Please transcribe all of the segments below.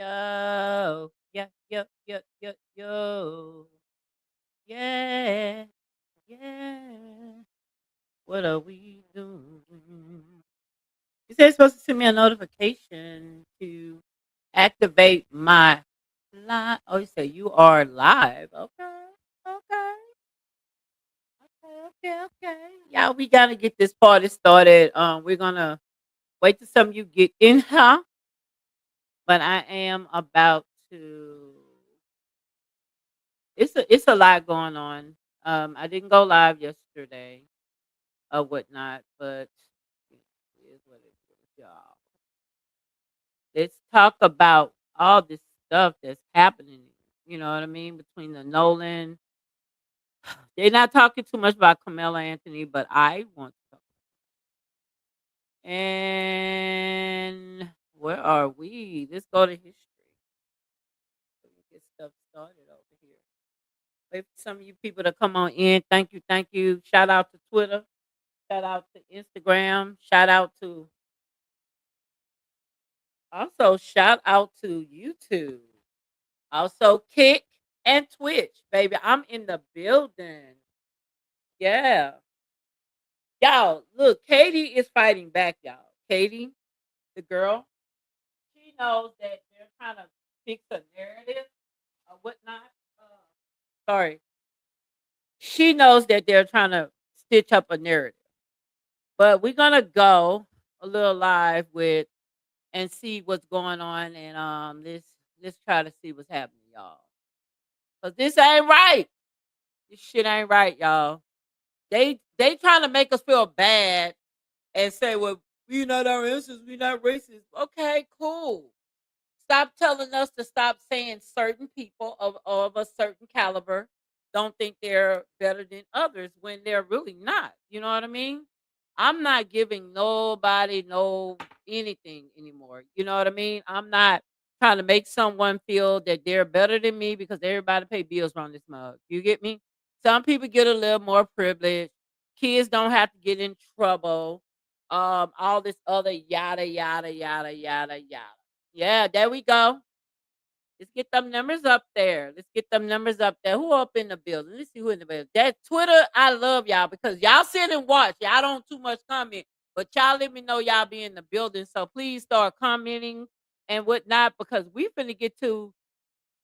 Yo, yeah, yo, yo, yo, yo. Yeah, yeah. What are we doing? You said it's supposed to send me a notification to activate my live. Oh, you said you are live. Okay, okay, okay. Yeah, we gotta get this party started. We're gonna wait till some of you get in here, but I am about to. It's a lot going on. I didn't go live yesterday or whatnot, but it is what it is, y'all. Let's talk about all this stuff that's happening. You know what I mean? Between the Nolan, they're not talking too much about Karmelo Anthony, but I want to talk. And where are we? Let's go to history. Let me get stuff started over here. Wait for some of you people to come on in. Thank you, thank you. Shout out to Twitter. Shout out to Instagram. Shout out to also shout out to YouTube. Also Kick and Twitch, baby. I'm in the building. Yeah. Y'all, look, Katie is fighting back, y'all. Katie, the girl, she knows that they're trying to fix a narrative or whatnot. Sorry. She knows that they're trying to stitch up a narrative. But we're gonna go a little live with and see what's going on and let's try to see what's happening, y'all. Cause this ain't right. This shit ain't right, y'all. They trying to make us feel bad and say, well, we not our answers, we not racist. Okay, cool. Stop telling us to stop saying certain people of a certain caliber don't think they're better than others when they're really not. You know what I mean? I'm not giving nobody no anything anymore. You know what I mean? I'm not trying to make someone feel that they're better than me because everybody pay bills around this mug. You get me? Some people get a little more privilege. Kids don't have to get in trouble. All this other yada yada yada yada yada. Yeah, there we go. Let's get them numbers up there. Let's get them numbers up there. Who up in the building? Let's see who in the building. That Twitter, I love y'all because y'all sit and watch. Y'all don't too much comment, but y'all let me know y'all be in the building. So please start commenting and whatnot because we finna get to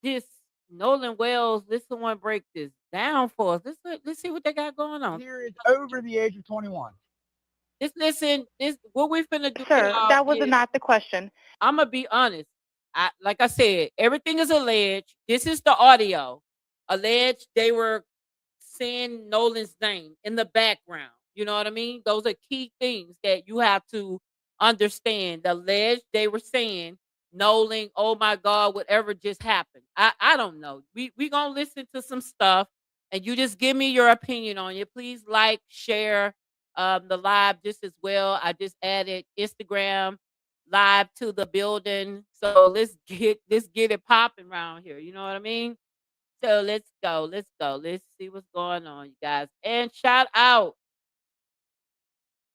this Nolan Wells. Let's someone break this down for us. Let's see what they got going on. Here is over the age of 21. Let's listen. This what we finna do, Sir, y'all. that was Is not the question. I'm gonna be honest. Like I said, everything is alleged. This is the audio. Alleged they were saying Nolan's name in the background. You know what I mean? Those are key things that you have to understand. The alleged they were saying Nolan, oh my God, whatever just happened. I don't know. We gonna listen to some stuff and you just give me your opinion on it. Please like, share the live just as well. I just added Instagram live to the building. So let's get it popping around here. You know what I mean? So let's go. Let's go. Let's see what's going on, you guys. And shout out.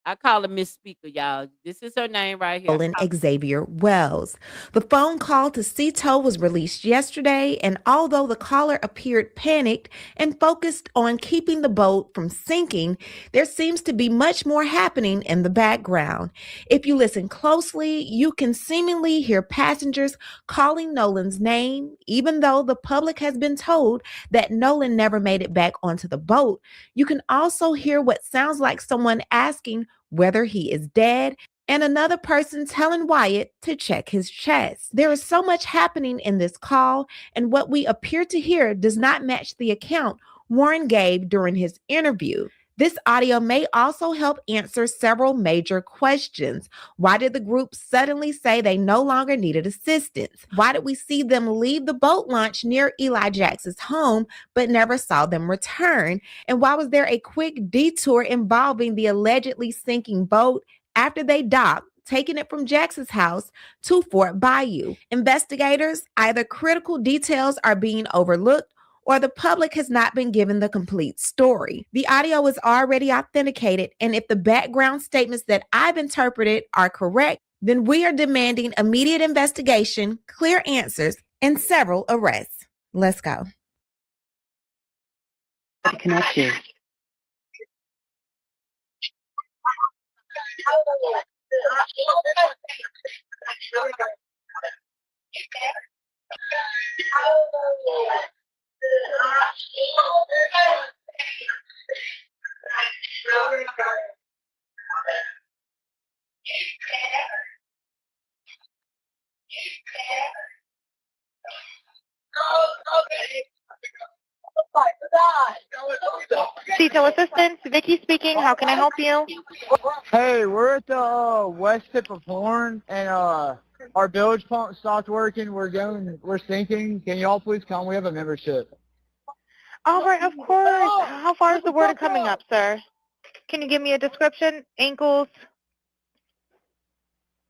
I call her Miss Speaker, y'all. This is her name right here. Nolan Xavier Wells. The phone call to Cito was released yesterday, and although the caller appeared panicked and focused on keeping the boat from sinking, there seems to be much more happening in the background. If you listen closely, you can seemingly hear passengers calling Nolan's name, even though the public has been told that Nolan never made it back onto the boat. You can also hear what sounds like someone asking whether he is dead and another person telling Wyatt to check his chest. There is so much happening in this call, and what we appear to hear does not match the account Warren gave during his interview. This audio may also help answer several major questions. Why did the group suddenly say they no longer needed assistance? Why did we see them leave the boat launch near Eli Jax's home but never saw them return? And why was there a quick detour involving the allegedly sinking boat after they docked, taking it from Jax's house to Fort Bayou? Investigators, either critical details are being overlooked or the public has not been given the complete story. The audio is already authenticated, and if the background statements that I've interpreted are correct, Then we are demanding immediate investigation, clear answers, and several arrests. Let's go. To connect you. CETO Assistance, Vicky speaking. How can I help you? Hey, we're at the west tip of Horn, and our bilge pump stopped working. We're sinking. Can y'all please come? We have a membership. All right, of course. How far is the water coming up, sir? Can you give me a description? Ankles?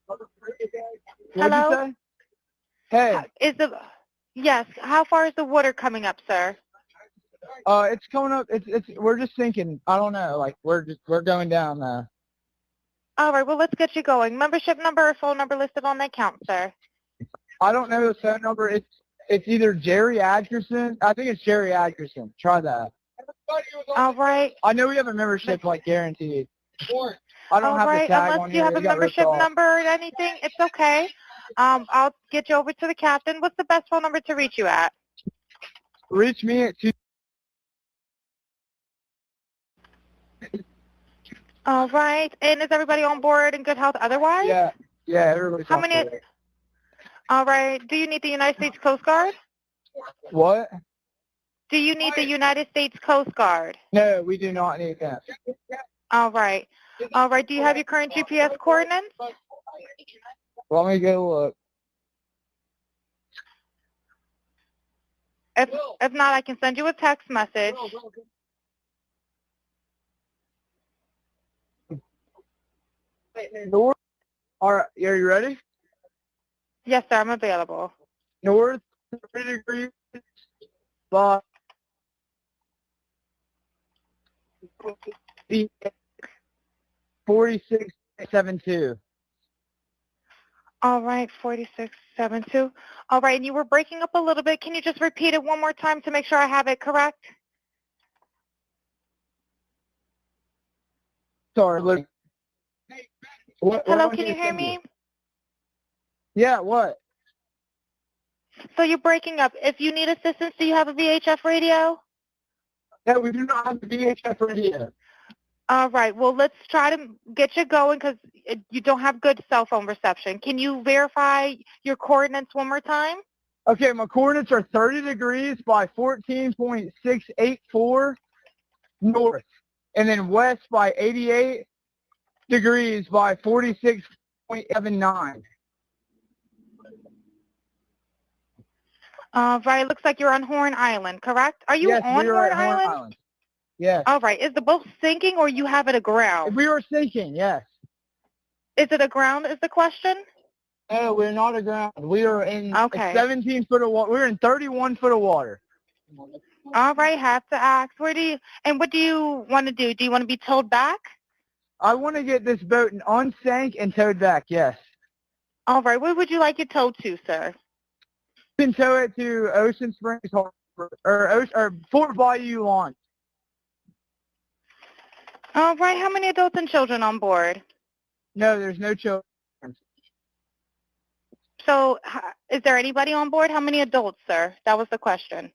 What'd Hello? you say? Hey, Yes, how far is the water coming up, sir? it's coming up. We're just sinking. I don't know. Like we're going down now. All right, well, let's get you going. Membership number or phone number listed on the account, sir. I don't know the phone number. It's either Jerry Atkerson. I think it's Jerry Atkerson. Try that. All right. I know we have a membership, like guaranteed. I don't All have the right, tag unless on you here. have It a got ripped membership off. number or anything, it's okay. I'll get you over to the captain. What's the best phone number to reach you at? Reach me at 2. All right, and is everybody on board in good health otherwise? Yeah, everybody's How on many? board. All right, do you need the United States Coast Guard? What? Do you need the United States Coast Guard? No, we do not need that. All right. All right, do you have your current GPS coordinates? Let me go look. If not, I can send you a text message. North. All right, are you ready? Yes, sir, I'm available. North 30 degrees by 4672. All right, 4672. All right, and you were breaking up a little bit. Can you just repeat it one more time to make sure I have it correct? Sorry, look. What Hello, do can you need to hear send me? Yeah, what? So you're breaking up. If you need assistance, do you have a VHF radio? No, we do not have the VHF radio. All right, well, let's try to get you going because you don't have good cell phone reception. Can you verify your coordinates one more time? Okay, my coordinates are 30 degrees by 14.684 north, and then west by 88 degrees by 46.79. Right, looks like you're on Horn Island, correct? Are you Yes, on we are Horn at Horn Island? Island. Yes. All right, is the boat sinking or you have it aground? We are sinking, yes. Is it aground is the question? No, we're not aground. We are in Okay. 17 foot of water. We're in 31 foot of water. All right, have to ask. What do you want to do? Do you want to be towed back? I want to get this boat unsank and towed back, yes. All right, where would you like it towed to, sir? You can tow it to Ocean Springs Harbor, or Fort Bayou Launch. All right, how many adults and children on board? No, there's no children. So is there anybody on board? How many adults, sir? That was the question.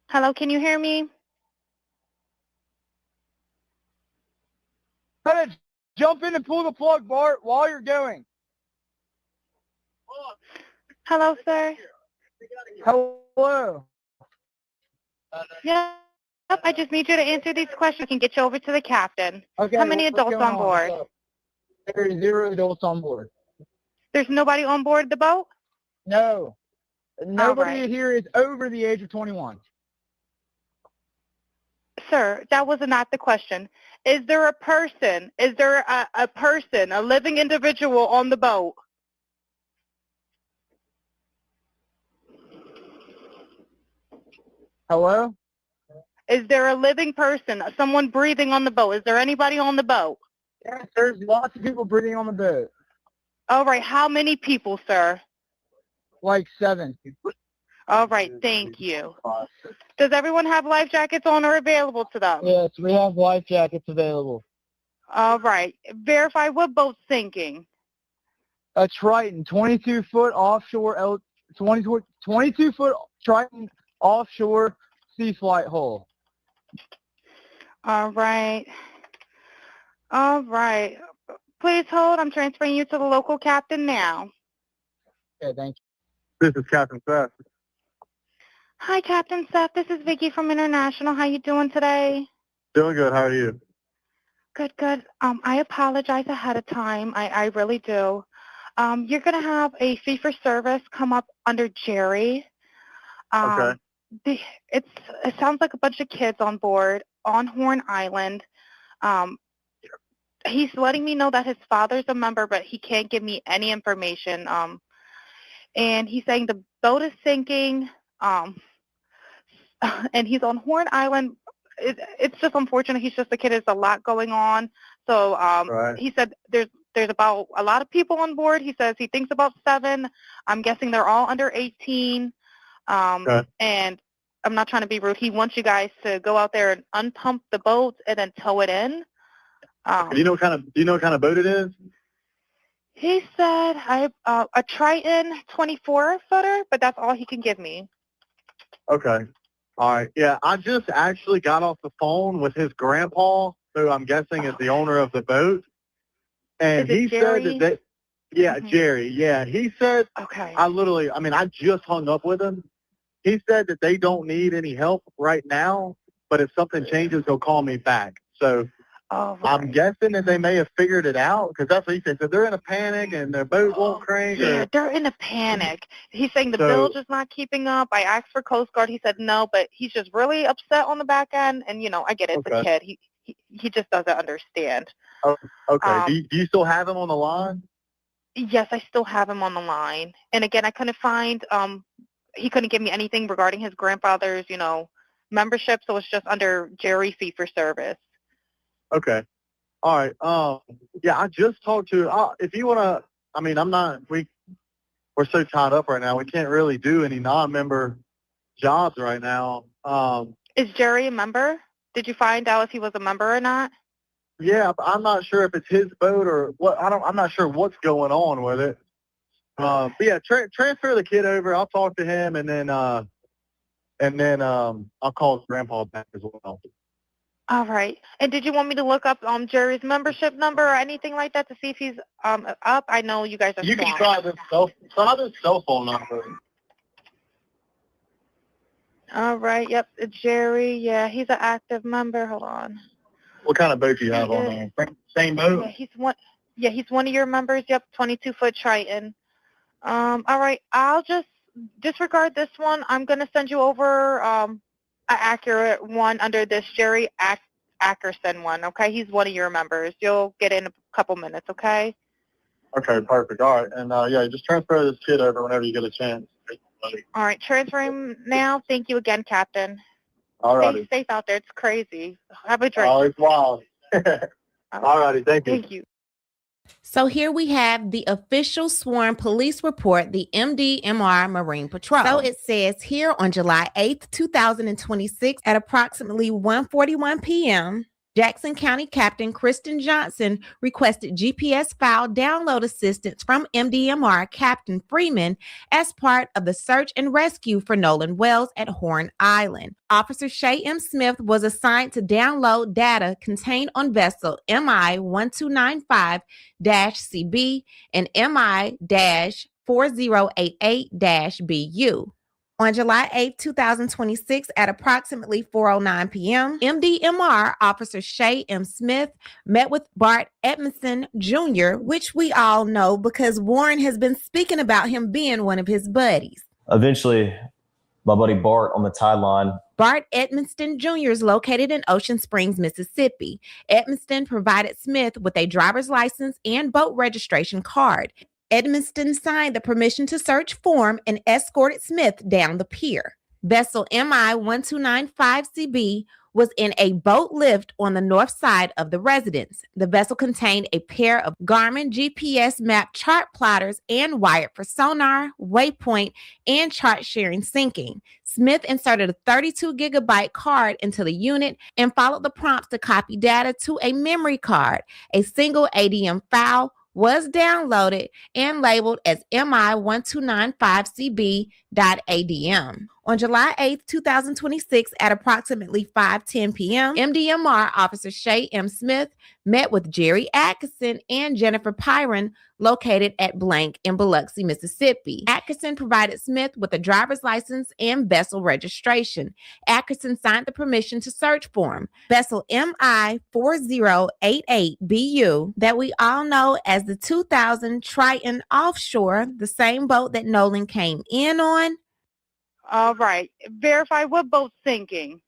Hello, can you hear me? Jump in and pull the plug, Bart, while you're going. Hello, sir. Hello. Yep, I just need you to answer these questions. I can get you over to the captain. Okay. How many what's adults going on board? There are 0 adults on board. There's nobody on board the boat? No. Nobody right. here is over the age of 21. Sir, that was not the question. Is there a person? Is there a person, a living individual on the boat? Hello? Is there a living person, someone breathing on the boat? Is there anybody on the boat? Yes, there's lots of people breathing on the boat. All right. How many people, sir? Like 7. All right. Thank you. Does everyone have life jackets on or available to them? Yes, we have life jackets available. All right. Verify what boat's sinking. A Triton, 22-foot offshore, 22-foot Triton offshore sea flight hull. All right. All right. Please hold. I'm transferring you to the local captain now. Okay, thank you. This is Captain Seth. Hi, Captain Seth. This is Vicky from International. How you doing today? Doing good. How are you? Good, good. I apologize ahead of time. I really do. You're going to have a fee for service come up under Jerry. Okay. It sounds like a bunch of kids on board on Horn Island. He's letting me know that his father's a member, but he can't give me any information. And he's saying the boat is sinking, and he's on Horn Island. It's just unfortunate. He's just a kid. There's a lot going on. So Right. he said there's about a lot of people on board. He says he thinks about 7. I'm guessing they're all under 18. Okay. And I'm not trying to be rude. He wants you guys to go out there and unpump the boat and then tow it in. Do you know what kind of boat it is? He said a Triton 24-footer, but that's all he can give me. Okay. All right. Yeah, I just actually got off the phone with his grandpa, who I'm guessing is the owner of the boat. And Is it he Jerry? said that Jerry. Yeah, he said, Okay. I just hung up with him. He said that they don't need any help right now, but if something changes, he'll call me back. So Oh, I'm right. guessing that they may have figured it out, because that's what he said. So they're in a panic and their boat won't crank. Yeah, they're in a panic. He's saying the So- bilge is not keeping up. I asked for Coast Guard. He said no, but he's just really upset on the back end. And, I get it. It's a Okay. kid. He just doesn't understand. Okay. Do you still have him on the line? Yes, I still have him on the line. And again, I couldn't find, he couldn't give me anything regarding his grandfather's, membership. So it's just under Jerry fee for service. Okay. All right. Yeah, I just talked to, if you want to, we're so tied up right now. We can't really do any non-member jobs right now. Is Jerry a member? Did you find out if he was a member or not? Yeah, I'm not sure if it's his boat or what. I'm not sure what's going on with it. But yeah, transfer the kid over. I'll talk to him, and then I'll call his grandpa back as well. All right. And did you want me to look up Jerry's membership number or anything like that to see if he's up? I know you guys are You can swamped. try this cell phone number. All right. Yep. Jerry. Yeah, he's an active member. Hold on. What kind of boat do you have on there? Same boat? Yeah, he's one. Yeah, he's one of your members. Yep, 22-foot Triton. All right. I'll just disregard this one. I'm gonna send you over an accurate one under this Jerry Ackerson one. Okay, he's one of your members. You'll get in a couple minutes. Okay. Okay, perfect. All right, and yeah, just transfer this kid over whenever you get a chance. All right, transferring now. Thank you again, Captain. All Stay righty. safe out there. It's crazy. Have a drink. Oh, it's wild. All righty, thank you. Thank you. So here we have the official sworn police report, the MDMR Marine Patrol. So it says here on July 8th, 2026 at approximately 1:41 p.m., Jackson County Captain Kristen Johnson requested GPS file download assistance from MDMR Captain Freeman as part of the search and rescue for Nolan Wells at Horn Island. Officer Shay M. Smith was assigned to download data contained on vessel MI-1295-CB and MI-4088-BU. On July 8, 2026, at approximately 4:09 p.m., MDMR Officer Shay M. Smith met with Bart Edmondson Jr., which we all know because Warren has been speaking about him being one of his buddies. Eventually, my buddy Bart on the tide line. Bart Edmonston Jr. is located in Ocean Springs, Mississippi. Edmonston provided Smith with a driver's license and boat registration card. Edmonston signed the permission to search form and escorted Smith down the pier. Vessel MI-1295CB was in a boat lift on the north side of the residence. The vessel contained a pair of Garmin GPS map chart plotters and wired for sonar, waypoint, and chart sharing syncing. Smith inserted a 32 gigabyte card into the unit and followed the prompts to copy data to a memory card. A single ADM file was downloaded and labeled as MI1295CB.ADM. On July 8, 2026, at approximately 5:10 p.m., MDMR Officer Shay M. Smith met with Jerry Atkinson and Jennifer Pyron, located at blank in Biloxi, Mississippi. Atkinson provided Smith with a driver's license and vessel registration. Atkinson signed the permission to search form. Vessel MI-4088BU, that we all know as the 2000 Triton Offshore, the same boat that Nolan came in on. All right. Verify what boat's sinking.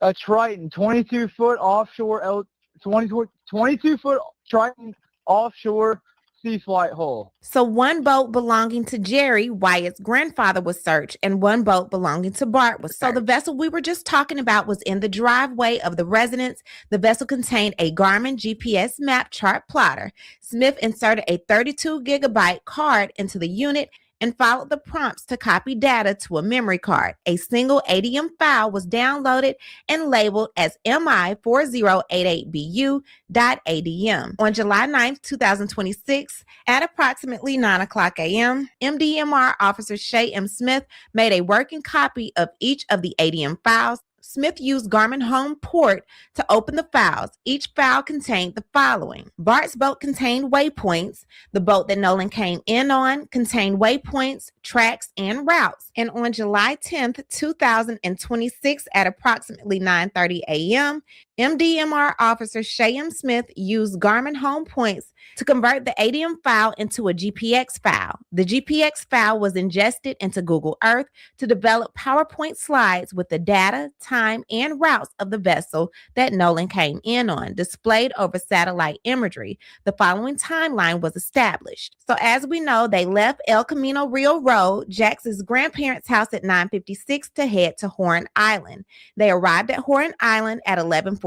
A Triton, 22-foot offshore, 22-foot Triton offshore sea flight hull. So one boat belonging to Jerry, Wyatt's grandfather, was searched, and one boat belonging to Bart was searched. So the vessel we were just talking about was in the driveway of the residence. The vessel contained a Garmin GPS map chart plotter. Smith inserted a 32 gigabyte card into the unit and followed the prompts to copy data to a memory card. A single ADM file was downloaded and labeled as MI4088BU.ADM. On July 9, 2026, at approximately 9 o'clock a.m., MDMR Officer Shay M. Smith made a working copy of each of the ADM files. Smith used Garmin Home Port to open the files. Each file contained the following. Bart's boat contained waypoints. The boat that Nolan came in on contained waypoints, tracks, and routes. And on July 10th, 2026, at approximately 9:30 a.m., MDMR Officer Shay M. Smith used Garmin Home Points to convert the ADM file into a GPX file. The GPX file was ingested into Google Earth to develop PowerPoint slides with the data, time, and routes of the vessel that Nolan came in on, displayed over satellite imagery. The following timeline was established. So as we know, they left El Camino Rio Road, Jax's grandparents' house, at 9:56 to head to Horn Island. They arrived at Horn Island at 11:14.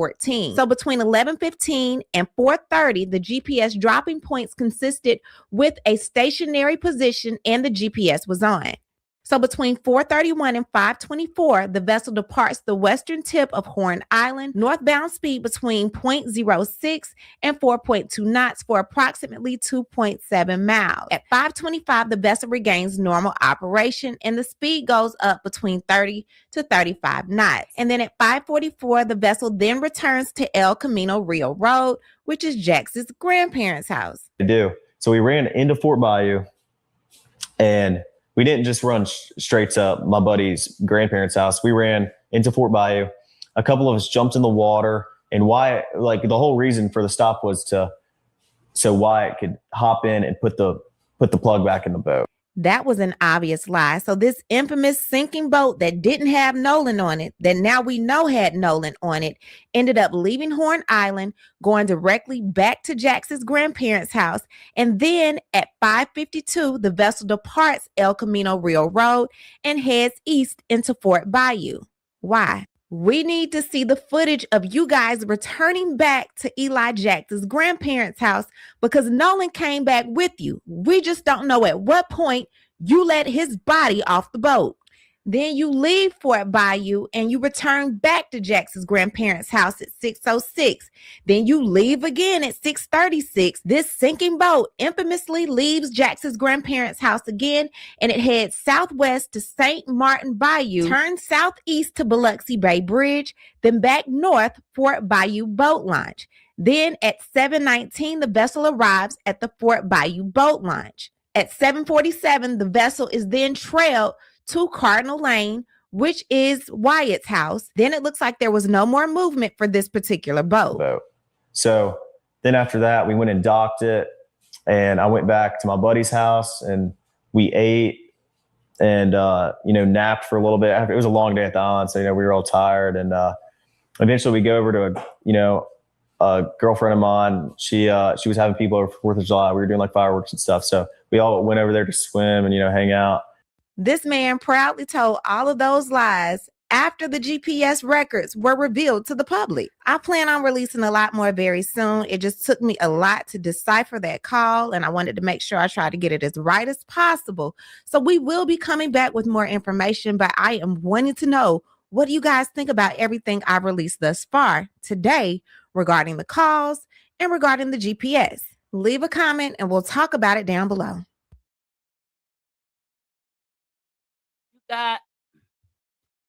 So between 11:15 and 4:30, the GPS dropping points consisted with a stationary position and the GPS was on. So between 4:31 and 5:24, the vessel departs the western tip of Horn Island, northbound speed between 0.06 and 4.2 knots for approximately 2.7 miles. At 5:25, the vessel regains normal operation and the speed goes up between 30 to 35 knots. And then at 5:44, the vessel then returns to El Camino Rio Road, which is Jax's grandparents' house. So we ran into Fort Bayou, and we didn't just run straight to my buddy's grandparents' house. We ran into Fort Bayou. A couple of us jumped in the water, and Wyatt, like, the whole reason for the stop was so Wyatt could hop in and put the plug back in the boat. That was an obvious lie. So this infamous sinking boat that didn't have Nolan on it, that now we know had Nolan on it, ended up leaving Horn Island, going directly back to Jax's grandparents' house. And then at 5:52, the vessel departs El Camino Rio Road and heads east into Fort Bayou. Why? We need to see the footage of you guys returning back to Eli Jax's grandparents' house, because Nolan came back with you. We just don't know at what point you let his body off the boat. Then you leave Fort Bayou and you return back to Jax's grandparents' house at 6:06. Then you leave again at 6:36. This sinking boat infamously leaves Jax's grandparents' house again, and it heads southwest to St. Martin Bayou, turns southeast to Biloxi Bay Bridge, then back north Fort Bayou Boat Launch. Then at 7:19, the vessel arrives at the Fort Bayou Boat Launch. At 7:47, the vessel is then trailed to Cardinal Lane, which is Wyatt's house. Then it looks like there was no more movement for this particular boat. So then after that, we went and docked it, and I went back to my buddy's house, and we ate and, napped for a little bit. It was a long day at the island, so, we were all tired. And eventually we go over to a girlfriend of mine. She was having people over for 4th of July. We were doing like fireworks and stuff. So we all went over there to swim and, hang out. This man proudly told all of those lies after the GPS records were revealed to the public. I plan on releasing a lot more very soon. It just took me a lot to decipher that call, and I wanted to make sure I tried to get it as right as possible. So we will be coming back with more information, but I am wanting to know, what do you guys think about everything I've released thus far today regarding the calls and regarding the GPS? Leave a comment and we'll talk about it down below.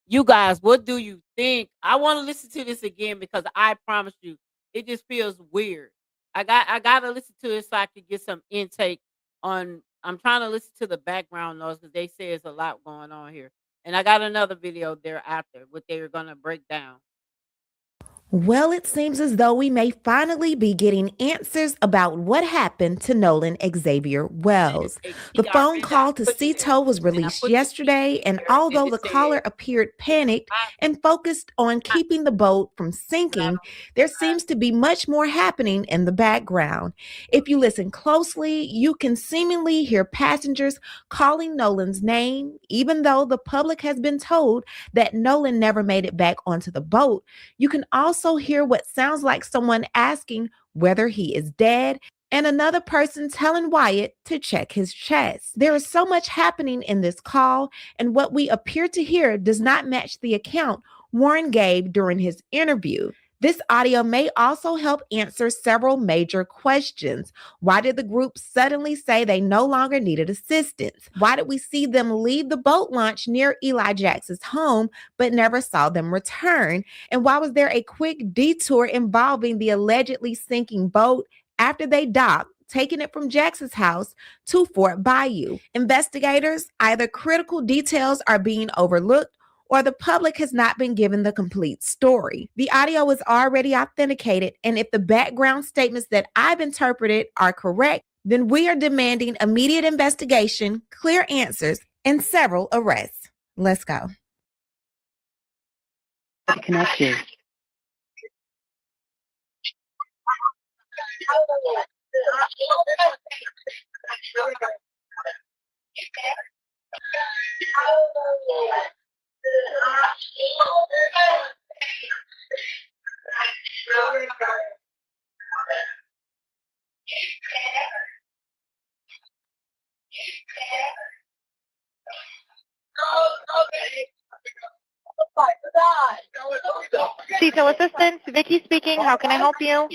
You guys, what do you think? I want to listen to this again because I promise you, it just feels weird. I gotta listen to it so I can get some intake on. I'm trying to listen to the background noise because they say there's a lot going on here, and I got another video there after what they were gonna break down. Well, it seems as though we may finally be getting answers about what happened to Nolan Xavier Wells. The phone call to Cito was released yesterday, and although the caller appeared panicked and focused on keeping the boat from sinking, there seems to be much more happening in the background. If you listen closely, you can seemingly hear passengers calling Nolan's name, even though the public has been told that Nolan never made it back onto the boat. You can also hear what sounds like someone asking whether he is dead and another person telling Wyatt to check his chest. There is so much happening in this call, and what we appear to hear does not match the account Warren gave during his interview. This audio may also help answer several major questions. Why did the group suddenly say they no longer needed assistance? Why did we see them leave the boat launch near Eli Jax's home but never saw them return? And why was there a quick detour involving the allegedly sinking boat after they docked, taking it from Jax's house to Fort Bayou? Investigators, either critical details are being overlooked or the public has not been given the complete story. The audio is already authenticated, and if the background statements that I've interpreted are correct, then we are demanding immediate investigation, clear answers, and several arrests. Let's go. Connect you. Cito Assistance, Vicky speaking. How can I help you?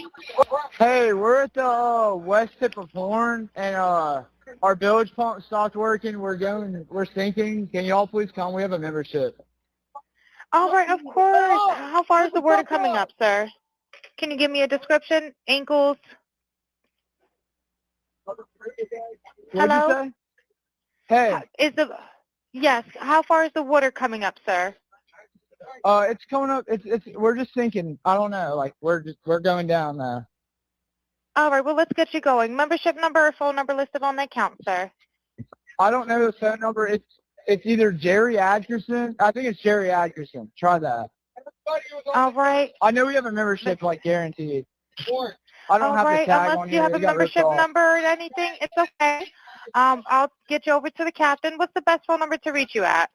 Hey, we're at the west tip of Horn, and our bilge pump stopped working. We're sinking. Can y'all please come? We have a membership. All right, of course. How far is the water coming up, sir? Can you give me a description? Ankles? What'd Hello? you say? Hey, Yes. How far is the water coming up, sir? it's coming up. We're just sinking. I don't know. Like we're going down now. All right. Well, let's get you going. Membership number or phone number listed on the account, sir. I don't know the phone number. It's either Jerry Atkerson. I think it's Jerry Atkerson. Try that. All right. I know we have a membership, like guaranteed. I don't All have the right. tag Unless on you here. have a It got ripped membership off. number or anything, it's okay. I'll get you over to the captain. What's the best phone number to reach you at?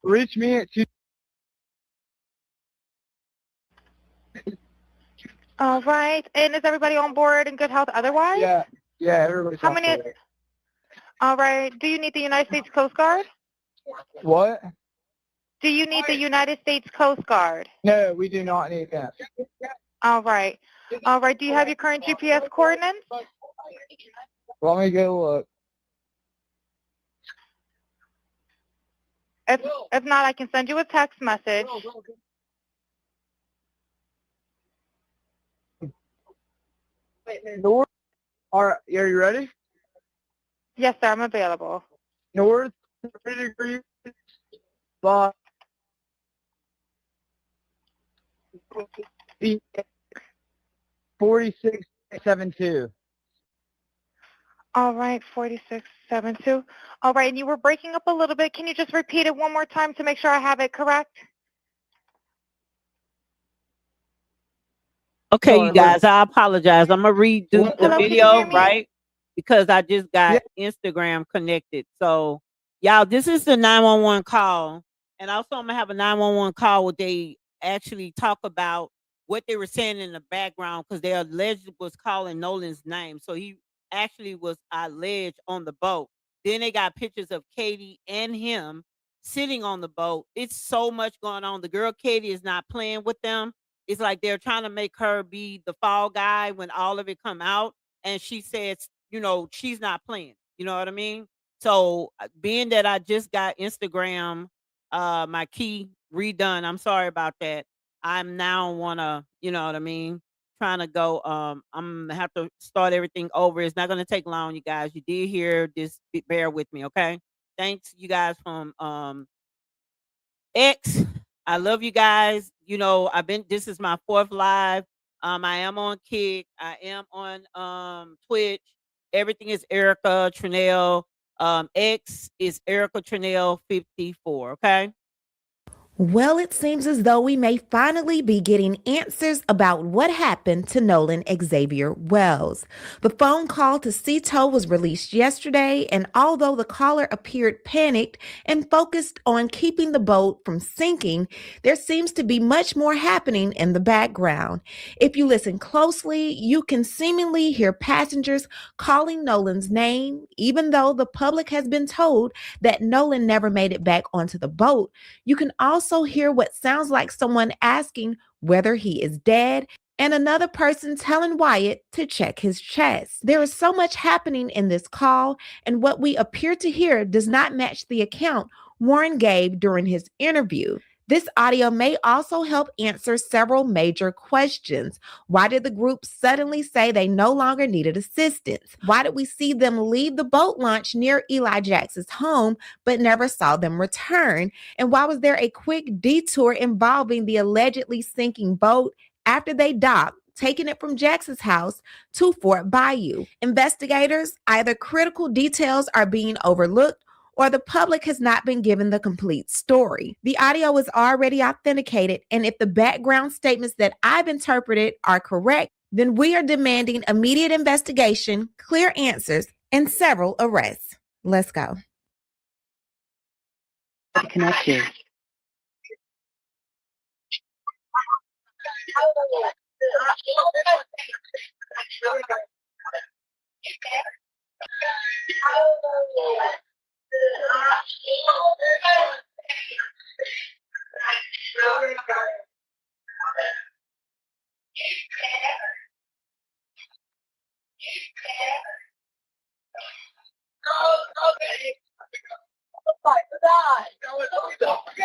Reach me at 2. All right. And is everybody on board in good health otherwise? Yeah, everybody's How on many? board. All right. Do you need the United States Coast Guard? What? Do you need the United States Coast Guard? No, we do not need that. All right. All right. Do you have your current GPS coordinates? Let me go look. If not, I can send you a text message. North. All right, are you ready? Yes, sir. I'm available. North 30 degrees. But 4672. All right. 4672. All right. And you were breaking up a little bit. Can you just repeat it one more time to make sure I have it correct? Okay, Sorry, you guys, I apologize. I'm gonna redo the Hello, can you video, hear me? right? Because I just got Yeah. Instagram connected. So Y'all, this is the 911 call. And also, I'm going to have a 911 call where they actually talk about what they were saying in the background because they alleged was calling Nolan's name. So he actually was alleged on the boat. Then they got pictures of Katie and him sitting on the boat. It's so much going on. The girl Katie is not playing with them. It's like they're trying to make her be the fall guy when all of it come out. And she says, she's not playing. You know what I mean? So being that I just got Instagram, my key redone, I'm sorry about that. I'm now wanna, you know what I mean, trying to go. I'm gonna have to start everything over. It's not gonna take long, you guys. You did hear this. Bear with me, okay? Thanks, you guys from X. I love you guys. This is my fourth live. I am on Kick. I am on Twitch. Everything is Erica Trinell. X is Erica Trinell 54. Okay. Well, it seems as though we may finally be getting answers about what happened to Nolan Xavier Wells. The phone call to Cito was released yesterday, and although the caller appeared panicked and focused on keeping the boat from sinking, there seems to be much more happening in the background. If you listen closely, you can seemingly hear passengers calling Nolan's name, even though the public has been told that Nolan never made it back onto the boat. You can also hear what sounds like someone asking whether he is dead and another person telling Wyatt to check his chest. There is so much happening in this call, and what we appear to hear does not match the account Warren gave during his interview. This audio may also help answer several major questions. Why did the group suddenly say they no longer needed assistance? Why did we see them leave the boat launch near Eli Jax's home but never saw them return? And why was there a quick detour involving the allegedly sinking boat after they docked, taking it from Jax's house to Fort Bayou? Investigators, either critical details are being overlooked or the public has not been given the complete story. The audio is already authenticated, and if the background statements that I've interpreted are correct, then we are demanding immediate investigation, clear answers, and several arrests. Let's go. Connect you.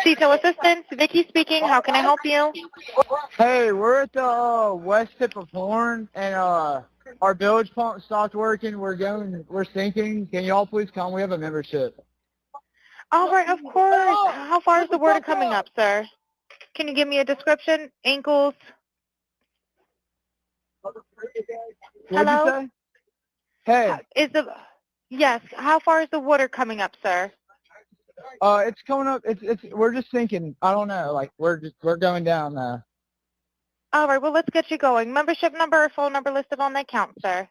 CISO Assistant, Vicky speaking. How can I help you? Hey, we're at the west tip of Horn, and our bilge pump stopped working. We're sinking. Can y'all please come? We have a membership. All right, of course. How far is the water coming up, sir? Can you give me a description? Ankles? What'd Hello? you say? Hey, Yes, how far is the water coming up, sir? it's coming up. We're just sinking. I don't know. Like we're going down now. All right, well, let's get you going. Membership number or phone number listed on the account, sir.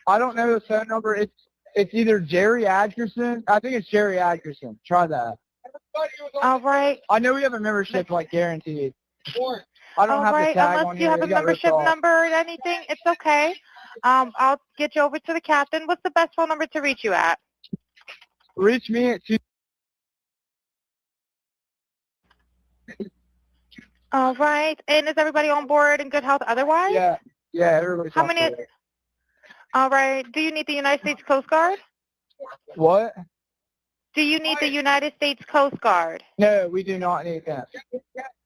I don't know the phone number. It's either Jerry Atkerson. I think it's Jerry Atkerson. Try that. All right. I know we have a membership, like guaranteed. I don't All have right, the tag unless on you here. have a It got ripped membership off. number or anything, it's okay. I'll get you over to the captain. What's the best phone number to reach you at? Reach me at 2. All right, and is everybody on board in good health otherwise? Yeah, everybody's How on many? board. All right, do you need the United States Coast Guard? What? Do you need the United States Coast Guard? No, we do not need that.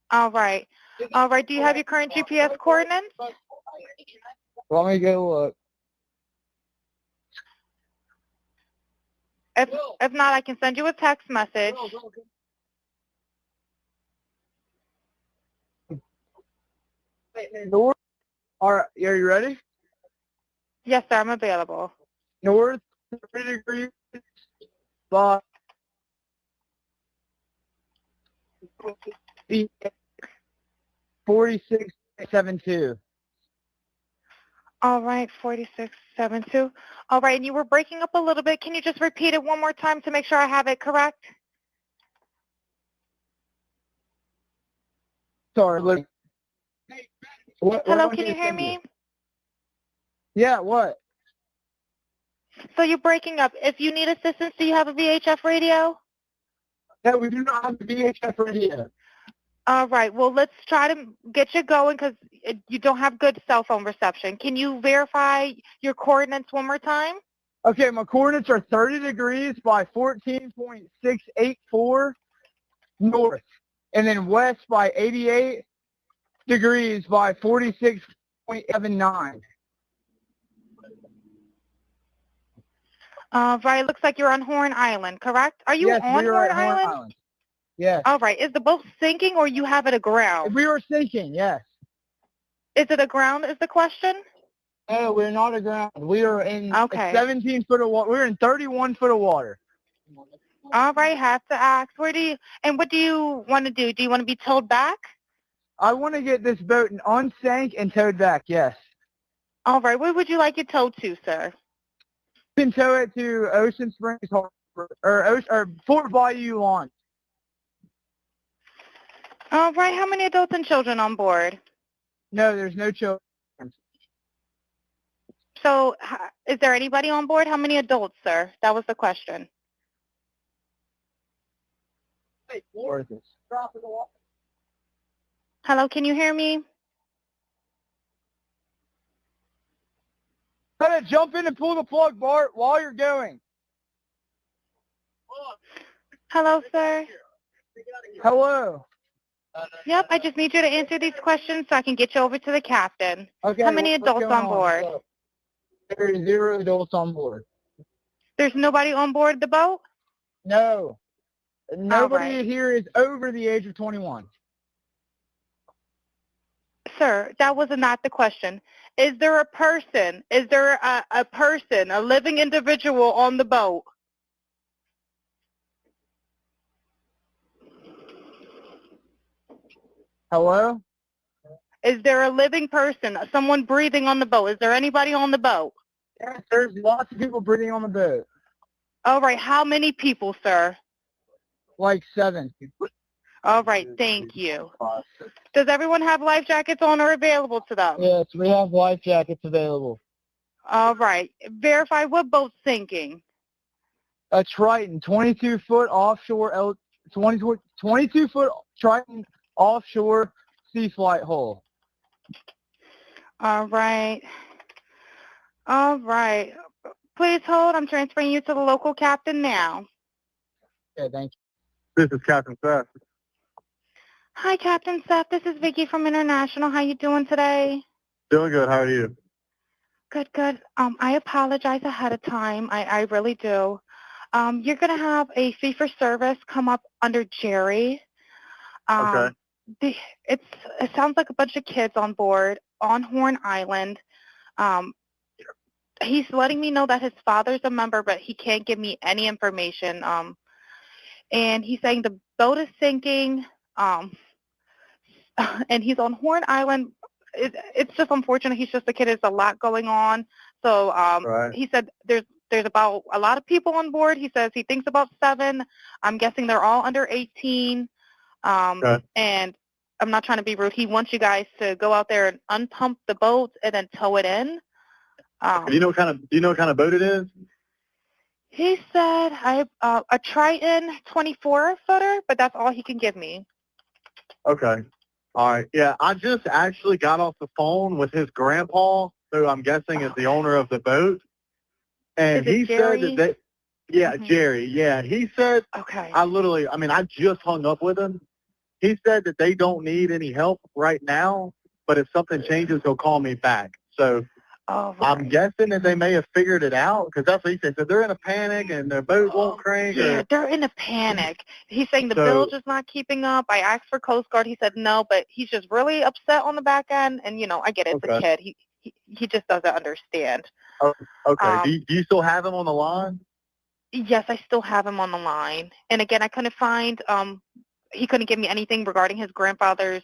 All right. All right, do you have your current GPS coordinates? Let me go look. If not, I can send you a text message. North. Are you ready? Yes, sir, I'm available. North 3 degrees. But 4672. All right, 4672. All right, and you were breaking up a little bit. Can you just repeat it one more time to make sure I have it correct? Sorry, look. Hello, do can you hear send me? Yeah, what? So you're breaking up. If you need assistance, do you have a VHF radio? No, we do not have the VHF radio. All right, well, let's try to get you going because you don't have good cell phone reception. Can you verify your coordinates one more time? Okay, my coordinates are 30 degrees by 14.684 north, and then west by 88 degrees by 46.79. Right, looks like you're on Horn Island, correct? Are you Yes, on we are Horn at Horn Island? Island. Yes. All right, is the boat sinking or you have it aground? We were sinking, yes. Is it aground is the question? No, we're not aground. We are in Okay. 17 foot of water. We're in 31 foot of water. All right, have to ask. What do you want to do? Do you want to be towed back? I want to get this boat unsank and towed back, yes. All right, where would you like it towed to, sir? You can tow it to Ocean Springs Harbor, or Fort Bayou Launch. All right, how many adults and children on board? No, there's no children. So is there anybody on board? How many adults, sir? That was the question. Hello, can you hear me? Gotta jump in and pull the plug, Bart, while you're going. Hello, sir. Hello. Yep, I just need you to answer these questions so I can get you over to the captain. Okay. How many what's adults going on board? There are 0 adults on board. There's nobody on board the boat? No. Nobody right. here is over the age of 21. Sir, that was not the question. Is there a person? Is there a person, a living individual on the boat? Hello? Is there a living person, someone breathing on the boat? Is there anybody on the boat? Yes, there's lots of people breathing on the boat. All right, how many people, sir? Like 7. All right, thank you. Does everyone have life jackets on or available to them? Yes, we have life jackets available. All right, verify what boat's sinking. A Triton, 22-foot offshore, 22-foot Triton offshore sea flight hull. All right. All right. Please hold. I'm transferring you to the local captain now. Okay, thank you. This is Captain Seth. Hi, Captain Seth. This is Vicky from International. How you doing today? Doing good. How are you? Good, good. I apologize ahead of time. I really do. You're going to have a fee for service come up under Jerry. Okay. It sounds like a bunch of kids on board on Horn Island. He's letting me know that his father's a member, but he can't give me any information. And he's saying the boat is sinking, and he's on Horn Island. It's just unfortunate. He's just a kid. There's a lot going on. So Right. he said there's about a lot of people on board. He says he thinks about 7. I'm guessing they're all under 18. Okay. And I'm not trying to be rude. He wants you guys to go out there and unpump the boat and then tow it in. Do you know what kind of boat it is? He said a Triton 24-footer, but that's all he can give me. Okay. All right. Yeah, I just actually got off the phone with his grandpa, who I'm guessing is the owner of the boat. And Is it he Jerry? said that Jerry. Yeah, he said, Okay. I just hung up with him. He said that they don't need any help right now, but if something changes, he'll call me back. So All right. I'm guessing that they may have figured it out, because that's what he said. So they're in a panic and their boat won't crank. Yeah, they're in a panic. He's saying the bilge is not keeping up. I asked for Coast Guard. He said no, but he's just really upset on the back end. And, I get it. It's a kid. He just doesn't understand. Oh, okay. Do you still have him on the line? Yes, I still have him on the line. And, again, I couldn't find he couldn't give me anything regarding his grandfather's,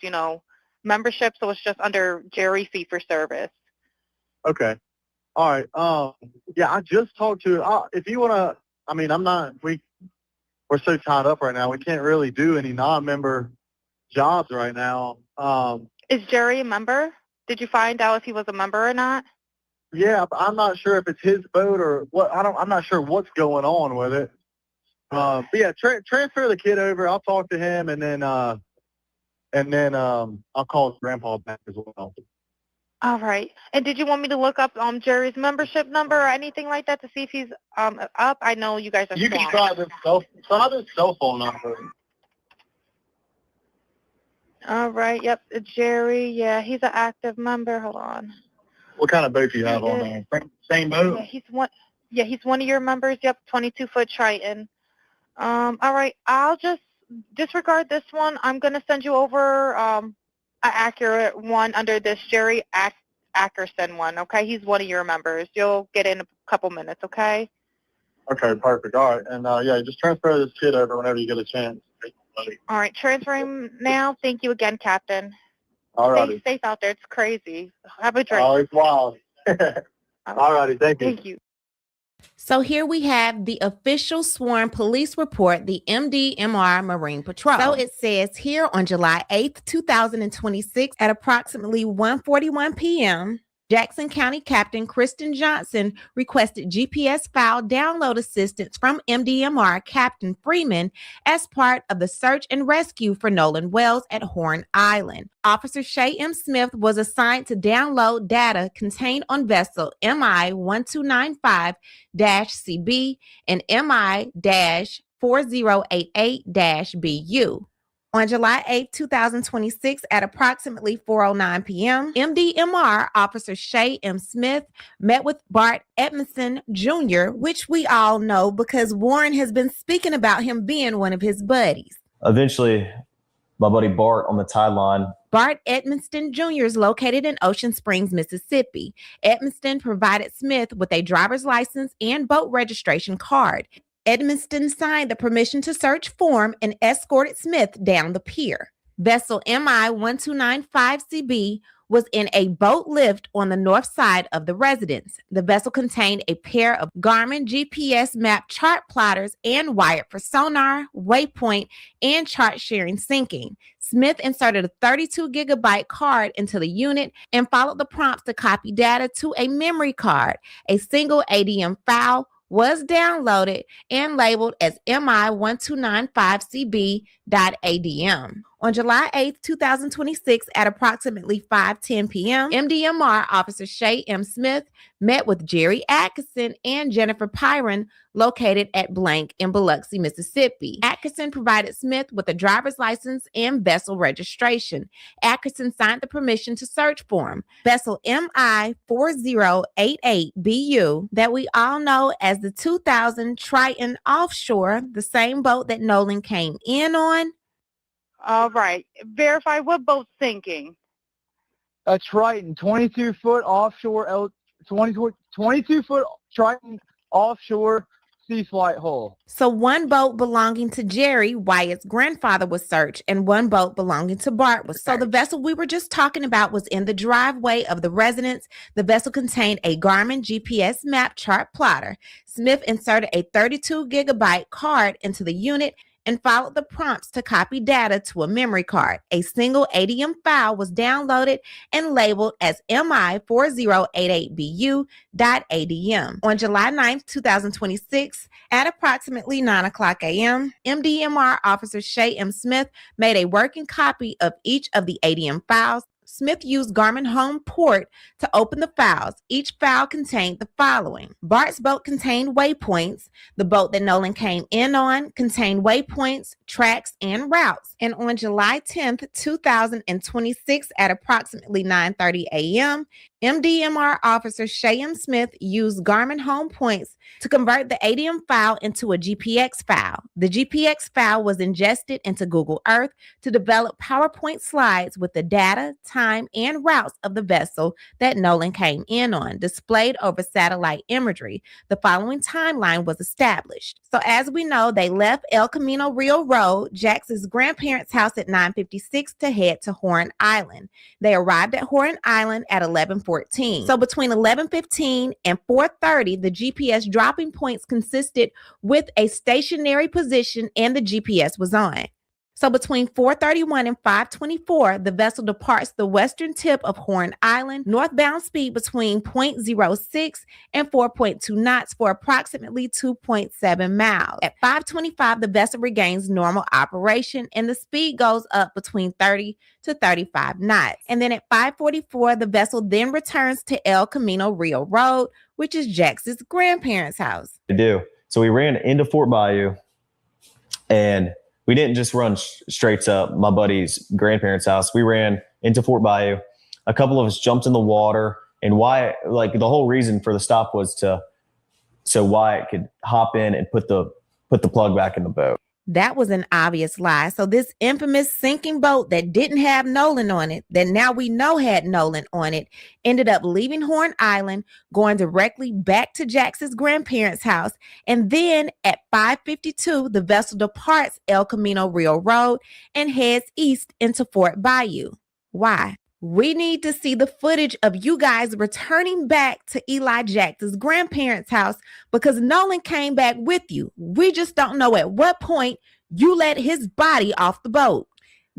membership, so it's just under Jerry fee for service. Okay. All right. Yeah, I just talked to. If you want to, I mean, I'm not. We're so tied up right now. We can't really do any non-member jobs right now. Is Jerry a member? Did you find out if he was a member or not? Yeah, I'm not sure if it's his boat or what. I'm not sure what's going on with it. But yeah, transfer the kid over. I'll talk to him, and then I'll call his grandpa back as well. All right. And did you want me to look up Jerry's membership number or anything like that to see if he's up? I know you guys are You can swamped. try this cell phone number. All right. Yep. Jerry. Yeah, he's an active member. Hold on. What kind of boat do you have on there? Same boat? Yeah, he's one. Yeah, he's one of your members. Yep, 22-foot Triton. All right. I'll just disregard this one. I'm gonna send you over an accurate one under this Jerry Ackerson one. Okay, he's one of your members. You'll get in a couple minutes. Okay. Okay, perfect. All right, and yeah, just transfer this kid over whenever you get a chance. All right, transferring now. Thank you again, Captain. All Stay righty. safe out there. It's crazy. Have a drink. Oh, it's wild. All righty, thank you. Thank you. So here we have the official sworn police report, the MDMR Marine Patrol. So it says here on July 8th, 2026 at approximately 1:41 p.m., Jackson County Captain Kristen Johnson requested GPS file download assistance from MDMR Captain Freeman as part of the search and rescue for Nolan Wells at Horn Island. Officer Shay M. Smith was assigned to download data contained on vessel MI-1295-CB and MI-4088-BU. On July 8, 2026, at approximately 4:09 p.m., MDMR Officer Shay M. Smith met with Bart Edmondson Jr., which we all know because Warren has been speaking about him being one of his buddies. Eventually, my buddy Bart on the tide line. Bart Edmonston Jr. is located in Ocean Springs, Mississippi. Edmonston provided Smith with a driver's license and boat registration card. Edmonston signed the permission to search form and escorted Smith down the pier. Vessel MI-1295CB was in a boat lift on the north side of the residence. The vessel contained a pair of Garmin GPS map chart plotters and wired for sonar, waypoint, and chart sharing syncing. Smith inserted a 32 gigabyte card into the unit and followed the prompts to copy data to a memory card. A single ADM file was downloaded and labeled as MI-1295CB.ADM. On July 8, 2026, at approximately 5:10 p.m., MDMR Officer Shay M. Smith met with Jerry Atkinson and Jennifer Pyron, located at blank in Biloxi, Mississippi. Atkinson provided Smith with a driver's license and vessel registration. Atkinson signed the permission to search form. Vessel MI-4088-BU, that we all know as the 2000 Triton Offshore, the same boat that Nolan came in on. All right. Verify what boat's sinking. A Triton, 22-foot offshore, 22-foot Triton offshore sea flight hull. So one boat belonging to Jerry, Wyatt's grandfather, was searched, and one boat belonging to Bart was searched. So the vessel we were just talking about was in the driveway of the residence. The vessel contained a Garmin GPS map chart plotter. Smith inserted a 32 gigabyte card into the unit and followed the prompts to copy data to a memory card. A single ADM file was downloaded and labeled as MI-4088BU.ADM. On July 9, 2026, at approximately 9 o'clock a.m., MDMR Officer Shay M. Smith made a working copy of each of the ADM files. Smith used Garmin Home Port to open the files. Each file contained the following. Bart's boat contained waypoints. The boat that Nolan came in on contained waypoints, tracks, and routes. And on July 10th, 2026, at approximately 9:30 a.m., MDMR Officer Shay M. Smith used Garmin Home Points to convert the ADM file into a GPX file. The GPX file was ingested into Google Earth to develop PowerPoint slides with the data, time, and routes of the vessel that Nolan came in on, displayed over satellite imagery. The following timeline was established. So as we know, they left El Camino Rio Road, Jackson's grandparents' house, at 9:56 to head to Horn Island. They arrived at Horn Island at 11:40 11:14. So between 11:15 and 4:30, the GPS dropping points consisted with a stationary position and the GPS was on. So between 4:31 and 5:24, the vessel departs the western tip of Horn Island, northbound speed between 0.06 and 4.2 knots for approximately 2.7 miles. At 5:25, the vessel regains normal operation and the speed goes up between 30 to 35 knots. And then at 5:44, the vessel then returns to El Camino Rio Road, which is Jax's grandparents' house. So we ran into Fort Bayou, and we didn't just run straight up my buddy's grandparents' house. We ran into Fort Bayou. A couple of us jumped in the water, and Wyatt, like the whole reason for the stop was so Wyatt could hop in and put the plug back in the boat. That was an obvious lie. So this infamous sinking boat that didn't have Nolan on it, that now we know had Nolan on it, ended up leaving Horn Island, going directly back to Jax's grandparents' house. And then at 5:52, the vessel departs El Camino Rio Road and heads east into Fort Bayou. Why? We need to see the footage of you guys returning back to Eli Jax's grandparents' house because Nolan came back with you. We just don't know at what point you let his body off the boat.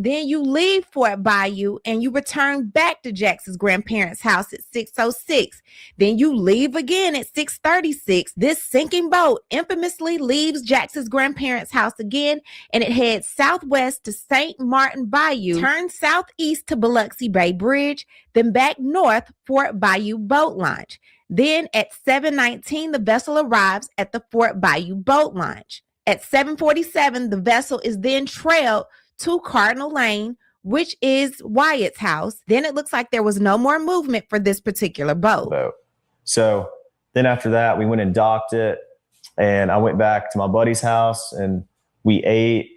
Then you leave Fort Bayou and you return back to Jax's grandparents' house at 6:06. Then you leave again at 6:36. This sinking boat infamously leaves Jax's grandparents' house again and it heads southwest to St. Martin Bayou, turns southeast to Biloxi Bay Bridge, then back north Fort Bayou Boat Launch. Then at 7:19, the vessel arrives at the Fort Bayou Boat Launch. At 7:47, the vessel is then trailed to Cardinal Lane, which is Wyatt's house. Then it looks like there was no more movement for this particular boat. So then after that, we went and docked it, and I went back to my buddy's house, and we ate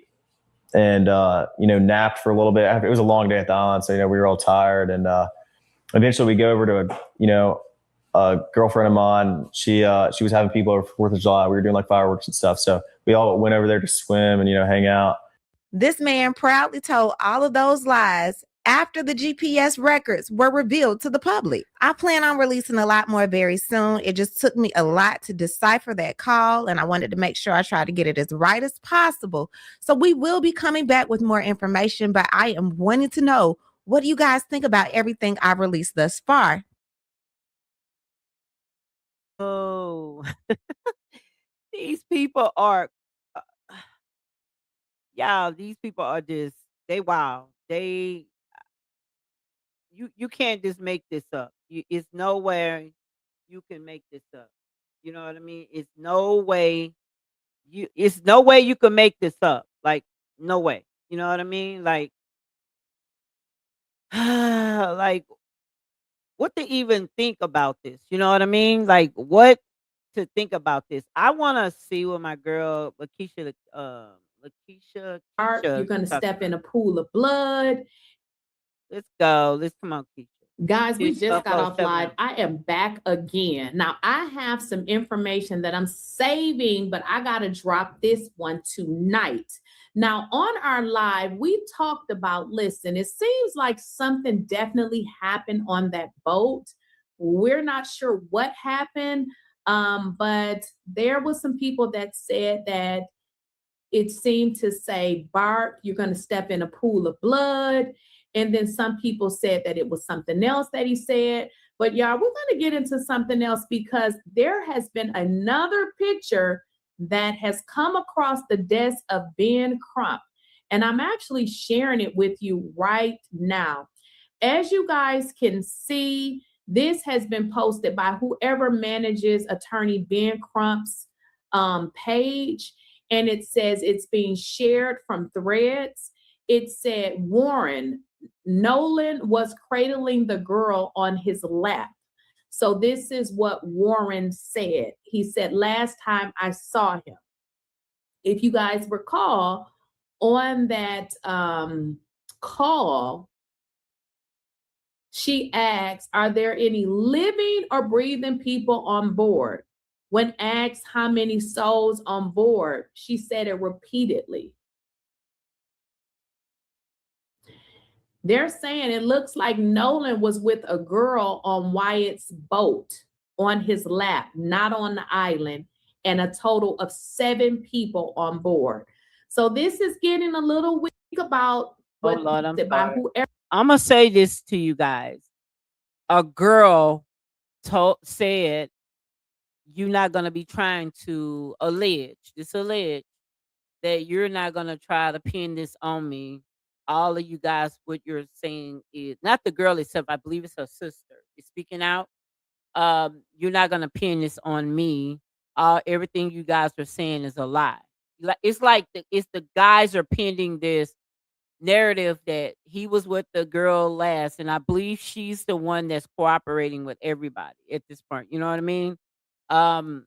and, napped for a little bit. It was a long day at the island, so, we were all tired. And eventually we go over to a girlfriend of mine. She was having people over for 4th of July. We were doing like fireworks and stuff. So we all went over there to swim and, hang out. This man proudly told all of those lies after the GPS records were revealed to the public. I plan on releasing a lot more very soon. It just took me a lot to decipher that call, and I wanted to make sure I try to get it as right as possible. So we will be coming back with more information, but I am wanting to know, what do you guys think about everything I've released thus far? Oh, these people are, these people are just, they wild. You can't just make this up. It's nowhere you can make this up. You know what I mean? It's no way you can make this up. Like, no way. You know what I mean? Like, like, what to even think about this? You know what I mean? Like, what to think about this? I want to see what my girl Lakeisha You're going to step in a pool of blood. Let's go. Let's come on, Keisha. Guys, we just got off live. I am back again. Now, I have some information that I'm saving, but I got to drop this one tonight. Now, on our live, we talked about, listen, it seems like something definitely happened on that boat. We're not sure what happened, but there was some people that said that it seemed to say, Bart, you're going to step in a pool of blood. And then some people said that it was something else that he said. But y'all, we're going to get into something else because there has been another picture that has come across the desk of Ben Crump. And I'm actually sharing it with you right now. As you guys can see, this has been posted by whoever manages attorney Ben Crump's page. And it says it's being shared from Threads. It said, Warren, Nolan was cradling the girl on his lap. So this is what Warren said. He said, last time I saw him. If you guys recall, on that call, she asked, are there any living or breathing people on board? When asked how many souls on board, she said it repeatedly. They're saying it looks like Nolan was with a girl on Wyatt's boat on his lap, not on the island, and a total of 7 people on board. So this is getting a little weak about Oh what Lord, I'm by sorry. whoever. I'm gonna say this to you guys. A girl said you're not gonna be trying to allege that you're not gonna try to pin this on me. All of you guys, what you're saying is not the girl itself. I believe it's her sister is speaking out. You're not gonna pin this on me. Everything you guys are saying is a lie. It's like it's the guys are pinning this narrative that he was with the girl last, and I believe she's the one that's cooperating with everybody at this point. You know what I mean? Um,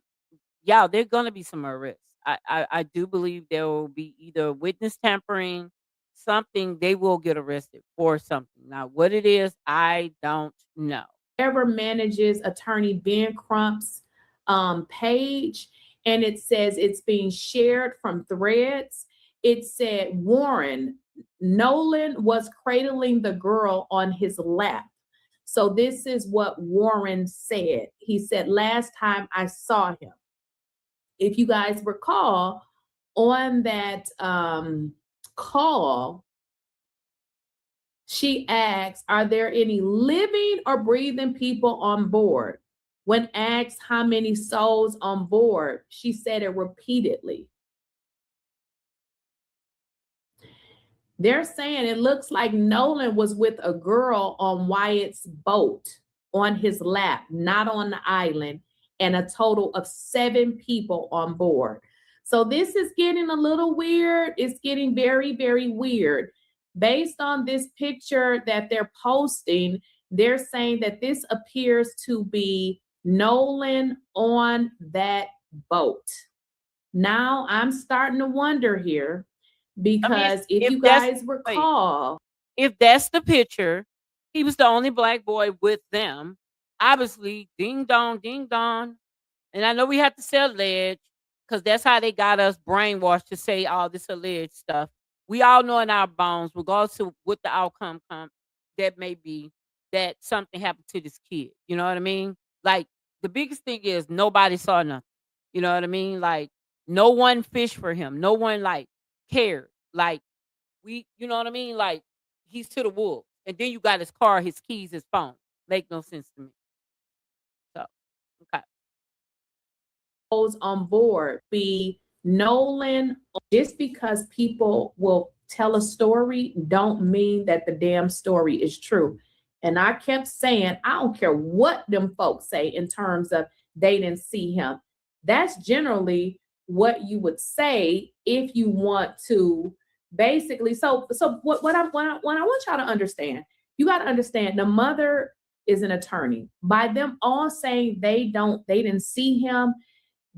yeah, there's gonna be some arrests. I do believe there will be either witness tampering, something they will get arrested for something. Now, what it is, I don't know. Ever manages attorney Ben Crump's page, and it says it's being shared from threads. It said Warren Nolan was cradling the girl on his lap. So this is what Warren said. He said, last time I saw him. If you guys recall, on that call, she asked, are there any living or breathing people on board? When asked how many souls on board, she said it repeatedly. They're saying it looks like Nolan was with a girl on Wyatt's boat on his lap, not on the island, and a total of 7 people on board. So this is getting a little weird. It's getting very, very weird. Based on this picture that they're posting, they're saying that this appears to be Nolan on that boat. Now I'm starting to wonder here, because if you guys recall, if that's the picture, he was the only black boy with them. Obviously, ding dong, ding dong. And I know we have to say alleged because that's how they got us brainwashed to say all this alleged stuff. We all know in our bones, regardless of what the outcome that may be, that something happened to this kid. You know what I mean? Like the biggest thing is nobody saw nothing. You know what I mean? Like no one fished for him. No one like cared. Like you know what I mean? Like he's to the wolves. And then you got his car, his keys, his phone. Make no sense to me. So, okay. On board be Nolan. Just because people will tell a story don't mean that the damn story is true. And I kept saying, I don't care what them folks say in terms of they didn't see him. That's generally what you would say if you want to basically. So what I want y'all to understand, you got to understand the mother is an attorney. By them all saying they didn't see him,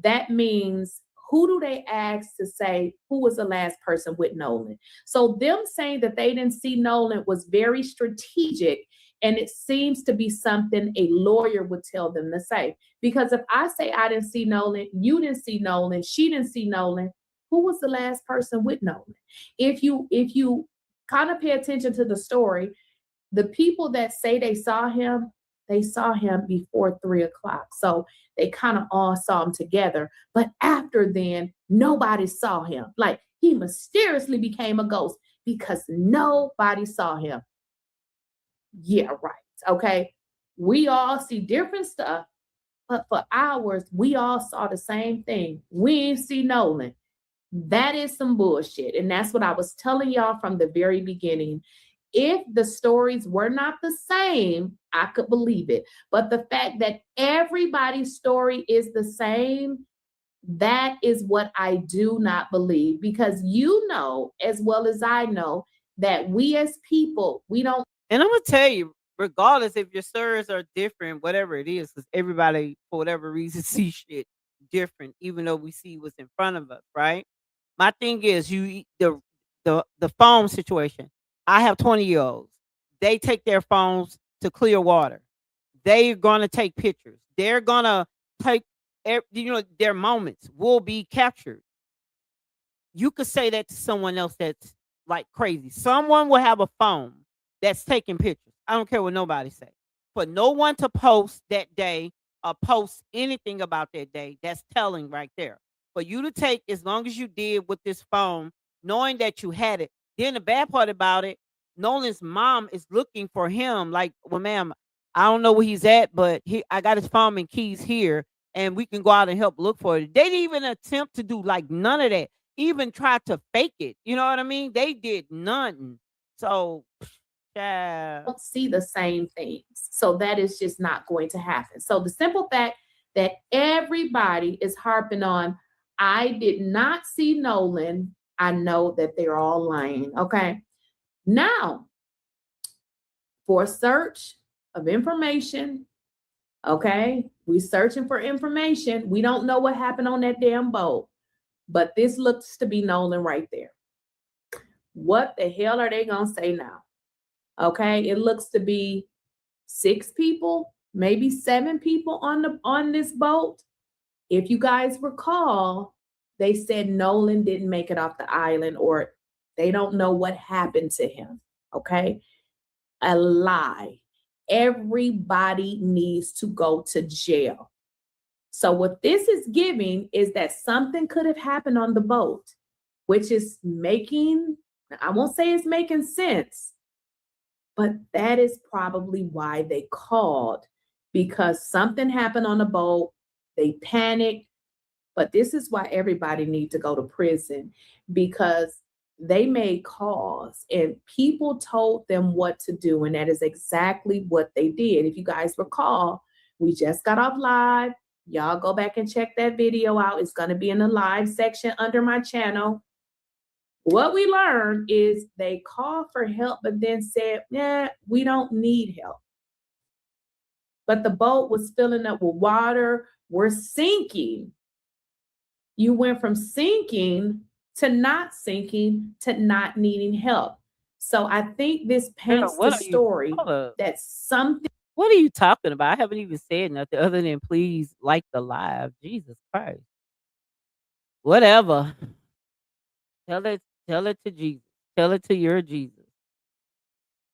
that means who do they ask to say who was the last person with Nolan? So them saying that they didn't see Nolan was very strategic, and it seems to be something a lawyer would tell them to say. Because if I say I didn't see Nolan, you didn't see Nolan, she didn't see Nolan, who was the last person with Nolan? If you kind of pay attention to the story, the people that say they saw him before 3 o'clock. So they kind of all saw him together. But after then, nobody saw him. Like he mysteriously became a ghost because nobody saw him. Yeah, right. Okay. We all see different stuff, but for hours, we all saw the same thing. We ain't see Nolan. That is some bullshit. And that's what I was telling y'all from the very beginning. If the stories were not the same, I could believe it. But the fact that everybody's story is the same, that is what I do not believe. Because you know, as well as I know, that we as people, we don't. And I'm going to tell you, regardless if your stories are different, whatever it is, because everybody, for whatever reason, sees shit different, even though we see what's in front of us, right? My thing is, the phone situation. I have 20-year-olds. They take their phones to clear water. They're going to take pictures. They're going to take, their moments will be captured. You could say that to someone else that's like crazy. Someone will have a phone that's taking pictures. I don't care what nobody say. For no one to post that day or post anything about that day, that's telling right there. For you to take as long as you did with this phone, knowing that you had it. Then the bad part about it, Nolan's mom is looking for him. Like, well, ma'am, I don't know where he's at, but I got his phone and keys here, and we can go out and help look for it. They didn't even attempt to do like none of that. Even try to fake it. You know what I mean? They did nothing. So, yeah. Don't see the same things. So that is just not going to happen. So the simple fact that everybody is harping on, I did not see Nolan, I know that they're all lying. Okay. Now, for search of information, okay, we searching for information. We don't know what happened on that damn boat, but this looks to be Nolan right there. What the hell are they gonna say now? Okay, it looks to be 6 people, maybe 7 people on this boat. If you guys recall, they said Nolan didn't make it off the island, or they don't know what happened to him. Okay, a lie. Everybody needs to go to jail. So what this is giving is that something could have happened on the boat, which is making, I won't say it's making sense, but that is probably why they called, because something happened on the boat. They panicked. But this is why everybody needs to go to prison, because they made calls and people told them what to do. And that is exactly what they did. If you guys recall, we just got off live. Y'all go back and check that video out. It's going to be in the live section under my channel. What we learned is they called for help, but then said, yeah, we don't need help. But the boat was filling up with water. We're sinking. You went from sinking to not needing help. So I think this paints the story that something. What are you talking about? I haven't even said nothing other than please like the live. Jesus Christ. Whatever. Tell it to Jesus. Tell it to your Jesus.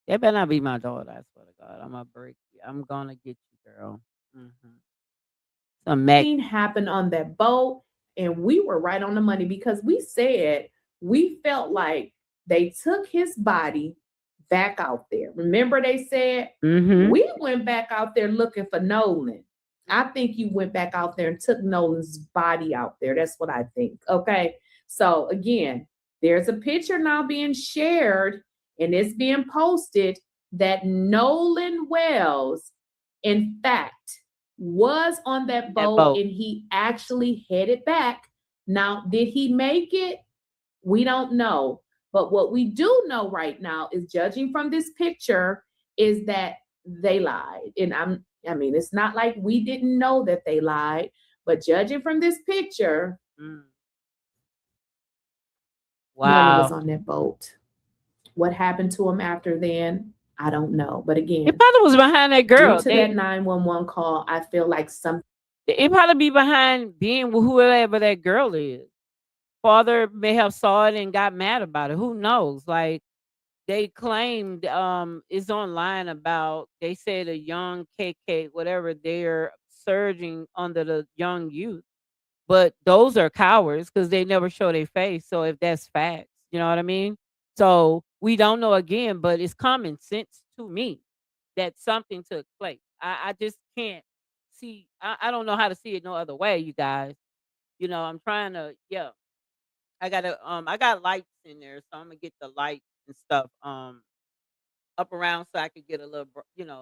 That better not be my daughter. I swear to God. I'm gonna break you. I'm gonna get you, girl. Something happened on that boat, and we were right on the money, because we said we felt like they took his body back out there. Remember, they said we went back out there looking for Nolan. I think you went back out there and took Nolan's body out there. That's what I think. Okay. So again, there's a picture now being shared, and it's being posted that Nolan Wells, in fact, was on that boat, and he actually headed back. Now, did he make it? We don't know. But what we do know right now is, judging from this picture, is that they lied. And I mean, it's not like we didn't know that they lied, but judging from this picture, Nolan was on that boat. What happened to him after then, I don't know. But again, it probably was behind that girl. Due to that 911 call, I feel like it probably be behind being with whoever that girl is. Father may have saw it and got mad about it. Who knows? Like, they claimed it's online about, they said a young KK, whatever, they're surging under the young youth. But those are cowards because they never show their face. So if that's facts, you know what I mean? So we don't know again, but it's common sense to me that something took place. I just can't see. I don't know how to see it no other way, you guys. You know, I'm trying to, I got lights in there, so I'm gonna get the lights and stuff up around so I could get a little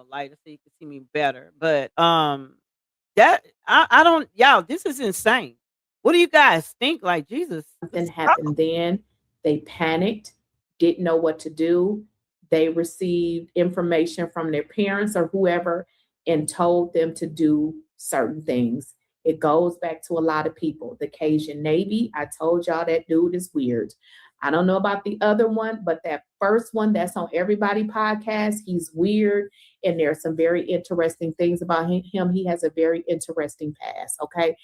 lighter so you can see me better. But that I don't, y'all, this is insane. What do you guys think? Like, Jesus. Something happened then. They panicked, didn't know what to do. They received information from their parents or whoever and told them to do certain things. It goes back to a lot of people. The Cajun Navy, I told y'all that dude is weird. I don't know about the other one, but that first one that's on Everybody Podcast, he's weird. And there's some very interesting things about him. He has a very interesting past. Okay.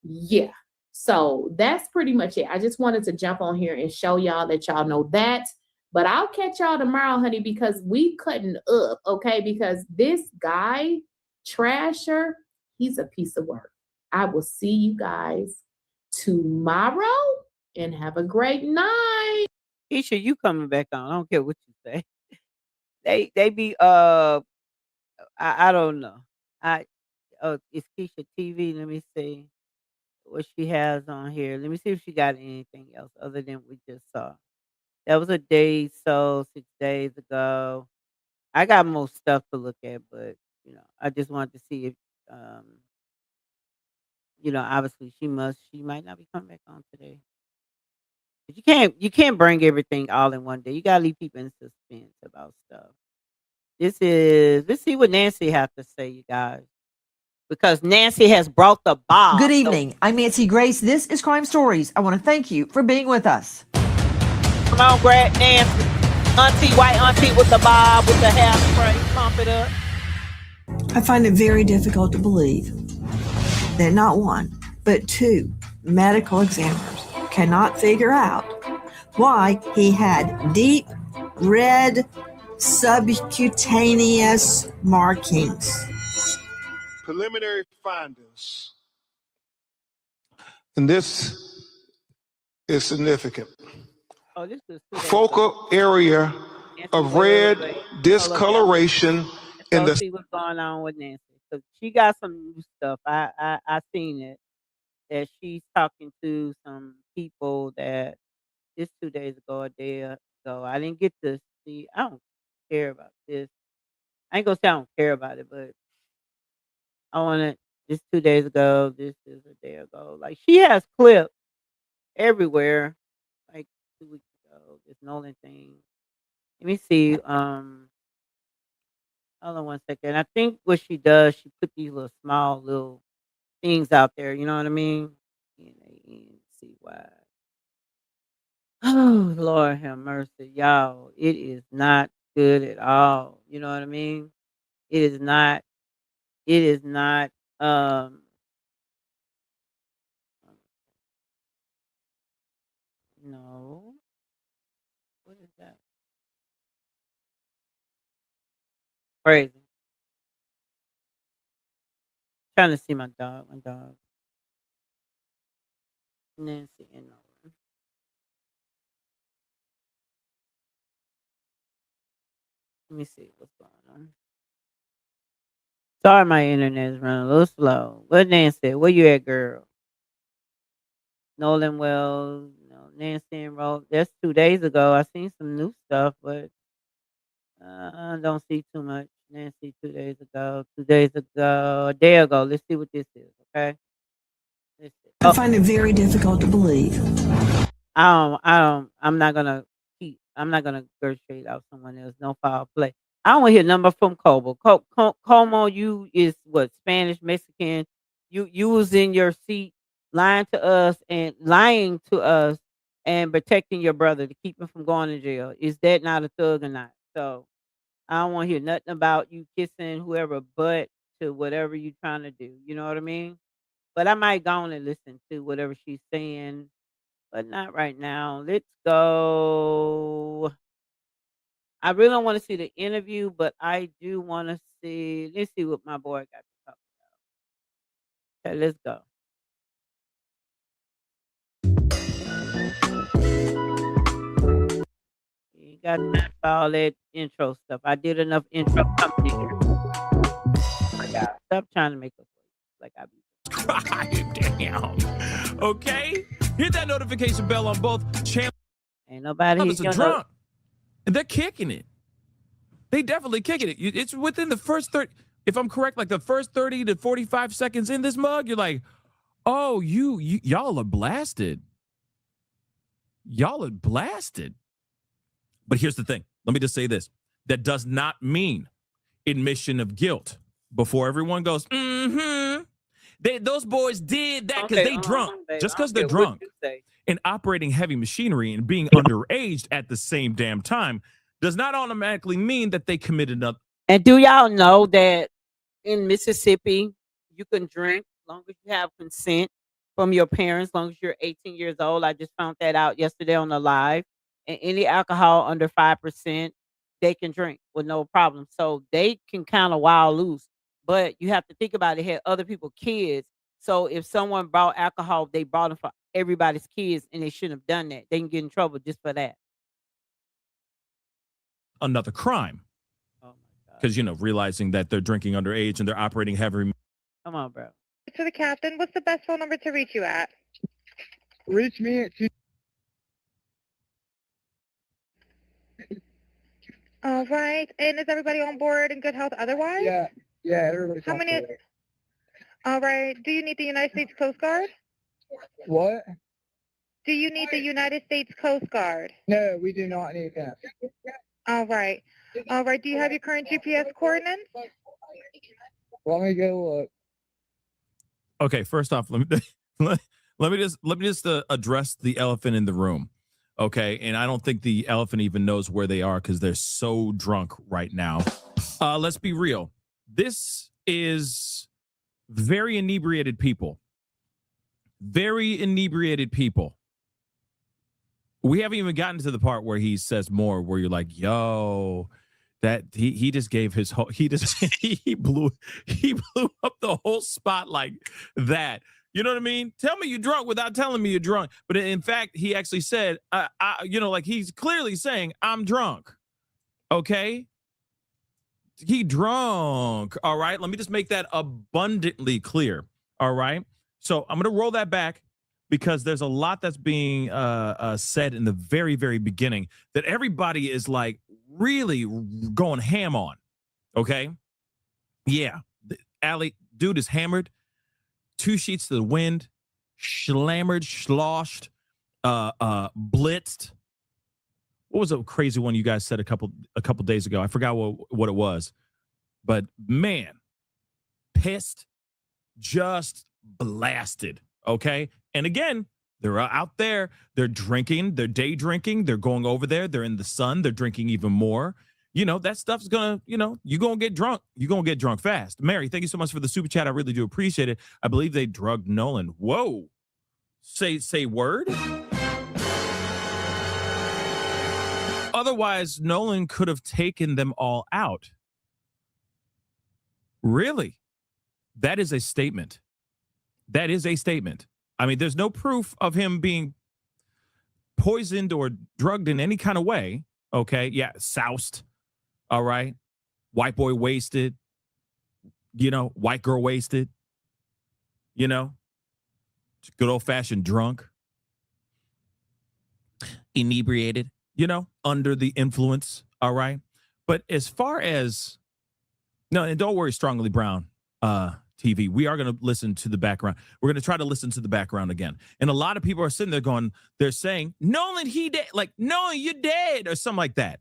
Yeah. So that's pretty much it. I just wanted to jump on here and show y'all that y'all know that. But I'll catch y'all tomorrow, honey, because we cutting up, okay? Because this guy, Trasher, he's a piece of work. I will see you guys tomorrow and have a great night. Keisha, you coming back on. I don't care what you say. They be I don't know. It's Keisha TV. Let me see what she has on here. Let me see if she got anything else other than we just saw. That was a day so 6 days ago. I got more stuff to look at, but I just wanted to see if um obviously she might not be coming back on today. But you can't bring everything all in one day. You gotta leave people in suspense about stuff. Let's see what Nancy has to say, you guys. Because Nancy has brought the bob. Good evening. I'm Nancy Grace. This is Crime Stories. I want to thank you for being with us. Come on, grab Nancy. Auntie, white auntie with the bob, with the hairspray. Pump it up. I find it very difficult to believe that not one, but two medical examiners cannot figure out why he had deep red subcutaneous markings. Preliminary findings, and this is significant. Oh, this is Focal area of red discoloration in the. See what's going on with Nancy because she got some new stuff. I seen it that she's talking to some people that this 2 days ago, a day ago. I didn't get to see. I don't care about this. I ain't gonna say I don't care about it, but I want it. This 2 days ago. This is a day ago. Like she has clips everywhere. Like 2 weeks ago, this Nolan thing. Let me see. Hold on one second. I think what she does, she put these little small little things out there. You know what I mean? NANCY. Oh Lord have mercy, y'all. It is not good at all. You know what I mean? It is not. It is not. No. What is that? Crazy. Trying to see my dog. My dog. Nancy and Nolan. Let me see what's going on. Sorry, my internet is running a little slow. What Nancy? Where you at, girl? Nolan Wells, Nancy and Rose. That's 2 days ago. I seen some new stuff, but I don't see too much. Nancy 2 days ago. 2 days ago. A day ago. Let's see what this is. Okay. Let's see. I find it very difficult to believe. I'm not gonna I'm not gonna negotiate out someone else. No foul play. I don't want to hear number from Cobo. Como, you is what Spanish Mexican. You was in your seat lying to us and protecting your brother to keep him from going to jail. Is that not a thug or not? So I don't want to hear nothing about you kissing whoever but to whatever you trying to do. You know what I mean? But I might go on and listen to whatever she's saying but not right now. Let's go. I really don't want to see the interview, but I do want to see. Let's see what my boy got to talk about. Okay, let's go. You got time for all that intro stuff. I did enough intro company here. Oh my God. Stop trying to make us like I be. Damn. Okay. Hit that notification bell on both channels. Ain't nobody here. Drunk. And they're kicking it. They definitely kicking it. It's within the first 30, if I'm correct, like the first 30 to 45 seconds in this mug, you're like, oh, y'all are blasted. Y'all are blasted. But here's the thing. Let me just say this. That does not mean admission of guilt. Before everyone goes, those boys did that because they drunk. Just because they're drunk and operating heavy machinery and being underage at the same damn time does not automatically mean that they committed another. And do y'all know that in Mississippi, you can drink as long as you have consent from your parents, as long as you're 18 years old. I just found that out yesterday on the live. and any alcohol under 5%, they can drink with no problem. So they can kind of wild loose. But you have to think about it. Had other people kids. So if someone brought alcohol, they brought them for everybody's kids, and they shouldn't have done that. They can get in trouble just for that. Another crime. Oh my God. Because, realizing that they're drinking underage and they're operating heavy. Come on, bro. To the captain, what's the best phone number to reach you at? Reach me at 2. All right. And is everybody on board in good health otherwise? Yeah, everybody's How off many? today. All right. Do you need the United States Coast Guard? What? Do you need the United States Coast Guard? No, we do not need that. All right. All right. Do you have your current GPS coordinates? Let me go look. Okay, first off, let me just address the elephant in the room. Okay, and I don't think the elephant even knows where they are because they're so drunk right now. Let's be real. This is very inebriated people. Very inebriated people. We haven't even gotten to the part where he says more, where you're like, yo, that he just gave his whole, he blew up the whole spot like that. You know what I mean? Tell me you're drunk without telling me you're drunk. But in fact, he actually said, like he's clearly saying, I'm drunk. Okay. He drunk. All right. Let me just make that abundantly clear. All right. So I'm going to roll that back because there's a lot that's being said in the very, very beginning that everybody is like really going ham on. Okay. Yeah. Allie, dude is hammered. 2 sheets to the wind, schlammered, sloshed, blitzed. What was a crazy one you guys said a couple days ago? I forgot what it was. But man, pissed, just blasted. Okay. And again, they're out there, they're drinking, they're day drinking, they're going over there, they're in the sun, they're drinking even more. That stuff's gonna, you're gonna get drunk. You're gonna get drunk fast. Mary, thank you so much for the super chat. I really do appreciate it. I believe they drugged Nolan. Whoa. Say word. Otherwise, Nolan could have taken them all out. Really? That is a statement. That is a statement. I mean, there's no proof of him being poisoned or drugged in any kind of way. Okay. Yeah. Soused. All right. White boy wasted. White girl wasted. Good old fashioned drunk. Inebriated. Under the influence. All right. But as far as, no, and don't worry, Strongly Brown TV, we are going to listen to the background. We're going to try to listen to the background again. And a lot of people are sitting there they're saying, Nolan, he dead. Like, Nolan, you dead, or something like that.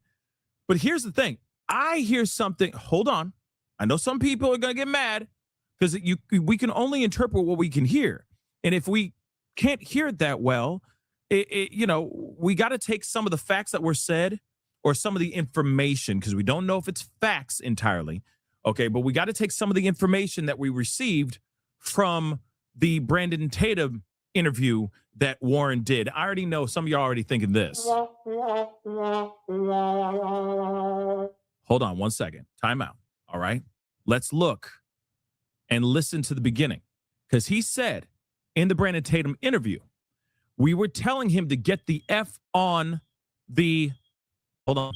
But here's the thing. I hear something. Hold on. I know some people are going to get mad because we can only interpret what we can hear. And if we can't hear it that well, we got to take some of the facts that were said or some of the information, because we don't know if it's facts entirely. Okay, but we got to take some of the information that we received from the Brandon Tatum interview that Warren did. I already know some of y'all already thinking this. Hold on 1 second. Time out. All right. Let's look and listen to the beginning. Because he said in the Brandon Tatum interview, we were telling him to get the F on the, hold on.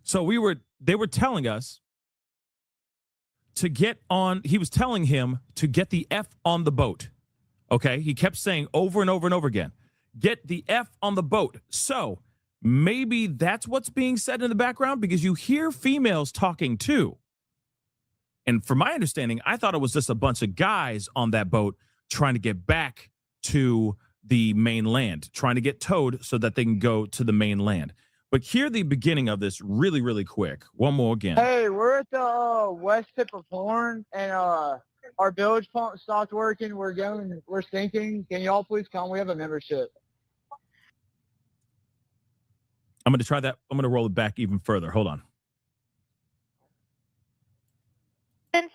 So they were telling us to get on, he was telling him to get the F on the boat. Okay. He kept saying over and over and over again, get the F on the boat. So maybe that's what's being said in the background, because you hear females talking too. And from my understanding, I thought it was just a bunch of guys on that boat trying to get back to the mainland, trying to get towed so that they can go to the mainland. But hear the beginning of this really, really quick. One more again. Hey, we're at the west tip of Horn, and our bilge pump stopped working. We're sinking. Can y'all please come? We have a membership. I'm going to try that. I'm going to roll it back even further. Hold on.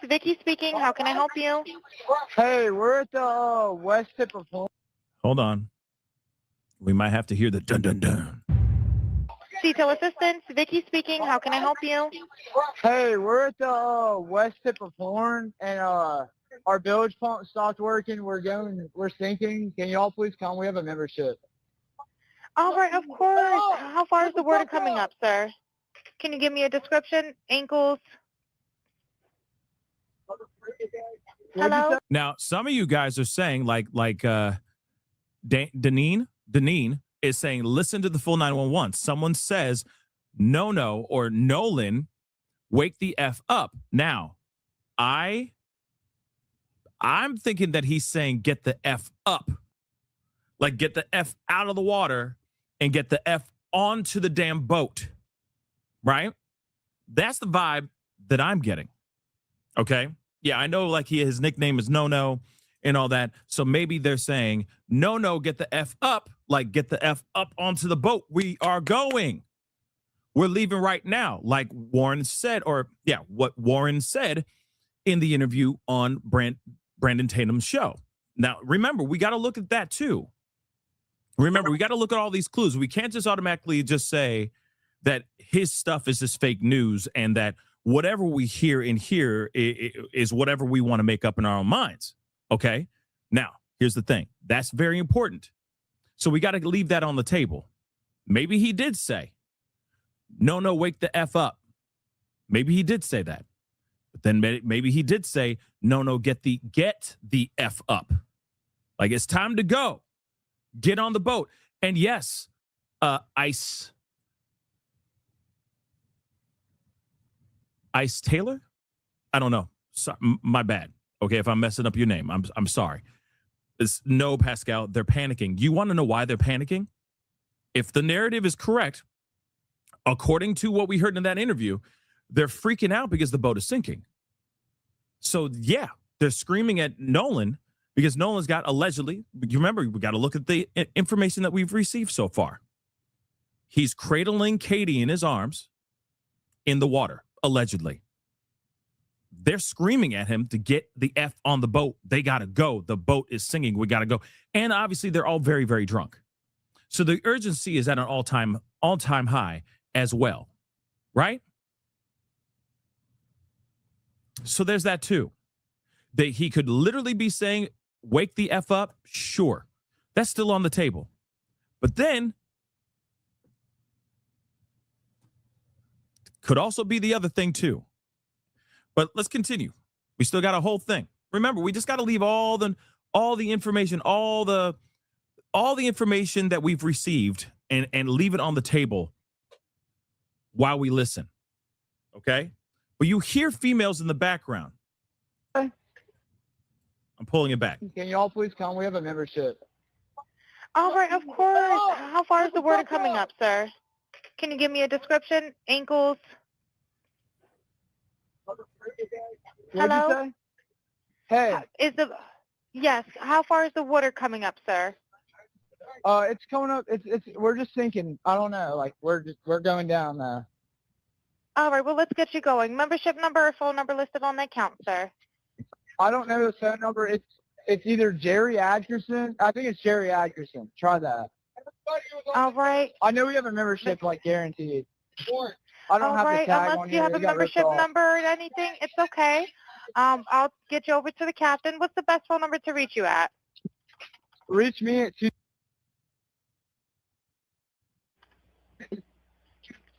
Vicky speaking. How can I help you? Hey, we're at the west tip of Horn. Hold on. We might have to hear the dun dun dun. CTO assistance. Vicky speaking. How can I help you? Hey, we're at the west tip of Horn, and our bilge pump stopped working. We're sinking. Can y'all please come? We have a membership. All right, of course. How far is the water coming up, sir? Can you give me a description? Ankles? Hello? Now, some of you guys are saying Deneen is saying, listen to the full 911. Someone says, no, or Nolan, wake the F up. Now, I'm thinking that he's saying get the F up. Like get the F out of the water and get the F onto the damn boat. Right? That's the vibe that I'm getting. Okay? Yeah, I know like his nickname is No and all that. So maybe they're saying, no, get the F up. Like get the F up onto the boat. We are going. We're leaving right now. Like Warren said, what Warren said in the interview on Brandon Tatum's show. Now, remember, we got to look at that too. Remember, we got to look at all these clues. We can't just automatically just say that his stuff is just fake news and that whatever we hear in here is whatever we want to make up in our own minds. Okay? Now, here's the thing. That's very important. So we got to leave that on the table. Maybe he did say, no, wake the F up. Maybe he did say that. But then maybe he did say, no, get the F up. Like it's time to go. Get on the boat. And yes, Ice Taylor? I don't know. My bad. Okay, if I'm messing up your name, I'm sorry. No, Pascal, they're panicking. You want to know why they're panicking? If the narrative is correct, according to what we heard in that interview, they're freaking out because the boat is sinking. So, yeah, they're screaming at Nolan because Nolan's got allegedly, you remember, we got to look at the information that we've received so far. He's cradling Katie in his arms in the water, allegedly. They're screaming at him to get the F on the boat. They got to go. The boat is sinking. We got to go. And obviously, they're all very, very drunk. So the urgency is at an all-time high as well, right? So there's that too. He could literally be saying, wake the F up. Sure. That's still on the table. But then could also be the other thing too. But let's continue. We still got a whole thing. Remember, we just got to leave all the information, all the information that we've received and leave it on the table while we listen. Okay? But you hear females in the background. Okay. I'm pulling it back. Can y'all please come? We have a membership. All right, of course. How far is the water coming up, sir? Can you give me a description? Ankles? Hello? Hey. Yes. How far is the water coming up, sir? It's coming up. We're just sinking. I don't know. Like we're going down now. All right. Well, let's get you going. Membership number or phone number listed on the account, sir. I don't know the phone number. It's either Jerry Atkinson. I think it's Jerry Atkinson. Try that. All right. I know we have a membership, like guaranteed. I don't have the tag Unless on you here. have a membership number or anything, it's okay. I'll get you over to the captain. What's the best phone number to reach you at? Reach me at 2.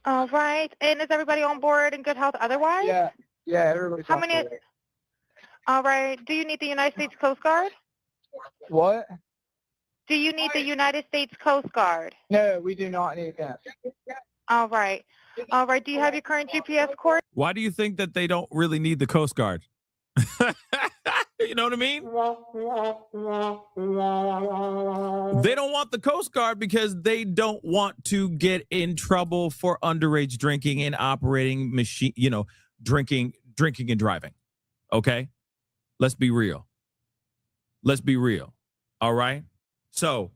All right. And is everybody on board in good health otherwise? Yeah, everybody's How on many? board. All right. Do you need the United States Coast Guard? What? Do you need the United States Coast Guard? No, we do not need that. All right. All right. Do you have your current GPS coordinates? Why do you think that they don't really need the Coast Guard? You know what I mean? They don't want the Coast Guard because they don't want to get in trouble for underage drinking and operating machine, drinking and driving. Okay? Let's be real. All right? So,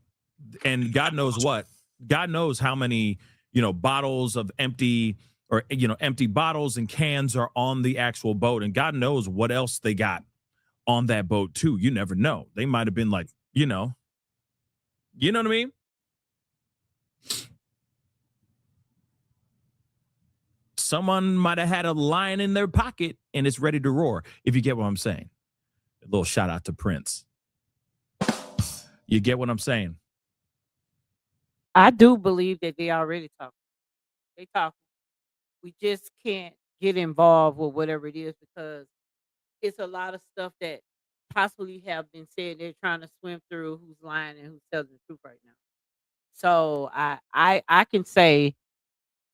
and God knows what. God knows how many, bottles of empty or empty bottles and cans are on the actual boat, and God knows what else they got on that boat too. You never know. They might have been like, you know what I mean? Someone might have had a lion in their pocket and it's ready to roar, if you get what I'm saying. A little shout out to Prince. You get what I'm saying? I do believe that they already talking. They talking. We just can't get involved with whatever it is because it's a lot of stuff that possibly have been said. They're trying to swim through who's lying and who's telling the truth right now. So I can say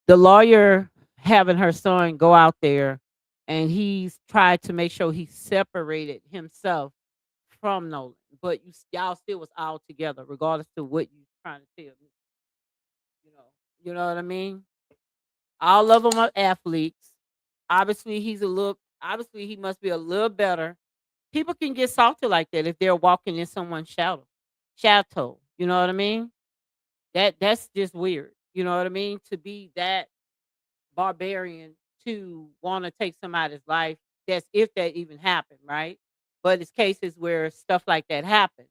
the lawyer having her son go out there and he's tried to make sure he separated himself from Nolan, but y'all still was all together, regardless to what you trying to tell me. You know what I mean? All of them are athletes. Obviously, obviously he must be a little better. People can get salty like that if they're walking in someone's chateau. You know what I mean? That's just weird. You know what I mean? To be that barbarian to want to take somebody's life. That's if that even happened, right? But it's cases where stuff like that happened.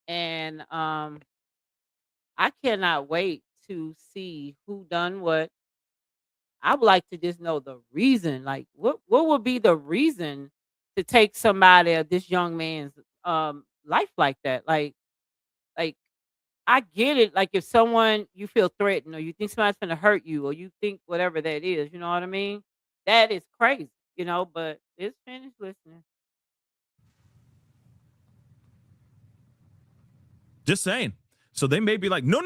And I cannot wait to see who done what. I would like to just know the reason. Like what would be the reason to take somebody of this young man's life like that? Like I get it. Like if someone you feel threatened or you think somebody's gonna hurt you or you think whatever that is, you know what I mean? That is crazy, but it's finished listening. Just saying. So they may be like, no,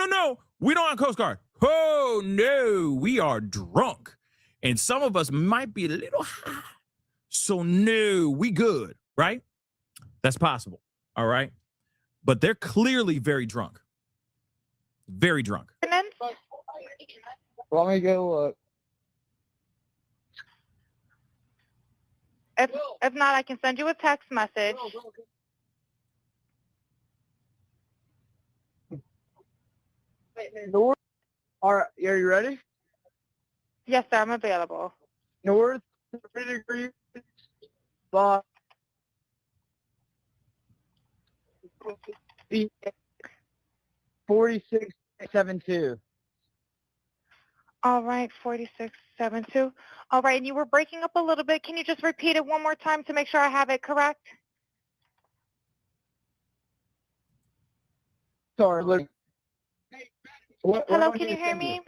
we don't have Coast Guard. Oh, no, we are drunk. And some of us might be a little high. So no, we good, right? That's possible, all right? But they're clearly very drunk. Very drunk. Let me go look. If not, I can send you a text message. North, are you ready? Yes, sir, I'm available. North 3 degrees by 46.72. All right, 4672. All right, and you were breaking up a little bit. Can you just repeat it one more time to make sure I have it correct? Sorry, look. Hello, can you hear me?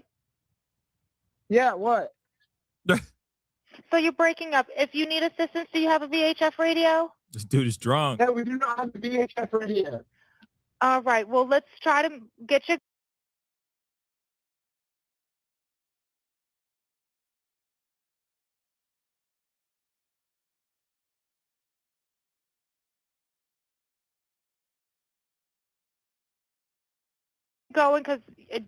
Yeah, what? So you're breaking up. If you need assistance, do you have a VHF radio? This dude is drunk. No, we do not have the VHF radio. All right, well, let's try to get you. Going because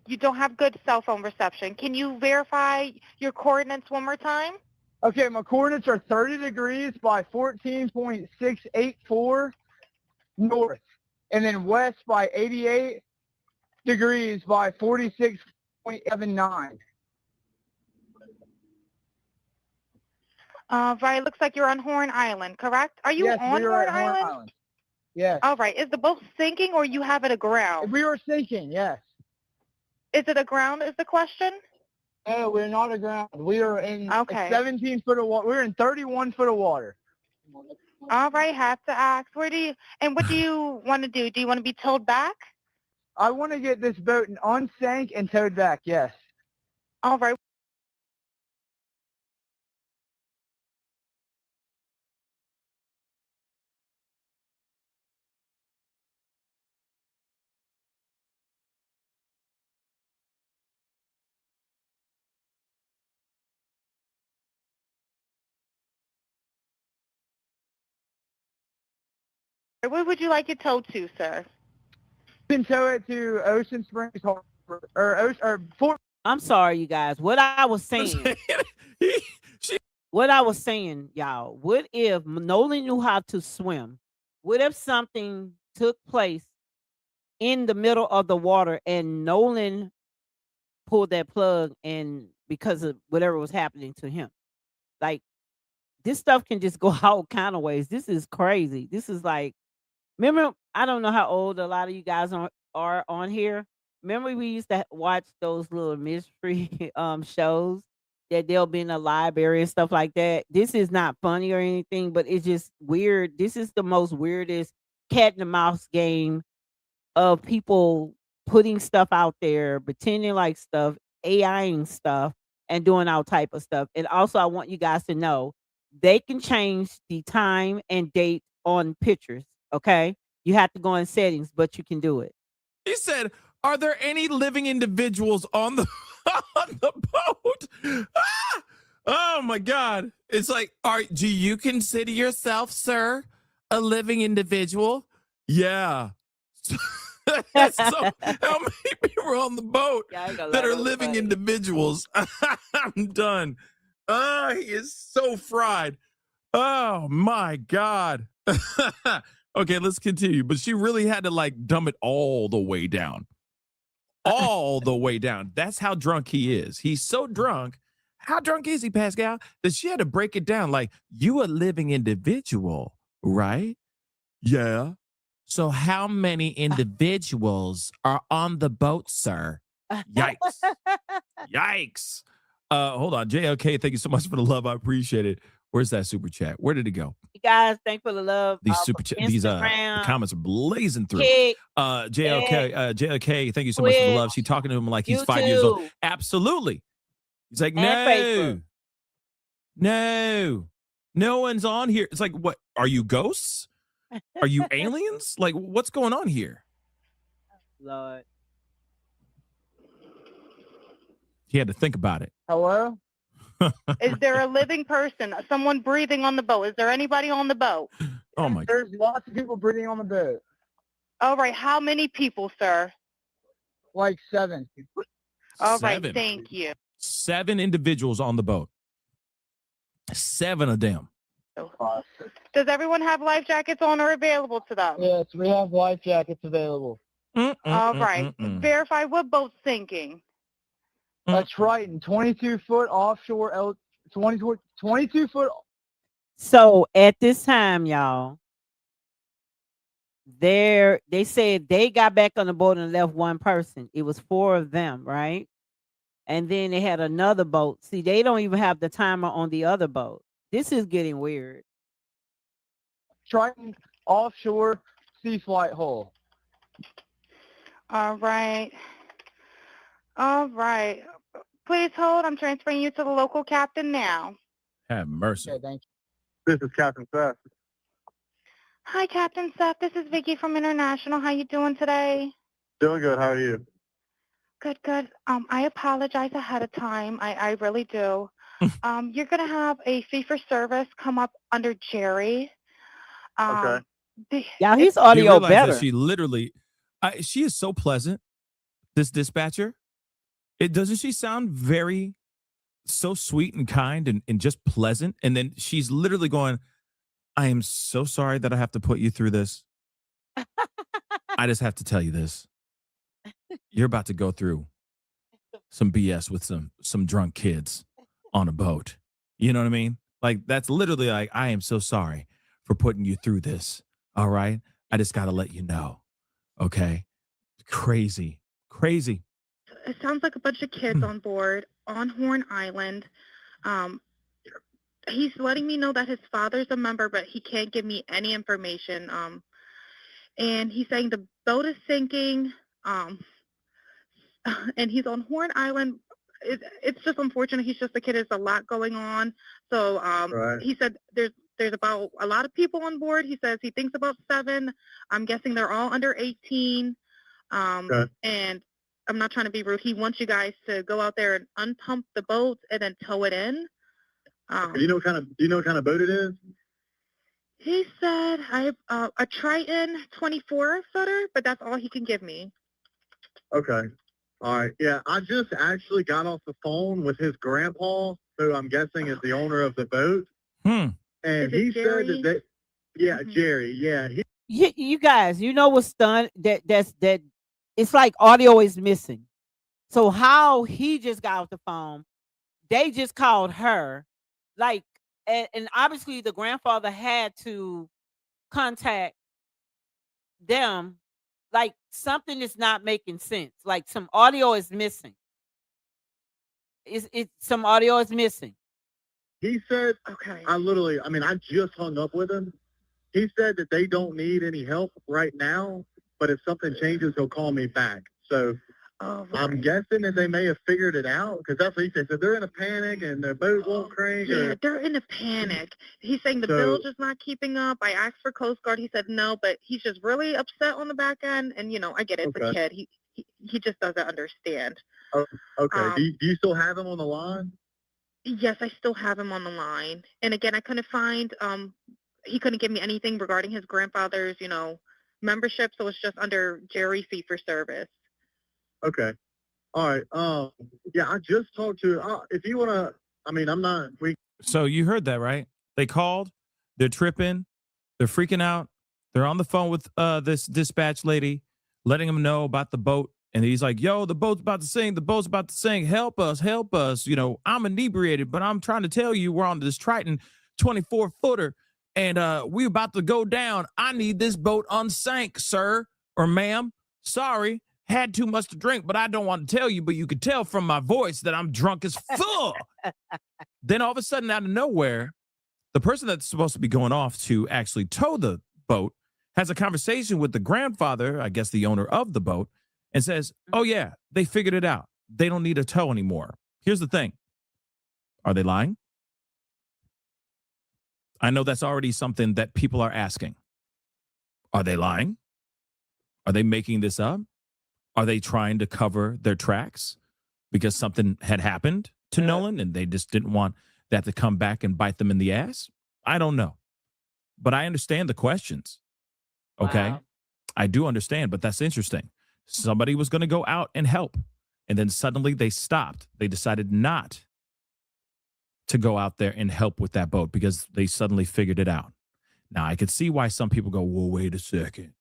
you don't have good cell phone reception. Can you verify your coordinates one more time? Okay, my coordinates are 30 degrees by 14.684 north, and then west by 88 degrees by 46.79. Right, looks like you're on Horn Island, correct? Are you Yes, on we are Horn at Horn Island? Island. Yes. All right, is the boat sinking or you have it aground? We are sinking, yes. Is it aground is the question? No, we're not aground. We are in Okay. 17 foot of water. We're in 31 foot of water. All right, have to ask. What do you want to do? Do you want to be towed back? I want to get this boat unsank and towed back, yes. All right. Where would you like it towed to, sir? You can tow it to Ocean Springs Harbor, or Fort. I'm sorry, you guys. What I was saying, y'all. What if Nolan knew how to swim? What if something took place in the middle of the water and Nolan pulled that plug and because of whatever was happening to him. Like this stuff can just go all kind of ways. This is crazy. This is like, remember, I don't know how old a lot of you guys are on here. Remember we used to watch those little mystery shows that they'll be in a library and stuff like that. This is not funny or anything, but it's just weird. This is the most weirdest cat and mouse game of people putting stuff out there, pretending like stuff, AIing stuff, and doing all type of stuff. And also, I want you guys to know they can change the time and date on pictures. Okay, you have to go in settings, but you can do it. He said, "Are there any living individuals on the on the boat?" Ah! Oh my God! It's like, do you consider yourself, sir, a living individual? Yeah. So, how many people are on the boat that are living individuals? I'm done. He is so fried. Oh my God. Okay, let's continue. But she really had to like dumb it all the way down. All the way down. That's how drunk he is. He's so drunk. How drunk is he, Pascal? That she had to break it down like, you a living individual, right? Yeah. So how many individuals are on the boat, sir? Yikes. Yikes. Hold on. JLK, thank you so much for the love. I appreciate it. Where's that super chat? Where did it go? You guys, thank for the love. These super chat, these the comments are blazing through. JLK, thank you so much for the love. She's talking to him like he's 5 years old. Absolutely. He's like, no, no one's on here. It's like, what? Are you ghosts? Are you aliens? Like, what's going on here? Lord. He had to think about it. Hello? Is there a living person, someone breathing on the boat? Is there anybody on the boat? Oh my! There's lots of people breathing on the boat. All right. How many people, sir? Like 7. All right. Thank you. 7 individuals on the boat. 7 of them. Does everyone have life jackets on or available to them? Yes, we have life jackets available. All right. Verify what boat's sinking. That's Triton, 22-foot offshore, 22 foot. So at this time, y'all, they said they got back on the boat and left one person. It was 4 of them, right? And then they had another boat. See, they don't even have the timer on the other boat. This is getting weird. Triton offshore sea flight hull. All right. All right. Please hold. I'm transferring you to the local captain now. Have mercy. Okay, thank you. This is Captain Seth. Hi, Captain Seth. This is Vicky from International. How you doing today? Doing good. How are you? Good, good. I apologize ahead of time. I really do. You're going to have a fee for service come up under Jerry. Okay. Yeah, he's audio better. She literally, she is so pleasant, this dispatcher. Doesn't she sound very, so sweet and kind and just pleasant? And then she's literally going, I am so sorry that I have to put you through this. I just have to tell you this. You're about to go through some BS with some drunk kids on a boat. You know what I mean? Like, that's literally like, I am so sorry for putting you through this. All right? I just got to let you know. Okay? Crazy. Crazy. It sounds like a bunch of kids on board on Horn Island. He's letting me know that his father's a member, but he can't give me any information. And he's saying the boat is sinking. And he's on Horn Island. It's just unfortunate. He's just a kid. There's a lot going on. So Right. he said there's about a lot of people on board. He says he thinks about 7. I'm guessing they're all under 18. Okay. And I'm not trying to be rude. He wants you guys to go out there and unpump the boat and then tow it in. Do you know what kind of boat it is? He said I have a Triton 24-footer, but that's all he can give me. Okay. All right. Yeah, I just actually got off the phone with his grandpa, who I'm guessing is the owner of the boat. And he said that Jerry. Yeah. You guys, you know what's done? That it's like audio is missing. So how he just got off the phone, they just called her, like, and obviously the grandfather had to contact them. Like something is not making sense. Like some audio is missing. Some audio is missing? He said, Okay. I just hung up with him. He said that they don't need any help right now, but if something changes, he'll call me back. So I'm guessing that they may have figured it out, because that's what he said. So they're in a panic and their boat won't crank. Yeah, they're in a panic. He's saying the bill's just not keeping up. I asked for Coast Guard. He said no, but he's just really upset on the back end. And, I get it. It's a kid. He just doesn't understand. Oh, okay. Do you still have him on the line? Yes, I still have him on the line. And again, I couldn't find, he couldn't give me anything regarding his grandfather's, membership. So it's just under Jerry fee for service. Okay. All right. Yeah, I just talked to, if you want to, I'm not, So you heard that, right? They called, they're tripping, they're freaking out. They're on the phone with this dispatch lady, letting them know about the boat. And he's like, yo, the boat's about to sink. The boat's about to sink. Help us, help us. I'm inebriated, but I'm trying to tell you we're on this Triton 24-footer and we're about to go down. I need this boat unsank, sir or ma'am. Sorry. Had too much to drink, but I don't want to tell you, but you could tell from my voice that I'm drunk as fuck. Then all of a sudden, out of nowhere, the person that's supposed to be going off to actually tow the boat has a conversation with the grandfather, I guess the owner of the boat, and says, oh yeah, they figured it out. They don't need a tow anymore. Here's the thing. Are they lying? I know that's already something that people are asking. Are they lying? Are they making this up? Are they trying to cover their tracks because something had happened to Nolan and they just didn't want that to come back and bite them in the ass? I don't know. But I understand the questions. Okay. Wow. I do understand, but that's interesting. Somebody was going to go out and help. And then suddenly they stopped. They decided not to go out there and help with that boat because they suddenly figured it out. Now I could see why some people go, well, wait a second.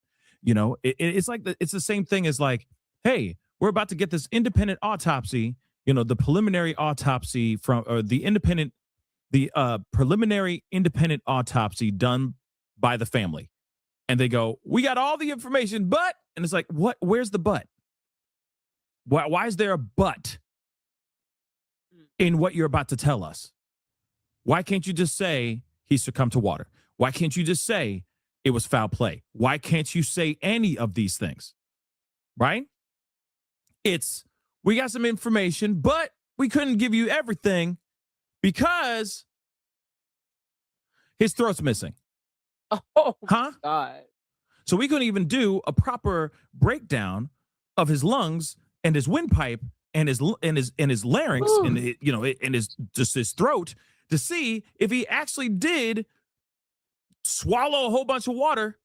It's like it's the same thing as like, hey, we're about to get this independent autopsy, the preliminary autopsy preliminary independent autopsy done by the family. And they go, we got all the information, but, and it's like, what, where's the but? Why is there a but in what you're about to tell us? Why can't you just say he succumbed to water? Why can't you just say it was foul play? Why can't you say any of these things? Right? We got some information, but we couldn't give you everything because his throat's missing. Oh, huh? God. So we couldn't even do a proper breakdown of his lungs and his windpipe and his larynx and his throat to see if he actually did swallow a whole bunch of water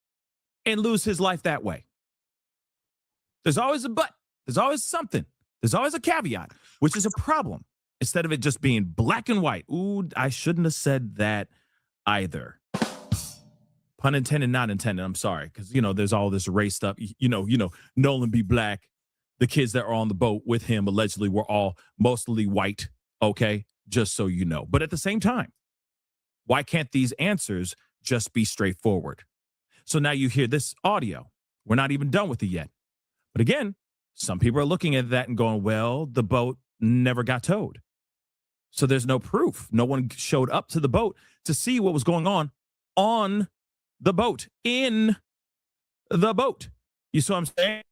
and lose his life that way. There's always a but. There's always something. There's always a caveat, which is a problem. Instead of it just being black and white. Ooh, I shouldn't have said that either. Pun intended, not intended. I'm sorry. Because, there's all this race stuff. Nolan be black. The kids that are on the boat with him allegedly were all mostly white. Okay. Just so you know. But at the same time, why can't these answers just be straightforward? So now you hear this audio. We're not even done with it yet. But again, some people are looking at that and going, well, the boat never got towed. So there's no proof. No one showed up to the boat to see what was going on the boat, in the boat. You see what I'm saying?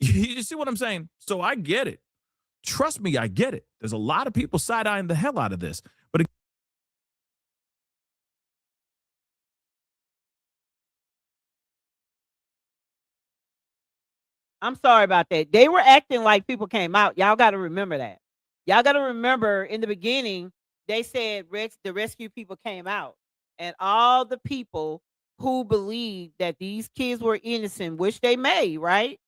You see what I'm saying? So I get it. Trust me, I get it. There's a lot of people side-eyeing the hell out of this. But I'm sorry about that. They were acting like people came out. Y'all got to remember that. Y'all got to remember in the beginning, they said the rescue people came out. And all the people who believed that these kids were innocent, which they may, right?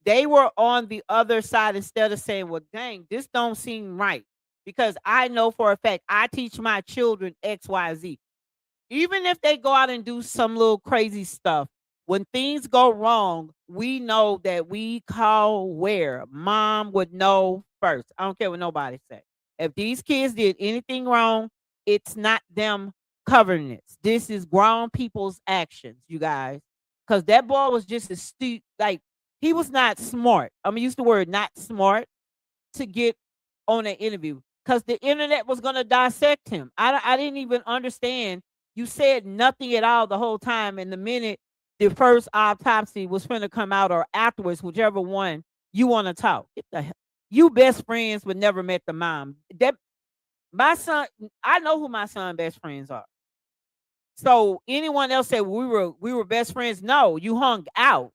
They were on the other side instead of saying, well, dang, this don't seem right. Because I know for a fact, I teach my children X, Y, Z. Even if they go out and do some little crazy stuff, when things go wrong, we know that we call where? Mom would know first. I don't care what nobody say. If these kids did anything wrong, it's not them covering it. This is grown people's actions, you guys. Because that boy was just a like, he was not smart. I'm gonna use the word not smart to get on an interview because the internet was gonna dissect him. I didn't even understand. You said nothing at all the whole time, and the minute the first autopsy was finna come out or afterwards, whichever one you want to talk. Get the hell. You best friends but never met the mom. That my son, I know who my son best friends are. So anyone else said we were best friends? No, you hung out.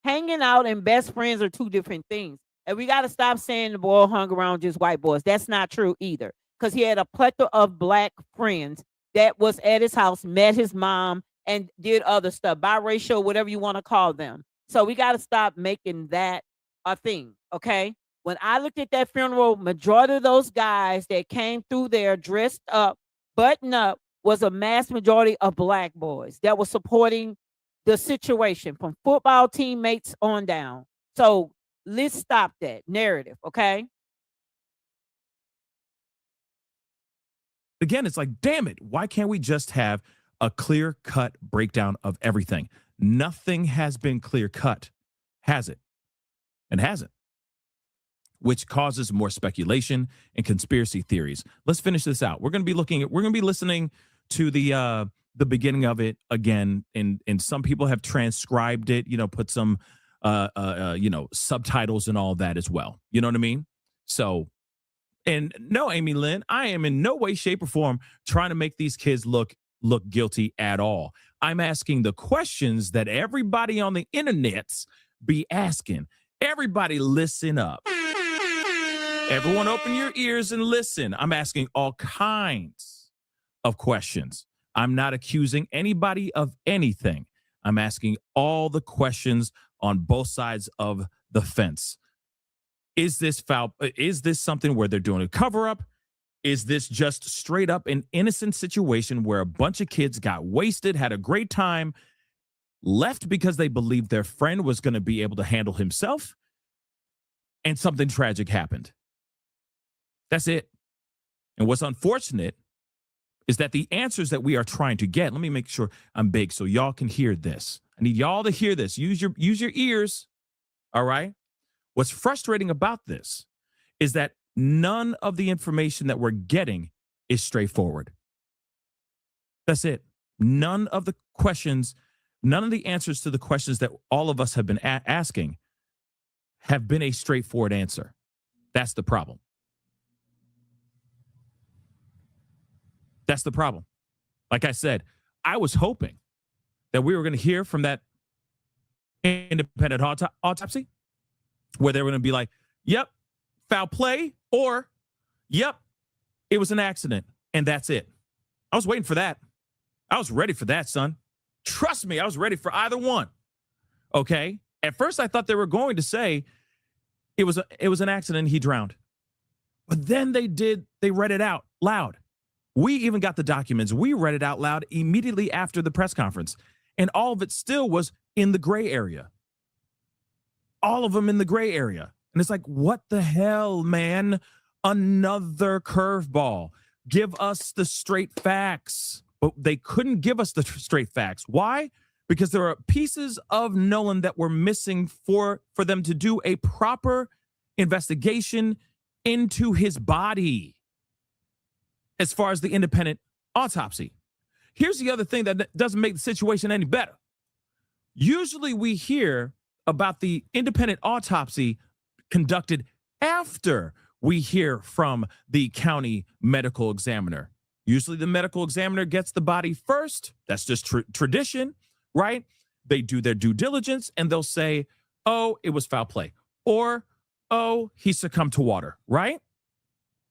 Hanging out and best friends are two different things. And we got to stop saying the boy hung around just white boys. That's not true either. Because he had a plethora of black friends that was at his house, met his mom, and did other stuff, biracial, whatever you want to call them. So we got to stop making that a thing, okay? When I looked at that funeral, majority of those guys that came through there dressed up, buttoned up, was a mass majority of black boys that were supporting the situation from football teammates on down. So let's stop that narrative, okay? Again, it's like, damn it, why can't we just have a clear-cut breakdown of everything? Nothing has been clear-cut, has it? And hasn't. Which causes more speculation and conspiracy theories. Let's finish this out. We're going to be listening to the beginning of it again, and some people have transcribed it, put some subtitles and all that as well. You know what I mean? So, and no, Amy Lynn, I am in no way, shape, or form trying to make these kids look guilty at all. I'm asking the questions that everybody on the internets be asking. Everybody listen up. Everyone open your ears and listen. I'm asking all kinds of questions. I'm not accusing anybody of anything. I'm asking all the questions on both sides of the fence. Is this foul? Is this something where they're doing a cover up? Is this just straight up an innocent situation where a bunch of kids got wasted, had a great time, left because they believed their friend was going to be able to handle himself, and something tragic happened? That's it. And what's unfortunate is that the answers that we are trying to get, let me make sure I'm big so y'all can hear this. I need y'all to hear this. Use your ears, all right? What's frustrating about this is that none of the information that we're getting is straightforward. That's it. None of the questions, none of the answers to the questions that all of us have been asking have been a straightforward answer. That's the problem. That's the problem. Like I said, I was hoping that we were going to hear from that independent autopsy where they were going to be like, yep, foul play, or yep, it was an accident, and that's it. I was waiting for that. I was ready for that, son. Trust me, I was ready for either one. Okay? At first, I thought they were going to say it was an accident, he drowned. But then they read it out loud. We even got the documents. We read it out loud immediately after the press conference. And all of it still was in the gray area. All of them in the gray area. And it's like, what the hell, man? Another curveball. Give us the straight facts. But they couldn't give us the straight facts. Why? Because there are pieces of Nolan that were missing for them to do a proper investigation into his body. As far as the independent autopsy. Here's the other thing that doesn't make the situation any better. Usually we hear about the independent autopsy conducted after we hear from the county medical examiner. Usually the medical examiner gets the body first. That's just tradition, right? They do their due diligence and they'll say, oh, it was foul play. Or, oh, he succumbed to water, right?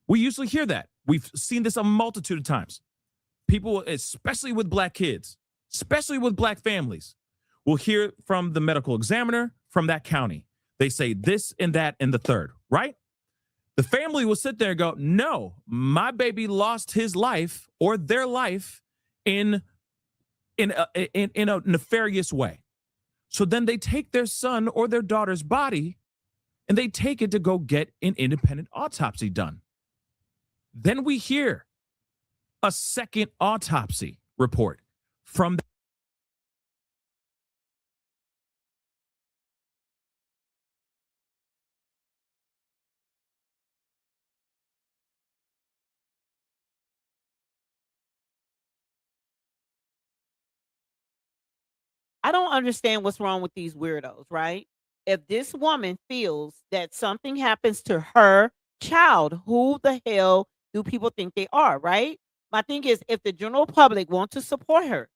We usually hear that. We've seen this a multitude of times. People, especially with black kids, especially with black families, will hear from the medical examiner from that county. They say this and that and the third, right? The family will sit there and go, no, my baby lost his life or their life in a nefarious way. So then they take their son or their daughter's body and they take it to go get an independent autopsy done. Then we hear a second autopsy report from the I don't understand what's wrong with these weirdos, right? If this woman feels that something happens to her child, who the hell do people think they are, right? My thing is, if the general public want to support her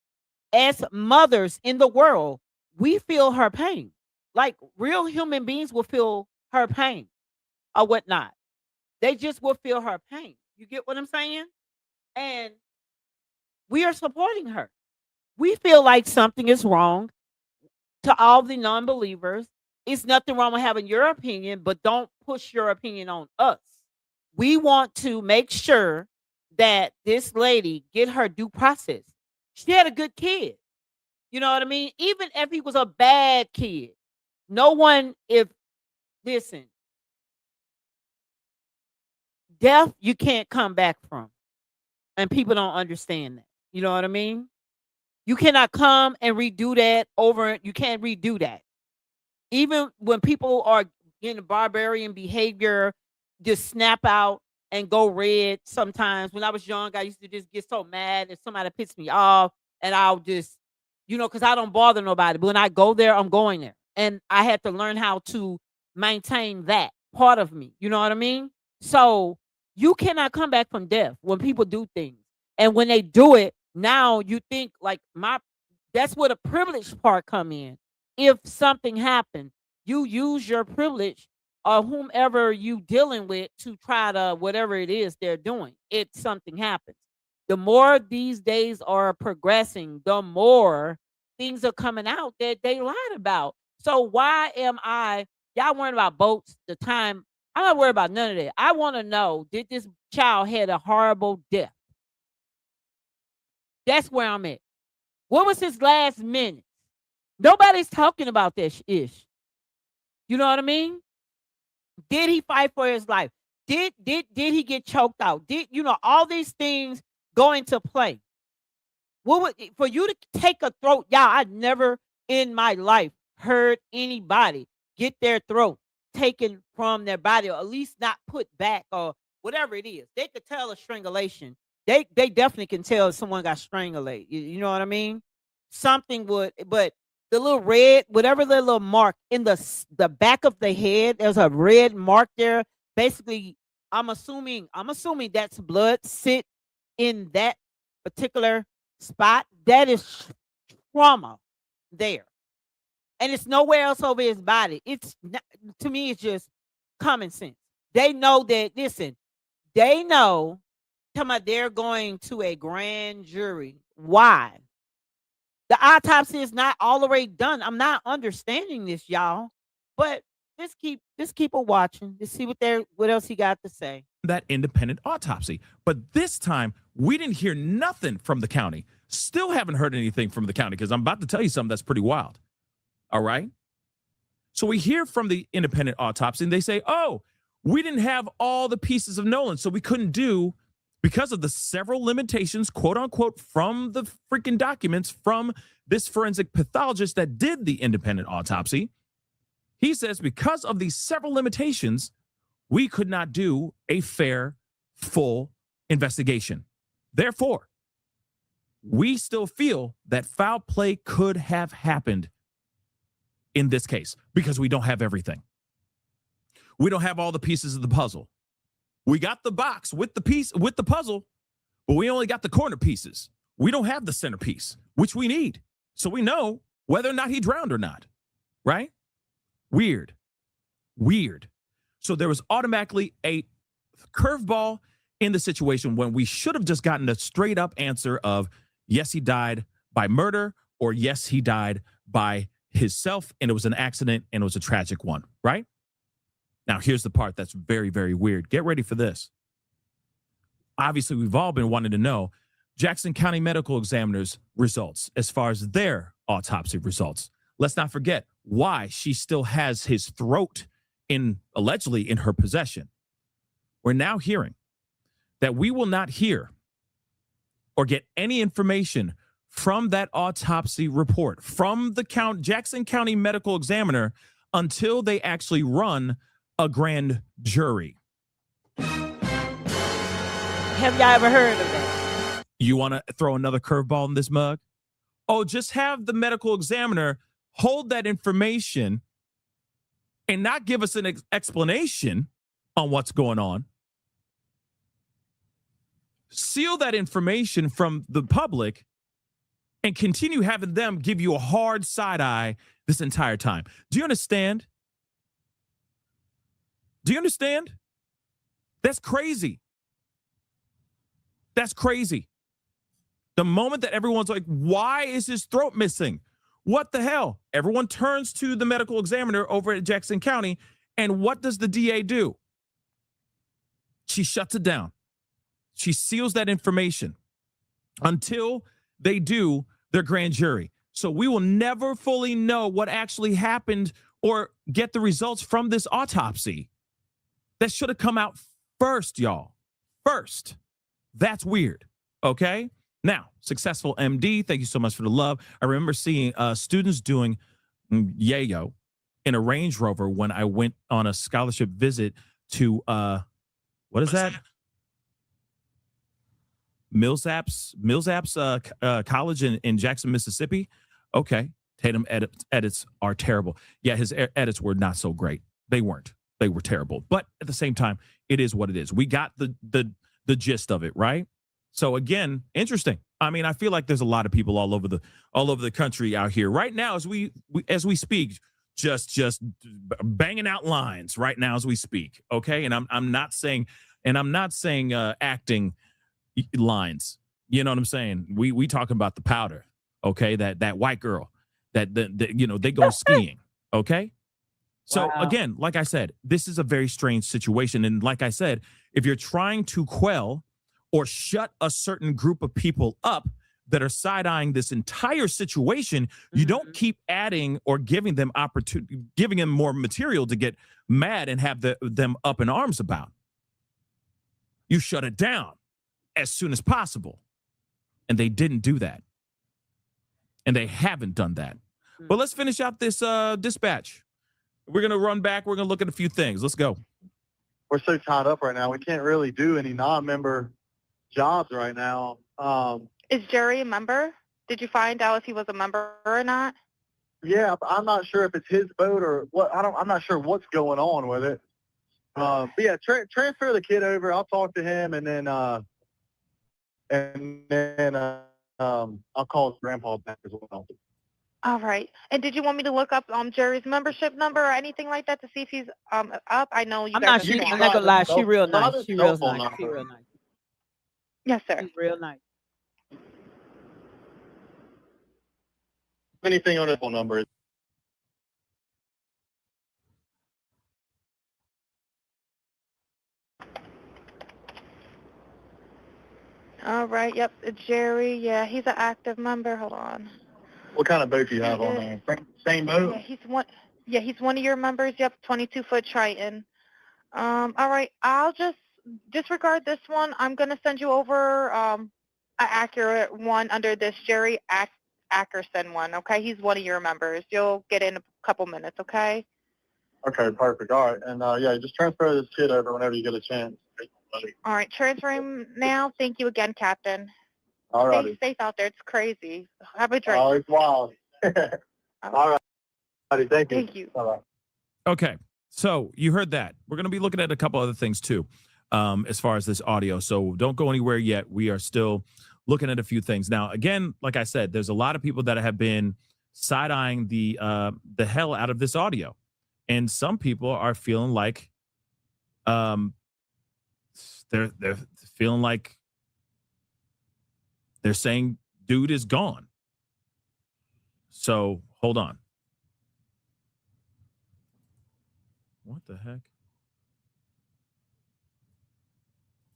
as mothers in the world, we feel her pain. Like real human beings will feel her pain or whatnot. They just will feel her pain. You get what I'm saying? And we are supporting her. We feel like something is wrong. To all the non-believers, it's nothing wrong with having your opinion, but don't push your opinion on us. We want to make sure that this lady get her due process. She had a good kid. You know what I mean? Even if he was a bad kid, no one, listen, death you can't come back from. And people don't understand that. You know what I mean? You cannot come and redo that over. You can't redo that. Even when people are in barbarian behavior, just snap out and go red sometimes. When I was young, I used to just get so mad if somebody pissed me off, and I'll just, because I don't bother nobody. But when I go there, I'm going there. And I had to learn how to maintain that part of me. You know what I mean? So you cannot come back from death when people do things. And when they do it, now you think like that's where the privilege part come in. If something happened, you use your privilege or whomever you dealing with to try to whatever it is they're doing. If something happens, the more these days are progressing, the more things are coming out that they lied about. So why am y'all worried about boats? The time I'm not worried about none of that. I want to know, did this child had a horrible death? That's where I'm at. What was his last minute? Nobody's talking about this ish. You know what I mean? Did he fight for his life? Did he get choked out? Did all these things go into play? For you to take a throat? Y'all, I never in my life heard anybody get their throat taken from their body, or at least not put back, or whatever it is. They could tell a strangulation. They definitely can tell if someone got strangulated. You know what I mean? Something would, but the little red, whatever the little mark in the back of the head, there's a red mark there. Basically, I'm assuming that's blood sit in that particular spot. That is trauma there. And it's nowhere else over his body. It's not, to me, it's just common sense. They know that, listen, they know they're going to a grand jury. Why? The autopsy is not all the way done. I'm not understanding this, y'all. But just keep it watching to see what else he got to say. That independent autopsy. But this time, we didn't hear nothing from the county. Still haven't heard anything from the county, because I'm about to tell you something that's pretty wild. All right? So we hear from the independent autopsy, and they say, oh, we didn't have all the pieces of Nolan, so we couldn't do, because of the several limitations, quote unquote, from the freaking documents from this forensic pathologist that did the independent autopsy. He says, because of these several limitations, we could not do a fair, full investigation. Therefore, we still feel that foul play could have happened in this case, because we don't have everything. We don't have all the pieces of the puzzle. We got the box with the puzzle, but we only got the corner pieces. We don't have the centerpiece, which we need. So we know whether or not he drowned or not, right? Weird. So there was automatically a curveball in the situation when we should have just gotten a straight up answer of, yes, he died by murder, or yes, he died by himself, and it was an accident, and it was a tragic one, right? Now, here's the part that's very, very weird. Get ready for this. Obviously, we've all been wanting to know Jackson County Medical Examiner's results as far as their autopsy results. let's not forget why she still has his throat allegedly in her possession. We're now hearing that we will not hear or get any information from that autopsy report from the Jackson County Medical Examiner until they actually run a grand jury. Have y'all ever heard of that? You want to throw another curveball in this mug? Oh, just have the medical examiner hold that information and not give us an explanation on what's going on. Seal that information from the public and continue having them give you a hard side eye this entire time. Do you understand? Do you understand? That's crazy. That's crazy. The moment that everyone's like, why is his throat missing? What the hell? Everyone turns to the medical examiner over at Jackson County, and what does the DA do? She shuts it down. She seals that information until they do their grand jury. So we will never fully know what actually happened or get the results from this autopsy. That should have come out first, y'all. First. That's weird. Okay? Now, Successful MD, thank you so much for the love. I remember seeing students doing yayo in a Range Rover when I went on a scholarship visit to, what is that? Millsaps College in Jackson, Mississippi. Okay. Tatum edits are terrible. Yeah, his edits were not so great. They weren't. They were terrible. But at the same time, it is what it is. We got the gist of it, right? So again, interesting. I mean, I feel like there's a lot of people all over the country out here right now as we speak, just banging out lines right now as we speak. Okay, and I'm not saying acting lines. You know what I'm saying? We talking about the powder. Okay, that white girl that they go skiing. Okay. So again, like I said, this is a very strange situation. And like I said, if you're trying to quell or shut a certain group of people up that are side-eyeing this entire situation, you don't keep adding or giving them opportunity, giving them more material to get mad and have them up in arms about. You shut it down as soon as possible. And they didn't do that. And they haven't done that. But let's finish out this dispatch. We're going to run back. We're going to look at a few things. Let's go. We're so tied up right now. We can't really do any non-member jobs right now. Is Jerry a member? Did you find out if he was a member or not? Yeah, I'm not sure if it's his boat or what. I'm not sure what's going on with it. But yeah, transfer the kid over. I'll talk to him, and then I'll call his grandpa back as well. All right. And did you want me to look up Jerry's membership number or anything like that to see if he's up? I know you. I'm guys not. are I'm not gonna lie. She real nice. Not She his real cell phone nice. She number. real nice. Yes, sir. She's real nice. Anything on his phone number? All right. Yep. Jerry. Yeah, he's an active member. Hold on. What kind of boat do you have on there? Same boat? Yeah, he's one. Yeah, he's one of your members. Yep, 22-foot Triton. All right. I'll just disregard this one. I'm gonna send you over an accurate one under this Jerry Ackerson one. Okay, he's one of your members. You'll get in a couple minutes. Okay. Okay, perfect. All right, and yeah, just transfer this kid over whenever you get a chance. All right, transferring now. Thank you again, Captain. All right. Stay safe out there. It's crazy. Have a drink. Oh, it's wild. All right. Thank you. Thank you. Bye-bye. Okay. So you heard that. We're going to be looking at a couple other things too, as far as this audio. So don't go anywhere yet. We are still looking at a few things. Now, again, like I said, there's a lot of people that have been side-eyeing the hell out of this audio. And some people are feeling like they're feeling like they're saying dude is gone. So hold on. What the heck?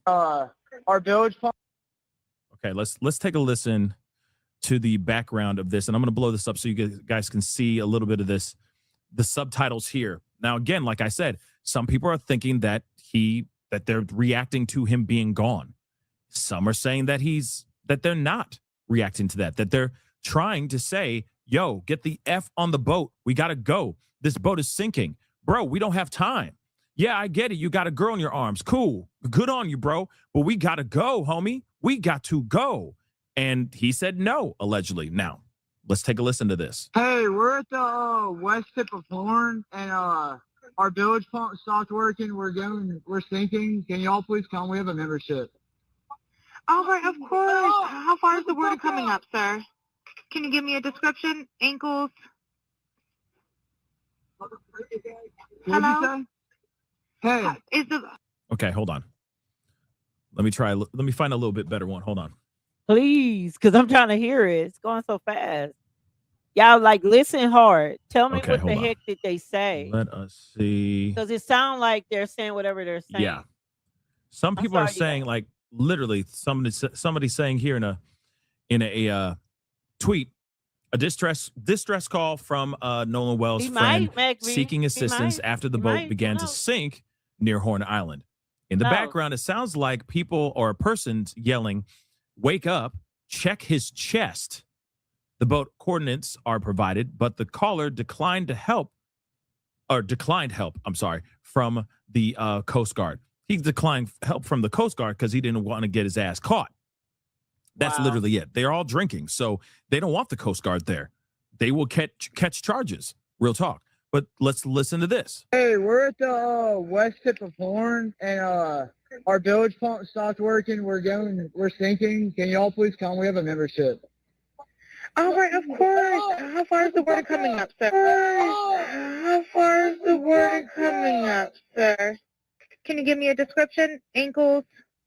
Our village. Okay, let's take a listen to the background of this, and I'm going to blow this up so you guys can see a little bit of this, the subtitles here. Now, again, like I said, some people are thinking that they're reacting to him being gone. Some are saying that they're not reacting to that they're trying to say, yo, get the F on the boat. We got to go. This boat is sinking. Bro, we don't have time. Yeah, I get it. You got a girl in your arms. Cool. Good on you, bro. But we got to go, homie. We got to go. And he said no, allegedly. Now, let's take a listen to this. Hey, we're at the west tip of Horn, and our bilge pump stopped working. We're sinking. Can y'all please come? We have a membership. All right, of course. How far is the water coming up, sir? Can you give me a description? Ankles? What did you say? Hey. Okay, hold on. Let me find a little bit better one. Hold on. Please, because I'm trying to hear it. It's going so fast. Y'all, like, listen hard. Tell me what the heck did they say? Let us see. Because it sounds like they're saying whatever they're saying. Yeah. Some people are saying, like, literally, somebody saying here in a tweet, a distress call from Nolan Wells' friend seeking assistance after the boat began to sink near Horn Island. In the background, it sounds like people or a person's yelling, "Wake up, check his chest." The boat coordinates are provided, but the caller declined help from the Coast Guard. He declined help from the Coast Guard because he didn't want to get his ass caught. That's literally it. They're all drinking, so they don't want the Coast Guard there. They will catch charges. Real talk. But let's listen to this. Hey, we're at the west tip of Horn, and our bilge pump stopped working. We're sinking. Can y'all please come? We have a membership. All right, of course. How far is the water coming up, sir? How far is the water coming up, sir? Can you give me a description? Ankles?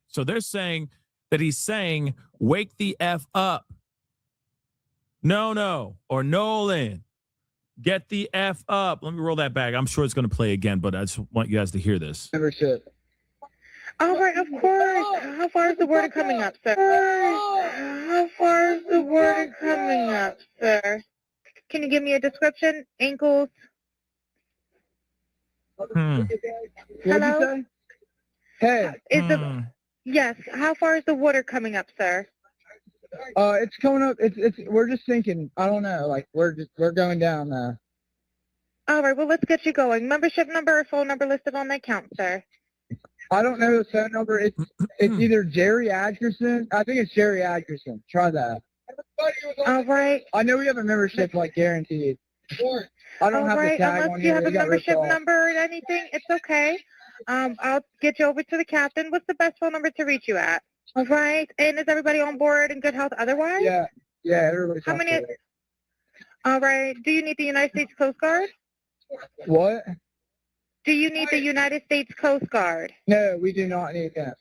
So they're saying that he's saying, wake the F up. No, or Nolan, get the F up. Let me roll that back. I'm sure it's going to play again, but I just want you guys to hear this. Membership. All right, of course. How far is the water coming up, sir? How far is the water coming up, sir? Can you give me a description? Ankles? Hello? Hey. Yes. How far is the water coming up, sir? It's coming up. We're just sinking. I don't know. Like we're going down now. All right. Well, let's get you going. Membership number or phone number listed on the account, sir. I don't know the phone number. It's either Jerry Atkerson. I think it's Jerry Atkerson. Try that. All right. I know we have a membership, like guaranteed. I don't have the tag unless on you here. have a membership number or anything, it's okay. I'll get you over to the captain. What's the best phone number to reach you at? All right. And is everybody on board in good health otherwise? Yeah, everybody's How many? All right. Do you need the United States Coast Guard? What? Do you need the United States Coast Guard? No, we do not need that.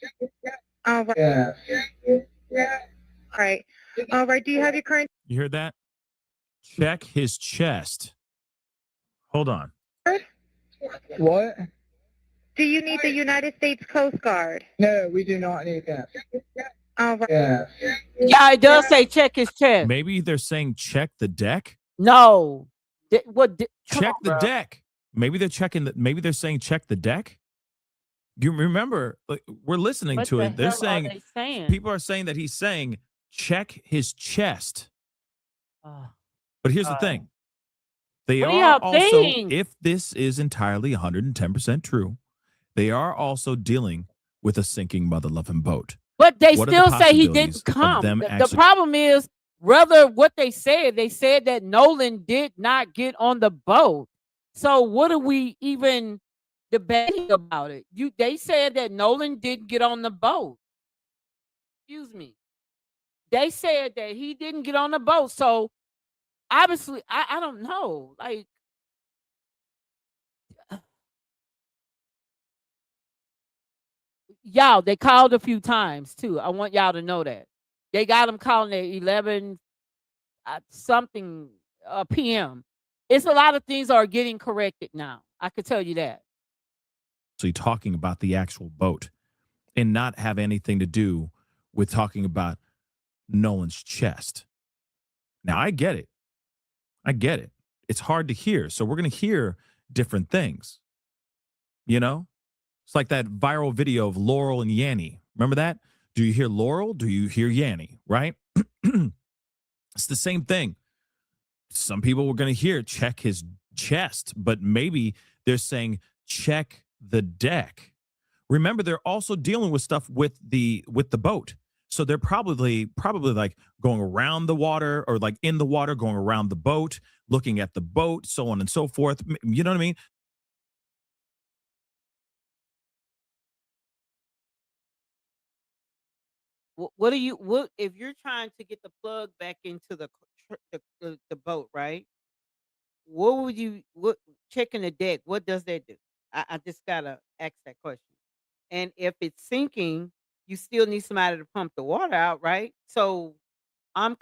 All right. Yeah. All right. All right. Do you have your current? You heard that? Check his chest. Hold on. What? Do you need the United States Coast Guard? No, we do not need that. All right. Yeah. Yeah, it does say check his chest. Maybe they're saying check the deck. No. Check the deck. Maybe they're saying check the deck. You remember, like, we're listening to it. They're saying, people are saying that he's saying check his chest. But here's the thing. They are also, if this is entirely 110% true, they are also dealing with a sinking mother-loving boat. But they still say he didn't come. The problem is, rather what they said that Nolan did not get on the boat. So what are we even debating about it? They said that Nolan didn't get on the boat. Excuse me. They said that he didn't get on the boat. So obviously, I don't know. Like, y'all, they called a few times too. I want y'all to know that. They got him calling at 11 something p.m. It's a lot of things are getting corrected now. I could tell you that. Actually talking about the actual boat and not have anything to do with talking about Nolan's chest. Now, I get it. I get it. It's hard to hear. So we're going to hear different things. You know? It's like that viral video of Laurel and Yanny. Remember that? Do you hear Laurel? Do you hear Yanny? Right? It's the same thing. Some people were going to hear check his chest, but maybe they're saying check the deck. Remember, they're also dealing with stuff with the boat. So they're probably like going around the water or like in the water, going around the boat, looking at the boat, so on and so forth. You know what I mean? What if you're trying to get the plug back into the boat, right? What checking the deck? What does that do? I just gotta ask that question. And if it's sinking, you still need somebody to pump the water out, right? So I'm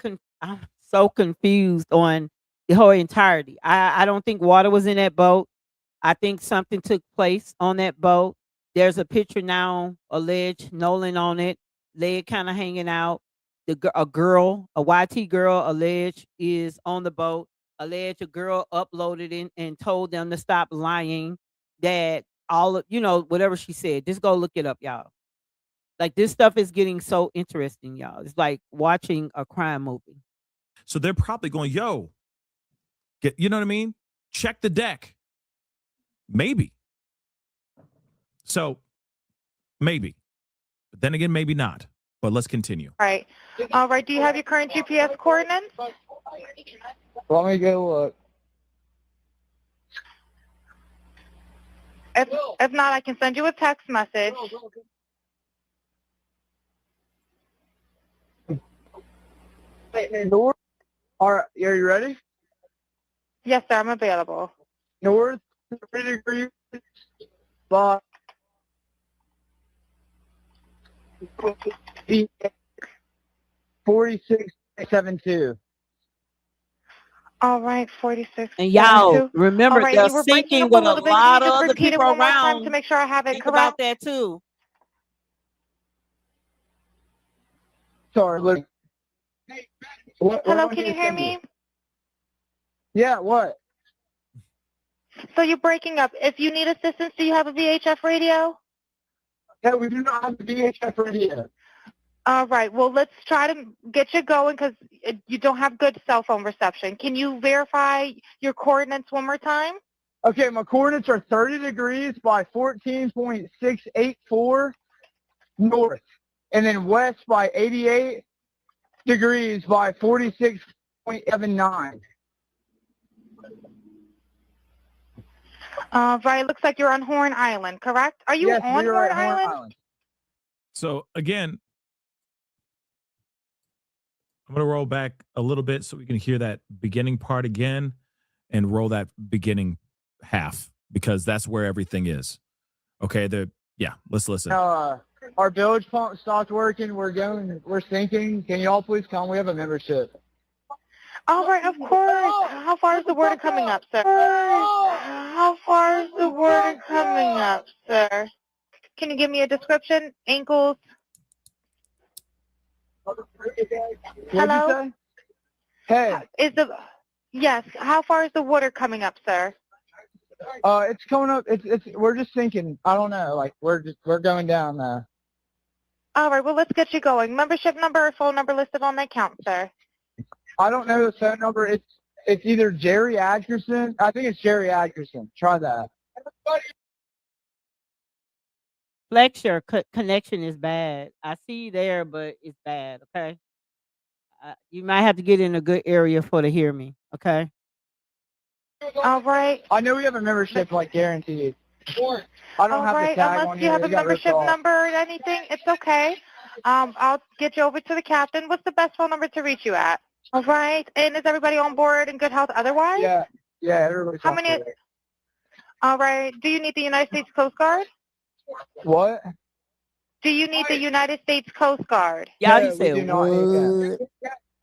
so confused on the whole entirety. I don't think water was in that boat. I think something took place on that boat. There's a picture now, alleged Nolan on it, leg kind of hanging out. A girl, a YT girl, alleged is on the boat. Alleged a girl uploaded it and told them to stop lying. That all of whatever she said. Just go look it up, y'all. Like this stuff is getting so interesting, y'all. It's like watching a crime movie. So they're probably going, yo, you know what I mean? Check the deck. Maybe. So maybe. But then again, maybe not. But let's continue. Right. All right. Do you have your current GPS coordinates? Let me go look. If not, I can send you a text message. North. Are you ready? Yes, sir. I'm available. North 30 degrees by 46.72. All right, 46. And y'all 72. remember All right, they're you were breaking sinking up a with a little bit. lot Can you of just other repeat it people one more time around. to make sure I have it Think about correct? that too. Sorry, look. Hello, can you hear me? Yeah, what? So you're breaking up. If you need assistance, do you have a VHF radio? Yeah, we do not have the VHF radio. All right. Well, let's try to get you going because you don't have good cell phone reception. Can you verify your coordinates one more time? Okay, my coordinates are 30 degrees by 14.684 north, and then west by 88 degrees by 46.79. Right. Looks like you're on Horn Island, correct? Are you Yes, on we are Horn at Horn Island? Island. So again, I'm going to roll back a little bit so we can hear that beginning part again and roll that beginning half because that's where everything is. Okay. Let's listen. Our bilge pump stopped working. We're sinking. Can y'all please come? We have a membership. All right, of course. How far is the water coming up, sir? How far is the water coming up, sir? Can you give me a description? Ankles? Hello? Hey. Yes. How far is the water coming up, sir? It's coming up. We're just sinking. I don't know. Like we're going down now. All right. Well, let's get you going. Membership number or phone number listed on the account, sir. I don't know the phone number. It's either Jerry Atkerson. I think it's Jerry Atkerson. Try that. Flex, your connection is bad. I see you there, but it's bad. Okay. You might have to get in a good area for to hear me. Okay. All right. I know we have a membership, like guaranteed. I don't have the tag on Unless you have a membership number or anything, it's okay. I'll get you over to the captain. What's the best phone number to reach you at? All right. And is everybody on board in good health otherwise? Yeah, everybody's How many? All right. Do you need the United States Coast Guard? What? Do you need the United States Coast Guard? Yeah, you said what?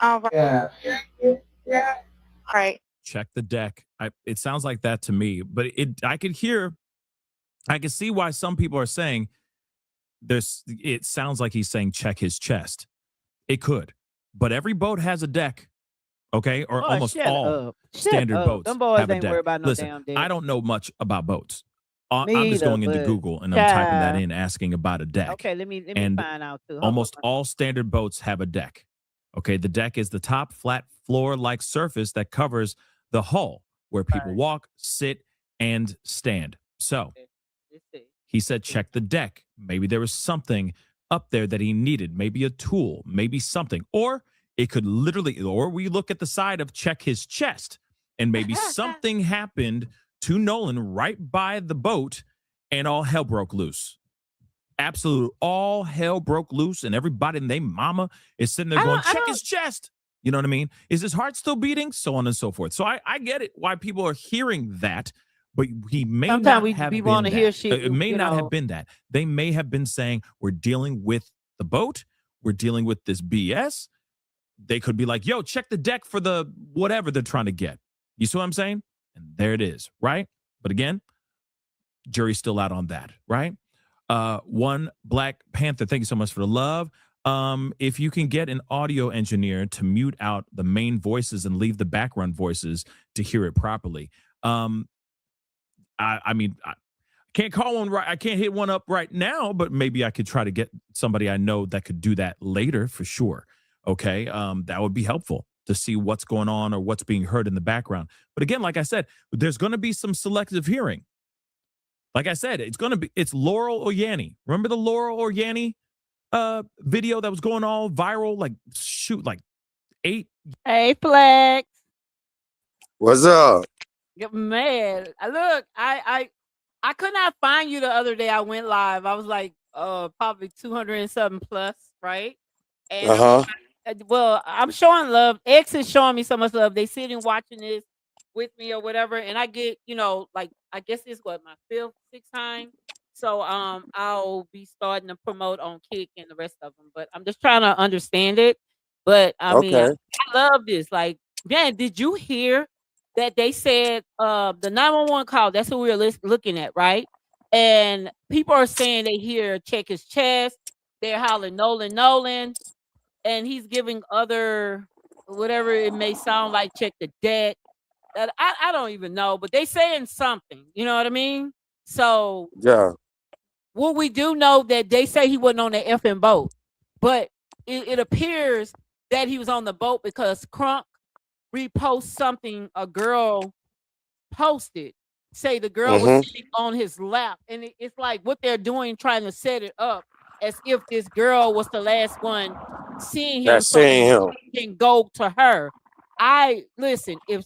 All right. Yeah. All right. Check the deck. It sounds like that to me, but I could see why some people are saying it sounds like he's saying check his chest. It could, but every boat has a deck. Okay, or Boy, almost shut all up. Shut standard up. boats Them boys have a ain't deck. worried about no Listen, damn deck. I don't know much about boats. Me I'm just either, going into but Google and I'm typing that child. in, asking about a deck. Okay, let me And find out too. Hold almost on. all standard boats have a deck. Okay, the deck is the top flat floor-like surface that covers the hull where people Right. walk, sit, and stand. So Let's see. he said, check the deck. Maybe there was something up there that he needed, maybe a tool, maybe something. Or it could literally, or we look at the side of check his chest, and maybe something happened to Nolan right by the boat and all hell broke loose. Absolute all hell broke loose, and everybody and their mama is sitting there going, check his chest. You know what I mean? Is his heart still beating? So on and so forth. So I get it why people are hearing that, but he may Sometimes not have we been want to hear that. shit. It may you not know. have been that. They may have been saying, we're dealing with the boat. We're dealing with this BS. They could be like, yo, check the deck for the whatever they're trying to get. You see what I'm saying? And there it is, right? But again, jury's still out on that, right? One Black Panther, thank you so much for the love. If you can get an audio engineer to mute out the main voices and leave the background voices to hear it properly. I mean, I can't call one right. I can't hit one up right now, but maybe I could try to get somebody I know that could do that later for sure. Okay. That would be helpful to see what's going on or what's being heard in the background. But again, like I said, there's going to be some selective hearing. Like I said, it's Laurel Oyani. Remember the Laurel Oyani video that was going all viral? Like 8. Hey, Flex. What's up? Man, look, I could not find you the other day. I went live. I was like, probably 200 and something plus, right? And well, I'm showing love. X is showing me so much love. They sitting watching this with me or whatever, and I get, like I guess it's what my 5th, 6th time. So I'll be starting to promote on Kick and the rest of them, but I'm just trying to understand it. But I mean, I love this. Like, man, did you hear that they said the 911 call? That's what we were looking at, right? And people are saying they hear check his chest. They're hollering Nolan, and he's giving other whatever it may sound like, check the deck. I don't even know, but they saying something. You know what I mean? So Yeah. what we do know that they say he wasn't on the effing boat, but it appears that he was on the boat because Crunk repost something a girl posted. Say the girl was sitting on his lap, and it's like what they're doing, trying to set it up as if this girl was the last one seeing him, so he can go to her. Listen, if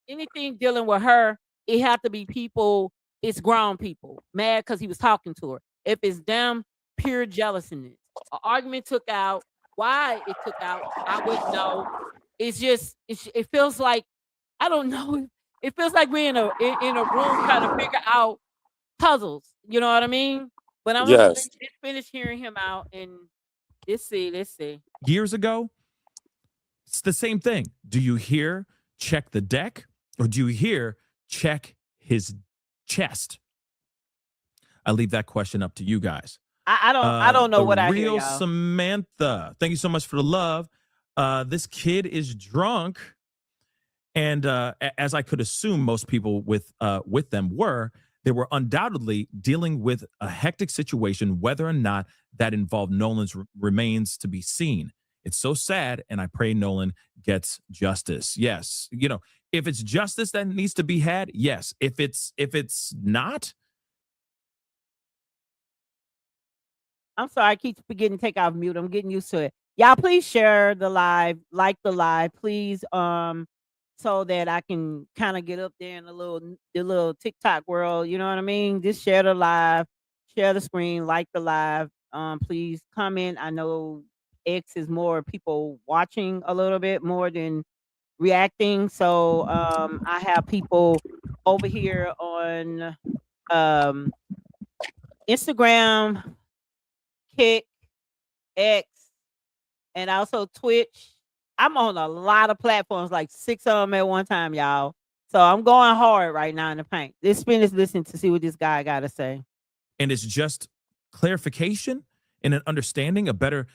anything dealing with her, it have to be people. It's grown people mad because he was talking to her. If it's them, pure jealousy. An argument took out. Why it took out, I wouldn't know. It's just it feels like, I don't know. It feels like we're in a room trying to figure out puzzles. You know what I mean? But I'm gonna finish hearing him out, and let's see. Years ago, it's the same thing. Do you hear check the deck, or do you hear check his chest? I leave that question up to you guys. I don't know what I hear, Real y'all. Samantha, thank you so much for the love. This kid is drunk, and as I could assume most people with them they were undoubtedly dealing with a hectic situation, whether or not that involved Nolan's remains to be seen. It's so sad, and I pray Nolan gets justice. Yes, if it's justice that needs to be had, yes. If it's not, I'm sorry, I keep forgetting to take off mute. I'm getting used to it. Y'all, please share the live, like the live, please, so that I can kind of get up there in the little TikTok world. You know what I mean? Just share the live, share the screen, like the live. Please comment. I know X is more people watching a little bit more than reacting. So I have people over here on Instagram, Kick, X, and also Twitch. I'm on a lot of platforms, like 6 of them at one time, y'all. So I'm going hard right now in the paint. This spin is listening to see what this guy got to say. and it's just clarification and an understanding, a better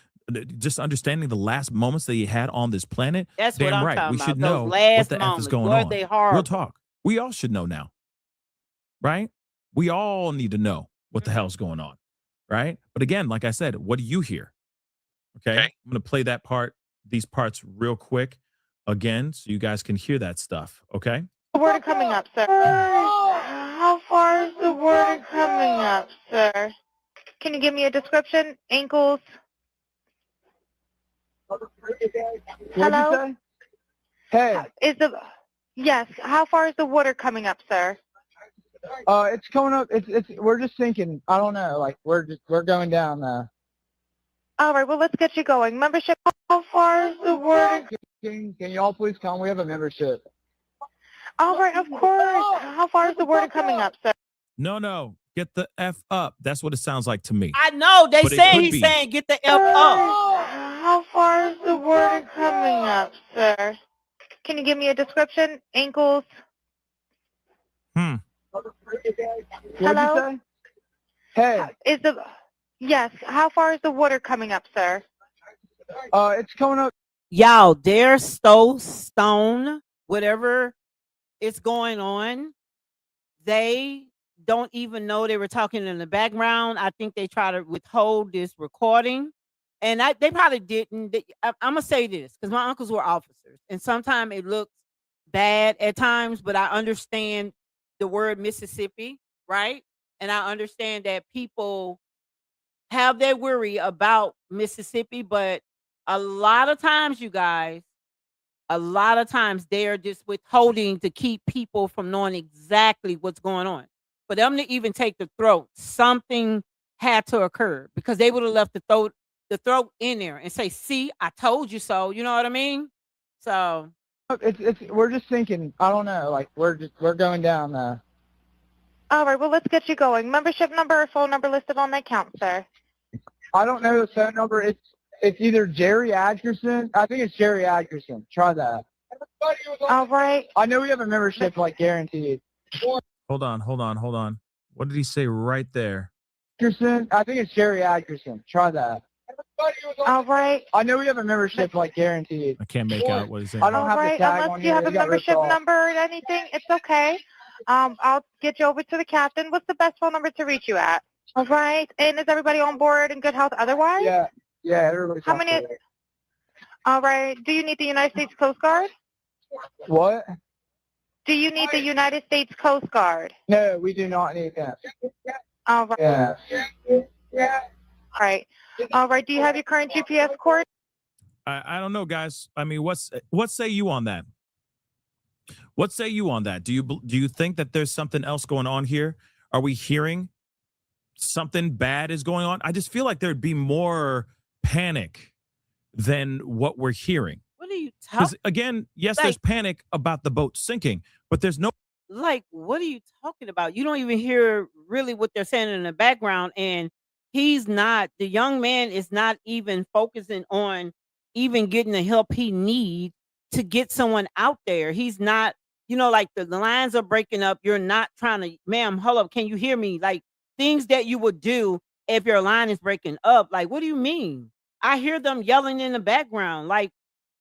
just understanding the last moments that he had on this planet. That's what Damn I'm right. talking We about. should Those know what last the F is moments. going Were on. they Real horrible? talk. We all should know now. Right? We all need to know what the hell's going on. Right? But again, like I said, what do you hear? Okay. I'm going to play these parts real quick again so you guys can hear that stuff. Okay. The word coming up, sir. How far is the word coming up, sir? Can you give me a description? Ankles? Hello? What'd you say? Hey. Yes. How far is the water coming up, sir? It's coming up. We're just sinking. I don't know. Like we're going down now. All right. Well, let's get you going. Membership. How far is the water? Can y'all please come? We have a membership. All right. Of course. How far is the water coming up, sir? No. Get the F up. That's what it sounds like to me. I know. They But it saying could he's be. saying get the F up. How far is the water coming up, sir? Can you give me a description? Ankles? What'd Hello? you say? Hey. Yes. How far is the water coming up, sir? It's coming up. Y'all, they're stone, whatever is going on. They don't even know they were talking in the background. I think they try to withhold this recording. And they probably didn't. I'm going to say this because my uncles were officers. And sometimes it looks bad at times, but I understand the word Mississippi, right? And I understand that people have their worry about Mississippi, but a lot of times, you guys, they are just withholding to keep people from knowing exactly what's going on. For them to even take the throat, something had to occur because they would have left the throat in there and say, "See, I told you so." You know what I mean? So we're just sinking. I don't know. Like we're going down now. All right. Well, let's get you going. Membership number or phone number listed on the account, sir. I don't know the phone number. It's either Jerry Atkerson. I think it's Jerry Atkerson. Try that. All right. I know we have a membership, like guaranteed. Hold on. What did he say right there? Atkerson. I think it's Jerry Atkerson. Try that. All right. I know we have a membership, like guaranteed. I can't make out what he's saying. I don't All have right. the tag Unless on you here. have a It got ripped membership off. number or anything, it's okay. I'll get you over to the captain. What's the best phone number to reach you at? All right. And is everybody on board in good health otherwise? Yeah, everybody's How on many? board. All right. Do you need the United States Coast Guard? What? Do you need the United States Coast Guard? No, we do not need that. All right. Yeah. All right. All right. Do you have your current GPS coordinates? I don't know, guys. I mean, what say you on that? What say you on that? Do you think that there's something else going on here? Are we hearing something bad is going on? I just feel like there'd be more panic than what we're hearing. what are you Because talking? again, yes, there's panic about the boat sinking, but there's no. Like, what are you talking about? You don't even hear really what they're saying in the background, and the young man is not even focusing on even getting the help he needs to get someone out there. He's not, like the lines are breaking up. You're not trying to, ma'am, hold up, can you hear me? Like things that you would do if your line is breaking up. Like, what do you mean? I hear them yelling in the background. Like,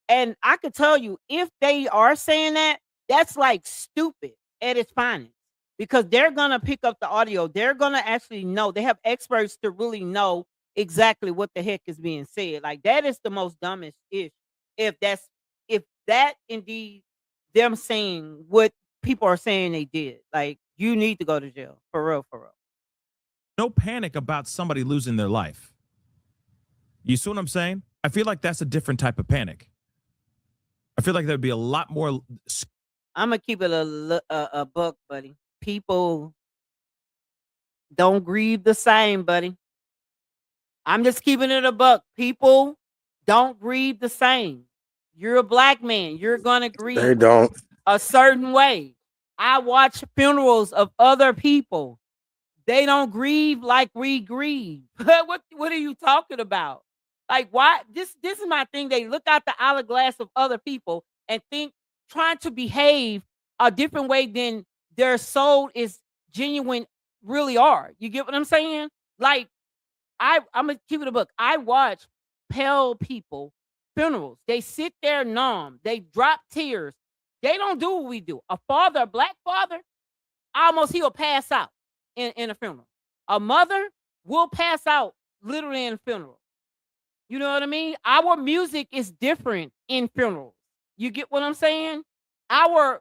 and I could tell you, if they are saying that, that's like stupid at its finest because they're going to pick up the audio. They're going to actually know. They have experts to really know exactly what the heck is being said. Like that is the most dumbest ish. If that indeed them saying what people are saying they did, like you need to go to jail for real. No panic about somebody losing their life. You see what I'm saying? I feel like that's a different type of panic. I feel like there'd be a lot more. I'm gonna keep it a buck, buddy. People don't grieve the same, buddy. I'm just keeping it a buck. People don't grieve the same. You're a black man. You're gonna grieve They don't. a certain way. I watch funerals of other people. They don't grieve like we grieve. What are you talking about? Like why? This is my thing. They look out the hourglass of other people and think trying to behave a different way than their soul is genuine really are. You get what I'm saying? Like I'm gonna keep it a book. I watch pale people funerals. They sit there numb. They drop tears. They don't do what we do. A father, a black father, almost he'll pass out in a funeral. A mother will pass out literally in a funeral. You know what I mean? Our music is different in funerals. You get what I'm saying? Our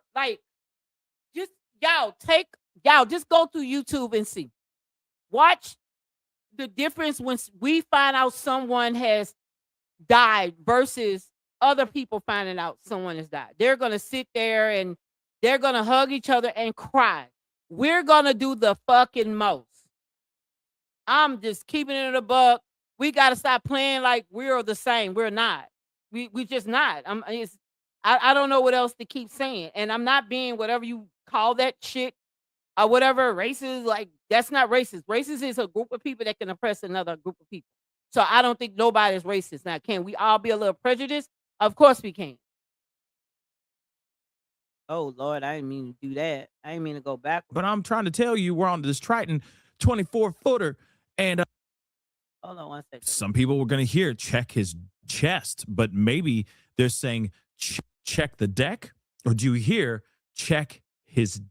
just y'all just go through YouTube and see. Watch the difference when we find out someone has died versus other people finding out someone has died. They're going to sit there and they're going to hug each other and cry. We're going to do the fucking most. I'm just keeping it a buck. We got to stop playing like we're the same. We're not. We just not. I don't know what else to keep saying. And I'm not being whatever you call that shit or whatever racist. Like, that's not racist. Racist is a group of people that can oppress another group of people. So I don't think nobody's racist. Now, can we all be a little prejudiced? Of course we can. Oh, Lord, I didn't mean to do that. I didn't mean to go back. But I'm trying to tell you, we're on this Triton 24-footer. And hold on one second. Some people were going to hear check his chest, but maybe they're saying check the deck. Or do you hear check his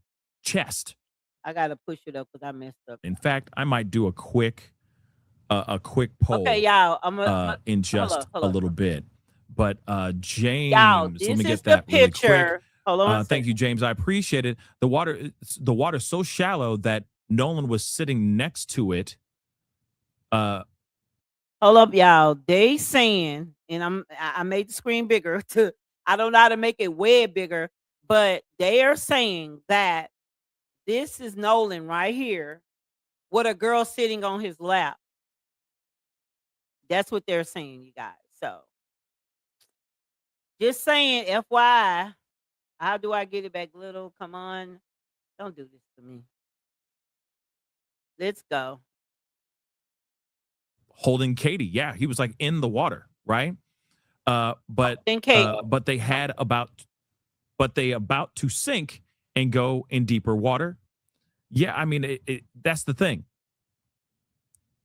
chest? I got to push it up because I messed up. In fact, I might do a quick poll. Okay, y'all. In just a little bit. But James, y'all, let me get that really quick. Hold on. Thank you, James. I appreciate it. The water's so shallow that Nolan was sitting next to it. Hold up, y'all. They saying, and I made the screen bigger. I don't know how to make it way bigger, but they are saying that this is Nolan right here with a girl sitting on his lap. That's what they're saying, you guys. So, just saying, FYI, how do I get it back little? Come on. Don't do this to me. Let's go. Holding Katie. Yeah, he was like in the water, right? But they about to sink and go in deeper water. Yeah, I mean, that's the thing.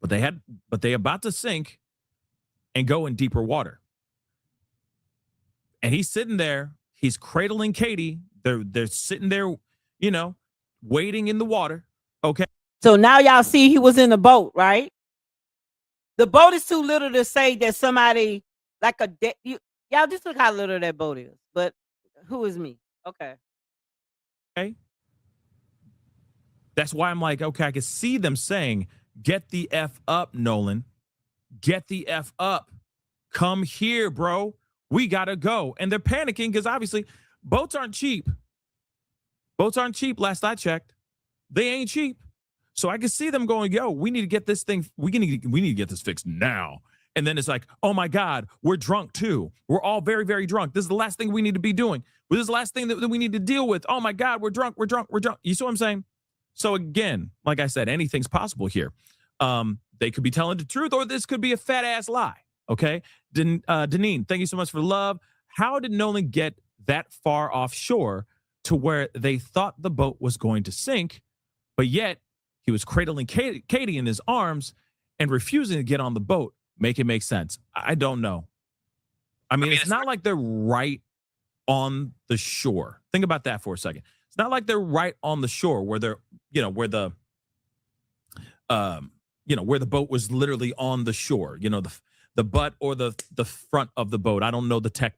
But they about to sink and go in deeper water. And he's sitting there, he's cradling Katie. They're sitting there, waiting in the water. Okay. So now y'all see he was in the boat, right? The boat is too little to say that somebody like y'all just look how little that boat is. But who is me? Okay. Okay. That's why I'm like, okay, I can see them saying, get the F up, Nolan. Get the F up. Come here, bro. We got to go. And they're panicking because obviously boats aren't cheap. Boats aren't cheap. Last I checked, they ain't cheap. So I can see them going, yo, we need to get this thing. We need to get this fixed now. And then it's like, oh my God, we're drunk too. We're all very, very drunk. This is the last thing we need to be doing. This is the last thing that we need to deal with. Oh my God, we're drunk. You see what I'm saying? So again, like I said, anything's possible here. They could be telling the truth, or this could be a fat ass lie. Okay. Deneen, thank you so much for the love. How did Nolan get that far offshore to where they thought the boat was going to sink, but yet he was cradling Katie in his arms and refusing to get on the boat? Make it make sense. I don't know. I mean, it's not like they're right on the shore. Think about that for a second. It's not like they're right on the shore where they're, where the boat was literally on the shore, the butt or the front of the boat. I don't know the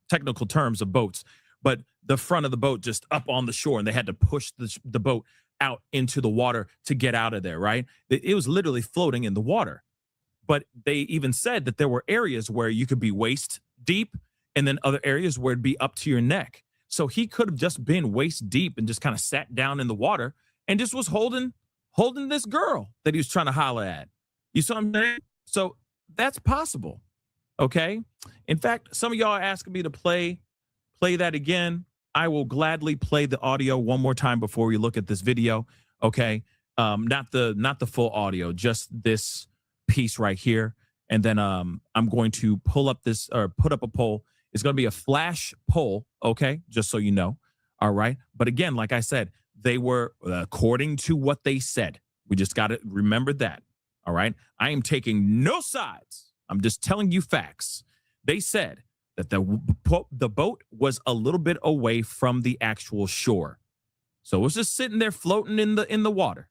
technical terms of boats, but the front of the boat just up on the shore, and they had to push the boat out into the water to get out of there, right? It was literally floating in the water. But they even said that there were areas where you could be waist deep and then other areas where it'd be up to your neck. So he could have just been waist deep and just kind of sat down in the water and just was holding this girl that he was trying to holler at. You see what I'm saying? So that's possible. Okay. In fact, some of y'all are asking me to play that again. I will gladly play the audio one more time before we look at this video. Okay. Not the full audio, just this piece right here. And then I'm going to pull up put up a poll. It's going to be a flash poll. Okay. Just so you know. All right. But again, like I said, they were according to what they said. We just got to remember that. All right. I am taking no sides. I'm just telling you facts. They said that the boat was a little bit away from the actual shore. So it was just sitting there floating in the water.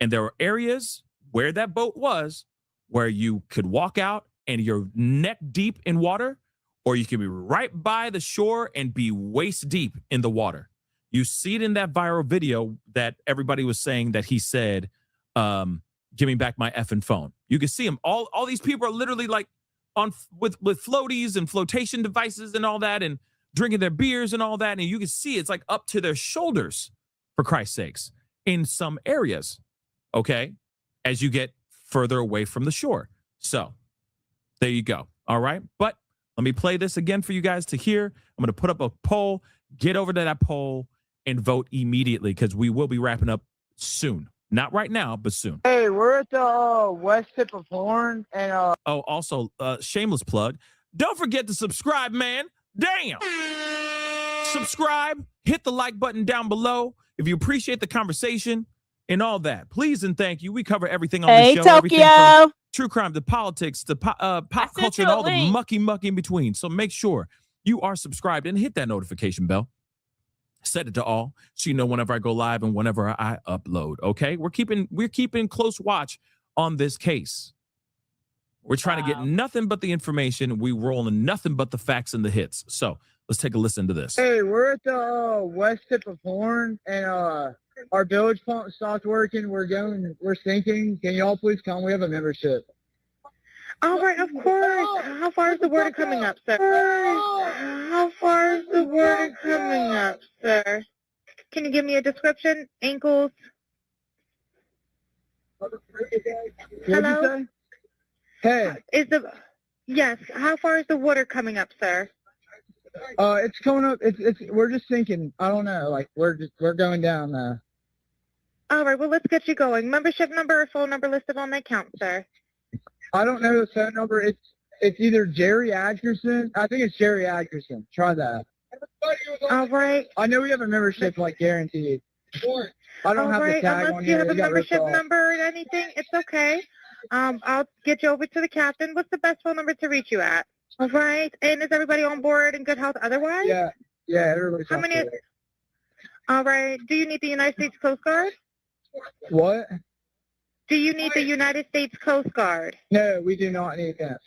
And there were areas where that boat was where you could walk out and you're neck deep in water, or you could be right by the shore and be waist deep in the water. You see it in that viral video that everybody was saying that he said, give me back my effing phone. You can see him. All these people are literally like on with floaties and flotation devices and all that, and drinking their beers and all that. And you can see it's like up to their shoulders, for Christ's sakes, in some areas. Okay. As you get further away from the shore. So there you go. All right. But let me play this again for you guys to hear. I'm going to put up a poll. Get over to that poll and vote immediately, because we will be wrapping up soon. Not right now, but soon. Hey, we're at the west tip of Horn, and Oh, also, shameless plug. Don't forget to subscribe, man. Damn. Subscribe. Hit the like button down below if you appreciate the conversation and all that. Please and thank you. We cover everything on the show. Tokyo. Everything from true crime to politics to pop culture and all link. the mucky in between. So make sure you are subscribed and hit that notification bell. Set it to all so you know whenever I go live and whenever I upload. Okay, we're keeping close watch on this case. We're trying to get nothing but the information. We rolling nothing but the facts and the hits. So let's take a listen to this. hey, we're at the west tip of Horn, and our bilge pump stopped working. We're sinking. Can y'all please come? We have a membership. All right, of course. How far is the water coming up, sir? How far is the water coming up, sir? Can you give me a description? Ankles? Hello? Hey, Yes, how far is the water coming up, sir? it's coming up. We're just sinking. I don't know. Like we're going down now. All right, well, let's get you going. Membership number or phone number listed on the account, sir. I don't know the phone number. It's either Jerry Atkerson. I think it's Jerry Atkerson. Try that. All right. I know we have a membership, like guaranteed. I don't have the tag unless on you here. have a It got ripped membership off. number or anything, it's okay. I'll get you over to the captain. What's the best phone number to reach you at? All right. And is everybody on board in good health otherwise? Yeah, everybody's How off many? there. All right. Do you need the United States Coast Guard? What? Do you need the United States Coast Guard? No, we do not need that.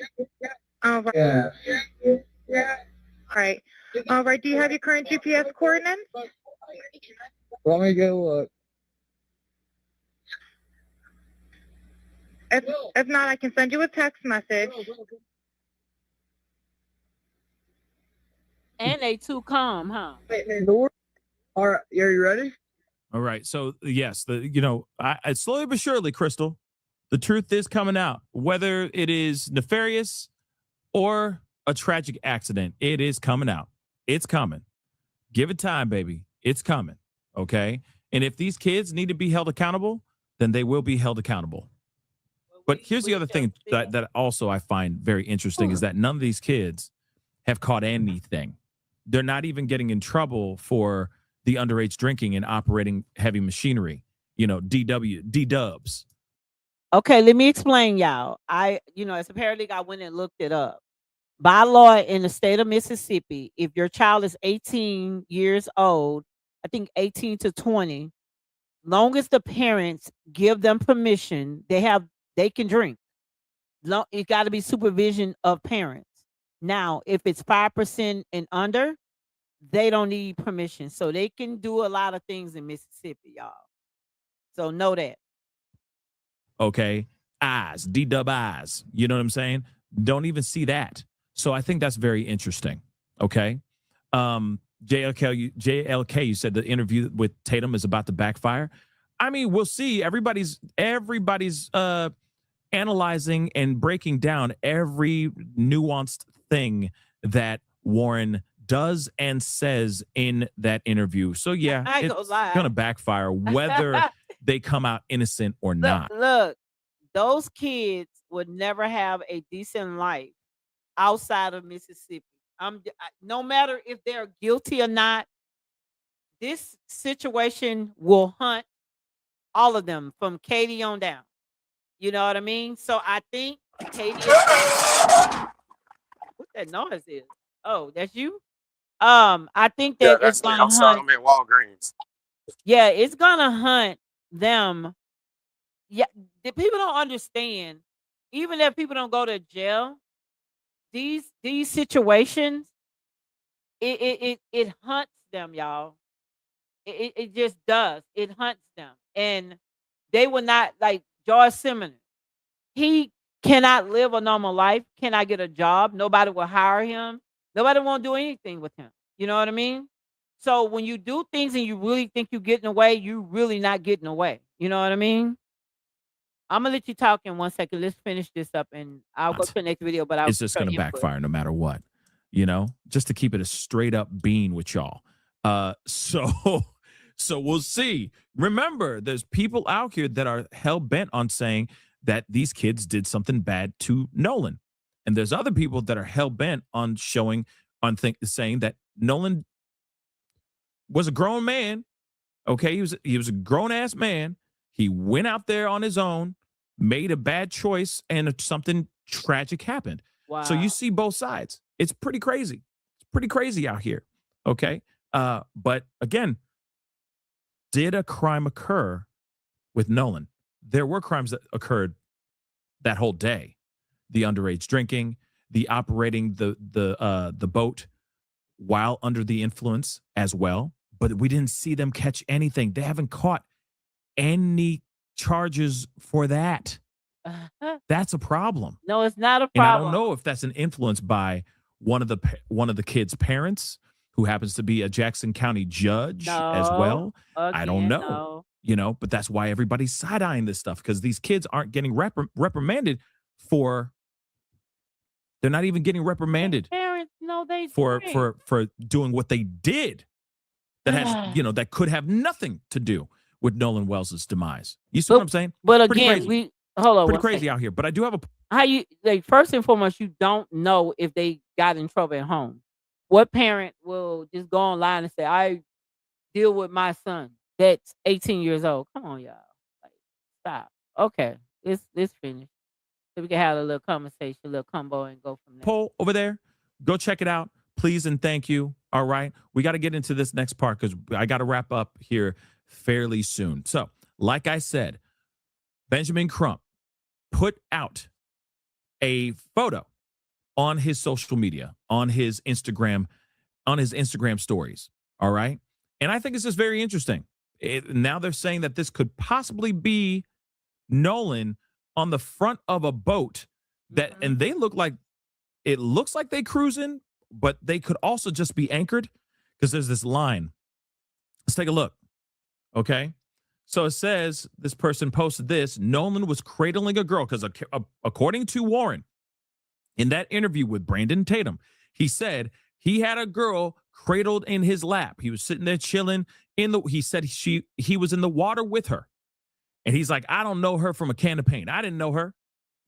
All right. Yeah. All right. All right. Do you have your current GPS coordinates? Let me go look. If not, I can send you a text message. And they too calm, huh? All right, are you ready? All right. So yes, I slowly but surely, Crystal, the truth is coming out. Whether it is nefarious or a tragic accident, it is coming out. It's coming. Give it time, baby. It's coming. Okay. And if these kids need to be held accountable, then they will be held accountable. But here's the other thing that also I find very interesting is that none of these kids have caught anything. They're not even getting in trouble for the underage drinking and operating heavy machinery, D-dubs. Okay, let me explain, y'all. As a paralegal, I went and looked it up. By law in the state of Mississippi, if your child is 18 years old, I think 18 to 20, long as the parents give them permission, they can drink. It got to be supervision of parents. Now, if it's 5% and under, they don't need permission. So they can do a lot of things in Mississippi, y'all. So know that. Okay. D-dub eyes. You know what I'm saying? Don't even see that. So I think that's very interesting. Okay. JLK, you said the interview with Tatum is about to backfire. I mean, we'll see. Everybody's analyzing and breaking down every nuanced thing that Warren does and says in that interview. So yeah, it's gonna backfire whether they come out innocent or not. Look, those kids would never have a decent life outside of Mississippi. No matter if they're guilty or not, this situation will hunt all of them from Katie on down. You know what I mean? So I think Katie what that noise is? Oh, that's you? I think Yeah, that it's that's me. gonna I'm sorry. hunt. I'm at Walgreens. Yeah, it's gonna hunt them. Yeah, the people don't understand. Even if people don't go to jail, these situations, it hunts them, y'all. It just does. It hunts them, and they will not like George Simmons. He cannot live a normal life. Cannot get a job. Nobody will hire him. Nobody won't do anything with him. You know what I mean? So when you do things and you really think you're getting away, you really not getting away. You know what I mean? I'm gonna let you talk in 1 second. Let's finish this up, and I'll go to the next video. But I'll It's just try going to input. backfire no matter what, just to keep it a straight up bean with y'all. So so we'll see. Remember, there's people out here that are hell bent on saying that these kids did something bad to Nolan, and there's other people that are hell bent on saying that Nolan was a grown man. Okay, he was a grown ass man. He went out there on his own, made a bad choice, and something tragic happened. Wow. So you see both sides. It's pretty crazy. It's pretty crazy out here. Okay. But again, did a crime occur with Nolan? There were crimes that occurred that whole day. The underage drinking, the operating the boat while under the influence as well. But we didn't see them catch anything. They haven't caught any charges for that. That's a problem. No, it's not a And I problem. don't know if that's an influence by one of the kids' parents, who happens to be a Jackson County judge as well. I don't Again, know. no. But that's why everybody's side-eyeing this stuff, because these kids aren't getting reprimanded for. They're not even getting reprimanded Parents, no, they for drink. doing what they did. That has that could have nothing to do with Nolan Wells' demise. You see what I'm saying? But Pretty again, crazy. hold on. Pretty one crazy second. out here. But I do have a How you like? First and foremost, you don't know if they got in trouble at home. What parent will just go online and say, "I deal with my son that's 18 years old"? Come on, y'all. Like, stop. Okay, let's finish. So we can have a little conversation, a little combo, and go from there. poll over there. Go check it out, please, and thank you. All right. We got to get into this next part because I got to wrap up here fairly soon. So, like I said, Benjamin Crump put out a photo on his social media, on his Instagram stories. All right. And I think it's just very interesting. Now they're saying that this could possibly be Nolan on the front of a boat and they look like they cruising, but they could also just be anchored because there's this line. Let's take a look. Okay. So it says this person posted this. Nolan was cradling a girl because according to Warren, in that interview with Brandon Tatum, he said he had a girl cradled in his lap. He was sitting there chilling he said he was in the water with her. And he's like, I don't know her from a can of paint. I didn't know her.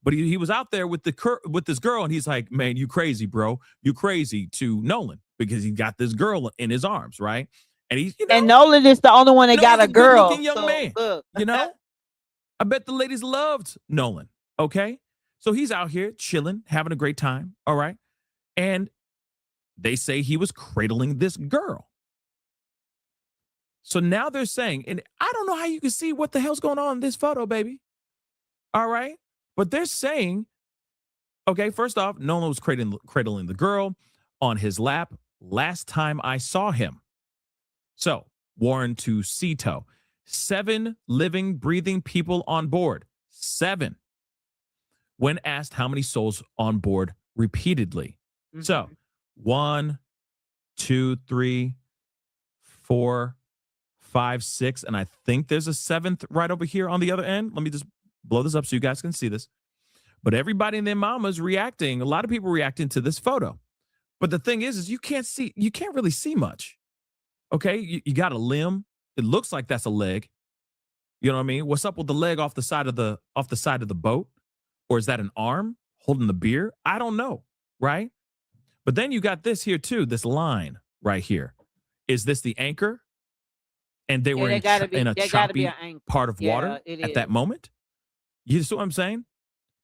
But he was out there with this girl, and he's like, man, you crazy, bro. You crazy to Nolan because he got this girl in his arms, right? And he's and Nolan is the only one that got a girl. Good-looking young man. Look. I bet the ladies loved Nolan. Okay, so he's out here chilling, having a great time. All right, and they say he was cradling this girl. So now they're saying, and I don't know how you can see what the hell's going on in this photo, baby. All right. But they're saying, okay, first off, Nolan was cradling the girl on his lap last time I saw him. So, Warren to Cito, 7 living, breathing people on board. 7. When asked how many souls on board repeatedly. Mm-hmm. So, 1, 2, 3, 4, 5, 6, and I think there's a 7th right over here on the other end. Let me just blow this up so you guys can see this. But everybody and their mama's reacting. A lot of people reacting to this photo. But the thing is you can't really see much. Okay, you got a limb. It looks like that's a leg. You know what I mean? What's up with the leg off the side of the boat? Or is that an arm holding the beer? I don't know, right? But then you got this here too, this line right here. Is this the anchor? And they were in a choppy part of water at that moment? You see what I'm saying?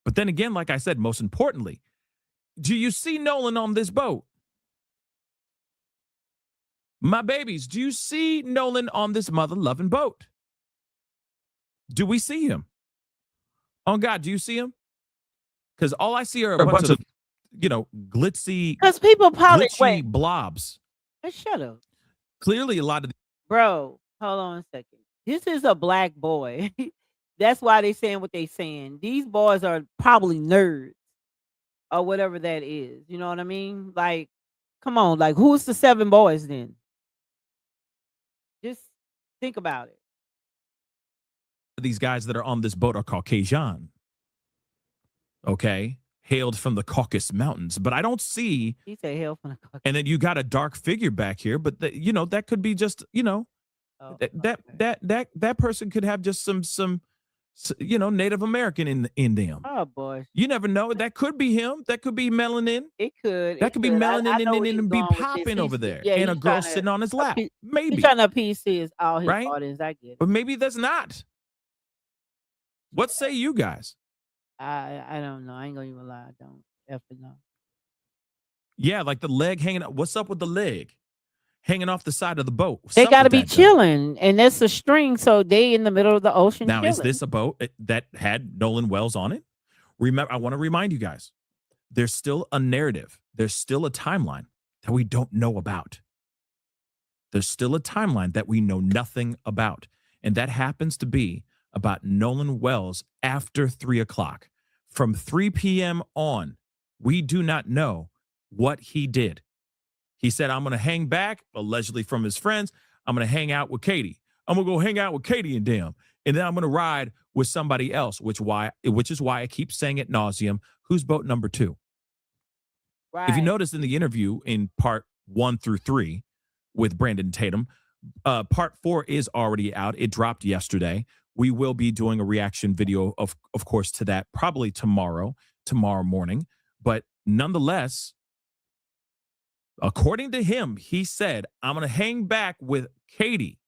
But then again, like I said, most importantly, do you see Nolan on this boat? My babies, do you see Nolan on this mother-loving boat? Do we see him? Oh, God, do you see him? Because all I see are a bunch of, glitzy, because people probably glitchy blobs. Shut up. Clearly, a lot of bro. Hold on a second. This is a black boy. That's why they saying what they saying. These boys are probably nerds or whatever that is. You know what I mean? Like, come on. Like, who's the 7 boys then? Just think about it. these guys that are on this boat are Caucasian. Okay. Hailed from the Caucasus Mountains. But I don't see. He said hail from the Caucasus. And then you got a dark figure back here. But, that could be just, that person could have just some Native American in them. Oh, boy. You never know. That could be him. That could be melanin. It could. That could be melanin and be popping over there. And a girl sitting on his lap. Maybe. He's trying to appease all his right? audience. I get it. But maybe that's not. What say you guys? I don't know. I ain't gonna even lie. I don't effing know. Yeah, like the leg hanging up. What's up with the leg hanging off the side of the boat? They got to be chilling, and that's a string, so they in the middle of the ocean. Now, chilling. Is this a boat that had Nolan Wells on it? Remember, I want to remind you guys, there's still a narrative. There's still a timeline that we don't know about. There's still a timeline that we know nothing about, and that happens to be about Nolan Wells after 3 o'clock. From 3 p.m. on, we do not know what he did. He said, I'm going to hang back, allegedly from his friends. I'm going to hang out with Katie. I'm going to go hang out with Katie and them. And then I'm going to ride with somebody else, which is why I keep saying ad nauseum, who's boat number 2? Right. If you notice in the interview in part 1 through 3 with Brandon Tatum, part 4 is already out. It dropped yesterday. We will be doing a reaction video, of course, to that probably tomorrow morning. But nonetheless, according to him, he said, I'm going to hang back with Katie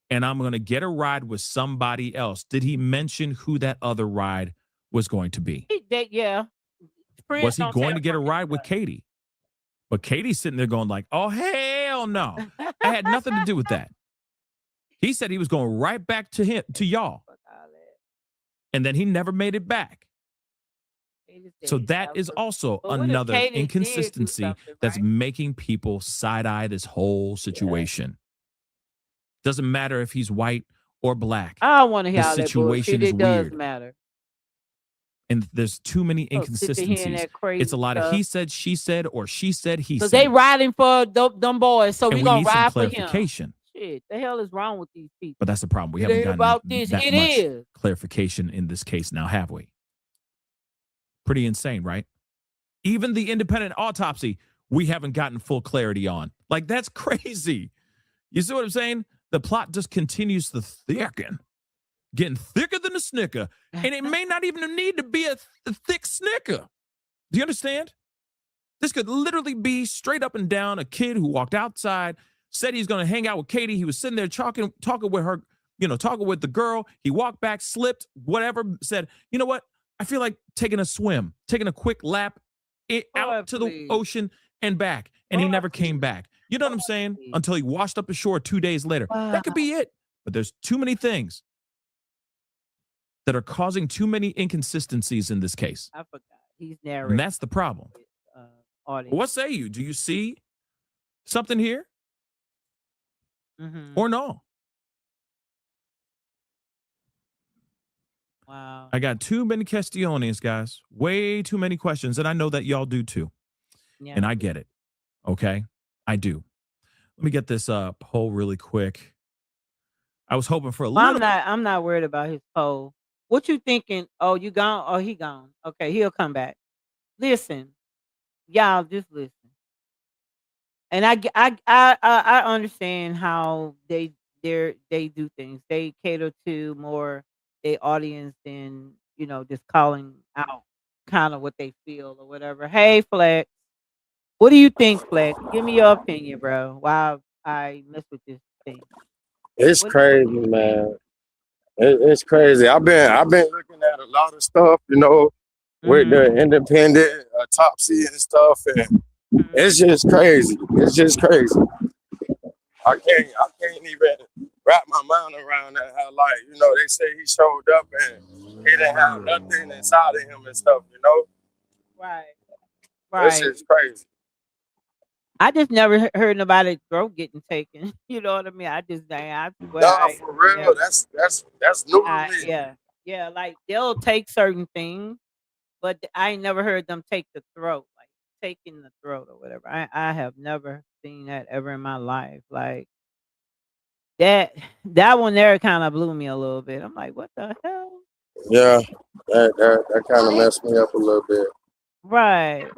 and I'm going to get a ride with somebody else. Did he mention who that other ride was going to be? Yeah. Was he going to get a ride with Katie? But Katie's sitting there going like, oh, hell no. I had nothing to do with that. He said he was going right back to y'all. And then he never made it back. So that is also another inconsistency that's making people side-eye this whole situation. Doesn't matter if he's white or black. I don't want to hear the how situation that is does weird. Matter. And there's too many inconsistencies. It's a lot of he said, she said, or she said, he said. So they riding for them boys, so we're going to ride for him. Shit, the hell is wrong with these people? But that's the problem. We haven't gotten that much clarification in this case now, have we? Pretty insane, right? Even the independent autopsy, we haven't gotten full clarity on. Like, that's crazy. You see what I'm saying? The plot just continues to thicken, getting thicker than a snicker. And it may not even need to be a thick snicker. Do you understand? This could literally be straight up and down a kid who walked outside, said he's going to hang out with Katie. He was sitting there talking with her, talking with the girl. He walked back, slipped, whatever, said, you know what? I feel like taking a swim, taking a quick lap out to the ocean and back. And he never came back. You know what I'm saying? Until he washed up ashore 2 days later. That could be it. But there's too many things that are causing too many inconsistencies in this case. I forgot. He's narrating. And that's the problem. What say you? Do you see something here? Mm-hmm. Or no? Wow. I got too many questiones, guys. Way too many questions. And I know that y'all do too. Yeah. And I get it. Okay? I do. Let me get this poll really quick. I was hoping for a little. I'm not worried about his poll. What you thinking? Oh, you gone? Oh, he gone. Okay, he'll come back. Listen, y'all, just listen. And I understand how they do things. They cater to more their audience than just calling out kind of what they feel or whatever. Hey, Flex, what do you think, Flex? Give me your opinion, bro. Why I mess with this thing? It's crazy, man. It's crazy. I've been looking at a lot of stuff, with the Mhm. independent autopsy and stuff, and Mhm. it's just crazy. It's just crazy. I can't even wrap my mind around that. How, like, they say he showed up and he didn't have nothing inside of him and stuff. Right. It's Right. just crazy. I just never heard nobody's throat getting taken. You know what I mean? I swear Nah, I for real. never. That's new to me. Yeah. Like they'll take certain things, but I ain't never heard them take the throat, like taking the throat or whatever. I have never seen that ever in my life. Like that that one there kind of blew me a little bit. I'm like, what the hell? Yeah, that kind of messed me up a little bit. Right.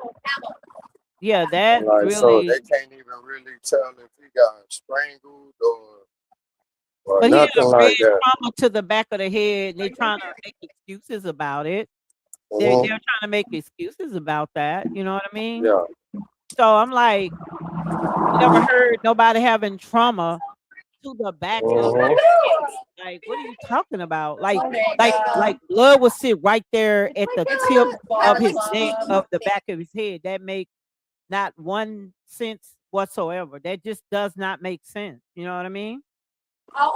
Yeah, that Like, so they really. can't even really tell if he got strangled or But he had nothing a like red that. trauma to the back of the head. They're trying to make excuses about it. They're Hmm. trying to make excuses about that. You know what I mean? Yeah. So I'm like, never heard nobody having trauma to the back of Hmm. their head. Like, what are you talking about? Like blood will sit right there at the tip of his neck of the back of his head. That make not one sense whatsoever. That just does not make sense. You know what I mean?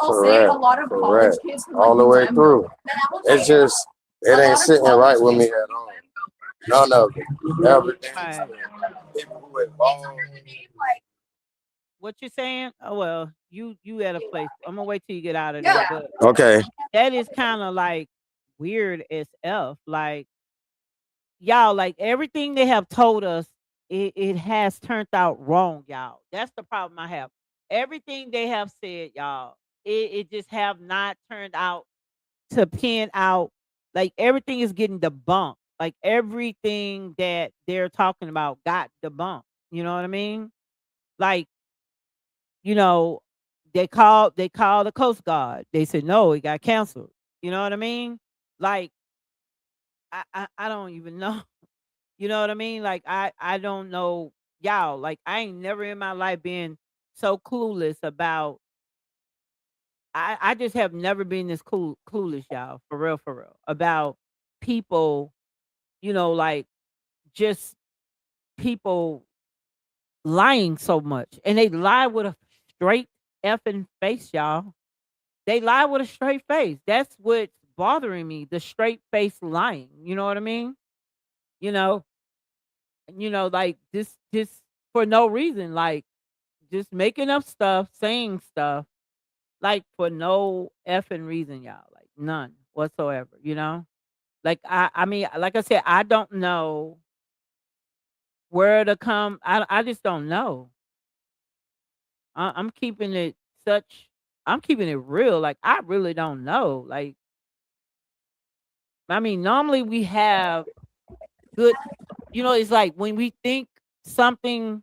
Correct. Correct. All the way through. It's just, it ain't sitting right with me at all. None of it. Everything. Right. People who involved. What you saying? Oh well, you at a place. I'm gonna wait till you get out of there. But Okay. that is kind of like weird as f. Like y'all, like everything they have told us, it has turned out wrong, y'all. That's the problem I have. Everything they have said, y'all, it just have not turned out to pin out. Like everything is getting debunked. Like everything that they're talking about got debunked. You know what I mean? Like, you know, they called the Coast Guard. They said no, it got canceled. You know what I mean? Like I don't even know. You know what I mean? Like I don't know y'all. Like I ain't never in my life been so clueless about. I just have never been this clueless, y'all, for real, about people. Like just people lying so much, and they lie with a straight effing face, y'all. They lie with a straight face. That's what's bothering me. The straight face lying. You know what I mean? You know, like just for no reason, like just making up stuff, saying stuff, like for no effing reason, y'all. Like none whatsoever. Like I mean, like I said, I don't know where to come. I just don't know. I'm keeping it such. I'm keeping it real. Like I really don't know. Like I mean, normally we have good. It's like when we think something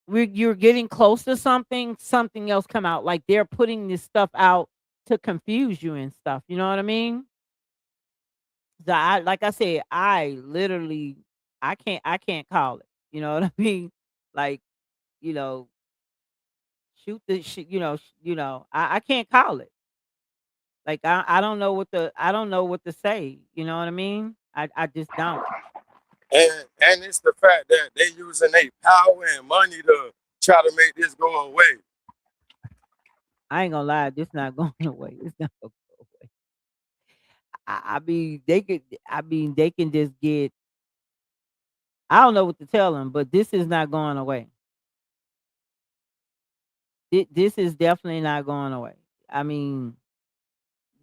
you're getting close to something else come out. Like they're putting this stuff out to confuse you and stuff. You know what I mean? So like I said, I literally I can't call it. You know what I mean? Like, you know, shoot the shit, I can't call it. Like I don't know what to say. You know what I mean? I just don't. And it's the fact that they using their power and money to try to make this go away. I ain't gonna lie, this not going away. It's not gonna go away. I mean, they can just get. I don't know what to tell them, but this is not going away. This is definitely not going away. I mean,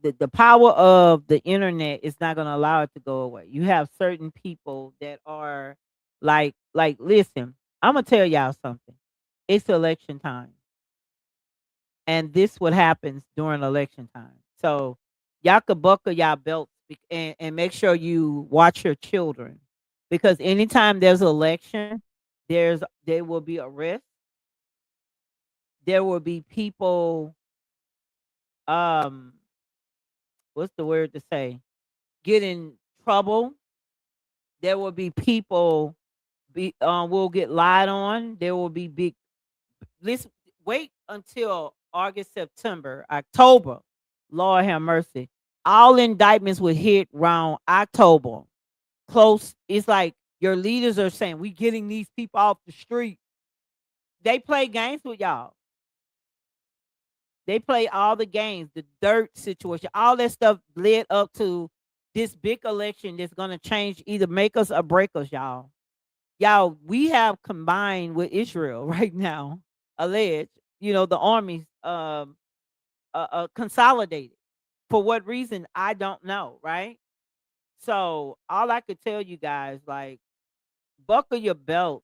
the power of the internet is not going to allow it to go away. You have certain people that are like listen, I'm gonna tell y'all something. It's election time, and this what happens during election time. So y'all could buckle y'all belts and make sure you watch your children, because anytime there's election, there will be arrests. There will be people, um what's the word to say, get in trouble. There will be people will get lied on. There will be big. Listen, wait until August, September, October. Lord have mercy. All indictments will hit around October. close. It's like your leaders are saying, we getting these people off the street. They play games with y'all. They play all the games, the dirt situation, all that stuff led up to this big election that's going to change, either make us or break us, y'all. Y'all, we have combined with Israel right now, alleged, the armies consolidated. For what reason, I don't know, right? So all I could tell you guys, like, buckle your belt,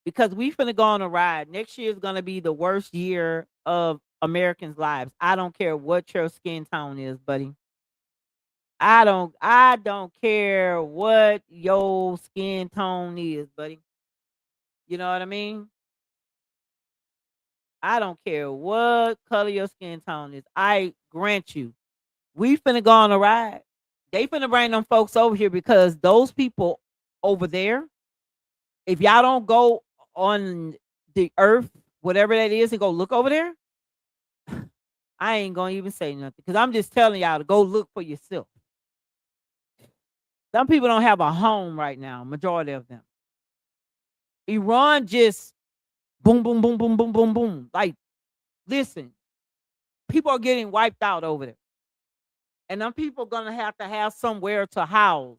because we finna go on a ride. Next year is gonna be the worst year of Americans' lives. I don't care what your skin tone is, buddy. I don't care what your skin tone is, buddy. You know what I mean? I don't care what color your skin tone is. I grant you, we finna go on a ride. They finna bring them folks over here, because those people over there, if y'all don't go on the earth, whatever that is, and go look over there, I ain't gonna even say nothing, because I'm just telling y'all to go look for yourself. Some people don't have a home right now, majority of them. Iran just boom, boom, boom, boom, boom, boom, boom. Like, listen, people are getting wiped out over there. And them people are gonna have to have somewhere to house.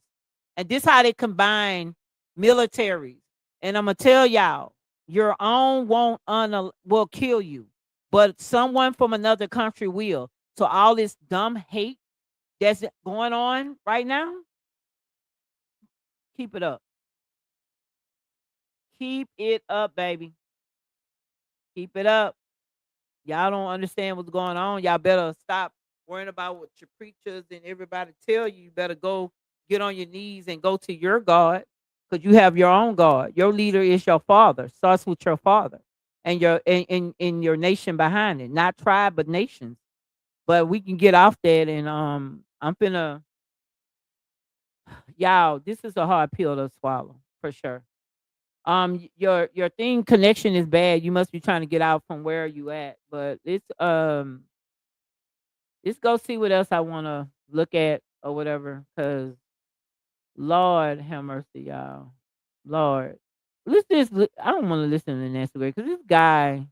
And this how they combine militaries. And I'm gonna tell y'all, your own will kill you, but someone from another country will. So all this dumb hate that's going on right now, keep it up. Keep it up, baby. Keep it up. Y'all don't understand what's going on. Y'all better stop worrying about what your preachers and everybody tell you. You better go get on your knees and go to your God, because you have your own God. Your leader is your father. Starts with your father and your in your nation behind it. Not tribe, but nations. But we can get off that, and I'm finna, y'all, this is a hard pill to swallow for sure. Your thing connection is bad. You must be trying to get out from where you at. But let's go see what else I want to look at or whatever, because Lord have mercy, y'all. Lord, I don't want to listen to Nancy Gray, because this guy,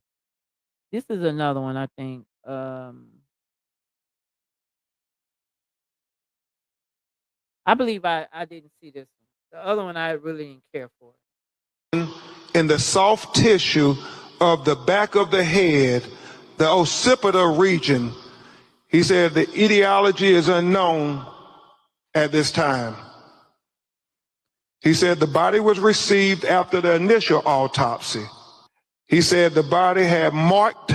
this is another one, I think. I believe I didn't see this one. The other one I really didn't care for. In the soft tissue of the back of the head, the occipital region. He said the etiology is unknown at this time. He said the body was received after the initial autopsy. He said the body had marked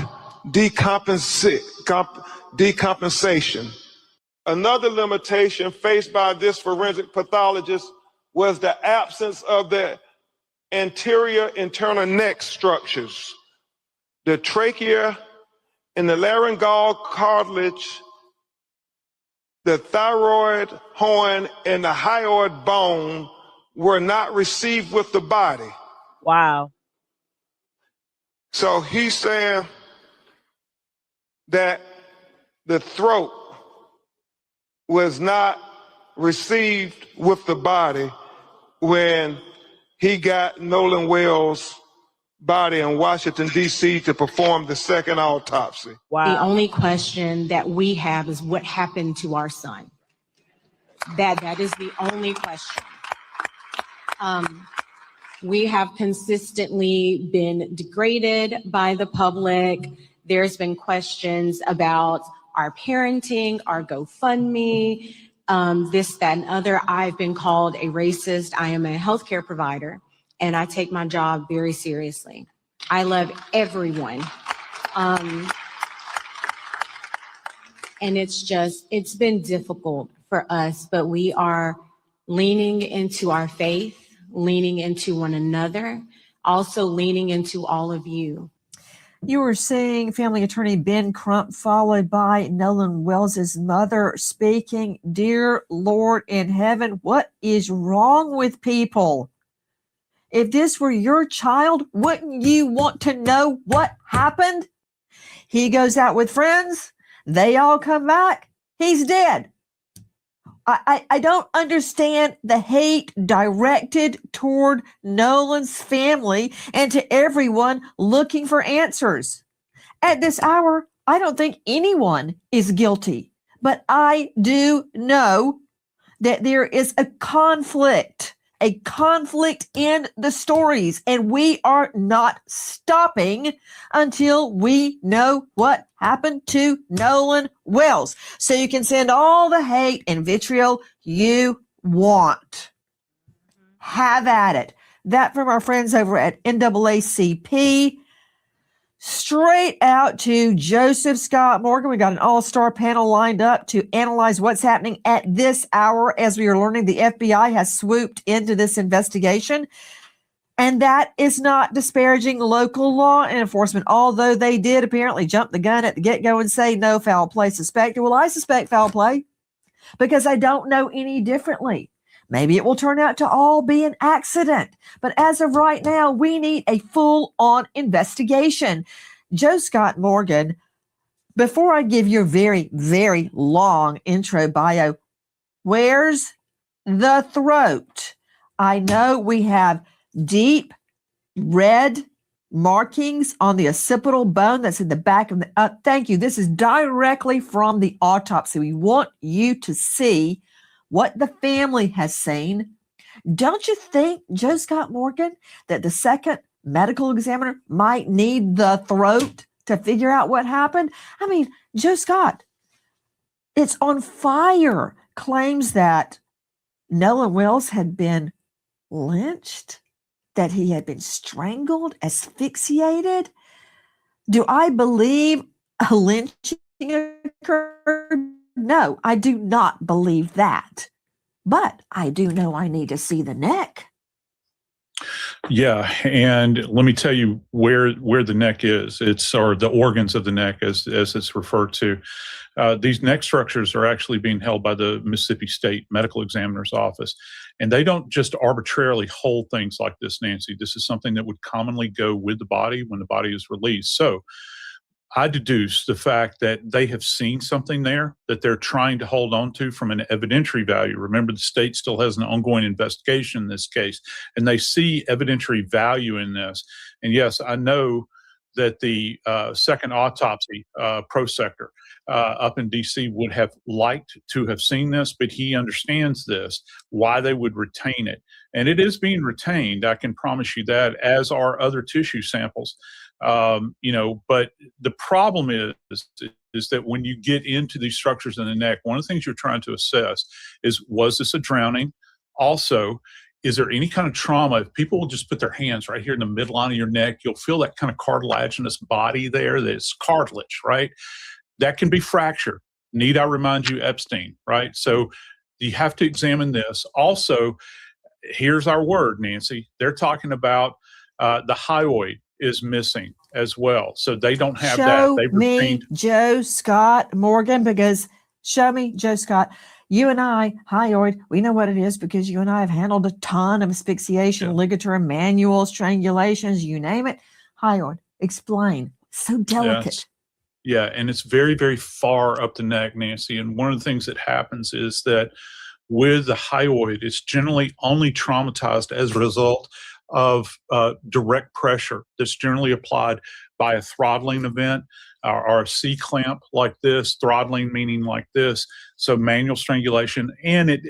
decompensation. Another limitation faced by this forensic pathologist was the absence of the anterior internal neck structures. The trachea and the laryngeal cartilage, the thyroid horn, and the hyoid bone were not received with the body. Wow. So he's saying that the throat was not received with the body when he got Nolan Wells' body in Washington, D.C. to perform the second autopsy. Wow. The only question that we have is what happened to our son. That is the only question. We have consistently been degraded by the public. There's been questions about our parenting, our GoFundMe, this, that, and other. I've been called a racist. I am a healthcare provider, and I take my job very seriously. I love everyone. And it's been difficult for us, but we are leaning into our faith, leaning into one another, also leaning into all of you. You were seeing family attorney Ben Crump, followed by Nolan Wells' mother, speaking. Dear Lord in heaven, what is wrong with people? If this were your child, wouldn't you want to know what happened? He goes out with friends. They all come back. He's dead. I don't understand the hate directed toward Nolan's family and to everyone looking for answers. At this hour, I don't think anyone is guilty, but I do know that there is a conflict in the stories, and we are not stopping until we know what happened to Nolan Wells. So you can send all the hate and vitriol you want. Have at it. That from our friends over at NAACP. Straight out to Joseph Scott Morgan. We got an all-star panel lined up to analyze what's happening at this hour. As we are learning, the FBI has swooped into this investigation. And that is not disparaging local law enforcement, although they did apparently jump the gun at the get-go and say no foul play suspected. Well, I suspect foul play because I don't know any differently. Maybe it will turn out to all be an accident. But as of right now, we need a full-on investigation. Joe Scott Morgan, before I give you a very, very long intro bio, where's the throat? I know we have deep red markings on the occipital bone that's in the back of the... thank you. This is directly from the autopsy. We want you to see what the family has seen. Don't you think, Joe Scott Morgan, that the second medical examiner might need the throat to figure out what happened? I mean, Joe Scott, it's on fire, claims that Nolan Wells had been lynched, that he had been strangled, asphyxiated. Do I believe a lynching occurred? No, I do not believe that. But I do know I need to see the neck. Yeah, and let me tell you where the neck is. Or the organs of the neck, as it's referred to. These neck structures are actually being held by the Mississippi State Medical Examiner's Office, and they don't just arbitrarily hold things like this, Nancy. This is something that would commonly go with the body when the body is released. So I deduce the fact that they have seen something there that they're trying to hold on to from an evidentiary value. Remember, the state still has an ongoing investigation in this case, and they see evidentiary value in this. And yes, I know that the second autopsy prosector up in D.C. would have liked to have seen this, but he understands this, why they would retain it. And it is being retained, I can promise you that, as are other tissue samples. But the problem is that when you get into these structures in the neck, one of the things you're trying to assess is, was this a drowning? Also, is there any kind of trauma? If people will just put their hands right here in the midline of your neck, you'll feel that kind of cartilaginous body there. That's cartilage, right? That can be fractured. Need I remind you, Epstein, right? So you have to examine this. Also, here's our word, Nancy. They're talking about the hyoid is missing as well. So they don't have that. Show me Joe Scott Morgan, because show me Joe Scott. You and I, hyoid, we know what it is because you and I have handled a ton of asphyxiation, ligature, manual strangulations, you name it. Hyoid, explain. So delicate. Yes. Yeah, and it's very, very far up the neck, Nancy. And one of the things that happens is that with the hyoid, it's generally only traumatized as a result of direct pressure that's generally applied by a throttling event or a C-clamp like this, throttling meaning like this, so manual strangulation. And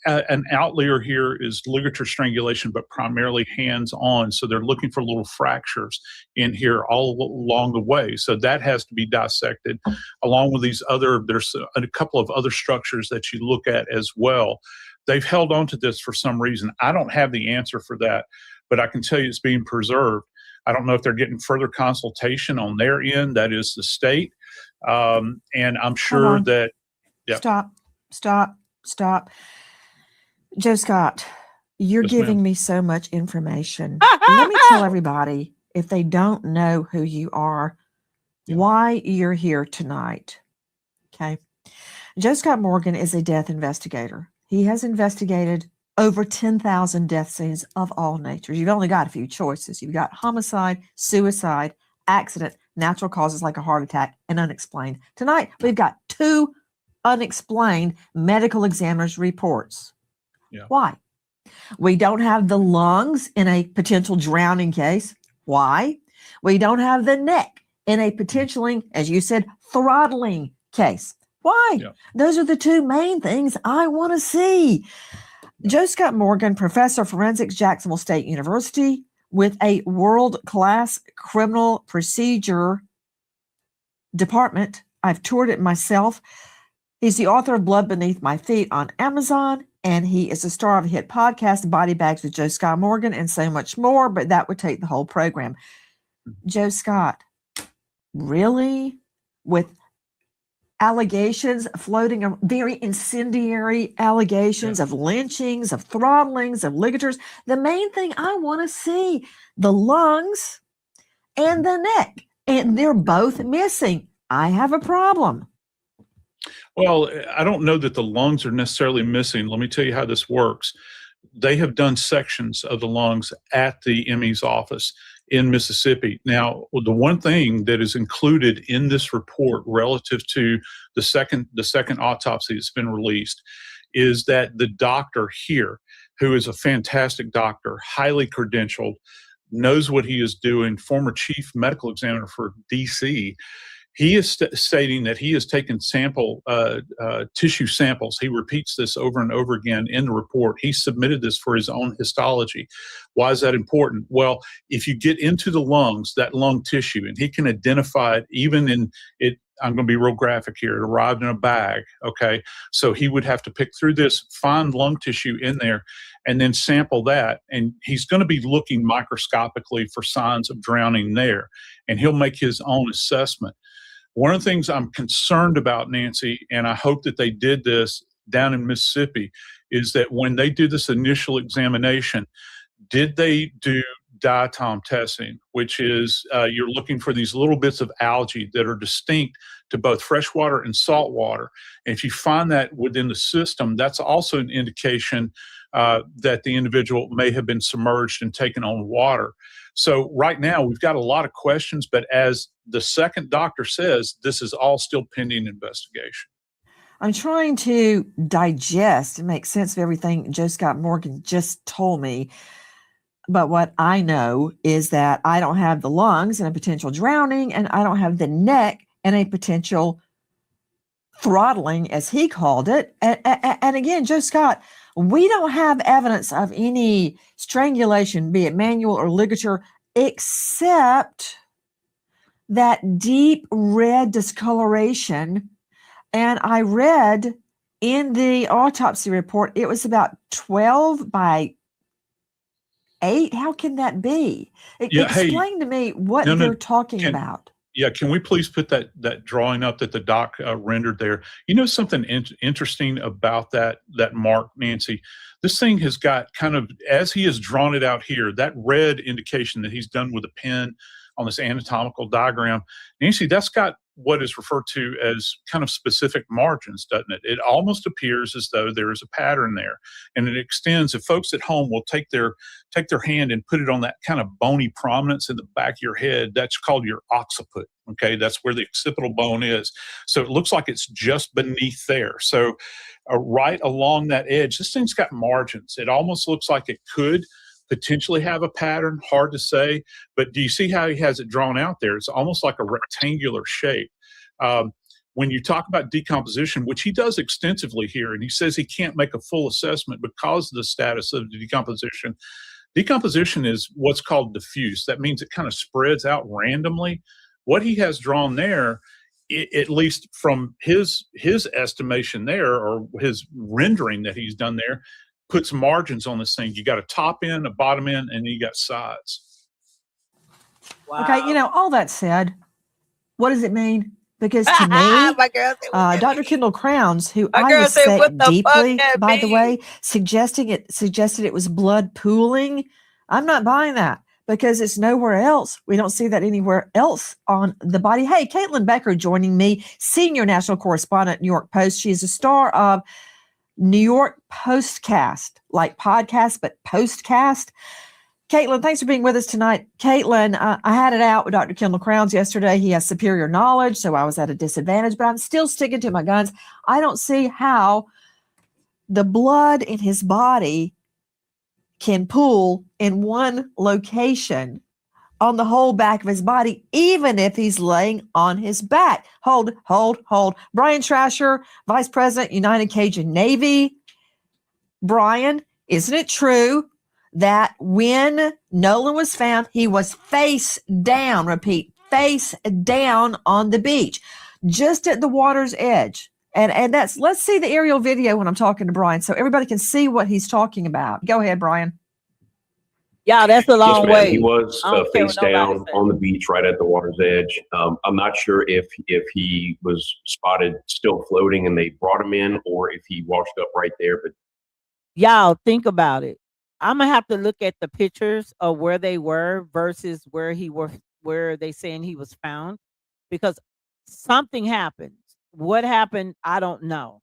an outlier here is ligature strangulation, but primarily hands-on, so they're looking for little fractures in here all along the way. So that has to be dissected, along with these there's a couple of other structures that you look at as well. They've held on to this for some reason. I don't have the answer for that, but I can tell you it's being preserved. I don't know if they're getting further consultation on their end. That is the state. And I'm sure that... Yeah. Stop. Joe Scott, you're giving me so much information. Let me tell everybody, if they don't know who you are, why you're here tonight. Okay. Joe Scott Morgan is a death investigator. He has investigated over 10,000 death scenes of all natures. You've only got a few choices. You've got homicide, suicide, accident, natural causes like a heart attack, and unexplained. Tonight, we've got two unexplained medical examiner's reports. Yeah. Why? We don't have the lungs in a potential drowning case. Why? We don't have the neck in a potentially, as you said, throttling case. Why? Yeah. Those are the two main things I want to see. Joe Scott Morgan, professor of forensics, Jacksonville State University, with a world-class criminal procedure department. I've toured it myself. He's the author of Blood Beneath My Feet on Amazon, and he is the star of a hit podcast, Body Bags with Joe Scott Morgan, and so much more, but that would take the whole program. Joe Scott, really? With allegations floating, very incendiary allegations of lynchings, of throttlings, of ligatures. The main thing I want to see, the lungs and the neck, and they're both missing. I have a problem. Well, I don't know that the lungs are necessarily missing. Let me tell you how this works. They have done sections of the lungs at the ME's office in Mississippi. Now, the one thing that is included in this report relative to the second autopsy that's been released is that the doctor here, who is a fantastic doctor, highly credentialed, knows what he is doing, former chief medical examiner for DC, he is stating that he has taken tissue samples. He repeats this over and over again in the report. He submitted this for his own histology. Why is that important? Well, if you get into the lungs, that lung tissue, and he can identify it even in it, I'm going to be real graphic here. It arrived in a bag, okay? So he would have to pick through this, find lung tissue in there, and then sample that. And he's going to be looking microscopically for signs of drowning there, and he'll make his own assessment. One of the things I'm concerned about, Nancy, and I hope that they did this down in Mississippi, is that when they did this initial examination, did they do diatom testing, which is you're looking for these little bits of algae that are distinct to both freshwater and saltwater. And if you find that within the system, that's also an indication that the individual may have been submerged and taken on water. So right now we've got a lot of questions, but as the second doctor says, this is all still pending investigation. I'm trying to digest and make sense of everything Joe Scott Morgan just told me. But what I know is that I don't have the lungs and a potential drowning, and I don't have the neck and a potential throttling, as he called it. And again, Joe Scott, we don't have evidence of any strangulation, be it manual or ligature, except that deep red discoloration. And I read in the autopsy report, it was about 12 by 8. How can that be? Explain to me what you're talking about. Yeah, can we please put that drawing up that the doc rendered there? You know something interesting about that mark, Nancy? This thing has got kind of, as he has drawn it out here, that red indication that he's done with a pen on this anatomical diagram, Nancy, that's got what is referred to as kind of specific margins, doesn't it? It almost appears as though there is a pattern there, and it extends. If folks at home will take their hand and put it on that kind of bony prominence in the back of your head, that's called your occiput. Okay, that's where the occipital bone is. So it looks like it's just beneath there. So right along that edge, this thing's got margins. It almost looks like it could potentially have a pattern, hard to say, but do you see how he has it drawn out there? It's almost like a rectangular shape. When you talk about decomposition, which he does extensively here, and he says he can't make a full assessment because of the status of the decomposition. Decomposition is what's called diffuse. That means it kind of spreads out randomly. What he has drawn there, at least from his estimation there, or his rendering that he's done there, puts margins on this thing. You got a top end, a bottom end, and then you got sides. Wow. Okay, all that said, what does it mean? Because to me, Dr. Kendall Crowns, who I respect deeply, by the way, suggested it was blood pooling. I'm not buying that because it's nowhere else. We don't see that anywhere else on the body. Hey, Caitlin Becker joining me, senior national correspondent, New York Post. She is a star of New York Postcast, like podcast, but Postcast. Caitlin, thanks for being with us tonight. Caitlin, I had it out with Dr. Kendall Crowns yesterday. He has superior knowledge, so I was at a disadvantage, but I'm still sticking to my guns. I don't see how the blood in his body can pool in one location on the whole back of his body, even if he's laying on his back. Hold. Brian Trasher, Vice President, United Cajun Navy. Brian, isn't it true that when Nolan was found, he was face down, repeat, face down on the beach, just at the water's edge? And that's, let's see the aerial video when I'm talking to Brian so everybody can see what he's talking about. Go ahead, Brian. Yeah, that's a long way. He was face down on the beach right at the water's edge. I'm not sure if he was spotted still floating and they brought him in or if he washed up right there. But y'all think about it. I'm gonna have to look at the pictures of where they were versus where they saying he was found, because something happened. What happened? I don't know.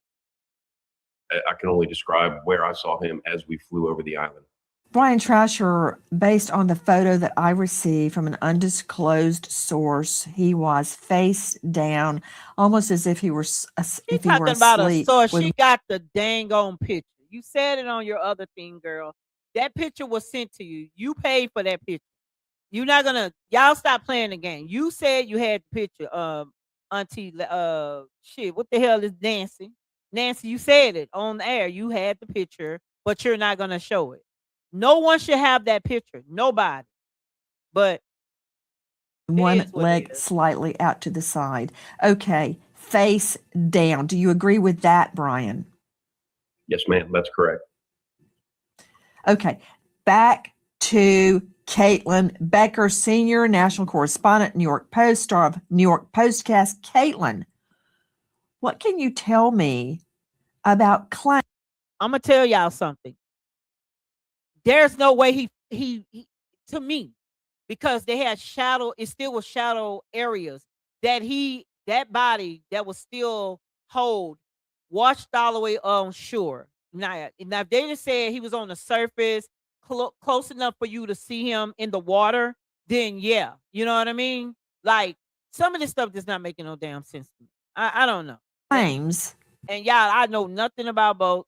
I can only describe where I saw him as we flew over the island. Brian Trasher, based on the photo that I received from an undisclosed source, he was face down, almost as if he were asleep. She got the dang on picture. You said it on your other thing, girl. That picture was sent to you. You paid for that picture. You're not gonna. Y'all stop playing the game. You said you had the picture. Auntie, shit. What the hell is Nancy? Nancy, you said it on the air. You had the picture, but you're not gonna show it. No one should have that picture. Nobody. But one leg slightly out to the side. Okay, face down. Do you agree with that, Brian? Yes, ma'am. That's correct. Okay, back to Caitlin Becker, senior national correspondent, New York Post, star of New York Postcast. Caitlin, what can you tell me about claims? I'm gonna tell y'all something. There's no way he to me, because they had shadow, it still was shadow areas that that body that was still washed all the way on shore. Now if they just said he was on the surface close enough for you to see him in the water, then yeah, you know what I mean? Like, some of this stuff does not make no damn sense to me. I don't know. Claims. And y'all, I know nothing about boats.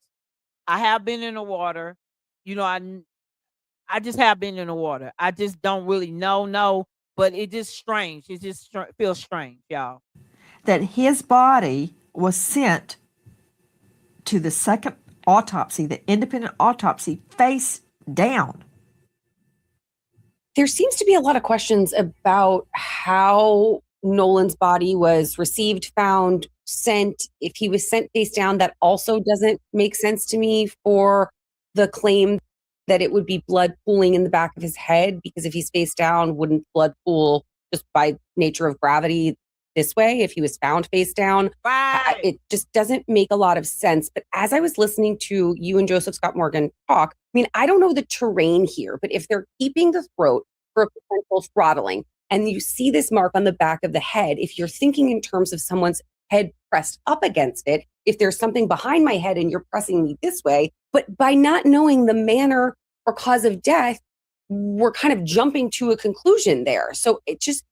I have been in the water. You know, I just have been in the water. I just don't really know, but it's just strange. It just feels strange, y'all. That his body was sent to the second autopsy, the independent autopsy, face down. There seems to be a lot of questions about how Nolan's body was received, found, sent. If he was sent face down, that also doesn't make sense to me for the claim that it would be blood pooling in the back of his head, because if he's face down, wouldn't blood pool just by nature of gravity this way if he was found face down? Right. It just doesn't make a lot of sense. But as I was listening to you and Joseph Scott Morgan talk, I mean, I don't know the terrain here, but if they're keeping the throat for a potential throttling and you see this mark on the back of the head, if you're thinking in terms of someone's head pressed up against it, if there's something behind my head and you're pressing me this way, but by not knowing the manner or cause of death, we're kind of jumping to a conclusion there. So it just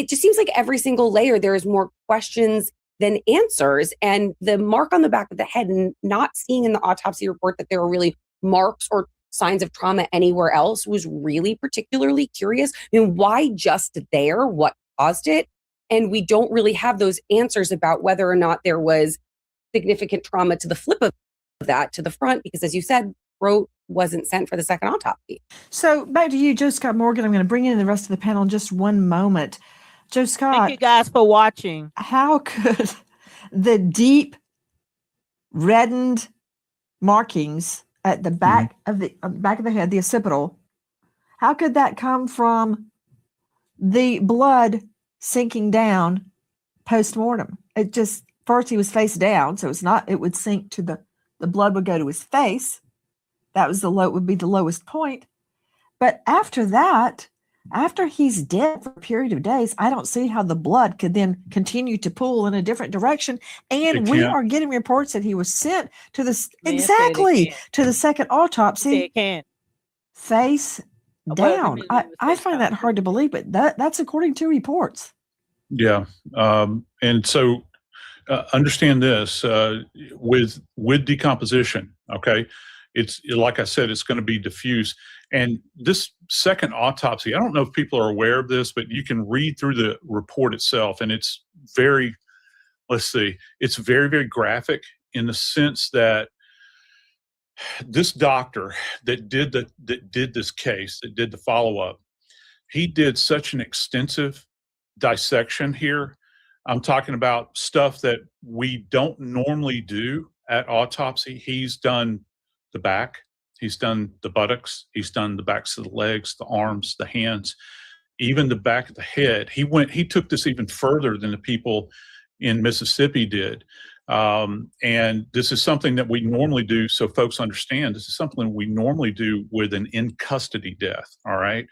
seems like every single layer, there is more questions than answers. And the mark on the back of the head, and not seeing in the autopsy report that there were really marks or signs of trauma anywhere else, was really particularly curious. I mean, why just there? What caused it? And we don't really have those answers about whether or not there was significant trauma to the flip of that, to the front, because as you said, throat wasn't sent for the second autopsy. So back to you, Joe Scott Morgan. I'm going to bring in the rest of the panel in just one moment. Joe Scott. Thank you guys for watching. How could the deep reddened markings at the back of the head, the occipital, how could that come from the blood sinking down post-mortem? It just, first he was face down, so it would sink to the blood would go to his face. That would be the lowest point. But after that, after he's dead for a period of days, I don't see how the blood could then continue to pool in a different direction. And we are getting reports that he was sent to the second autopsy, face down. I find that hard to believe, but that's according to reports. Yeah. And so understand this with decomposition, okay? It's like I said, it's going to be diffuse. And this second autopsy, I don't know if people are aware of this, but you can read through the report itself, and it's very, it's very, very graphic in the sense that this doctor that did this case, that did the follow-up, he did such an extensive dissection here. I'm talking about stuff that we don't normally do at autopsy. He's done the back, he's done the buttocks, he's done the backs of the legs, the arms, the hands, even the back of the head. He took this even further than the people in Mississippi did. And this is something that we normally do, so folks understand, this is something we normally do with an in custody death, all right?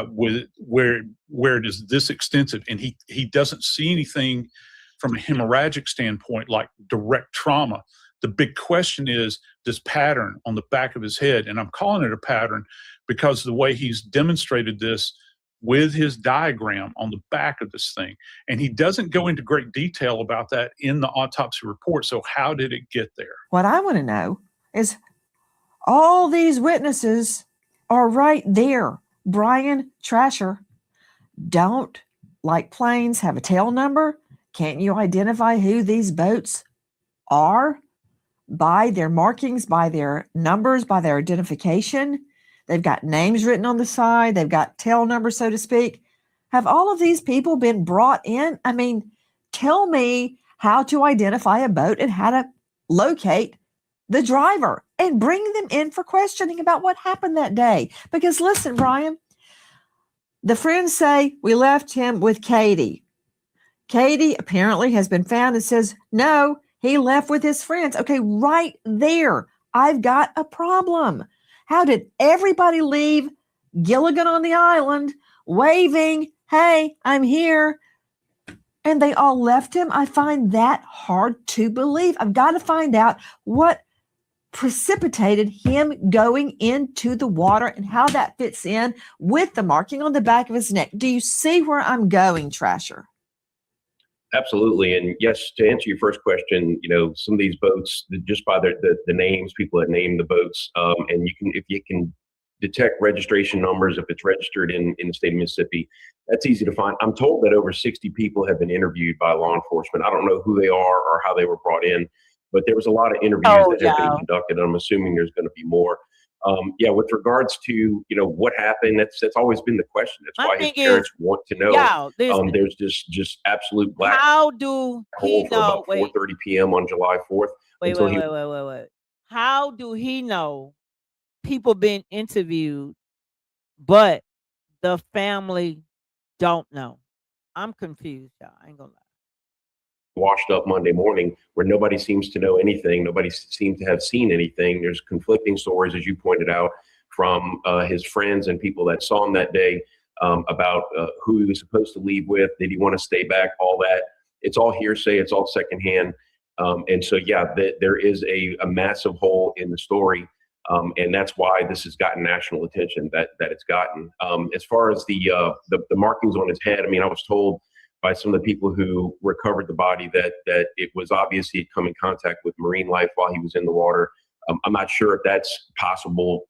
With where it is this extensive, and he doesn't see anything from a hemorrhagic standpoint like direct trauma. The big question is this pattern on the back of his head, and I'm calling it a pattern because the way he's demonstrated this with his diagram on the back of this thing, and he doesn't go into great detail about that in the autopsy report. So how did it get there? What I want to know is all these witnesses are right there. Brian Trasher, don't, like planes, have a tail number? Can't you identify who these boats are by their markings, by their numbers, by their identification? They've got names written on the side. They've got tail numbers, so to speak. Have all of these people been brought in? I mean, tell me how to identify a boat and how to locate the driver and bring them in for questioning about what happened that day. Because listen, Brian, the friends say we left him with Katie. Katie apparently has been found and says, no, he left with his friends. Okay, right there, I've got a problem. How did everybody leave Gilligan on the island waving, hey, I'm here, and they all left him? I find that hard to believe. I've got to find out what precipitated him going into the water and how that fits in with the marking on the back of his neck. Do you see where I'm going, Trasher? Absolutely. And yes, to answer your first question, some of these boats, just by the names, people that name the boats, and if you can detect registration numbers, if it's registered in the state of Mississippi, that's easy to find. I'm told that over 60 people have been interviewed by law enforcement. I don't know who they are or how they were brought in, but there was a lot of interviews that have been conducted. I'm assuming there's going to be more. With regards to what happened, that's always been the question. That's why his parents want to know. There's just absolute black. How do he know? About 4:30 p.m. on July 4th. Wait. How do he know people being interviewed, but the family don't know? I'm confused, y'all. I ain't gonna lie. Washed up Monday morning where nobody seems to know anything. Nobody seems to have seen anything. There's conflicting stories, as you pointed out, from his friends and people that saw him that day about who he was supposed to leave with. Did he want to stay back? All that. It's all hearsay. It's all secondhand. And so, there is a massive hole in the story. And that's why this has gotten national attention that it's gotten. As far as the markings on his head, I mean, I was told by some of the people who recovered the body that it was obvious he had come in contact with marine life while he was in the water. I'm not sure if that's possible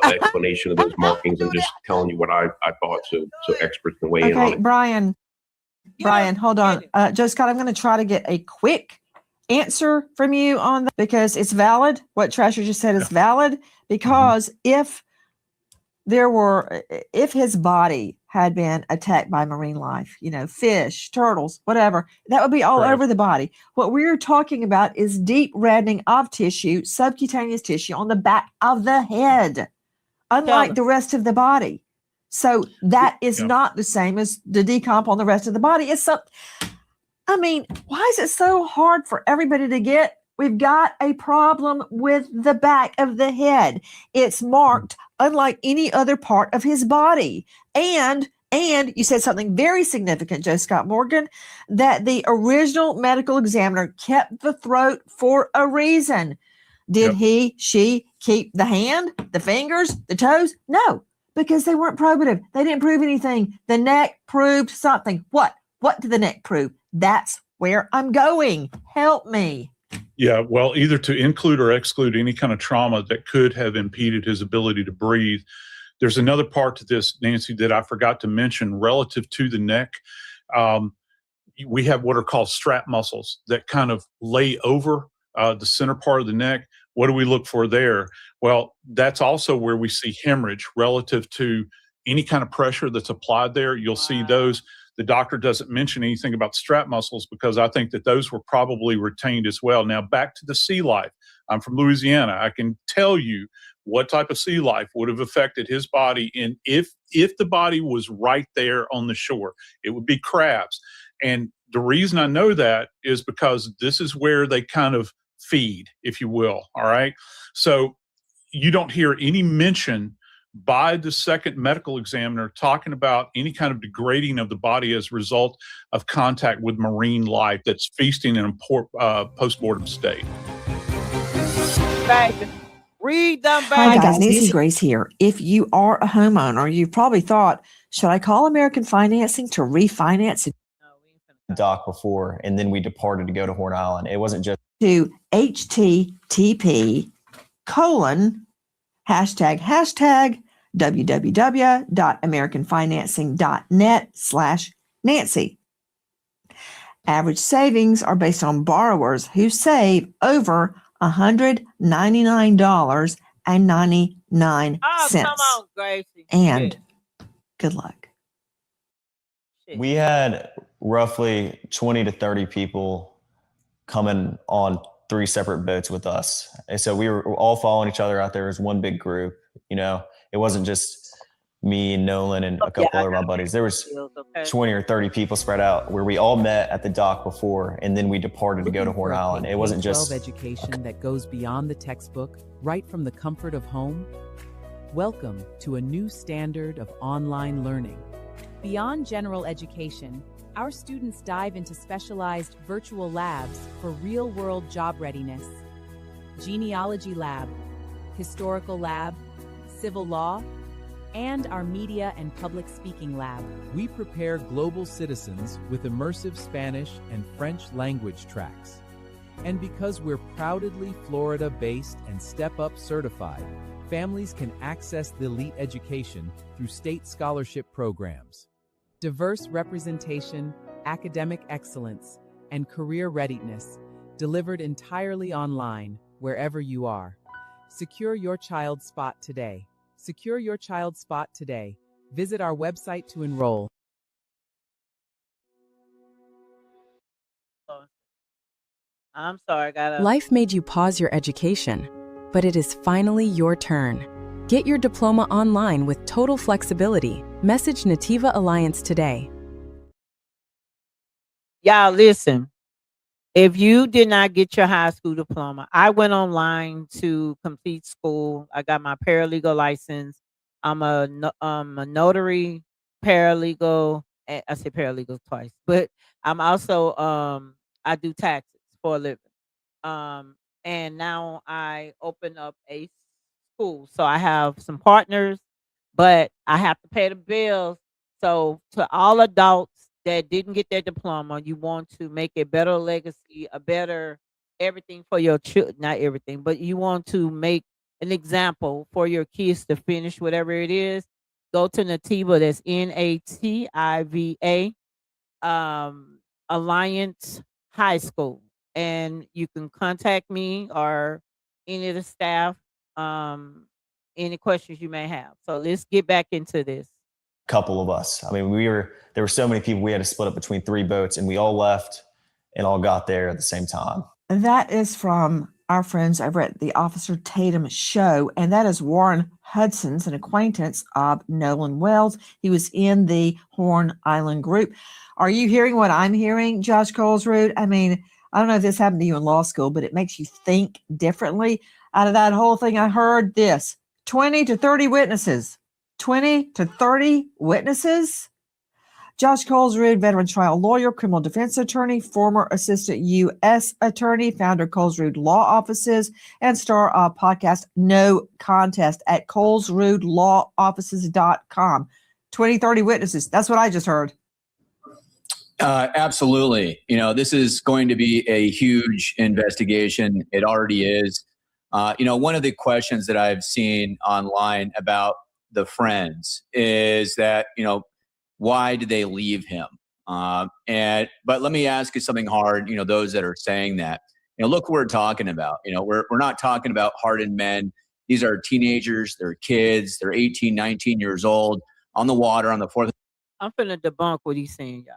explanation of those markings. I'm just telling you what I thought, so experts can weigh in on it. Brian, hold on. Joe Scott, I'm going to try to get a quick answer from you on that because it's valid. What Trasher just said is valid because if his body had been attacked by marine life, fish, turtles, whatever, that would be all over the body. What we're talking about is deep reddening of tissue, subcutaneous tissue on the back of the head, unlike the rest of the body. So that is not the same as the decomp on the rest of the body. Why is it so hard for everybody to get? We've got a problem with the back of the head. It's marked unlike any other part of his body. And you said something very significant, Joe Scott Morgan, that the original medical examiner kept the throat for a reason. Did she keep the hand, the fingers, the toes? No, because they weren't probative. They didn't prove anything. The neck proved something. What? What did the neck prove? That's where I'm going. Help me. Yeah, well, either to include or exclude any kind of trauma that could have impeded his ability to breathe. There's another part to this, Nancy, that I forgot to mention relative to the neck. We have what are called strap muscles that kind of lay over the center part of the neck. What do we look for there? Well, that's also where we see hemorrhage relative to any kind of pressure that's applied there. You'll see those. The doctor doesn't mention anything about strap muscles because I think that those were probably retained as well. Now, back to the sea life. I'm from Louisiana. I can tell you what type of sea life would have affected his body. And if the body was right there on the shore, it would be crabs. And the reason I know that is because this is where they kind of feed, if you will. All right. So you don't hear any mention by the second medical examiner talking about any kind of degrading of the body as a result of contact with marine life that's feasting in a post-mortem state. Read them back. Hi guys, Nancy Grace here. If you are a homeowner, you've probably thought, should I call American Financing to refinance dock before, and then we departed to go to Horn Island. It wasn't just to http:// www.americanfinancing.net/Nancy. Average savings are based on borrowers who save over $199.99. Oh, come on, Gracie. And good luck. we had roughly 20 to 30 people coming on 3 separate boats with us. And so we were all following each other out there as one big group. You know, it wasn't just me and Nolan and a couple other of my buddies. There was 20 or 30 people spread out where we all met at the dock before, and then we departed to go to Horn Island. It wasn't just education that goes beyond the textbook, right from the comfort of home. Welcome to a new standard of online learning. Beyond general education, our students dive into specialized virtual labs for real-world job readiness. Genealogy lab, historical lab, civil law, and our media and public speaking lab. We prepare global citizens with immersive Spanish and French language tracks. And because we're proudly Florida-based and Step Up certified, families can access the elite education through state scholarship programs. Diverse representation, academic excellence, and career readiness, delivered entirely online, wherever you are. Secure your child's spot today. Secure your child's spot today. Visit our website to enroll. I'm sorry, Life made you pause your education, but it is finally your turn. Get your diploma online with total flexibility. Message Nativa Alliance today. Y'all listen. If you did not get your high school diploma, I went online to complete school. I got my paralegal license. I'm a notary paralegal. I say paralegal twice, but I'm also I do taxes for a living. And now I open up a school, so I have some partners, but I have to pay the bills. So to all adults that didn't get their diploma, you want to make a better legacy, a better everything for your children, not everything, but you want to make an example for your kids to finish whatever it is, go to Nativa, that's NATIVA, Alliance High School, and you can contact me or any of the staff, any questions you may have. So let's get back into this. couple of us. I mean, there were so many people, we had to split up between 3 boats, and we all left and all got there at the same time. That is from our friends over at the Officer Tatum show, and that is Warren Hudson's an acquaintance of Nolan Wells. He was in the Horn Island group. Are you hearing what I'm hearing, Josh Colesroot? I mean, I don't know if this happened to you in law school, but it makes you think differently. Out of that whole thing, I heard this: 20 to 30 witnesses. 20 to 30 witnesses? Josh Colesrud, veteran trial lawyer, criminal defense attorney, former assistant U.S. attorney, founder Colesrud Law Offices, and star of podcast No Contest at colesrudlawoffices.com. 20-30 witnesses. That's what I just heard. Absolutely. This is going to be a huge investigation. It already is. One of the questions that I've seen online about the friends is that, why did they leave him? But let me ask you something hard, those that are saying that, look what we're talking about. We're not talking about hardened men. These are teenagers, they're kids, they're 18, 19 years old on the water on the 4th. I'm finna debunk what he's saying, y'all.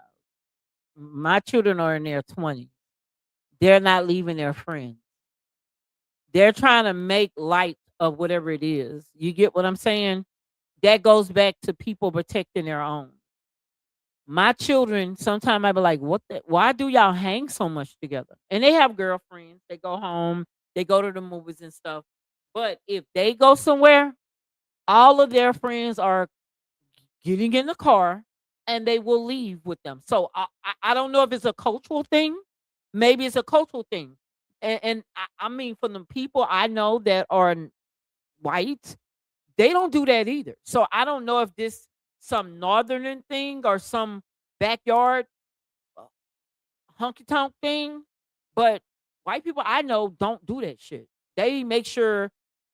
My children are in their 20s. They're not leaving their friends. They're trying to make light of whatever it is. You get what I'm saying? That goes back to people protecting their own. My children, sometimes I be like, why do y'all hang so much together? And they have girlfriends. They go home. They go to the movies and stuff. But if they go somewhere, all of their friends are getting in the car and they will leave with them. So I don't know if it's a cultural thing. Maybe it's a cultural thing. And I mean, from the people I know that are white, they don't do that either. So I don't know if this some northern thing or some backyard honky tonk thing, but white people I know don't do that shit. They make sure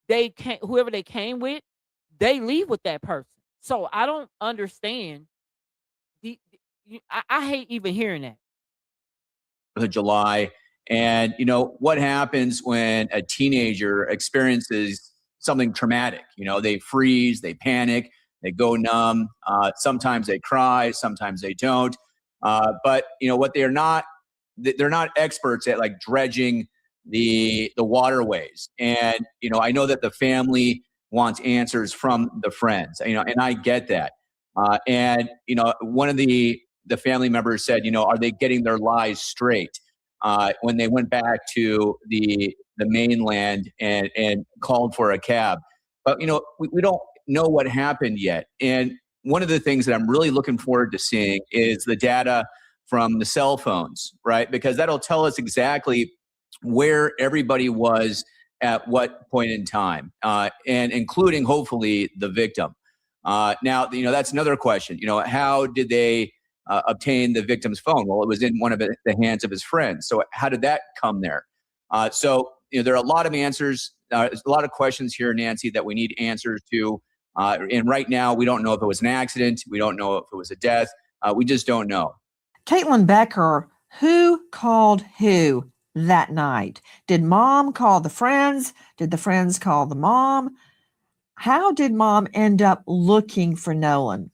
they can't, whoever they came with, they leave with that person. So I don't understand. I hate even hearing that. Of July. And, what happens when a teenager experiences something traumatic? They freeze, they panic, they go numb. Sometimes they cry, sometimes they don't. But, what they're not experts at like dredging the waterways. And, I know that the family wants answers from the friends, and I get that. And, one of the family members said, are they getting their lies straight? When they went back to the mainland and called for a cab. But, we don't know what happened yet. And one of the things that I'm really looking forward to seeing is the data from the cell phones, right? Because that'll tell us exactly where everybody was at what point in time, and including hopefully the victim. Now, that's another question. How did they obtain the victim's phone? Well, it was in one of the hands of his friends. So how did that come there? So there are a lot of answers. There's a lot of questions here, Nancy, that we need answers to. And right now, we don't know if it was an accident. We don't know if it was a death. We just don't know. Caitlin Becker, who called who that night? Did mom call the friends? Did the friends call the mom? How did mom end up looking for Nolan?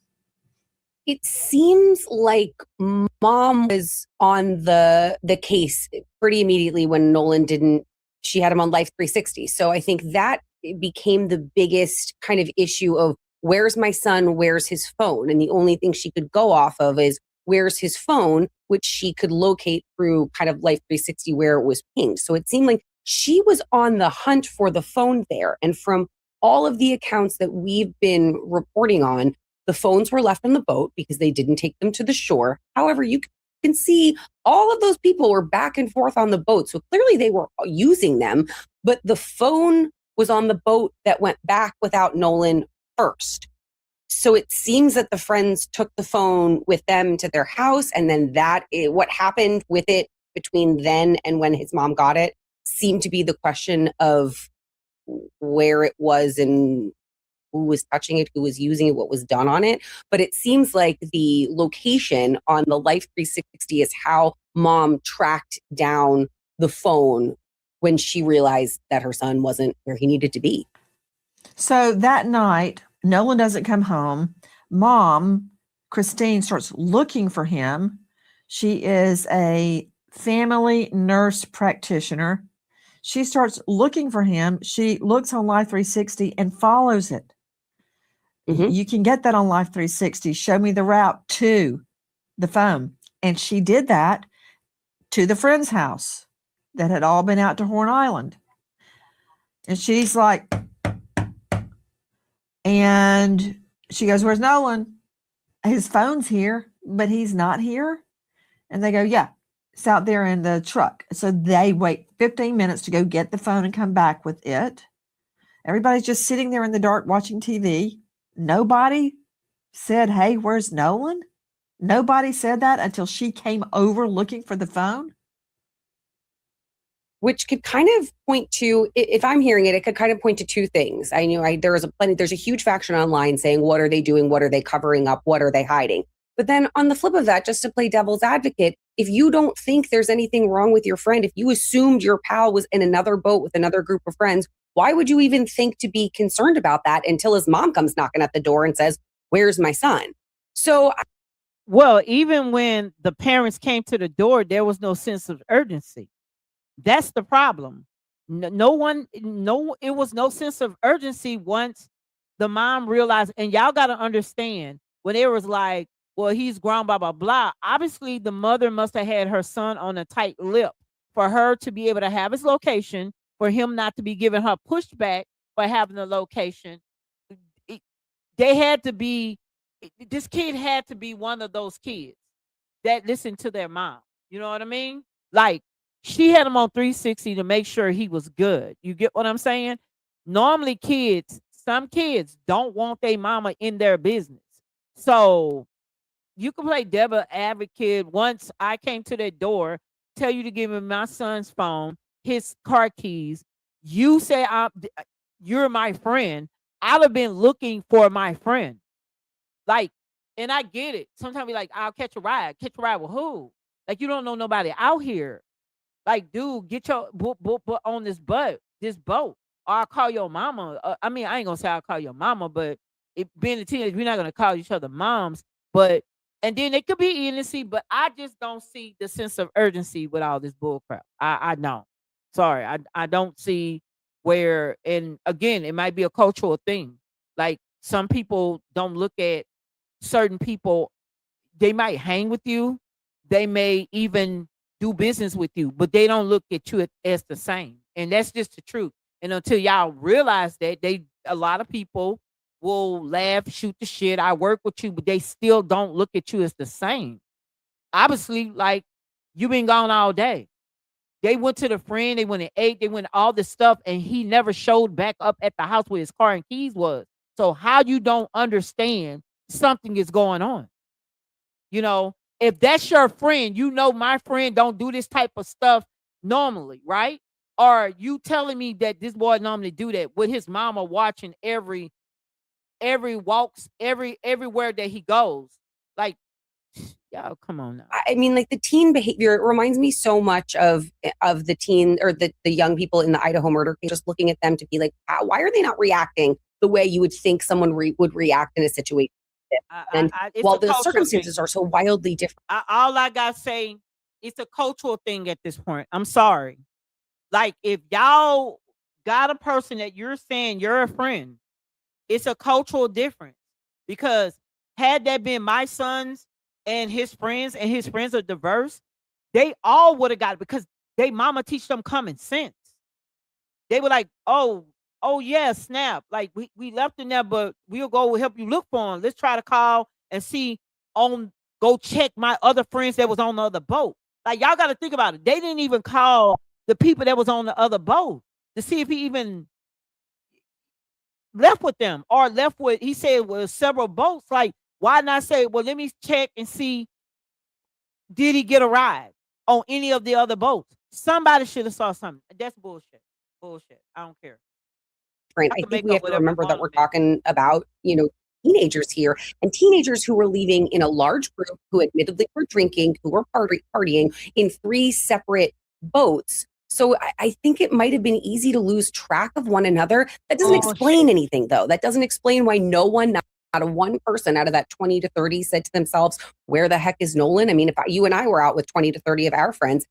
It seems like mom was on the case pretty immediately when Nolan didn't. She had him on Life 360. So I think that became the biggest kind of issue of where's my son, where's his phone? And the only thing she could go off of is where's his phone, which she could locate through kind of Life 360 where it was pinged. So it seemed like she was on the hunt for the phone there. And from all of the accounts that we've been reporting on, the phones were left on the boat because they didn't take them to the shore. However, you can see all of those people were back and forth on the boat. So clearly they were using them, but the phone was on the boat that went back without Nolan first. So it seems that the friends took the phone with them to their house. And then what happened with it between then and when his mom got it seemed to be the question of where it was and who was touching it, who was using it, what was done on it. But it seems like the location on the Life 360 is how mom tracked down the phone when she realized that her son wasn't where he needed to be. So that night, Nolan doesn't come home. Mom, Christine, starts looking for him. She is a family nurse practitioner. She starts looking for him. She looks on Life 360 and follows it. Mm-hmm. You can get that on Life 360. Show me the route to the phone. And she did that to the friend's house that had all been out to Horn Island. And she's like, and she goes, where's Nolan? His phone's here. but he's not here. And they go, yeah, it's out there in the truck. So they wait 15 minutes to go get the phone and come back with it. Everybody's just sitting there in the dark watching TV. Nobody said, hey, where's Nolan? Nobody said that until she came over looking for the phone. Which could kind of point to, if I'm hearing it, it could kind of point to two things. I knew there's a huge faction online saying, what are they doing? What are they covering up? What are they hiding? But then on the flip of that, just to play devil's advocate, if you don't think there's anything wrong with your friend, if you assumed your pal was in another boat with another group of friends, why would you even think to be concerned about that until his mom comes knocking at the door and says, where's my son? So, well, even when the parents came to the door, there was no sense of urgency. That's the problem. It was no sense of urgency once the mom realized, and y'all got to understand, when it was like, well, he's grown, blah, blah, blah. Obviously, the mother must have had her son on a tight lip for her to be able to have his location, for him not to be giving her pushback for having the location. This kid had to be one of those kids that listened to their mom. You know what I mean? Like, she had him on 360 to make sure he was good. You get what I'm saying? Normally some kids don't want their mama in their business. So you can play devil advocate. Once I came to that door, tell you to give him my son's phone, his car keys. You say you're my friend. I'd have been looking for my friend. Like, and I get it. Sometimes we like, I'll catch a ride. Catch a ride with who? Like, you don't know nobody out here. Like, dude, get your book on this boat. Or I'll call your mama. I mean, I ain't gonna say I'll call your mama, but being a teenager, we're not gonna call each other moms. But and then it could be innocent, but I just don't see the sense of urgency with all this bull crap. I don't. Sorry, I don't see where. And again, it might be a cultural thing. Like, some people don't look at certain people. They might hang with you. They may even do business with you, but they don't look at you as the same. And that's just the truth. And until y'all realize that, a lot of people will laugh, shoot the shit. I work with you, but they still don't look at you as the same. Obviously, like, you been gone all day. They went to the friend, they went and ate, they went all this stuff, and he never showed back up at the house where his car and keys was. So how you don't understand something is going on? You know, if that's your friend, you know my friend don't do this type of stuff normally, right? Or you telling me that this boy normally do that with his mama watching every walks, everywhere that he goes. Like, y'all, come on now. I mean, like, the teen behavior, it reminds me so much of the teen or the young people in the Idaho murder case, just looking at them to be like, wow, why are they not reacting the way you would think someone would react in a situation? And while the circumstances are so wildly different. All I got to say, it's a cultural thing at this point. I'm sorry. Like, if y'all got a person that you're saying you're a friend, it's a cultural difference. Because had that been my sons and his friends are diverse, they all would have got it, because they mama teach them common sense. They were like, oh yeah, snap. Like, we left in there, but we'll go help you look for him. Let's try to call and see go check my other friends that was on the other boat. Like, y'all got to think about it. They didn't even call the people that was on the other boat to see if he even left with them or left with, he said, was several boats. Like, why not say, well, let me check and see, did he get a ride on any of the other boats? Somebody should have saw something. That's bullshit. I don't care. I think we have to remember that we're talking about, teenagers here, and teenagers who were leaving in a large group, who admittedly were drinking, who were partying in 3 separate boats. So I think it might have been easy to lose track of one another. That doesn't explain anything, though. That doesn't explain why no one, not a one person out of that 20 to 30 said to themselves, where the heck is Nolan? I mean, if you and I were out with 20 to 30 of our friends,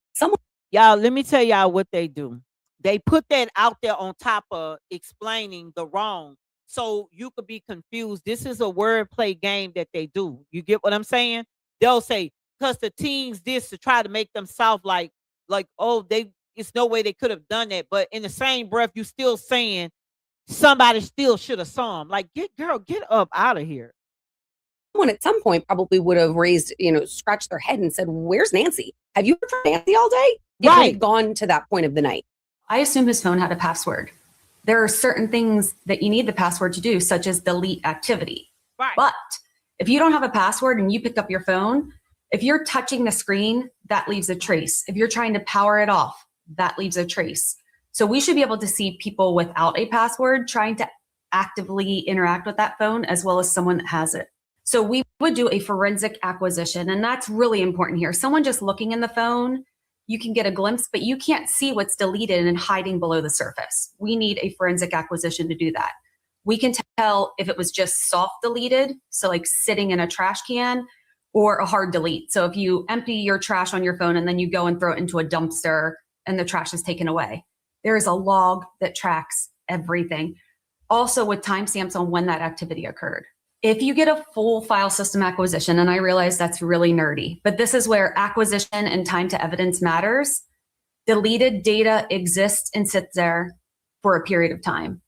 y'all, let me tell y'all what they do. They put that out there on top of explaining the wrong, so you could be confused. This is a wordplay game that they do. You get what I'm saying? They'll say, because the teens this to try to make them sound like, oh, it's no way they could have done that. But in the same breath, you still saying somebody still should have saw him. Like, get up out of here. someone at some point probably would have raised, scratched their head and said, where's Nancy? Have you heard from Nancy all day? If we had gone to that point of the night. I assume his phone had a password. There are certain things that you need the password to do, such as delete activity. Right. But if you don't have a password and you pick up your phone, if you're touching the screen, that leaves a trace. If you're trying to power it off, that leaves a trace. So we should be able to see people without a password trying to actively interact with that phone, as well as someone that has it. So we would do a forensic acquisition, and that's really important here. Someone just looking in the phone, you can get a glimpse, but you can't see what's deleted and hiding below the surface. We need a forensic acquisition to do that. We can tell if it was just soft deleted, so like sitting in a trash can, or a hard delete. So if you empty your trash on your phone and then you go and throw it into a dumpster and the trash is taken away, there is a log that tracks everything. Also with timestamps on when that activity occurred. If you get a full file system acquisition, and I realize that's really nerdy, but this is where acquisition and time to evidence matters. Deleted data exists and sits there for a period of time.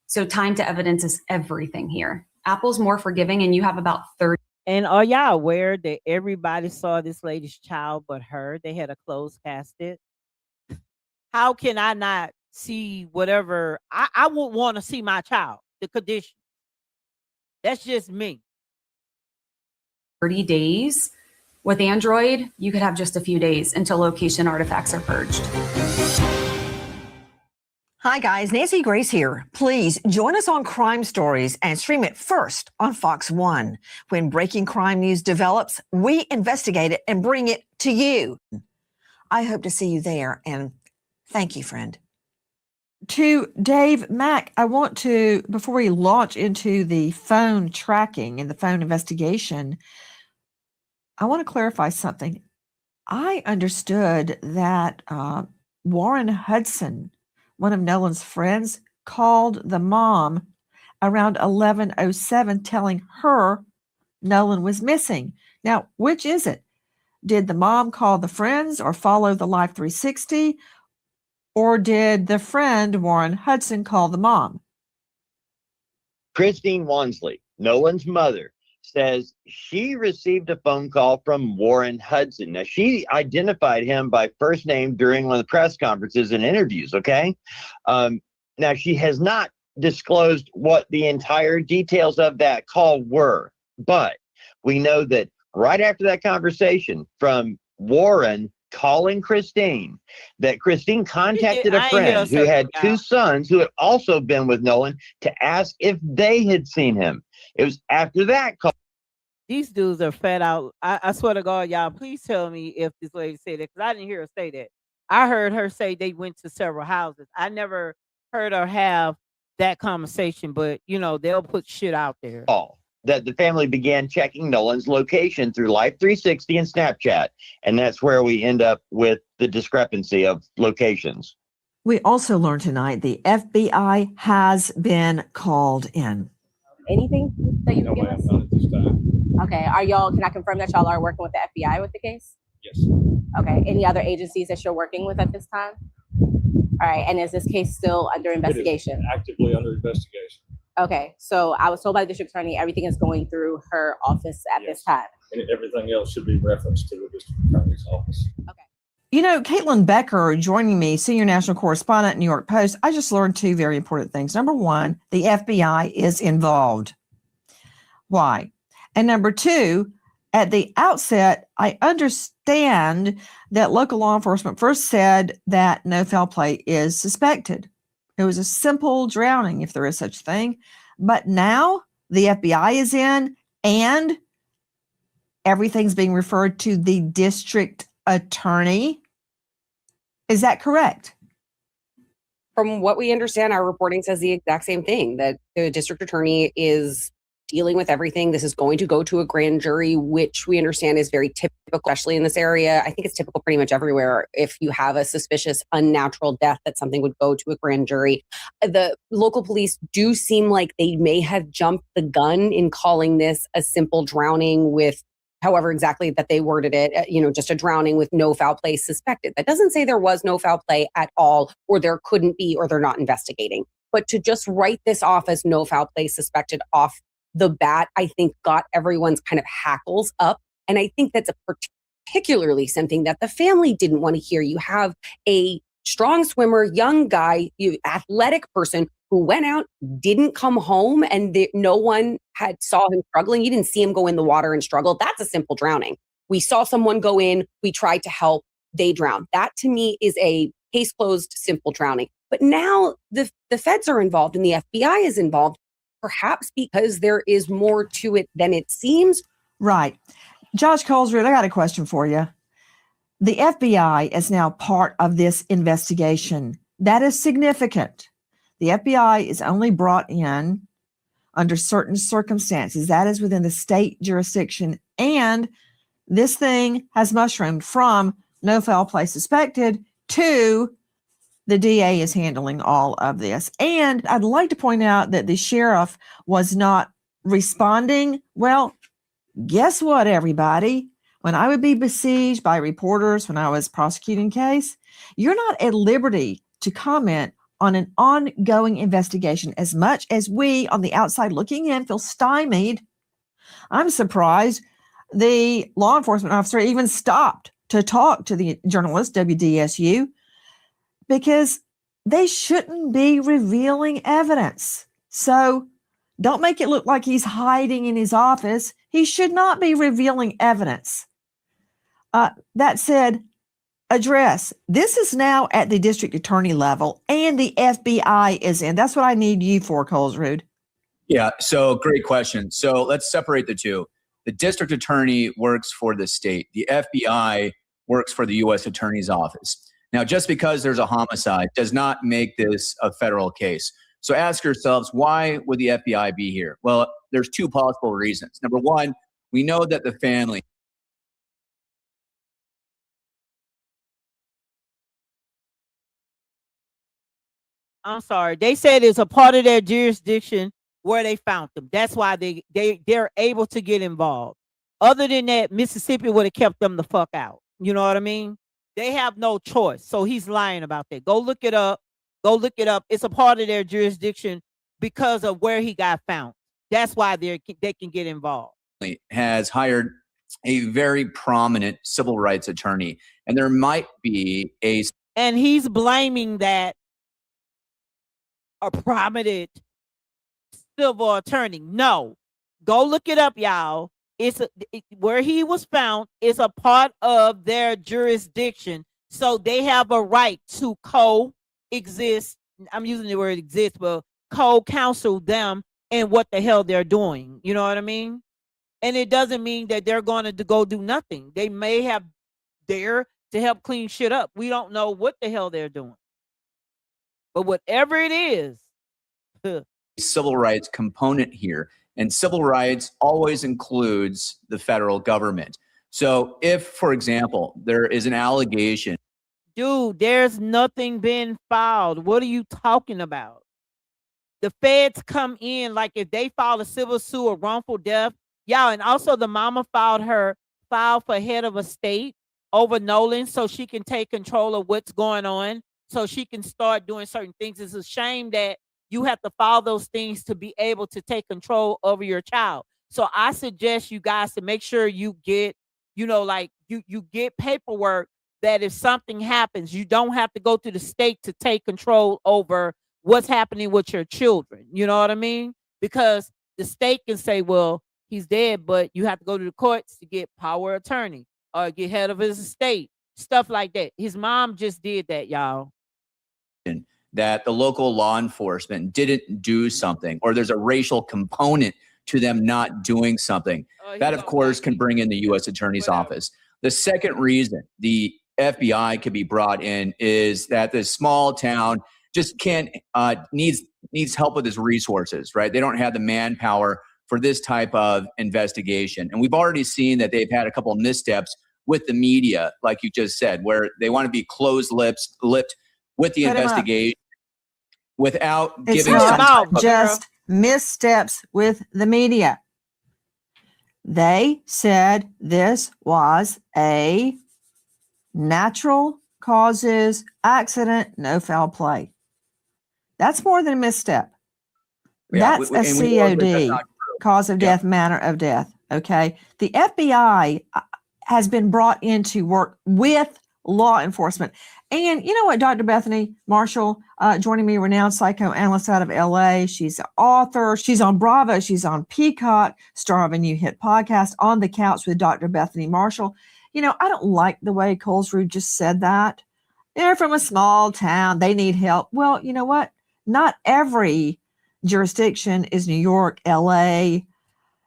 So time to evidence is everything here. Apple's more forgiving, and you have about 30. And are y'all aware that everybody saw this lady's child but her? They had a closed casket. How can I not see whatever? I would want to see my child, the condition. That's just me. 30 days. With Android, you could have just a few days until location artifacts are purged. Hi guys, Nancy Grace here. Please join us on Crime Stories and stream it first on Fox One. When breaking crime news develops, we investigate it and bring it to you. I hope to see you there, and thank you, friend. To Dave Mack, I want to, before we launch into the phone tracking and the phone investigation, I want to clarify something. I understood that Warren Hudson, one of Nolan's friends, called the mom around 11:07 telling her Nolan was missing. Now, which is it? Did the mom call the friends or follow the Life 360? Or did the friend, Warren Hudson, call the mom? Christine Wansley, Nolan's mother, says she received a phone call from Warren Hudson. Now, she identified him by first name during one of the press conferences and interviews, okay? Now, she has not disclosed what the entire details of that call were, but we know that right after that conversation from Warren calling Christine, that Christine contacted a friend who had two sons who had also been with Nolan to ask if they had seen him. It was after that call. These dudes are fed out. I swear to God, y'all, please tell me if this lady said that, because I didn't hear her say that. I heard her say they went to several houses. I never heard her have that conversation, but, they'll put shit out there. That the family began checking Nolan's location through Life 360 and Snapchat. And that's where we end up with the discrepancy of locations. We also learned tonight the FBI has been called in. Anything that you can give us? Not at this time. Okay. Can I confirm that y'all are working with the FBI with the case? Yes. Okay. Any other agencies that you're working with at this time? All right. And is this case still under investigation? It is actively under investigation. Okay. So I was told by the district attorney everything is going through her office at this time. And everything else should be referenced to the district attorney's office. Caitlin Becker joining me, senior national correspondent, New York Post. I just learned two very important things. Number one, the FBI is involved. Why? And number two, at the outset, I understand that local law enforcement first said that no foul play is suspected. It was a simple drowning, if there is such a thing. But now the FBI is in, and everything's being referred to the district attorney. Is that correct? From what we understand, our reporting says the exact same thing, that the district attorney is dealing with everything. This is going to go to a grand jury, which we understand is very typical, especially in this area. I think it's typical pretty much everywhere. If you have a suspicious unnatural death, that something would go to a grand jury. The local police do seem like they may have jumped the gun in calling this a simple drowning with however exactly that they worded it, just a drowning with no foul play suspected. That doesn't say there was no foul play at all, or there couldn't be, or they're not investigating. But to just write this off as no foul play suspected off the bat, I think, got everyone's kind of hackles up. And I think that's a particularly something that the family didn't want to hear. You have a strong swimmer, young guy, athletic person who went out, didn't come home, and no one had saw him struggling. You didn't see him go in the water and struggle. That's a simple drowning. We saw someone go in, we tried to help, they drowned. That to me is a case closed, simple drowning. But now the feds are involved and the FBI is involved, perhaps because there is more to it than it seems. Right. Josh Colesroot, I got a question for you. The FBI is now part of this investigation. That is significant. The FBI is only brought in under certain circumstances. That is within the state jurisdiction. And this thing has mushroomed from no foul play suspected to the DA is handling all of this. And I'd like to point out that the sheriff was not responding. Well, guess what, everybody? When I would be besieged by reporters when I was prosecuting case, you're not at liberty to comment on an ongoing investigation as much as we on the outside looking in feel stymied. I'm surprised the law enforcement officer even stopped to talk to the journalist, WDSU, because they shouldn't be revealing evidence. So don't make it look like he's hiding in his office. He should not be revealing evidence. That said, address. This is now at the district attorney level and the FBI is in. That's what I need you for, Colesroot. Yeah, so great question. So let's separate the two. The district attorney works for the state. The FBI works for the U.S. Attorney's Office. Now, just because there's a homicide does not make this a federal case. So ask yourselves, why would the FBI be here? Well, there's two possible reasons. Number one, we know that the family I'm sorry. They said it's a part of their jurisdiction where they found them. That's why they're able to get involved. Other than that, Mississippi would have kept them the fuck out. You know what I mean? They have no choice. So he's lying about that. Go look it up. Go look it up. It's a part of their jurisdiction because of where he got found. That's why they can get involved. has hired a very prominent civil rights attorney, and there might be a... And he's blaming that a prominent civil attorney. No, go look it up, y'all. Where he was found is a part of their jurisdiction, so they have a right to coexist. I'm using the word exist, but co-counsel them in what the hell they're doing. You know what I mean? And it doesn't mean that they're going to go do nothing. They may have there to help clean shit up. We don't know what the hell they're doing. But whatever it is, civil rights component here. And civil rights always includes the federal government. So if, for example, there is an allegation. Dude, there's nothing been filed. What are you talking about? The feds come in, like if they file a civil suit or wrongful death, yeah, and also the mama filed for head of a state over Nolan so she can take control of what's going on, so she can start doing certain things. It's a shame that you have to follow those things to be able to take control over your child. So I suggest you guys to make sure you get, like you get paperwork that if something happens, you don't have to go to the state to take control over what's happening with your children. You know what I mean? Because the state can say, well, he's dead, but you have to go to the courts to get power of attorney or get head of his estate, stuff like that. His mom just did that, y'all. That the local law enforcement didn't do something, or there's a racial component to them not doing something. That, of course, can bring in the U.S. Attorney's Office. The second reason the FBI could be brought in is that this small town just needs help with its resources, right? They don't have the manpower for this type of investigation. And we've already seen that they've had a couple of missteps with the media, like you just said, where they want to be closed-lipped with the investigation without it's giving not just missteps with the media. They said this was a natural causes accident, no foul play. That's more than a misstep. Yeah, That's a COD. cause of death, manner of death. Okay. The FBI has been brought in to work with law enforcement. And you know what, Dr. Bethany Marshall, joining me, renowned psychoanalyst out of LA. She's an author. She's on Bravo. She's on Peacock, star of a new hit podcast, On the Couch with Dr. Bethany Marshall. You know, I don't like the way Colesrud just said that. They're from a small town. They need help. Well, you know what? Not every jurisdiction is New York, LA,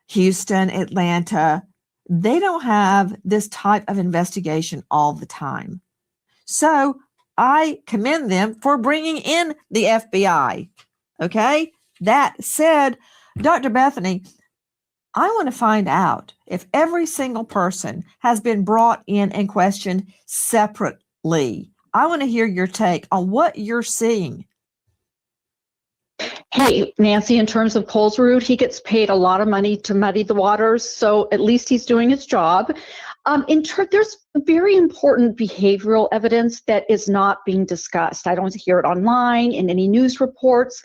Houston, Atlanta. They don't have this type of investigation all the time. So I commend them for bringing in the FBI. Okay. That said, Dr. Bethany, I want to find out if every single person has been brought in and questioned separately. I want to hear your take on what you're seeing. Hey, Nancy, in terms of Colesrud, he gets paid a lot of money to muddy the waters, so at least he's doing his job. There's very important behavioral evidence that is not being discussed. I don't hear it online in any news reports.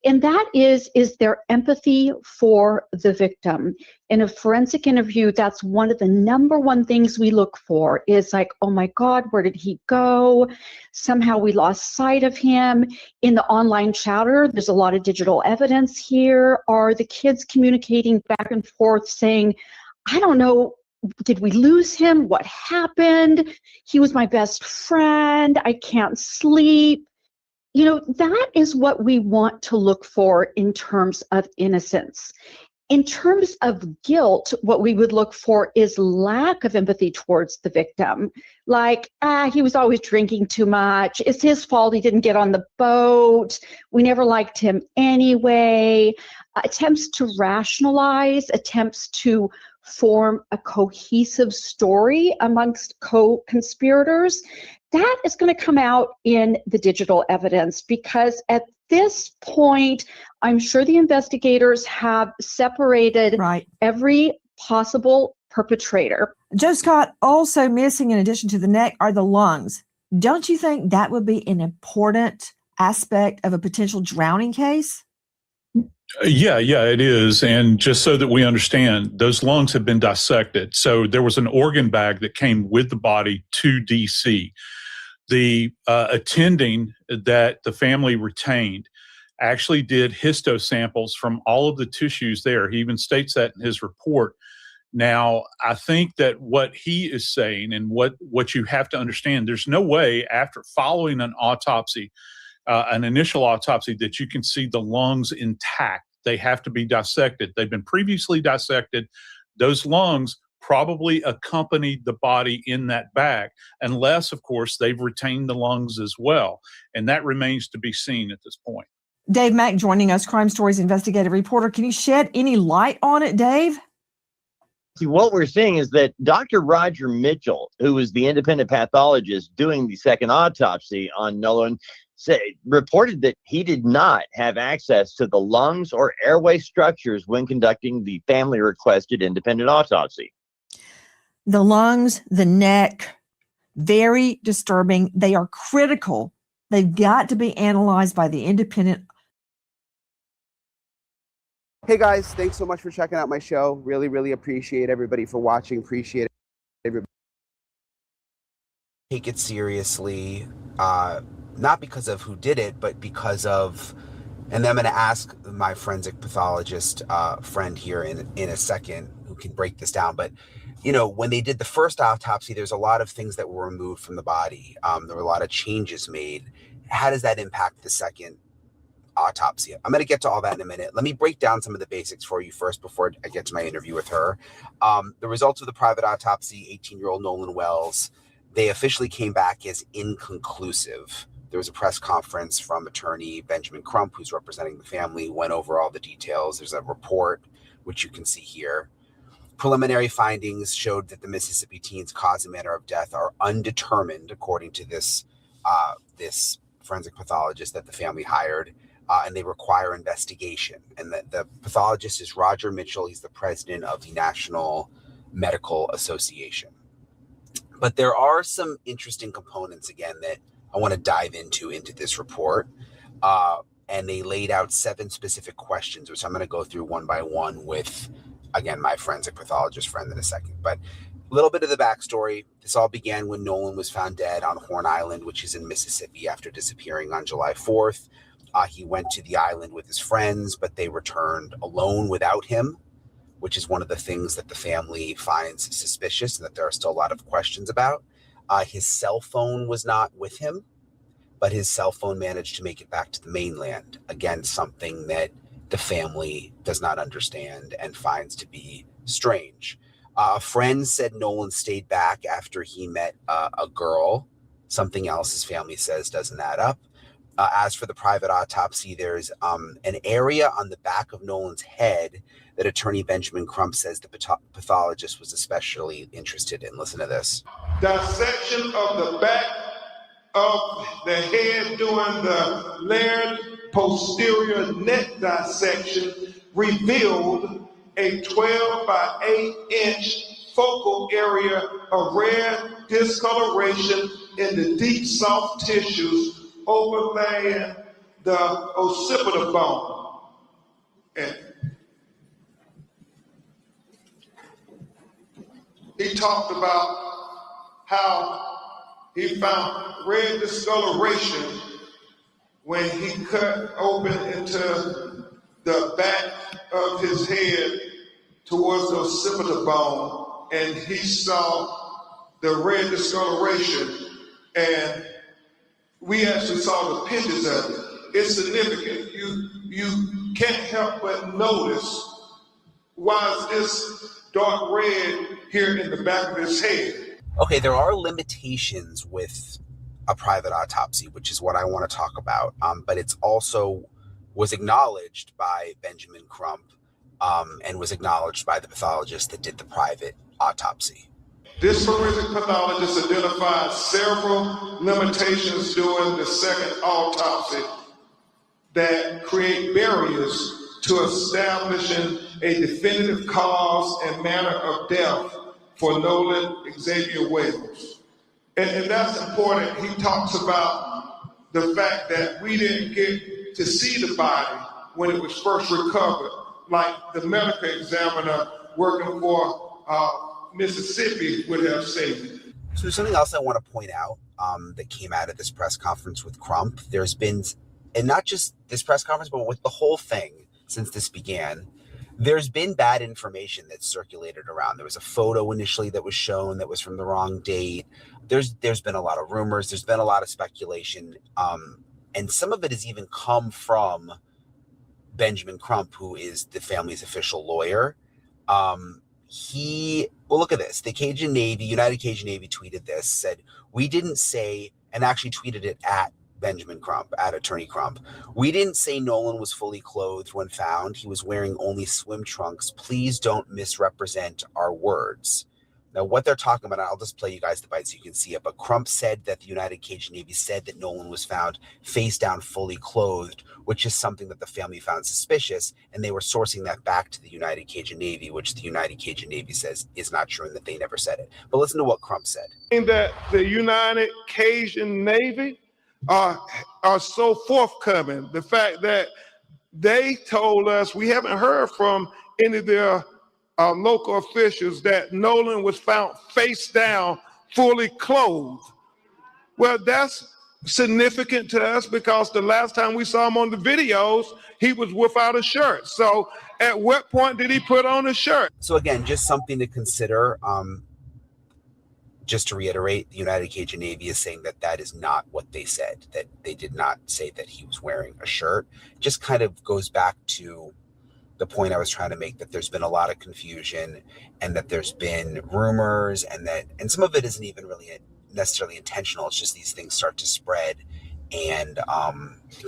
And that is their empathy for the victim. In a forensic interview, that's one of the number one things we look for is like, oh my God, where did he go? Somehow we lost sight of him. In the online chatter, there's a lot of digital evidence here. Are the kids communicating back and forth saying, I don't know, did we lose him? What happened? He was my best friend. I can't sleep. You know, that is what we want to look for in terms of innocence. In terms of guilt, what we would look for is lack of empathy towards the victim. Like, he was always drinking too much. It's his fault he didn't get on the boat. We never liked him anyway. Attempts to rationalize, attempts to form a cohesive story amongst co-conspirators, that is going to come out in the digital evidence, because at this point, I'm sure the investigators have separated every possible perpetrator. Joe Scott, also missing in addition to the neck are the lungs. Don't you think that would be an important aspect of a potential drowning case? Yeah, it is. And just so that we understand, those lungs have been dissected. So there was an organ bag that came with the body to DC. The attending that the family retained actually did histo samples from all of the tissues there. He even states that in his report. Now, I think that what he is saying and what you have to understand, there's no way after following an autopsy, an initial autopsy, that you can see the lungs intact. They have to be dissected. They've been previously dissected. Those lungs probably accompanied the body in that bag, unless, of course, they've retained the lungs as well. And that remains to be seen at this point. Dave Mack joining us, Crime Stories investigative reporter. Can you shed any light on it, Dave? See, what we're seeing is that Dr. Roger Mitchell, who was the independent pathologist doing the second autopsy on Nolan, reported that he did not have access to the lungs or airway structures when conducting the family requested independent autopsy. The lungs, the neck, very disturbing. They are critical. They've got to be analyzed by the independent. Hey guys, thanks so much for checking out my show. Really appreciate everybody for watching. Appreciate everybody. Take it seriously, not because of who did it, but because of, and then I'm going to ask my forensic pathologist friend here in a second who can break this down. But, you know, when they did the first autopsy, there's a lot of things that were removed from the body. There were a lot of changes made. How does that impact the second autopsy? I'm going to get to all that in a minute. Let me break down some of the basics for you first before I get to my interview with her. The results of the private autopsy, 18-year-old Nolan Wells, they officially came back as inconclusive. There was a press conference from attorney Benjamin Crump, who's representing the family, went over all the details. There's a report, which you can see here. Preliminary findings showed that the Mississippi teen's cause and manner of death are undetermined, according to this forensic pathologist that the family hired, and they require investigation. And the pathologist is Roger Mitchell. He's the president of the National Medical Association. But there are some interesting components, again, that I want to dive into this report. and they laid out 7 specific questions, which I'm going to go through one by one with, again, my forensic pathologist friend in a second. But a little bit of the backstory. This all began when Nolan was found dead on Horn Island, which is in Mississippi, after disappearing on July 4th. He went to the island with his friends, but they returned alone without him, which is one of the things that the family finds suspicious and that there are still a lot of questions about. His cell phone was not with him, but his cell phone managed to make it back to the mainland. Again, something that the family does not understand and finds to be strange. A friend said Nolan stayed back after he met a girl. Something else his family says doesn't add up. As for the private autopsy, there's an area on the back of Nolan's head that attorney Benjamin Crump says the pathologist was especially interested in. Listen to this. Dissection of the back of the head during the layered posterior neck dissection revealed a 12 by 8-inch focal area of red discoloration in the deep soft tissues overlaying the occipital bone. And he talked about how he found red discoloration when he cut open into the back of his head towards the occipital bone, and he saw the red discoloration, and we actually saw the pictures of it. It's significant. You can't help but notice, why is this dark red here in the back of his head? Okay, there are limitations with a private autopsy, which is what I want to talk about. But it's also was acknowledged by Benjamin Crump and was acknowledged by the pathologist that did the private autopsy. This forensic pathologist identified several limitations during the second autopsy that create barriers to establishing a definitive cause and manner of death for Nolan Xavier Wells. And that's important. He talks about the fact that we didn't get to see the body when it was first recovered, like the medical examiner working for Mississippi would have said. So there's something else I want to point out that came out of this press conference with Crump. There's been, and not just this press conference, but with the whole thing since this began, there's been bad information that's circulated around. There was a photo initially that was shown that was from the wrong date. There's been a lot of rumors. There's been a lot of speculation. And some of it has even come from Benjamin Crump, who is the family's official lawyer. Well, look at this. The Cajun Navy, United Cajun Navy tweeted this, said, we didn't say, and actually tweeted it at Benjamin Crump, at Attorney Crump. We didn't say Nolan was fully clothed when found. He was wearing only swim trunks. Please don't misrepresent our words. Now, what they're talking about, I'll just play you guys the bite so you can see it. But Crump said that the United Cajun Navy said that Nolan was found face down, fully clothed, which is something that the family found suspicious. And they were sourcing that back to the United Cajun Navy, which the United Cajun Navy says is not true and that they never said it. But listen to what Crump said. That the United Cajun Navy are so forthcoming. The fact that they told us, we haven't heard from any of their local officials, that Nolan was found face down, fully clothed. Well, that's significant to us because the last time we saw him on the videos, he was without a shirt. So at what point did he put on a shirt? So again, just something to consider. Just to reiterate, the United Cajun Navy is saying that that is not what they said, that they did not say that he was wearing a shirt. Just kind of goes back to the point I was trying to make, that there's been a lot of confusion and that there's been rumors and some of it isn't even really necessarily intentional. It's just these things start to spread and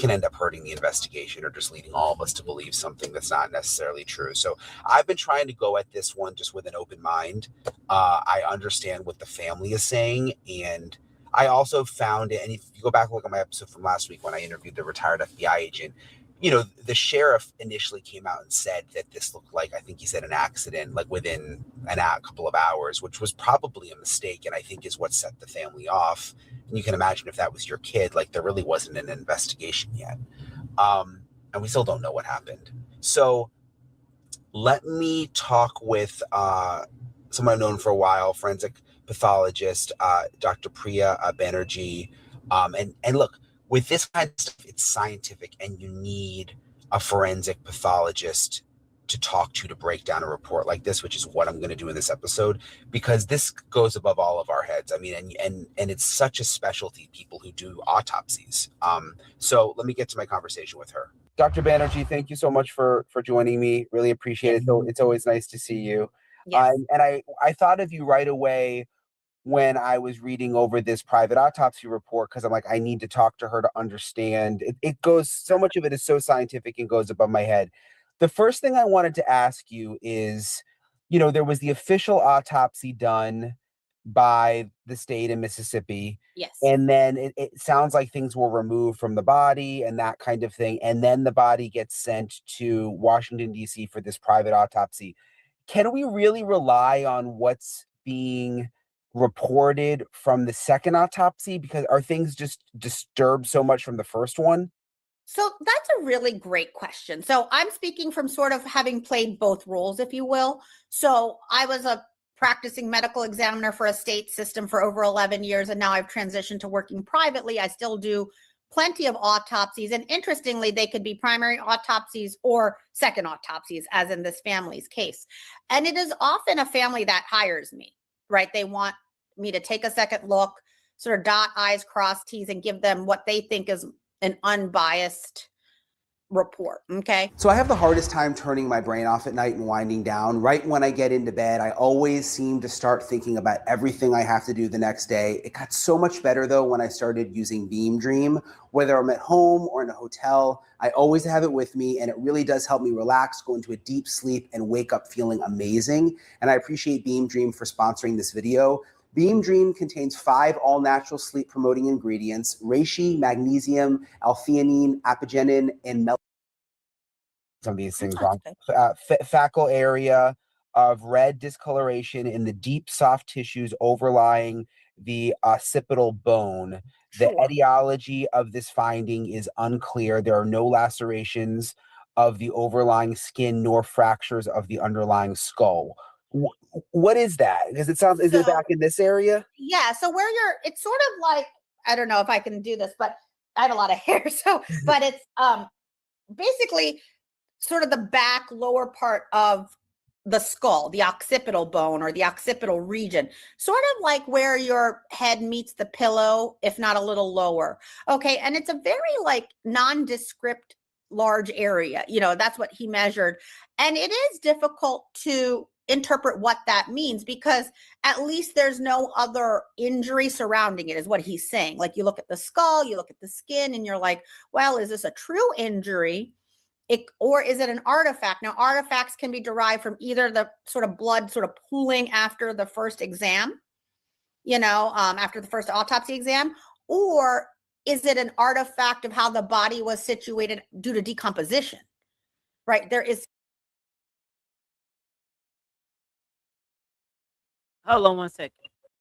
can end up hurting the investigation or just leading all of us to believe something that's not necessarily true. So I've been trying to go at this one just with an open mind. I understand what the family is saying, and I also found it, and if you go back and look at my episode from last week when I interviewed the retired FBI agent, you know, the sheriff initially came out and said that this looked like, I think he said, an accident, like within a couple of hours, which was probably a mistake, and I think is what set the family off. And you can imagine if that was your kid, like there really wasn't an investigation yet. And we still don't know what happened. So let me talk with someone I've known for a while, forensic pathologist, Dr. Priya Banerjee. And look, with this kind of stuff, it's scientific, and you need a forensic pathologist to talk to break down a report like this, which is what I'm going to do in this episode, because this goes above all of our heads. I mean, and it's such a specialty, people who do autopsies. So let me get to my conversation with her. Dr. Banerjee, thank you so much for joining me. Really appreciate it. So it's always nice to see you. Yes. And I thought of you right away when I was reading over this private autopsy report, because I'm like, I need to talk to her to understand. It goes, so much of it is so scientific and goes above my head. The first thing I wanted to ask you is, there was the official autopsy done by the state in Mississippi. Yes. And then it sounds like things were removed from the body and that kind of thing. And then the body gets sent to Washington, D.C. for this private autopsy. Can we really rely on what's being reported from the second autopsy? Because are things just disturbed so much from the first one? So that's a really great question. So I'm speaking from sort of having played both roles, if you will. So I was a practicing medical examiner for a state system for over 11 years, and now I've transitioned to working privately. I still do plenty of autopsies, and interestingly, they could be primary autopsies or second autopsies, as in this family's case. And it is often a family that hires me, right? They want me to take a second look, sort of dot I's, cross T's, and give them what they think is an unbiased report. Okay. So I have the hardest time turning my brain off at night and winding down. Right when I get into bed, I always seem to start thinking about everything I have to do the next day. It got so much better though when I started using Beam Dream. Whether I'm at home or in a hotel, I always have it with me, and it really does help me relax, go into a deep sleep, and wake up feeling amazing. And I appreciate Beam Dream for sponsoring this video. Beam Dream contains 5 all-natural sleep-promoting ingredients: reishi, magnesium, L-theanine, apigenin, and some of these things wrong. Focal area of red discoloration in the deep, soft tissues overlying the occipital bone. The etiology of this finding is unclear. There are no lacerations of the overlying skin nor fractures of the underlying skull. What is that? Because it sounds, is it back in this area? Yeah. So where it's sort of like, I don't know if I can do this, but I have a lot of hair. So, but it's basically sort of the back lower part of the skull, the occipital bone or the occipital region, sort of like where your head meets the pillow, if not a little lower. Okay. And it's a very like nondescript large area. That's what he measured. And it is difficult to interpret what that means, because at least there's no other injury surrounding it, is what he's saying. Like, you look at the skull, you look at the skin, and you're like, well, is this a true injury? Or is it an artifact? Now, artifacts can be derived from either the sort of blood sort of pooling after the first exam, after the first autopsy exam, or is it an artifact of how the body was situated due to decomposition, right? There is. Hold on one second.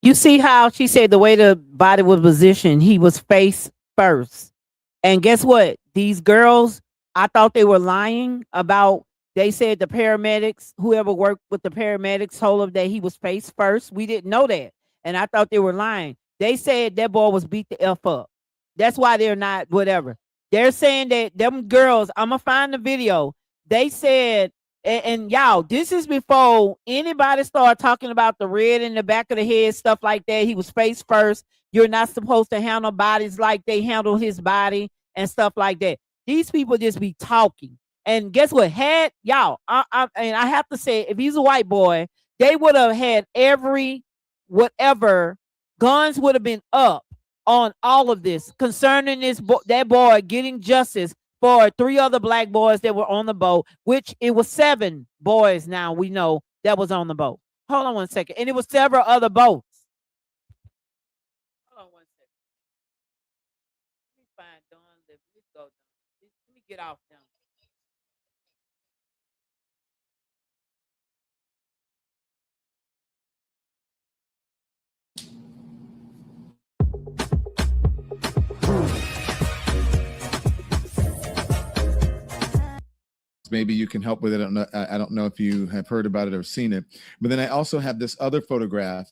You see how she said the way the body was positioned, he was face first. And guess what? These girls, I thought they were lying about, they said the paramedics, whoever worked with the paramedics told them that he was face first. We didn't know that. And I thought they were lying. They said that boy was beat the F up. That's why they're not whatever. They're saying that them girls, I'm going to find the video. They said, and y'all, this is before anybody started talking about the red in the back of the head, stuff like that. He was face first. You're not supposed to handle bodies like they handle his body and stuff like that. These people just be talking. And guess what? And I have to say, if he's a white boy, they would have had whatever guns would have been up on all of this concerning that boy getting justice for 3 other black boys that were on the boat, which it was 7 boys now we know that was on the boat. Hold on one second. And it was several other boats. Hold on one second. Let me find Dawn. Let's go. Let me get off them. maybe you can help with it. I don't know if you have heard about it or seen it, but then I also have this other photograph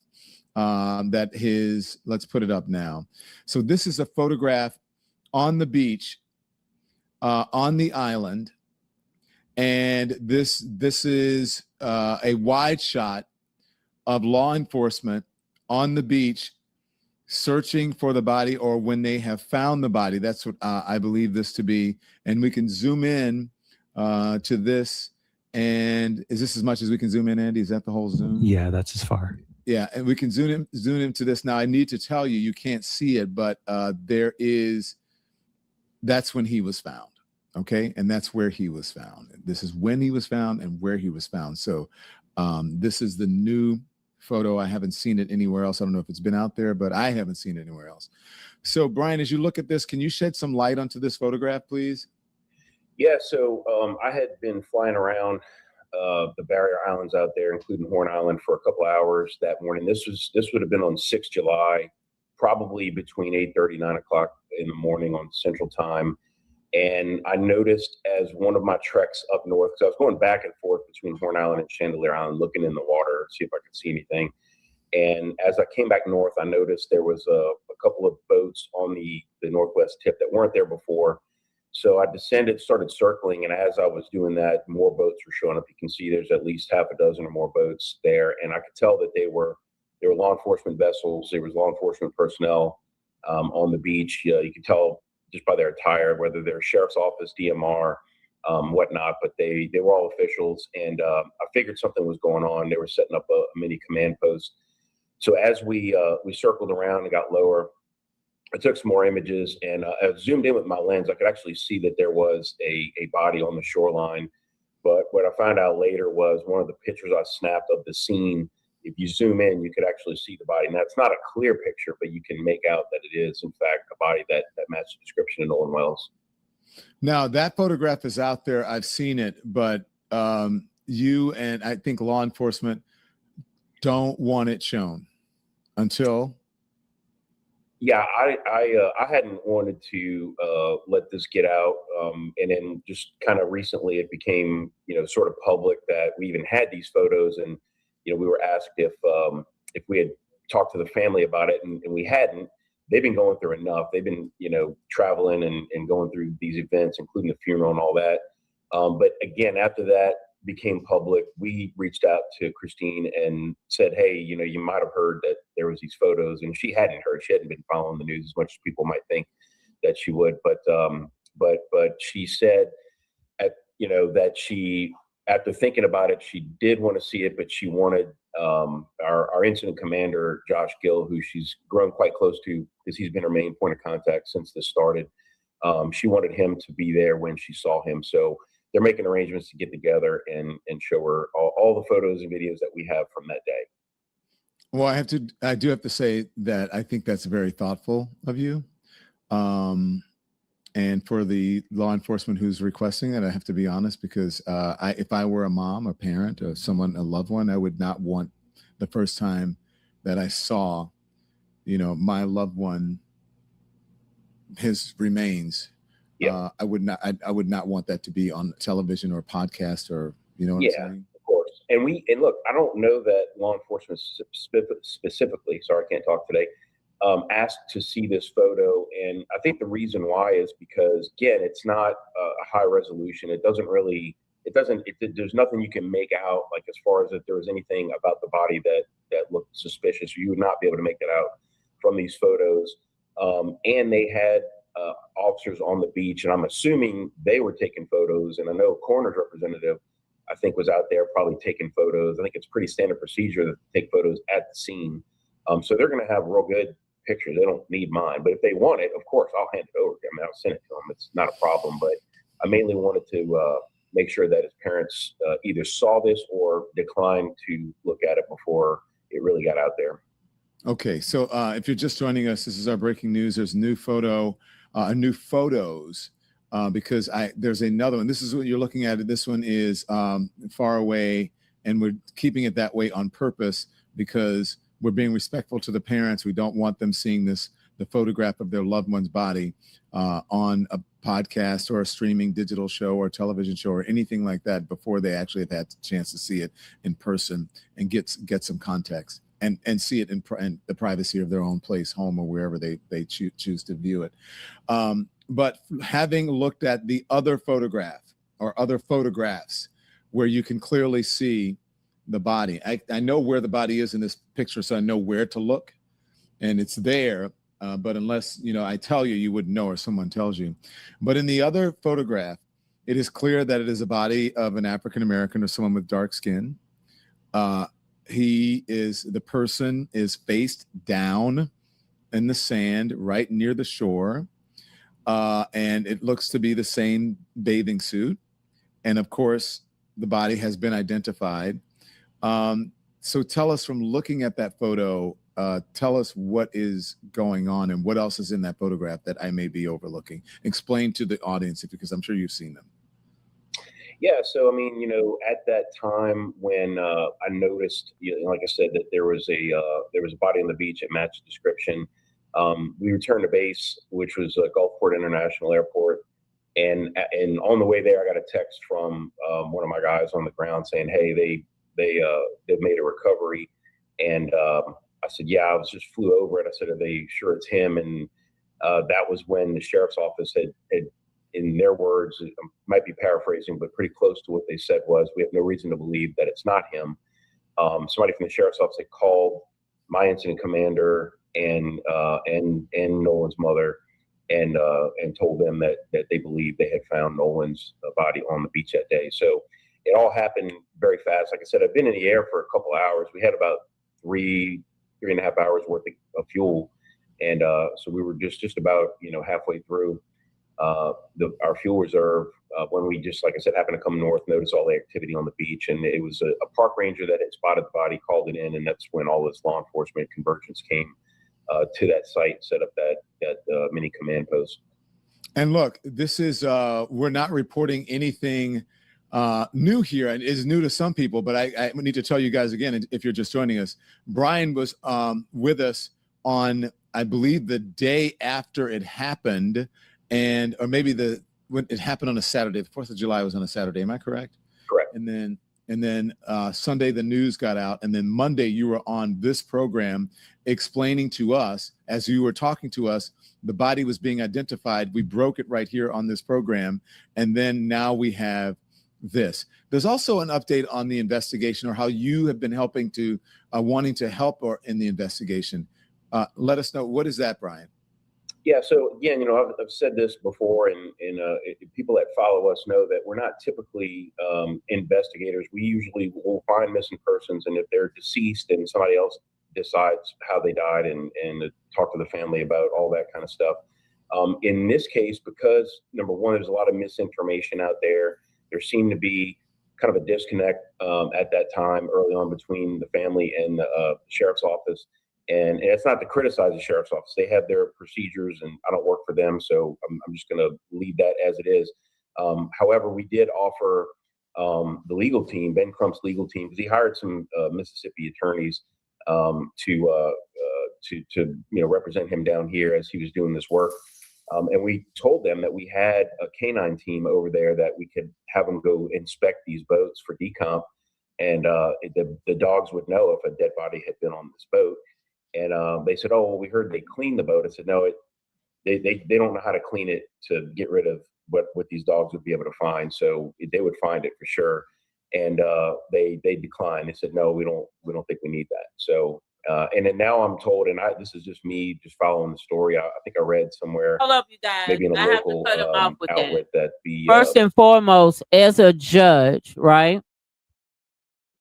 let's put it up now. So this is a photograph on the beach, on the island. And this is a wide shot of law enforcement on the beach searching for the body, or when they have found the body. That's what I believe this to be. And we can zoom in to this. And is this as much as we can zoom in, Andy? Is that the whole zoom? Yeah, that's as far. Yeah, and we can zoom into this. Now, I need to tell you, you can't see it, but that's when he was found. Okay, and that's where he was found. This is when he was found and where he was found. So this is the new photo. I haven't seen it anywhere else. I don't know if it's been out there, but I haven't seen it anywhere else. So Brian, as you look at this, can you shed some light onto this photograph, please? Yeah, so I had been flying around the barrier islands out there, including Horn Island, for a couple hours that morning. This would have been on 6th July, probably between 8:30, 9 o'clock in the morning on Central Time. And I noticed as one of my treks up north, because I was going back and forth between Horn Island and Chandelier Island, looking in the water, see if I could see anything. And as I came back north, I noticed there was a couple of boats on the northwest tip that weren't there before. So I descended, started circling, and as I was doing that, more boats were showing up. You can see there's at least half a dozen or more boats there, and I could tell that they were law enforcement vessels. There was law enforcement personnel on the beach. You could tell just by their attire whether they're sheriff's office, DMR, whatnot. But they were all officials, and I figured something was going on. They were setting up a mini command post. So as we circled around and got lower, I took some more images, and I zoomed in with my lens. I could actually see that there was a body on the shoreline. But what I found out later was one of the pictures I snapped of the scene, if you zoom in, you could actually see the body. Now, it's not a clear picture, but you can make out that it is, in fact, a body that matched the description of Nolan Wells. Now, that photograph is out there. I've seen it, but you and I think law enforcement don't want it shown until... Yeah, I hadn't wanted to let this get out, and then just kind of recently it became sort of public that we even had these photos, and we were asked if we had talked to the family about it, and we hadn't. They've been going through enough. They've been traveling and going through these events, including the funeral and all that. But again, after that became public, we reached out to Christine and said, hey, you might have heard that there was these photos, and she hadn't heard. She hadn't been following the news as much as people might think that she would. But she said that she, after thinking about it, she did want to see it, but she wanted our incident commander, Josh Gill, who she's grown quite close to because he's been her main point of contact since this started. She wanted him to be there when she saw him. So they're making arrangements to get together and show her all the photos and videos that we have from that day. Well, I do have to say that I think that's very thoughtful of you. And for the law enforcement who's requesting that, I have to be honest, because if I were a mom, a parent, or someone, a loved one, I would not want the first time that I saw, my loved one, his remains. Yeah. I would not want that to be on television or podcast or, what I'm saying? Of course. And look, I don't know that law enforcement specifically, sorry, I can't talk today, asked to see this photo. And I think the reason why is because, again, it's not a high resolution. There's nothing you can make out, like as far as if there was anything about the body that looked suspicious. You would not be able to make that out from these photos. And they had officers on the beach, and I'm assuming they were taking photos. And I know coroner's representative, I think, was out there probably taking photos. I think it's pretty standard procedure to take photos at the scene. So they're going to have real good pictures. They don't need mine, but if they want it, of course, I'll hand it over to them. I'll send it to them. It's not a problem. But I mainly wanted to make sure that his parents either saw this or declined to look at it before it really got out there. Okay, so if you're just joining us, this is our breaking news. There's new photos, because there's another one. This is what you're looking at. This one is far away, and we're keeping it that way on purpose because we're being respectful to the parents. We don't want them seeing the photograph of their loved one's body on podcast or a streaming digital show or television show or anything like that before they actually have had a chance to see it in person and get some context and see it in the privacy of their own place, home, or wherever they choose to view it. But having looked at the other photograph or other photographs where you can clearly see the body, I know where the body is in this picture, so I know where to look, and it's there. But unless, I tell you, you wouldn't know, or someone tells you. But in the other photograph, it is clear that it is a body of an African-American or someone with dark skin. The person is face down in the sand right near the shore. And it looks to be the same bathing suit. And of course, the body has been identified. So tell us, from looking at that photo, tell us what is going on and what else is in that photograph that I may be overlooking. Explain to the audience, because I'm sure you've seen them. Yeah, so I mean, at that time when I noticed, like I said, that there was a body on the beach that matched the description. We returned to base, which was Gulfport International Airport, and on the way there, I got a text from one of my guys on the ground saying, "Hey, they've made a recovery," and I said, "Yeah, I just flew over it." I said, "Are they sure it's him?" And that was when the sheriff's office had, in their words, I might be paraphrasing, but pretty close to what they said was, "We have no reason to believe that it's not him." Somebody from the sheriff's office had called my incident commander and Nolan's mother and told them that they believed they had found Nolan's body on the beach that day. So it all happened very fast. Like I said, I've been in the air for a couple of hours. We had about three and a half hours worth of fuel. And so we were just about, halfway through our fuel reserve when we just, like I said, happened to come north, notice all the activity on the beach. And it was a park ranger that had spotted the body, called it in. And that's when all this law enforcement convergence came to that site, set up that mini command post. And look, this is, we're not reporting anything new here, and is new to some people, but I need to tell you guys again, if you're just joining us, Brian was with us on, I believe, the day after it happened, or maybe when it happened on a Saturday. The 4th of July was on a Saturday. Am I correct? Correct. And then Sunday the news got out, and then Monday you were on this program explaining to us, as you were talking to us, the body was being identified. We broke it right here on this program, and then now we have this. There's also an update on the investigation, or how you have been helping to wanting to help or in the investigation. Let us know, what is that, Brian? Yeah, so again, I've said this before, and people that follow us know that we're not typically investigators. We usually will find missing persons, and if they're deceased, and somebody else decides how they died, and talk to the family about all that kind of stuff. In this case, because number one, there's a lot of misinformation out there. There seemed to be kind of a disconnect at that time early on between the family and the sheriff's office. And it's not to criticize the sheriff's office. They have their procedures, and I don't work for them, so I'm just going to leave that as it is. However, we did offer the legal team, Ben Crump's legal team, because he hired some Mississippi attorneys to represent him down here as he was doing this work. And we told them that we had a canine team over there that we could have them go inspect these boats for decomp, and the dogs would know if a dead body had been on this boat. And they said, "Oh, well, we heard they cleaned the boat." I said, "No, they don't know how to clean it to get rid of what these dogs would be able to find. So they would find it for sure." And they declined. They said, "No, we don't think we need that." So and then now I'm told, and this is just me just following the story. I think I read somewhere, Hold up, you guys. maybe in a I have to local cut him off with outlet, that the First and foremost, as a judge, right?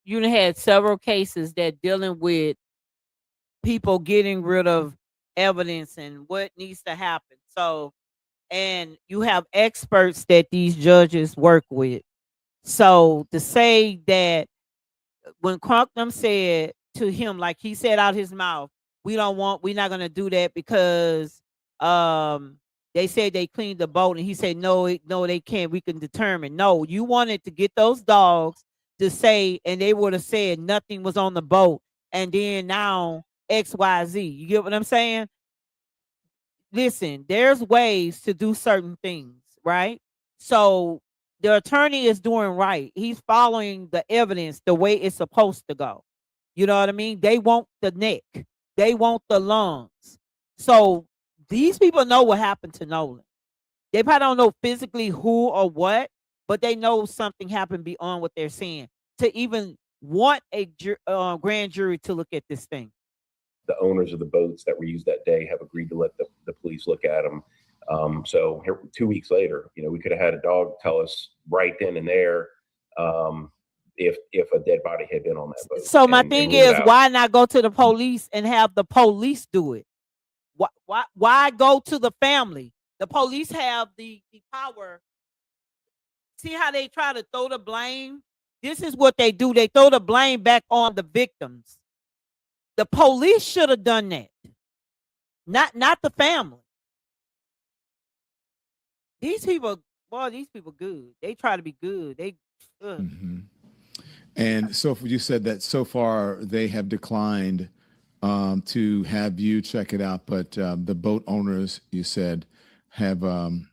You done had several cases that dealing with people getting rid of evidence and what needs to happen. So, and you have experts that these judges work with. So to say that when Cronkton said to him, like he said out his mouth, we're not going to do that because they said they cleaned the boat, and he said, no, they can't. We can determine. No, you wanted to get those dogs to say, and they would have said nothing was on the boat, and then now XYZ. You get what I'm saying? Listen, there's ways to do certain things. right? So the attorney is doing right. He's following the evidence the way it's supposed to go. You know what I mean? They want the neck. They want the lungs. So these people know what happened to Nolan. They probably don't know physically who or what, but they know something happened beyond what they're saying to even want a grand jury to look at this thing. The owners of the boats that were used that day have agreed to let the police look at them. So here, 2 weeks later, we could have had a dog tell us right then and there if a dead body had been on that boat. So my thing is, why not go to the police and have the police do it? Why go to the family? The police have the power. See how they try to throw the blame? This is what they do. They throw the blame back on the victims. The police should have done that. Not the family. These people good. They try to be good. And so you said that so far they have declined to have you check it out, but the boat owners, you said, have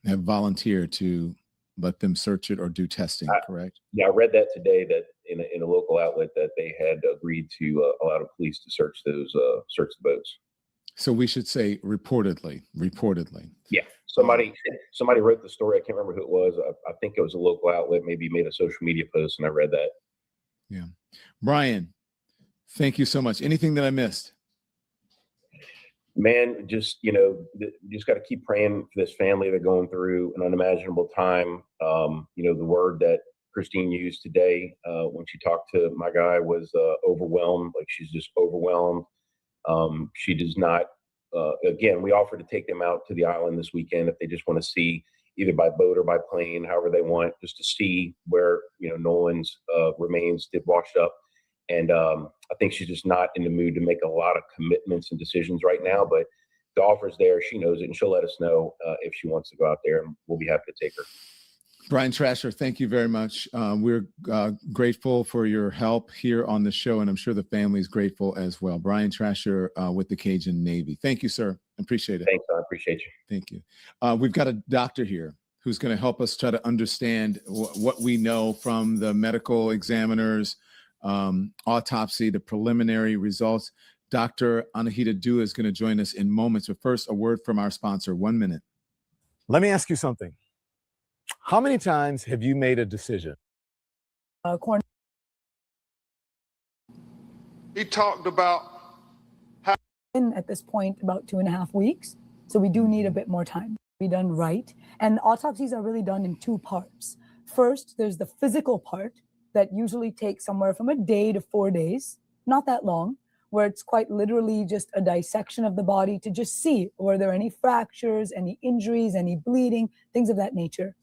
volunteered to let them search it or do testing, correct? Yeah, I read that today, that in a local outlet, that they had agreed to allow the police to search the boats. So we should say reportedly. Yeah, somebody wrote the story. I can't remember who it was. I think it was a local outlet. Maybe made a social media post, and I read that. Yeah, Brian, thank you so much. Anything that I missed? Man, just got to keep praying for this family. They're going through an unimaginable time. The word that Christine used today when she talked to my guy was overwhelmed. Like, she's just overwhelmed. She does not. Again, we offered to take them out to the island this weekend if they just want to see, either by boat or by plane, however they want, just to see where Nolan's remains did wash up. And I think she's just not in the mood to make a lot of commitments and decisions right now. But the offer's there. She knows it, and she'll let us know if she wants to go out there, and we'll be happy to take her. Brian Trasher, thank you very much. We're grateful for your help here on the show, and I'm sure the family's grateful as well. Brian Trasher with the Cajun Navy. Thank you, sir. Appreciate it. Thanks, I appreciate you. Thank you. We've got a doctor here who's going to help us try to understand what we know from the medical examiners, autopsy, the preliminary results. Dr. Anahita Dua is going to join us in moments, but first, a word from our sponsor. 1 minute. Let me ask you something. How many times have you made a decision? He talked about at this point about 2.5 weeks. So we do need a bit more time to be done right. And autopsies are really done in two parts. First, there's the physical part that usually takes somewhere from a day to 4 days, not that long, where it's quite literally just a dissection of the body to just see, were there any fractures, any injuries, any bleeding, things of that nature.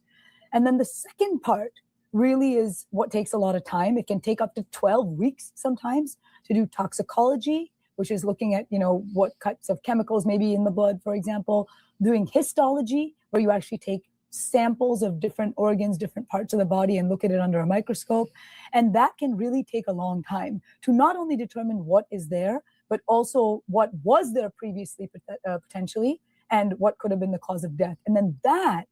And then the second part really is what takes a lot of time. It can take up to 12 weeks sometimes to do toxicology, which is looking at, what types of chemicals may be in the blood, for example, doing histology, where you actually take samples of different organs, different parts of the body, and look at it under a microscope. And that can really take a long time to not only determine what is there, but also what was there previously potentially, and what could have been the cause of death. And then that,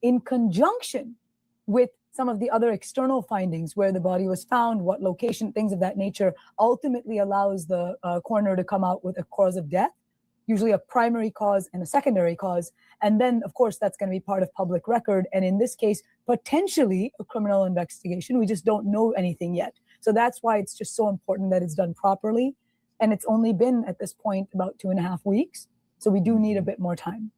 in conjunction with some of the other external findings, where the body was found, what location, things of that nature, ultimately allows the coroner to come out with a cause of death, usually a primary cause and a secondary cause. And then, of course, that's going to be part of public record. And in this case, potentially a criminal investigation. We just don't know anything yet. So that's why it's just so important that it's done properly. And it's only been at this point about 2.5 weeks. So we do need a bit more time.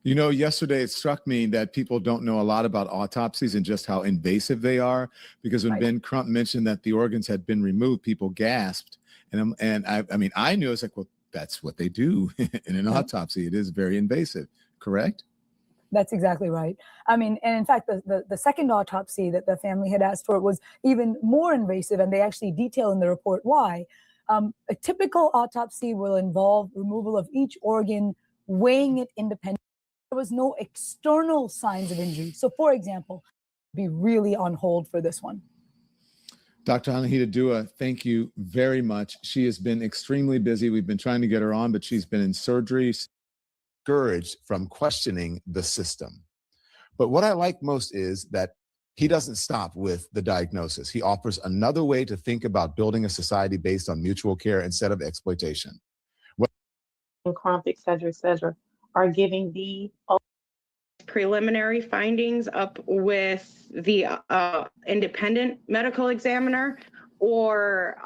Yesterday it struck me that people don't know a lot about autopsies and just how invasive they are, because when Ben Crump mentioned that the organs had been removed, people gasped. And I knew, it's like, well, that's what they do in an autopsy. It is very invasive, correct? That's exactly right. And in fact, the second autopsy that the family had asked for was even more invasive, and they actually detail in the report why. A typical autopsy will involve removal of each organ, weighing it independently. There was no external signs of injury. So, for example, be really on hold for this one. Dr. Anahita Dua, thank you very much. She has been extremely busy. We've been trying to get her on, but she's been in surgery. Discouraged from questioning the system. But what I like most is that he doesn't stop with the diagnosis. He offers another way to think about building a society based on mutual care instead of exploitation. Crump, et cetera, are giving the preliminary findings up with the independent medical examiner, or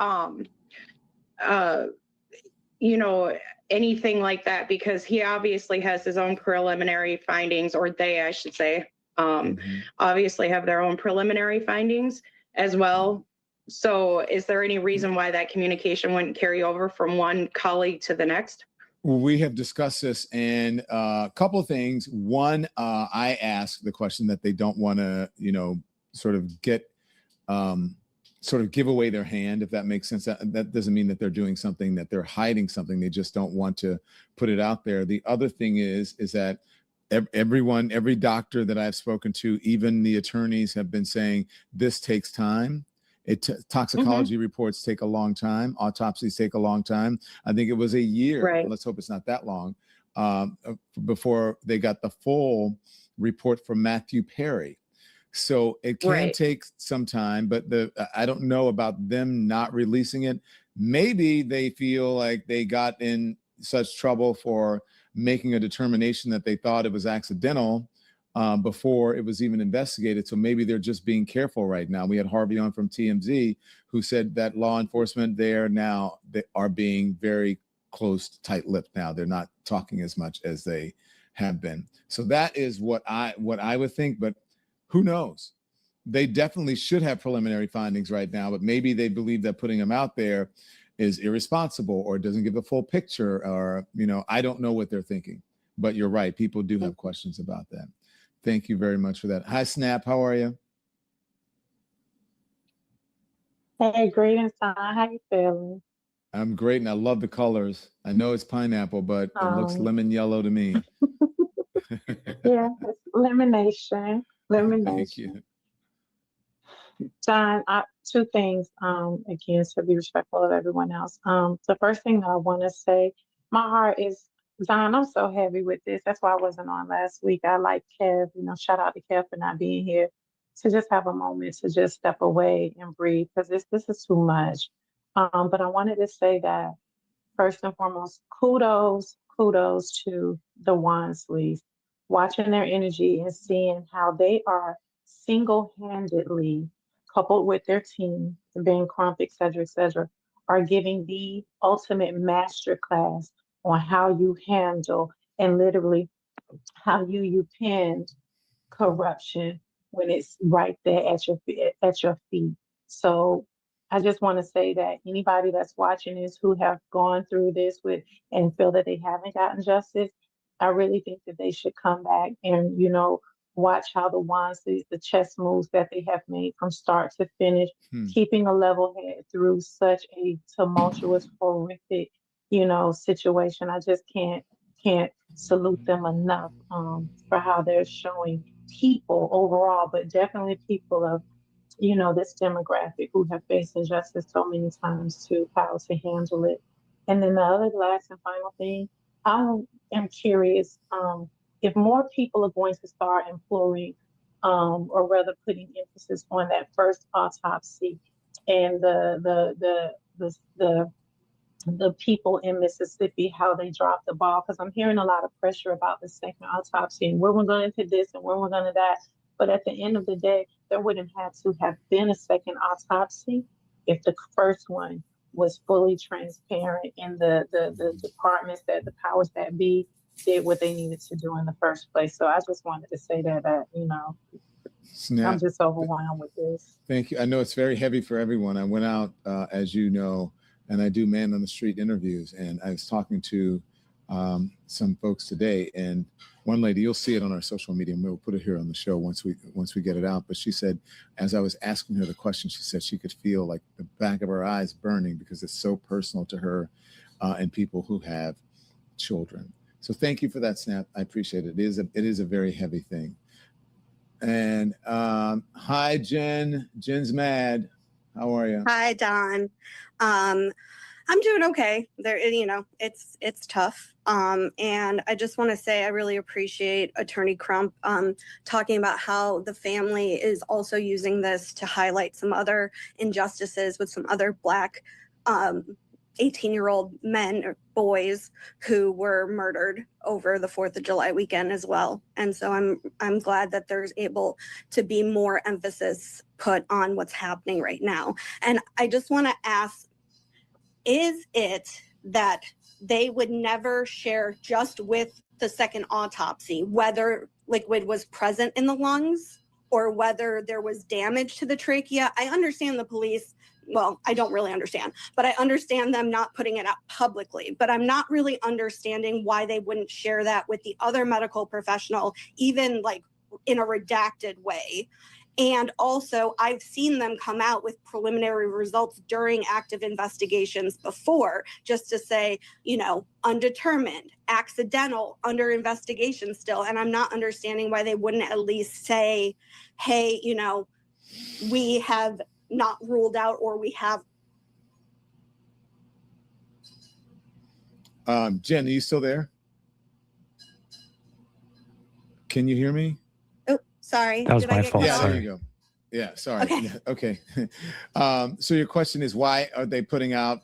anything like that, because he obviously has his own preliminary findings, or they, I should say, obviously have their own preliminary findings as well. So is there any reason why that communication wouldn't carry over from one colleague to the next? Well, we have discussed this, and a couple of things. One, I asked the question that they don't want to, sort of get, sort of give away their hand, if that makes sense. That doesn't mean that they're doing something, that they're hiding something. They just don't want to put it out there. The other thing is that every doctor that I've spoken to, even the attorneys, have been saying this takes time. Toxicology reports take a long time. Autopsies take a long time. I think it was a year. Right. Let's hope it's not that long before they got the full report from Matthew Perry. So it can take some time, but I don't know about them not releasing it. Maybe they feel like they got in such trouble for making a determination that they thought it was accidental before it was even investigated. So maybe they're just being careful right now. We had Harvey on from TMZ who said that law enforcement there now, they are being very close, tight-lipped now. They're not talking as much as they have been. So that is what I would think, but who knows? They definitely should have preliminary findings right now, but maybe they believe that putting them out there is irresponsible or doesn't give a full picture, or, I don't know what they're thinking. But you're right. People do have questions about that. Thank you very much for that. Hi, Snap. How are you? Hey, greetings, Tom. How you feeling? I'm great, and I love the colors. I know it's pineapple, but it looks lemon yellow to me. Yeah, it's lemonade. Thank you. John, two things, again, to be respectful of everyone else. The first thing I want to say, my heart is, John, I'm so heavy with this. That's why I wasn't on last week. I like Kev, shout out to Kev for not being here, to just have a moment to just step away and breathe, because this is too much. But I wanted to say that, first and foremost, kudos to the Wansleys, watching their energy and seeing how they are single-handedly, coupled with their team, Ben Crump, et cetera, are giving the ultimate master class on how you handle and literally how you pin corruption when it's right there at your feet. So I just want to say that anybody that's watching this who have gone through this with and feel that they haven't gotten justice, I really think that they should come back and, watch how the Wansleys, the chess moves that they have made from start to finish, keeping a level head through such a tumultuous, horrific, situation. I just can't salute them enough for how they're showing people overall, but definitely people of, this demographic who have faced injustice so many times too, how to handle it. And then the other last and final thing, I am curious if more people are going to start employing, or rather putting emphasis on that first autopsy, and the people in Mississippi, how they dropped the ball, because I'm hearing a lot of pressure about the second autopsy and where we're going to this and where we're going to that. But at the end of the day, there wouldn't have to have been a second autopsy if the first one was fully transparent and the departments, that the powers that be, did what they needed to do in the first place. So I just wanted to say that, Snap. I'm just overwhelmed with this. Thank you. I know it's very heavy for everyone. I went out, as you know, and I do man on the street interviews, and I was talking to some folks today, and one lady, you'll see it on our social media, and we'll put it here on the show once we get it out. But she said, as I was asking her the question, she said she could feel like the back of her eyes burning because it's so personal to her and people who have children. So thank you for that, Snap. I appreciate it. It is a very heavy thing. And hi, Jen. Jen's mad. How are you? Hi, Don. I'm doing okay. There, it's tough. And I just want to say I really appreciate Attorney Crump talking about how the family is also using this to highlight some other injustices with some other Black 18-year-old men or boys who were murdered over the 4th of July weekend as well. And so I'm glad that there's able to be more emphasis put on what's happening right now. And I just want to ask, is it that they would never share just with the second autopsy whether liquid was present in the lungs or whether there was damage to the trachea? I understand the police, well, I don't really understand, but I understand them not putting it out publicly. But I'm not really understanding why they wouldn't share that with the other medical professional, even like in a redacted way. And also, I've seen them come out with preliminary results during active investigations before, just to say, undetermined, accidental, under investigation still. And I'm not understanding why they wouldn't at least say, hey, we have not ruled out, or we have. Jen, are you still there? Can you hear me? Oh, sorry. That was Did my I get fault. cut Yeah, off? there Sorry. you go. Yeah, sorry. Okay. Yeah, okay. So your question is, why are they putting out,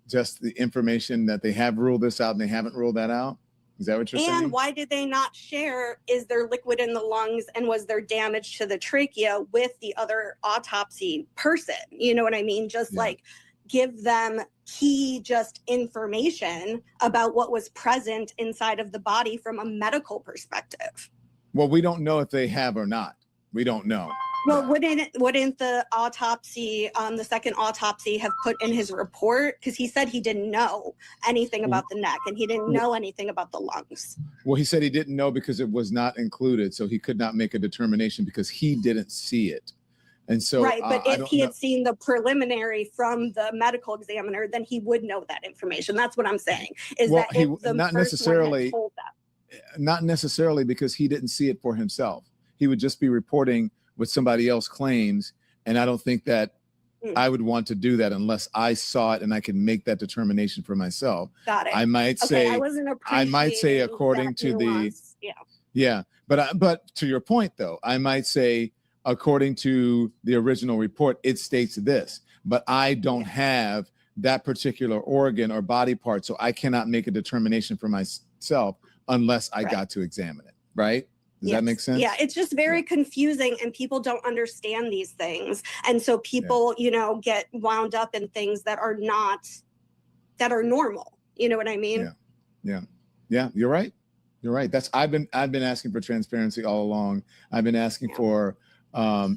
just the information that they have ruled this out and they haven't ruled that out? Is that what you're saying? And why did they not share, is there liquid in the lungs and was there damage to the trachea with the other autopsy person? You know what I mean? Just like give them key just information about what was present inside of the body from a medical perspective. Well, we don't know if they have or not. We don't know. Well, wouldn't the autopsy, the second autopsy, have put in his report? Because he said he didn't know anything about the neck and he didn't know anything about the lungs. Well, he said he didn't know because it was not included, so he could not make a determination because he didn't see it. And so, right, but I if don't he know. had seen the preliminary from the medical examiner, then he would know that information. That's what I'm saying. Is Well, that he if the not first one had necessarily, told that? not necessarily because he didn't see it for himself. He would just be reporting what somebody else claims, and I don't think that I would want to do that unless I saw it and I can make that determination for myself. Got it. I might Okay, say, I wasn't I might say appreciating according that to the, nuance. yeah, but to your point though, I might say according to the original report, it states this, but I don't have that particular organ or body part, so I cannot make a determination for myself unless I got to examine it, right? Does that make sense? Yeah, it's just very confusing and people don't understand these things. And so people, get wound up in things that are normal. You know what I mean? Yeah, you're right. You're right. I've been asking for transparency all along. I've been asking for a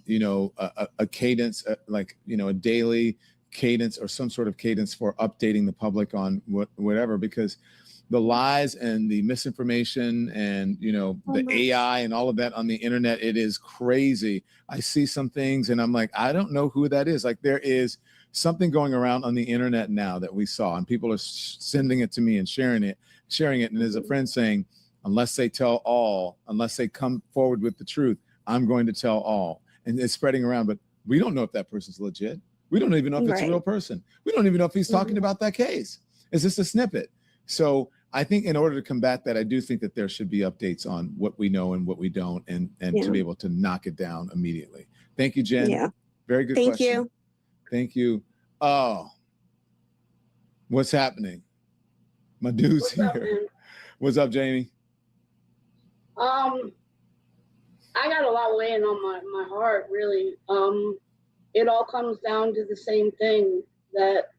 cadence, a daily cadence or some sort of cadence for updating the public on whatever, because the lies and the misinformation and the AI and all of that on the internet, it is crazy. I see some things and I'm like, I don't know who that is. Like, there is something going around on the internet now that we saw, and people are sending it to me and sharing it. And there's a friend saying, unless they tell all, unless they come forward with the truth, I'm going to tell all. And it's spreading around, but we don't know if that person's legit. We don't even know if it's a real person. We don't even know if he's talking about that case. Is this a snippet? So I think in order to combat that, I do think that there should be updates on what we know and what we don't, and to be able to knock it down immediately. Thank you, Jen. Yeah. Very good Thank question. you. Thank you. Oh, what's happening? My dude's here. What's up, Jamie? I got a lot weighing on my heart, really. It all comes down to the same thing, that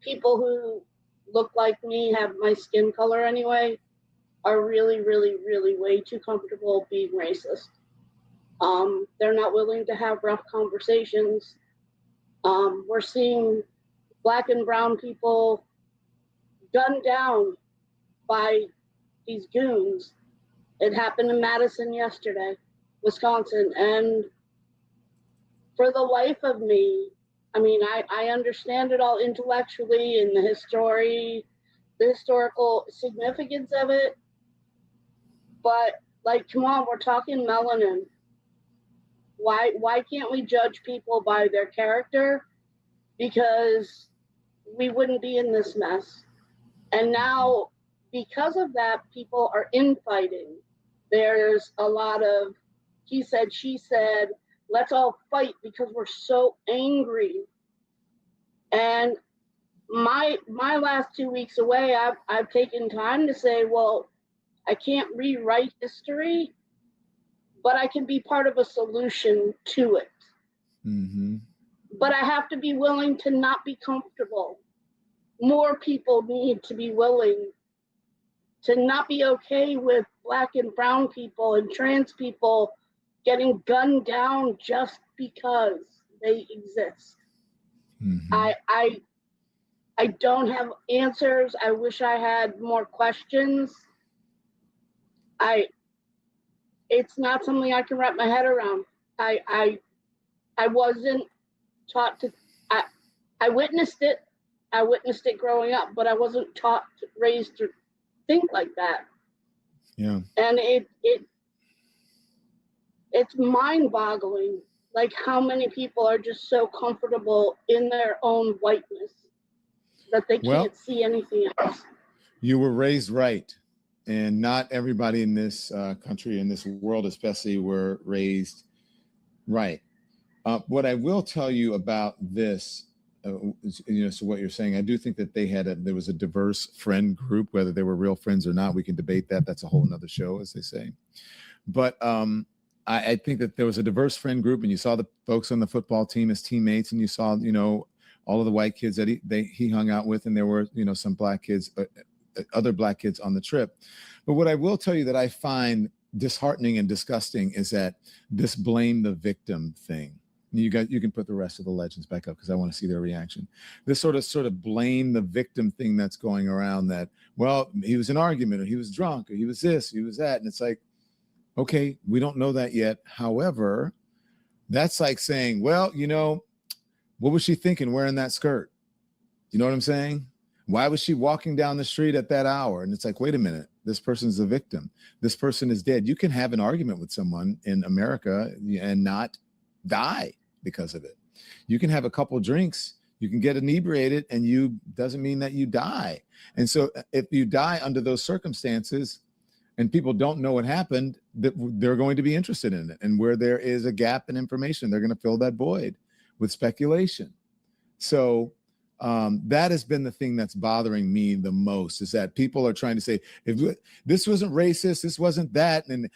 people who look like me, have my skin color anyway, are really, really, really way too comfortable being racist. They're not willing to have rough conversations. We're seeing Black and brown people gunned down by these goons. It happened in Madison yesterday, Wisconsin. And for the life of me, I mean, I understand it all intellectually and the historical significance of it. But like, come on, we're talking melanin. Why can't we judge people by their character? Because we wouldn't be in this mess. And now, because of that, people are infighting. There's a lot of he said, she said, let's all fight because we're so angry. And my last 2 weeks away, I've taken time to say, well, I can't rewrite history, but I can be part of a solution to it. Mm-hmm. But I have to be willing to not be comfortable. More people need to be willing to not be okay with Black and brown people and trans people getting gunned down just because they exist. Mm-hmm. I don't have answers. I wish I had more questions. It's not something I can wrap my head around. I wasn't taught to. I witnessed it. I witnessed it growing up, but I wasn't raised to think like that. Yeah. And it's mind-boggling, like how many people are just so comfortable in their own whiteness that they can't see anything else. You were raised right, and not everybody in this country, in this world especially, were raised right. What I will tell you about this, so what you're saying, I do think that there was a diverse friend group, whether they were real friends or not. We can debate that. That's a whole nother show, as they say. But I think that there was a diverse friend group, and you saw the folks on the football team as teammates, and you saw, all of the white kids that he hung out with, and there were, some black kids, other black kids on the trip. But what I will tell you that I find disheartening and disgusting is that this blame the victim thing. You can put the rest of the legends back up because I want to see their reaction. This sort of blame the victim thing that's going around, that, well, he was in an argument, or he was drunk, or he was this, he was that. And it's like, okay, we don't know that yet. However, that's like saying, well, what was she thinking wearing that skirt? You know what I'm saying? Why was she walking down the street at that hour? And it's like, wait a minute, this person's the victim. This person is dead. You can have an argument with someone in America and not die because of it. You can have a couple drinks, you can get inebriated, and doesn't mean that you die. And so if you die under those circumstances and people don't know what happened, they're going to be interested in it. And where there is a gap in information, they're going to fill that void with speculation. So that has been the thing that's bothering me the most, is that people are trying to say, if this wasn't racist, this wasn't that, and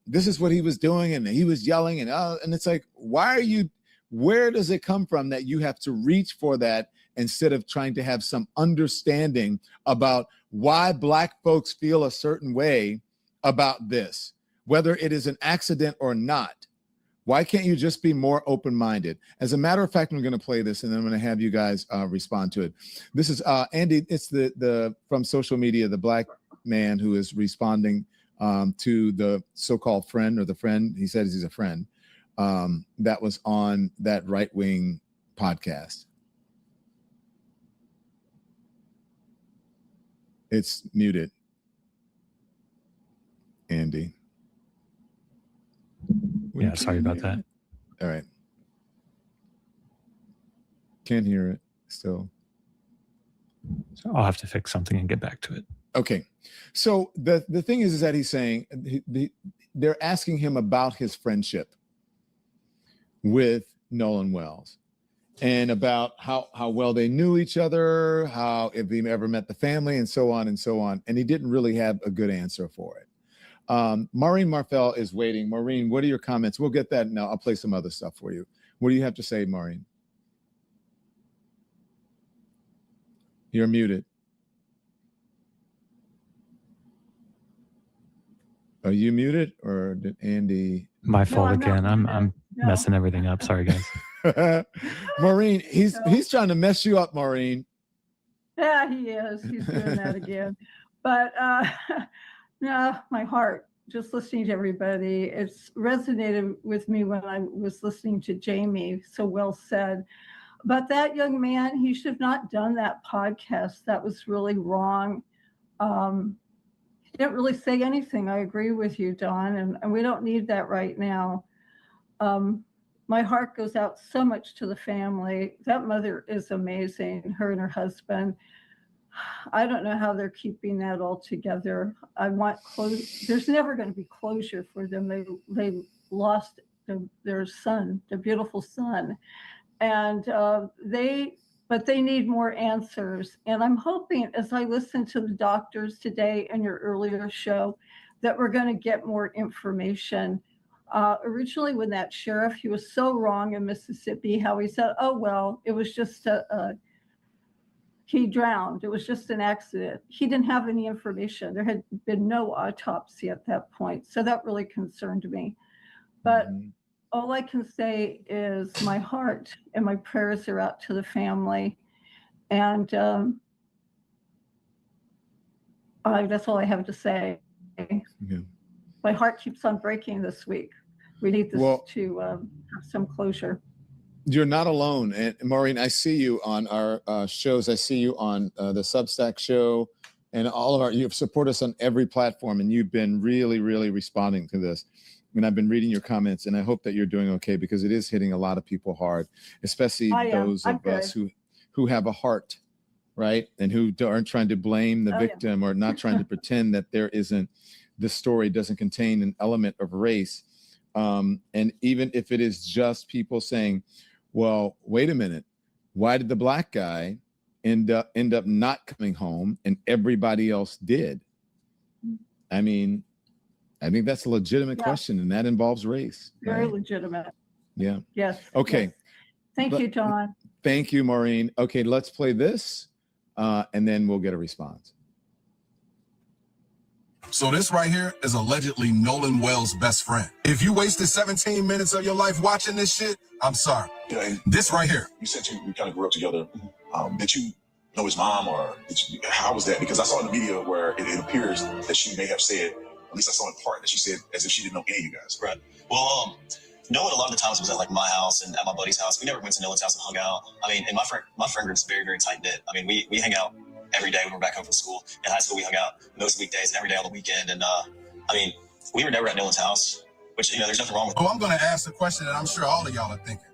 this is what he was doing, and he was yelling, and it's like, where does it come from that you have to reach for that instead of trying to have some understanding about why Black folks feel a certain way about this, whether it is an accident or not? Why can't you just be more open-minded? As a matter of fact, I'm going to play this, and then I'm going to have you guys respond to it. This is Andy. It's the from social media, the Black man who is responding to the so-called friend, or the friend. He says he's a friend that was on that right-wing podcast. It's muted, Andy. Yeah, sorry about that. All right. Can't hear it still. So I'll have to fix something and get back to it. Okay. So the thing is that he's saying, they're asking him about his friendship with Nolan Wells, and about how well they knew each other, how if he ever met the family, and so on and so on. And he didn't really have a good answer for it. Maureen Marfell is waiting. Maureen, what are your comments? We'll get that now. I'll play some other stuff for you. What do you have to say, Maureen? You're muted. Are you muted, or did Andy? My fault again. I'm messing everything up. Sorry, guys. Maureen, he's trying to mess you up, Maureen. Yeah, he is. He's doing that again. But no, my heart, just listening to everybody, it's resonated with me when I was listening to Jamie. So well said. But that young man, he should have not done that podcast. That was really wrong. He didn't really say anything. I agree with you, Don, and we don't need that right now. My my heart goes out so much to the family. That mother is amazing, her and her husband. I don't know how they're keeping that all together. I want closure. There's never going to be closure for them. They lost their son, their beautiful son, and but they need more answers. And I'm hoping, as I listen to the doctors today and your earlier show, that we're going to get more information. Originally, when that sheriff, he was so wrong in Mississippi, how he said, "Oh well, it was just he drowned. It was just an accident." He didn't have any information. There had been no autopsy at that point. So that really concerned me. But all I can say is my heart and my prayers are out to the family. And that's all I have to say. Yeah. My heart keeps on breaking this week. We need this to have some closure. You're not alone. And Maureen, I see you on our shows. I see you on the Substack show and all of you support us on every platform. And you've been really, really responding to this. And I've been reading your comments, and I hope that you're doing okay, because it is hitting a lot of people hard, especially those of us who have a heart, right? And who aren't trying to blame the victim or not trying to pretend that this story doesn't contain an element of race. And even if it is just people saying, well, wait a minute, why did the black guy end up not coming home and everybody else did? I mean, I think that's a legitimate question, and that involves race. Very legitimate. Yeah. Yes. Okay. Yes. Thank you, Don. Thank you, Maureen. Okay, let's play this, and then we'll get a response. So this right here is allegedly Nolan Wells' best friend. If you wasted 17 minutes of your life watching this shit, I'm sorry. Yeah, this right here. You said you kind of grew up together. Did you know his mom, or how was that? Because I saw in the video where it appears that she may have said, at least I saw in part, that she said as if she didn't know any of you guys. Right. Well, Nolan a lot of the times was at like my house and at my buddy's house. We never went to Nolan's house and hung out. I mean, and my friend group is very, very tight knit. I mean, we hang out every day when we're back home from school. In high school, we hung out most weekdays and every day on the weekend. And I mean, we were never at Nolan's house, which, there's nothing wrong with. Oh, I'm going to ask the question that I'm sure all of y'all are thinking.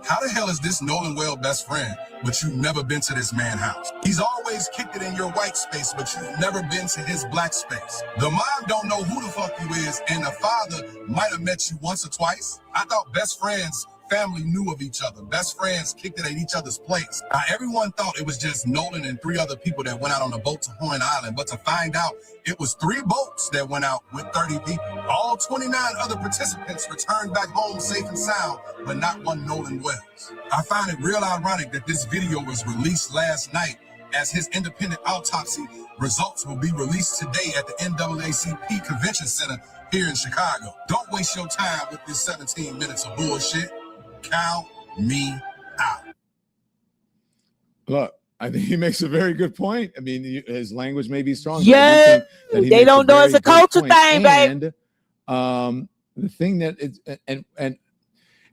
How the hell is this Nolan Wells' best friend, but you've never been to this man's house? He's always kicked it in your white space, but you've never been to his black space. The mom don't know who the fuck you is, and the father might have met you once or twice. I thought best friends family knew of each other. Best friends kicked it at each other's place. Now, everyone thought it was just Nolan and 3 other people that went out on a boat to Horn Island, but to find out, it was 3 boats that went out with 30 people. All 29 other participants returned back home safe and sound, but not one Nolan Wells. I find it real ironic that this video was released last night, as his independent autopsy results will be released today at the NAACP Convention Center here in Chicago. Don't waste your time with this 17 minutes of bullshit. Count me out. Look, I think he makes a very good point. I mean, his language may be strong. Yeah, they don't know it's a culture thing, babe. And the thing that it's and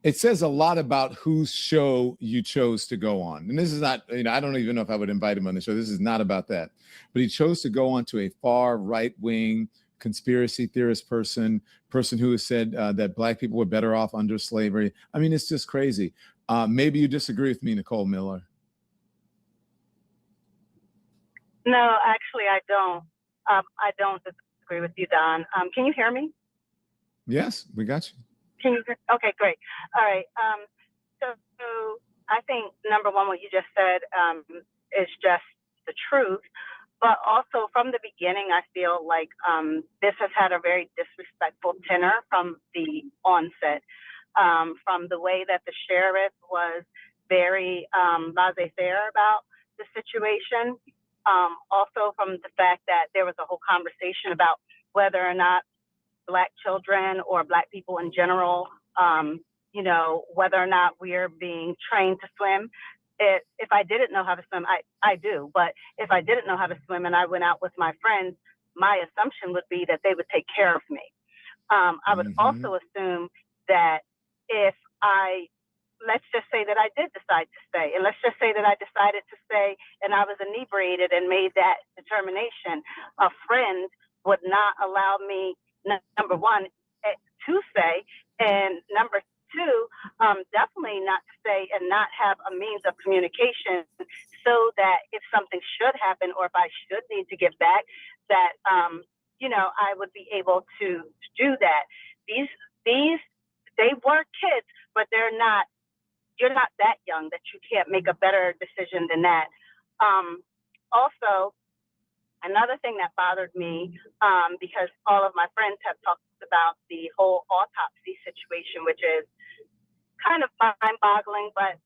it says a lot about whose show you chose to go on. And this is not, I don't even know if I would invite him on the show. This is not about that. But he chose to go on to a far right-wing conspiracy theorist person who has said that black people were better off under slavery. I mean, it's just crazy. Maybe you disagree with me, Nicole Miller. No, actually, I don't. I don't disagree with you, Don. Can you hear me? Yes, we got you. Can you? Okay, great. All right. So I think number one, what you just said is just the truth. But also from the beginning, I feel like this has had a very disrespectful tenor from the onset. From the way that the sheriff was very laissez-faire about the situation. Also from the fact that there was a whole conversation about whether or not Black children or Black people in general, whether or not we're being trained to swim. If I didn't know how to swim, I do, but if I didn't know how to swim and I went out with my friends, my assumption would be that they would take care of me. I would also assume that if let's just say that I did decide to stay, and let's just say that I decided to stay and I was inebriated and made that determination, a friend would not allow me, number one, to stay, and number two, definitely not stay and not have a means of communication so that if something should happen or if I should need to give back, that, I would be able to do that. These, they were kids, but you're not that young that you can't make a better decision than that. Also, another thing that bothered me, because all of my friends have talked about the whole autopsy situation, which is kind of mind-boggling, but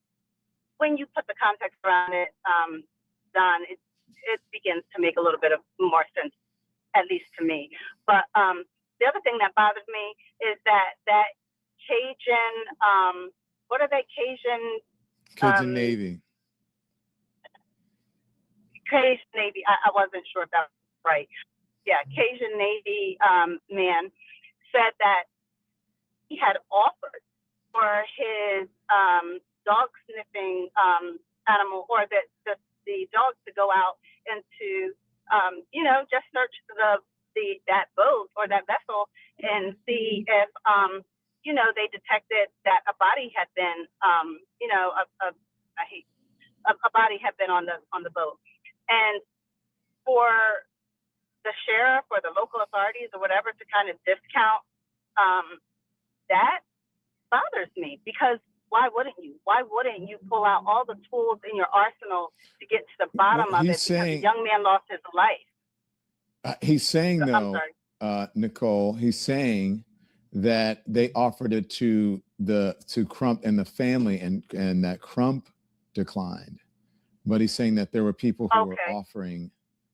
when you put the context around it, Don, it begins to make a little bit of more sense, at least to me. But the other thing that bothers me is that Cajun, what are they, Cajun Navy. Cajun Navy, I wasn't sure if that was right. Yeah, Cajun Navy man said that he had offered for his dog sniffing animal, or the dogs to go out and to just search that boat or that vessel and see if they detected that a body had been a body had been on the boat. And for the sheriff or the local authorities or whatever to kind of discount that bothers me, because why wouldn't you? Why wouldn't you pull out all the tools in your arsenal to get to the bottom of it? Because the young man lost his life. He's saying, So, though, Nicole, he's saying that they offered it to Crump and the family, and that Crump declined. But he's saying that there were people who were offering.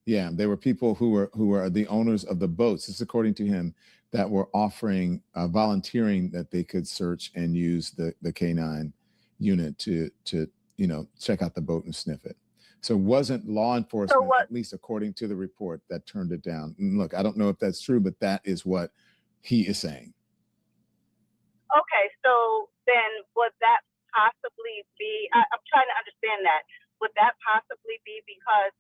Yeah, there were people who were the owners of the boats. This is according to him, that were offering, volunteering that they could search and use the canine unit to check out the boat and sniff it. So it wasn't law enforcement, at least according to the report, that turned it down. And look, I don't know if that's true, but that is what he is saying. Okay, so then would that possibly be? I'm trying to understand that. Would that possibly be because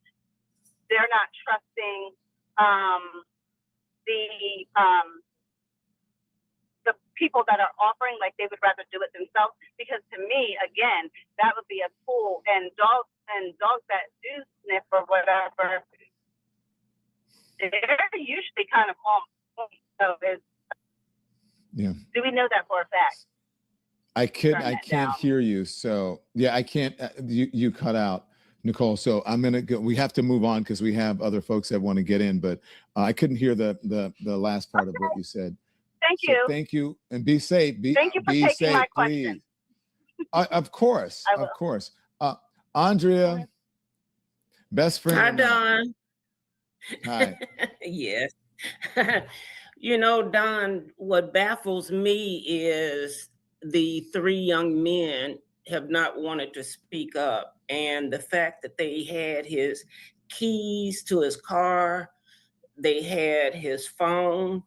they're not trusting the people that are offering, like they would rather do it themselves? Because to me, again, that would be a tool. And dogs that do sniff or whatever, they're usually kind of on point. So do we know that for a fact? I can't hear you. So yeah, I can't. You cut out, Nicole. So I'm gonna go. We have to move on because we have other folks that want to get in. But I couldn't hear the last part of what you said. Thank you. Thank you, and be safe. Thank you for taking safe, my please. question. Of course, of course. Andrea, best friend. Hi, Don. Hi. Yes. Don, what baffles me is the three young men have not wanted to speak up. And the fact that they had his keys to his car, they had his phone.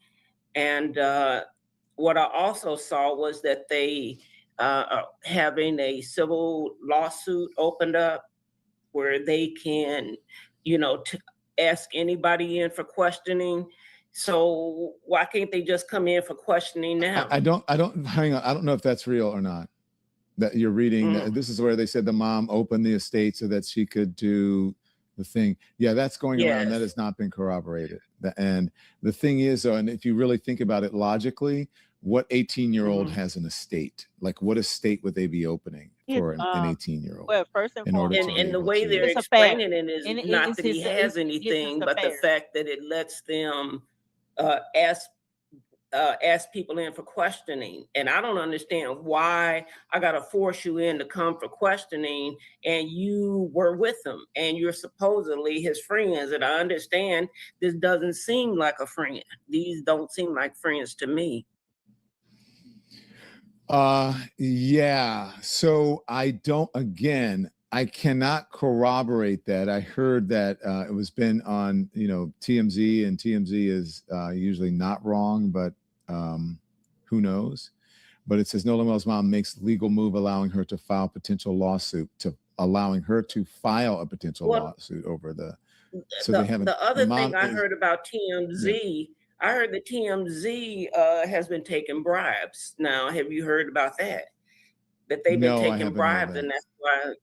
And what I also saw was that they are having a civil lawsuit opened up where they can, ask anybody in for questioning. So why can't they just come in for questioning now? I don't hang on. I don't know if that's real or not. That you're reading. This is where they said the mom opened the estate so that she could do the thing. Yeah, that's going around. That has not been corroborated. And the thing is, though, and if you really think about it logically, what 18-year-old has an estate? Like, what estate would they be opening for an 18-year-old? Well, first and foremost, and the way they're explaining it is not that he has anything, but the fact that it lets them ask people in for questioning. And I don't understand why I got to force you in to come for questioning, and you were with him and you're supposedly his friends. And I understand this doesn't seem like a friend. These don't seem like friends to me. Yeah. So I cannot corroborate that. I heard that it was been on, TMZ, and TMZ is usually not wrong, but who knows? But it says Nolan Wells' mom makes legal move allowing her to file a potential lawsuit over the. So they haven't. The other thing I heard about TMZ. I heard that TMZ has been taking bribes. Now, have you heard about that? that they've been No, I taking haven't heard bribes, that. and that's why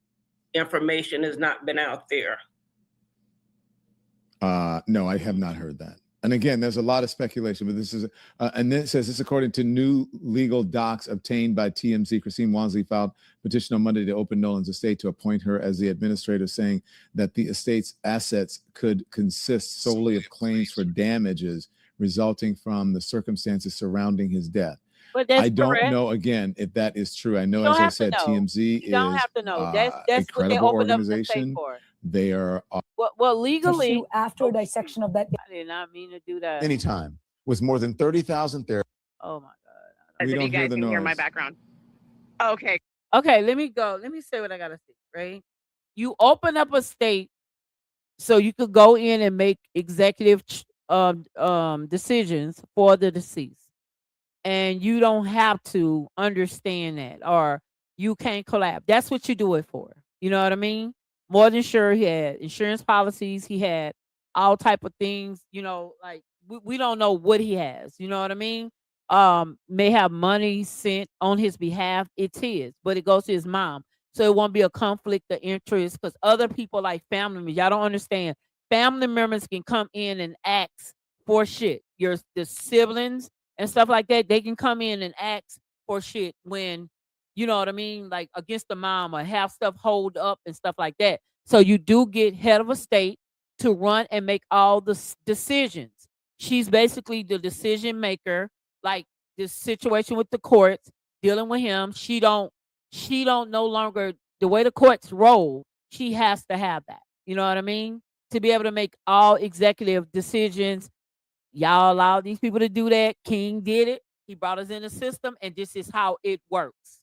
information has not been out there. No, I have not heard that. And again, there's a lot of speculation, but this is, and then it says this according to new legal docs obtained by TMZ. Christine Wansley filed petition on Monday to open Nolan's estate to appoint her as the administrator, saying that the estate's assets could consist solely of claims for damages resulting from the circumstances surrounding his death. But that's I don't correct. know, again, if that is true. I know, You don't as I have to said, know. TMZ You don't is have to know. a That's what they credible opened up the state organization. for. They are Well, legally, Pursue after dissection of that. I did not mean to do that. Anytime. With more than 30,000 therapists. Oh my God. We If don't you hear guys the can hear my noise. background. Okay. Okay, let me go. Let me say what I gotta say, right? You open up a state so you could go in and make executive decisions for the deceased. And you don't have to understand that, or you can't collapse. That's what you do it for. You know what I mean? More than sure, he had insurance policies. He had all type of things. You know, like we don't know what he has. You know what I mean? May have money sent on his behalf. It's his, but it goes to his mom, so it won't be a conflict of interest. Because other people, like family members, y'all don't understand. Family members can come in and ask for shit. The siblings and stuff like that, they can come in and ask for shit when, you know what I mean, like against the mom, or have stuff hold up and stuff like that. So you do get head of a state to run and make all the decisions. She's basically the decision maker, like this situation with the courts, dealing with him. She don't no longer, the way the courts roll, she has to have that. You know what I mean? To be able to make all executive decisions. Y'all allow these people to do that. King did it. He brought us in the system, and this is how it works.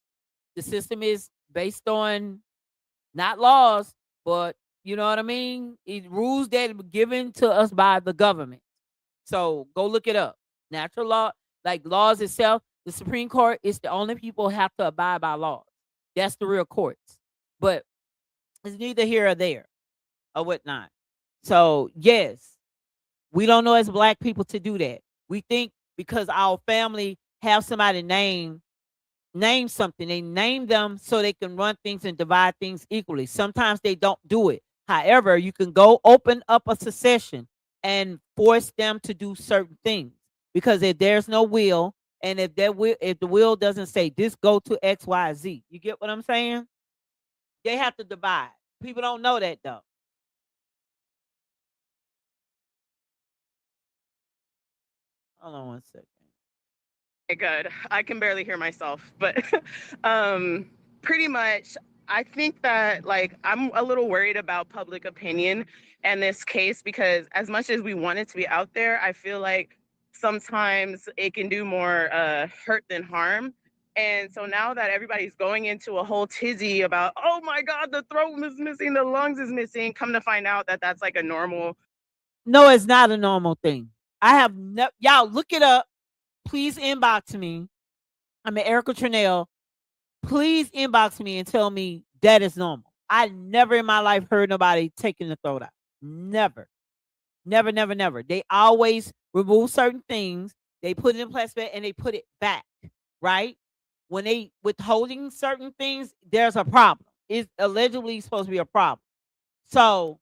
The system is based on not laws, but you know what I mean? Rules that were given to us by the government. So go look it up. Natural law, like laws itself, the Supreme Court is the only people who have to abide by laws. That's the real courts. But it's neither here or there or whatnot. So yes, we don't know as Black people to do that. We think because our family have somebody name something, they name them so they can run things and divide things equally. Sometimes they don't do it. However, you can go open up a succession and force them to do certain things. Because if there's no will, and if the will doesn't say this go to X, Y, Z, you get what I'm saying? They have to divide. People don't know that though. Hold on one second. Okay, good. I can barely hear myself, but pretty much I think that like I'm a little worried about public opinion in this case, because as much as we want it to be out there, I feel like sometimes it can do more hurt than harm. And so now that everybody's going into a whole tizzy about, oh my God, the throat is missing, the lungs is missing, come to find out that that's like a normal. No, it's not a normal thing. I have y'all look it up. Please inbox me. I'm Erica Tranell. Please inbox me and tell me that is normal. I never in my life heard nobody taking the throat out. Never. Never, never, never. They always remove certain things. They put it in plastic and they put it back, right? When they withholding certain things, there's a problem. It's allegedly supposed to be a problem. So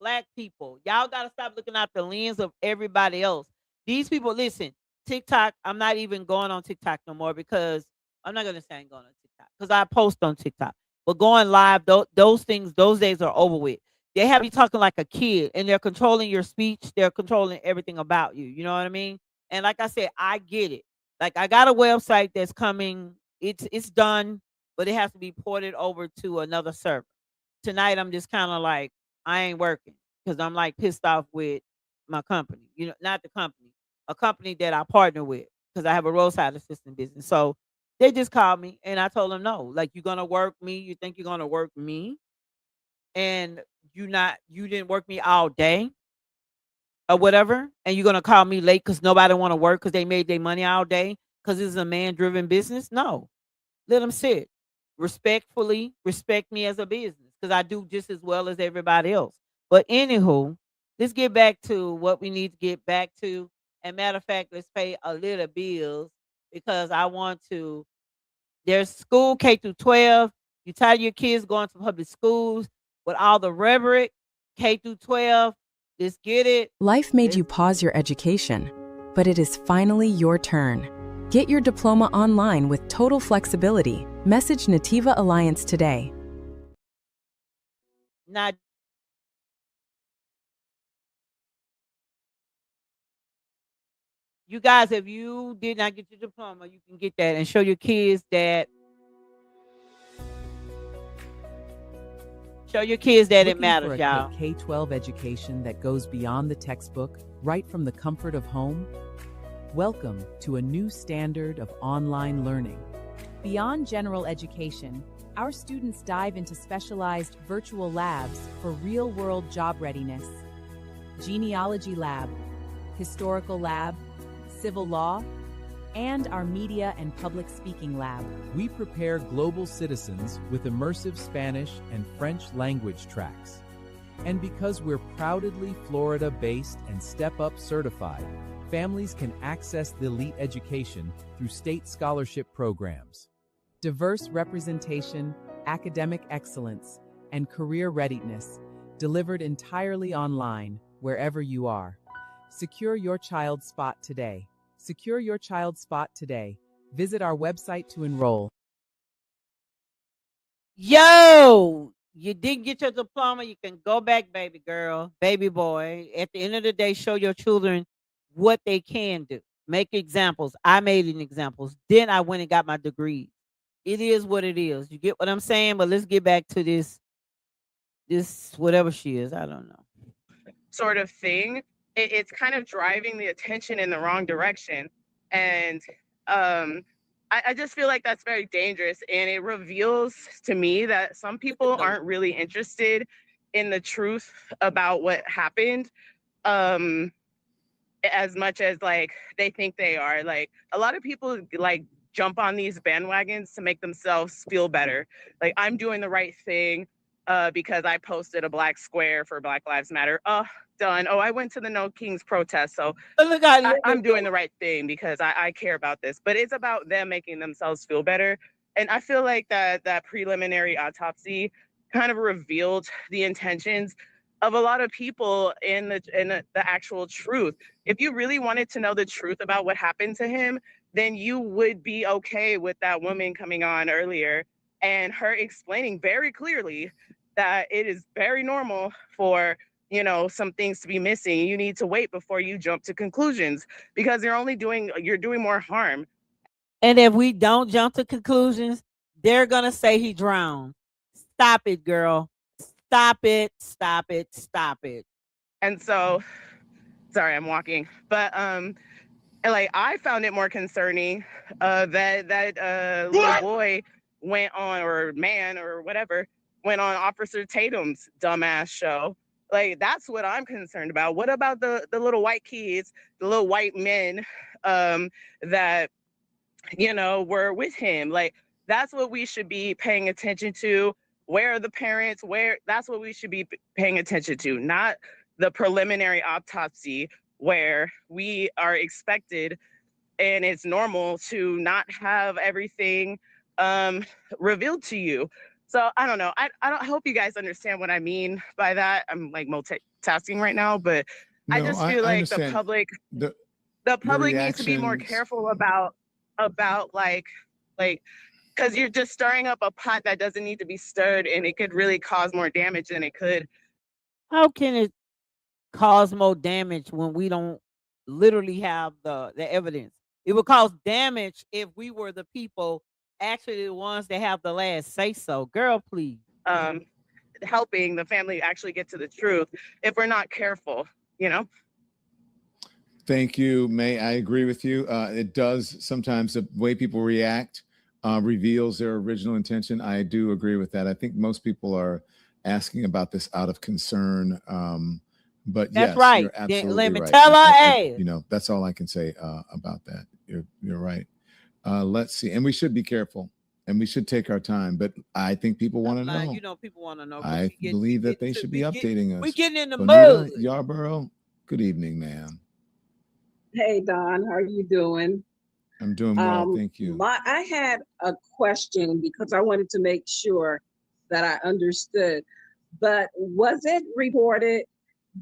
Black people, y'all gotta stop looking out the lens of everybody else. These people, listen, TikTok, I'm not even going on TikTok no more, because I'm not gonna say I'm going on TikTok because I post on TikTok. But going live, those things, those days are over with. They have you talking like a kid, and they're controlling your speech. They're controlling everything about you. You know what I mean? And like I said, I get it. Like I got a website that's coming. It's done, but it has to be ported over to another server. Tonight, I'm just kind of like, I ain't working because I'm like pissed off with my company. You know, not the company, a company that I partner with, because I have a roadside assistant business. So they just called me and I told them no. Like, you're gonna work me? You think you're gonna work me? And you didn't work me all day or whatever, and you're gonna call me late because nobody want to work because they made their money all day because this is a man-driven business? No, let them sit. Respectfully, respect me as a business because I do just as well as everybody else. But anywho, let's get back to what we need to get back to. And matter of fact, let's pay a little bills because I want to There's school K through 12. You tired of your kids going to public schools with all the rhetoric, K through 12. Just get it. Life made you pause your education, but it is finally your turn. Get your diploma online with total flexibility. Message Nativa Alliance today. Now, you guys, if you did not get your diploma, you can get that and show your kids that. Show your kids that it Looking for matters, a y'all. K-12 education that goes beyond the textbook, right from the comfort of home? Welcome to a new standard of online learning. Beyond general education, our students dive into specialized virtual labs for real-world job readiness. Genealogy lab, historical lab, civil law, and our media and public speaking lab. We prepare global citizens with immersive Spanish and French language tracks. And because we're proudly Florida-based and Step Up certified, families can access the elite education through state scholarship programs. Diverse representation, academic excellence, and career readiness, delivered entirely online, wherever you are. Secure your child's spot today. Secure your child's spot today. Visit our website to enroll. Yo, you didn't get your diploma, you can go back, baby girl, baby boy. At the end of the day, show your children what they can do. Make examples. I made an examples. Then I went and got my degree. It is what it is. You get what I'm saying? But let's get back to this whatever she is. I don't know. Sort of thing. It's kind of driving the attention in the wrong direction. And I just feel like that's very dangerous. And it reveals to me that some people aren't really interested in the truth about what happened as much as like they think they are. Like a lot of people like jump on these bandwagons to make themselves feel better. Like I'm doing the right thing because I posted a black square for Black Lives Matter. Done. Oh, I went to the No Kings protest. So I'm doing the right thing because I care about this. But it's about them making themselves feel better. And I feel like that preliminary autopsy kind of revealed the intentions of a lot of people in the actual truth. If you really wanted to know the truth about what happened to him, then you would be okay with that woman coming on earlier and her explaining very clearly that it is very normal for some things to be missing. You need to wait before you jump to conclusions because you're doing more harm. And if we don't jump to conclusions, they're going to say he drowned. Stop it, girl. Stop it. Stop it. Stop it. And so, sorry, I'm walking, but like I found it more concerning that little boy went on, or man or whatever, went on Officer Tatum's dumbass show. Like, that's what I'm concerned about. What about the little white kids, the little white men that, were with him? Like, that's what we should be paying attention to. Where are the parents? That's what we should be paying attention to, not the preliminary autopsy where we are expected and it's normal to not have everything revealed to you. So I don't know. I hope you guys understand what I mean by that. I'm like multitasking right now, but I just feel like the public needs to be more careful about like because you're just stirring up a pot that doesn't need to be stirred, and it could really cause more damage than it could. How can it cause more damage when we don't literally have the evidence? It would cause damage if we were the people, actually the ones that have the last say so. Girl, please. Helping the family actually get to the truth if we're not careful, Thank you, May. I agree with you. It does sometimes, the way people react reveals their original intention. I do agree with that. I think most people are asking about this out of concern. But that's yes, right. You're absolutely Let me right. tell her, that's all I can say about that. You're right. Let's see. And we should be careful and we should take our time. But I think people want to know. People want to know. I believe that they should be updating us. We're getting in the Bonita mood. Yarborough, good evening, ma'am. Hey, Don, how are you doing? I'm doing well, thank you. I had a question because I wanted to make sure that I understood. But was it reported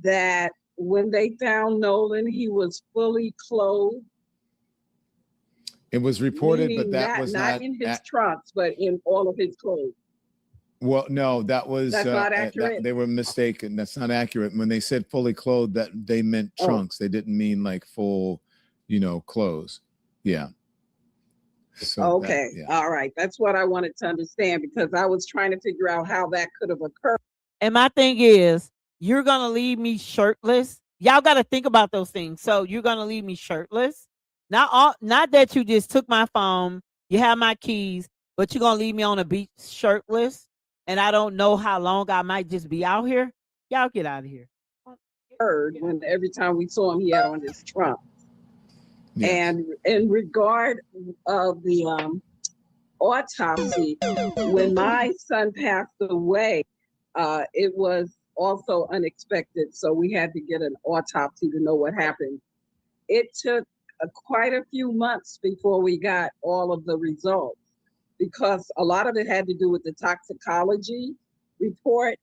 that when they found Nolan, he was fully clothed? It was reported, Meaning but that was not in his trunks, but in all of his clothes. Well, no, that was That's not accurate. they were mistaken. That's not accurate. When they said fully clothed, that they meant trunks. They didn't mean like full, clothes. Yeah. So okay. All right. That's what I wanted to understand because I was trying to figure out how that could have occurred. And my thing is, you're gonna leave me shirtless. Y'all got to think about those things. So you're gonna leave me shirtless. Not that you just took my phone, you have my keys, but you're gonna leave me on the beach shirtless, and I don't know how long I might just be out here. Y'all get out of here. Heard when every time we saw him, he had on his trunk. Yes. And in regard of the autopsy, when my son passed away, it was also unexpected. So we had to get an autopsy to know what happened. It took quite a few months before we got all of the results because a lot of it had to do with the toxicology report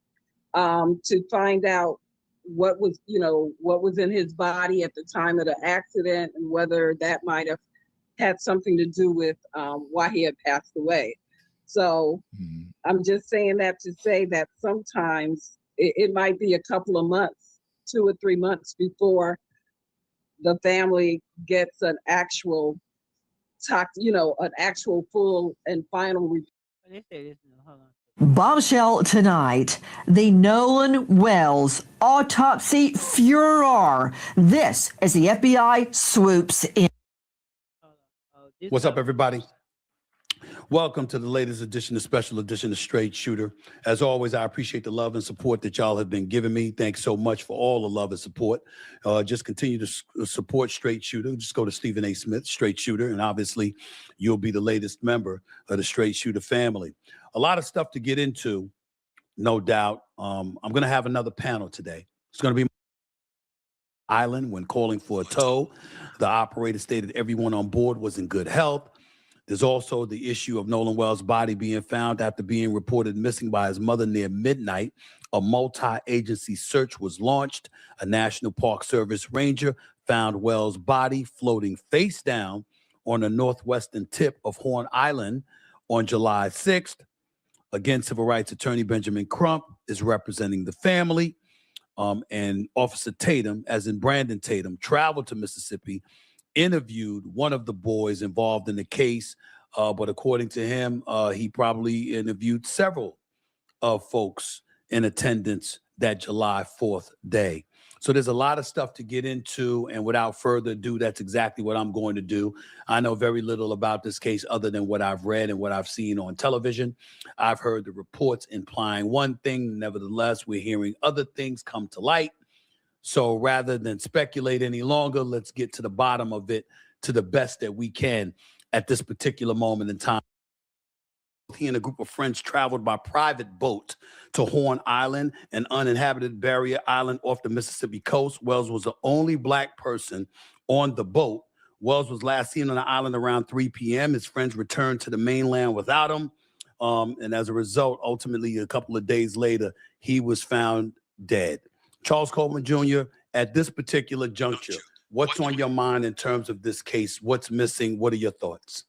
to find out what was in his body at the time of the accident and whether that might have had something to do with why he had passed away. So I'm just saying that to say that sometimes it might be a couple of months, 2 or 3 months before the family gets an actual an actual full and final report. Bombshell tonight, the Nolan Wells autopsy furor. This as the FBI swoops in. What's up, everybody? Welcome to the latest edition, the special edition of Straight Shooter. As always, I appreciate the love and support that y'all have been giving me. Thanks so much for all the love and support. Just continue to support Straight Shooter. Just go to Stephen A. Smith, Straight Shooter, and obviously you'll be the latest member of the Straight Shooter family. A lot of stuff to get into, no doubt. I'm going to have another panel today. It's going to be Island when calling for a tow. The operator stated everyone on board was in good health. There's also the issue of Nolan Wells' body being found after being reported missing by his mother near midnight. A multi-agency search was launched. A National Park Service ranger found Wells' body floating face down on the northwestern tip of Horn Island on July 6th. Again, civil rights attorney Benjamin Crump is representing the family. And Officer Tatum, as in Brandon Tatum, traveled to Mississippi, interviewed one of the boys involved in the case, but according to him, he probably interviewed several folks in attendance that July 4th day. So there's a lot of stuff to get into, and without further ado, that's exactly what I'm going to do. I know very little about this case other than what I've read and what I've seen on television. I've heard the reports implying one thing. Nevertheless, we're hearing other things come to light. So rather than speculate any longer, let's get to the bottom of it to the best that we can at this particular moment in time. He and a group of friends traveled by private boat to Horn Island, an uninhabited barrier island off the Mississippi coast. Wells was the only Black person on the boat. Wells was last seen on the island around 3 p.m. His friends returned to the mainland without him. And as a result, ultimately, a couple of days later, he was found dead. Charles Coleman Jr., at this particular juncture, what's on your mind in terms of this case? What's missing? What are your thoughts?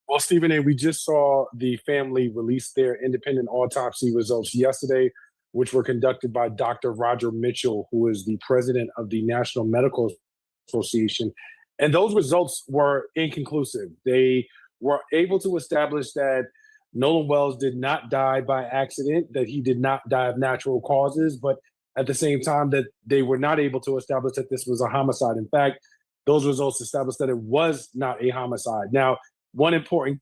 Well, Stephen A., we just saw the family release their independent autopsy results yesterday, which were conducted by Dr. Roger Mitchell, who is the president of the National Medical Association. And those results were inconclusive. They were able to establish that Nolan Wells did not die by accident, that he did not die of natural causes, but at the same time that they were not able to establish that this was a homicide. In fact, those results established that it was not a homicide. Now, one important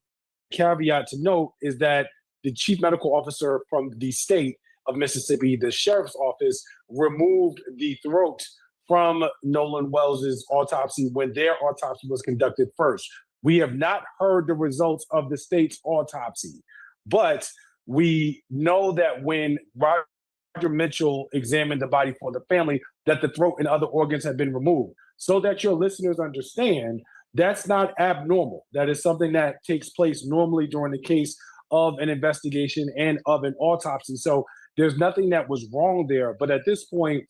caveat to note is that the chief medical officer from the state of Mississippi, the sheriff's office, removed the throat from Nolan Wells's autopsy when their autopsy was conducted first. We have not heard the results of the state's autopsy, but we know that when Roger Mitchell examined the body for the family, that the throat and other organs have been removed. So that your listeners understand, That's not abnormal. That is something that takes place normally during the case of an investigation and of an autopsy. So there's nothing that was wrong there. But at this point,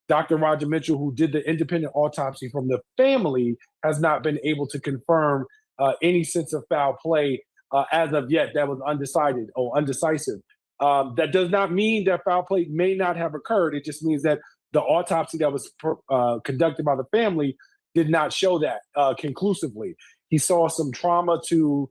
Dr. Roger Mitchell, who did the independent autopsy from the family, has not been able to confirm any sense of foul play as of yet. That was undecided or undecisive. That does not mean that foul play may not have occurred. It just means that the autopsy that was conducted by the family did not show that conclusively. He saw some trauma to,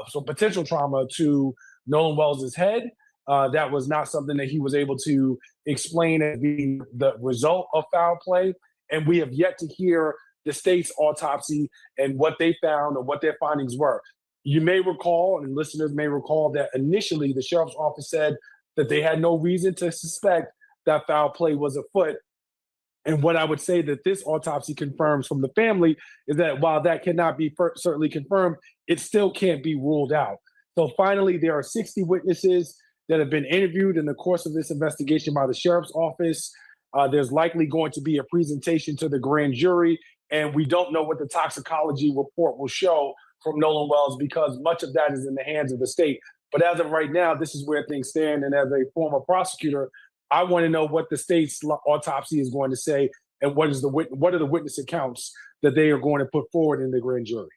some potential trauma to Nolan Wells' head. That was not something that he was able to explain as being the result of foul play. And we have yet to hear the state's autopsy and what they found and what their findings were. You may recall, and listeners may recall, that initially the sheriff's office said that they had no reason to suspect that foul play was afoot. And what I would say that this autopsy confirms from the family is that while that cannot be certainly confirmed, it still can't be ruled out. So finally, there are 60 witnesses that have been interviewed in the course of this investigation by the sheriff's office. There's likely going to be a presentation to the grand jury, and we don't know what the toxicology report will show from Nolan Wells because much of that is in the hands of the state. But as of right now, this is where things stand. And as a former prosecutor, I want to know what the state's autopsy is going to say and what are the witness accounts that they are going to put forward in the grand jury.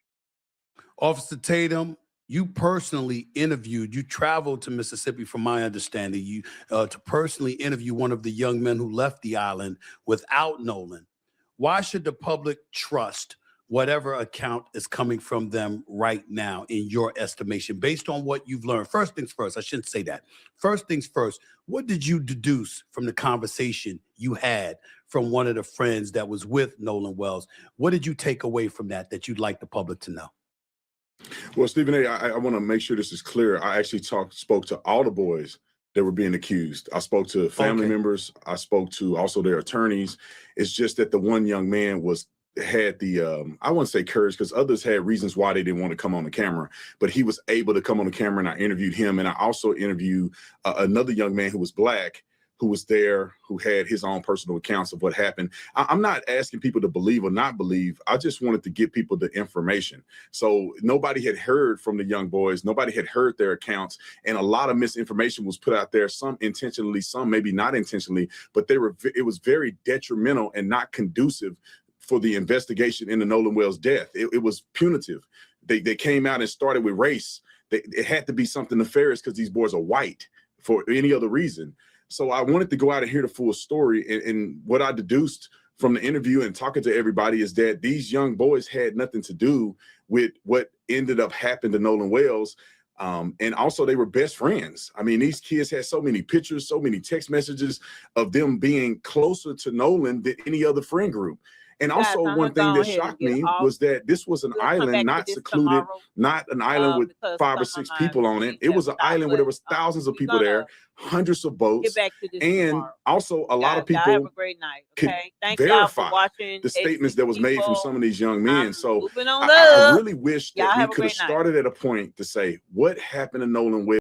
Officer Tatum, you personally interviewed, you traveled to Mississippi, from my understanding, you to personally interview one of the young men who left the island without Nolan. Why should the public trust whatever account is coming from them right now, in your estimation, based on what you've learned? First things first, I shouldn't say that. First things first, what did you deduce from the conversation you had from one of the friends that was with Nolan Wells? What did you take away from that you'd like the public to know? Well, Stephen A., I want to make sure this is clear. I actually spoke to all the boys that were being accused. I spoke to family members. I spoke to also their attorneys. It's just that the one young man had the, I wouldn't say courage, because others had reasons why they didn't want to come on the camera, but he was able to come on the camera, and I interviewed him. And I also interviewed another young man who was Black, who was there, who had his own personal accounts of what happened. I'm not asking people to believe or not believe. I just wanted to give people the information. So nobody had heard from the young boys. Nobody had heard their accounts. And a lot of misinformation was put out there, some intentionally, some maybe not intentionally, but it was very detrimental and not conducive for the investigation into Nolan Wells' death. It was punitive. They came out and started with race. It had to be something nefarious because these boys are white for any other reason. So I wanted to go out and hear the full story. And what I deduced from the interview and talking to everybody is that these young boys had nothing to do with what ended up happening to Nolan Wells. And also they were best friends. I mean, these kids had so many pictures, so many text messages of them being closer to Nolan than any other friend group. And also one thing that shocked me was that this was an island, not secluded, not an island with 5 or 6 people on it. It was an island where there was thousands of people there, hundreds of boats, and also a lot of people could verify the statements that was made from some of these young men. So I really wish that we could have started at a point to say, what happened to Nolan Wells?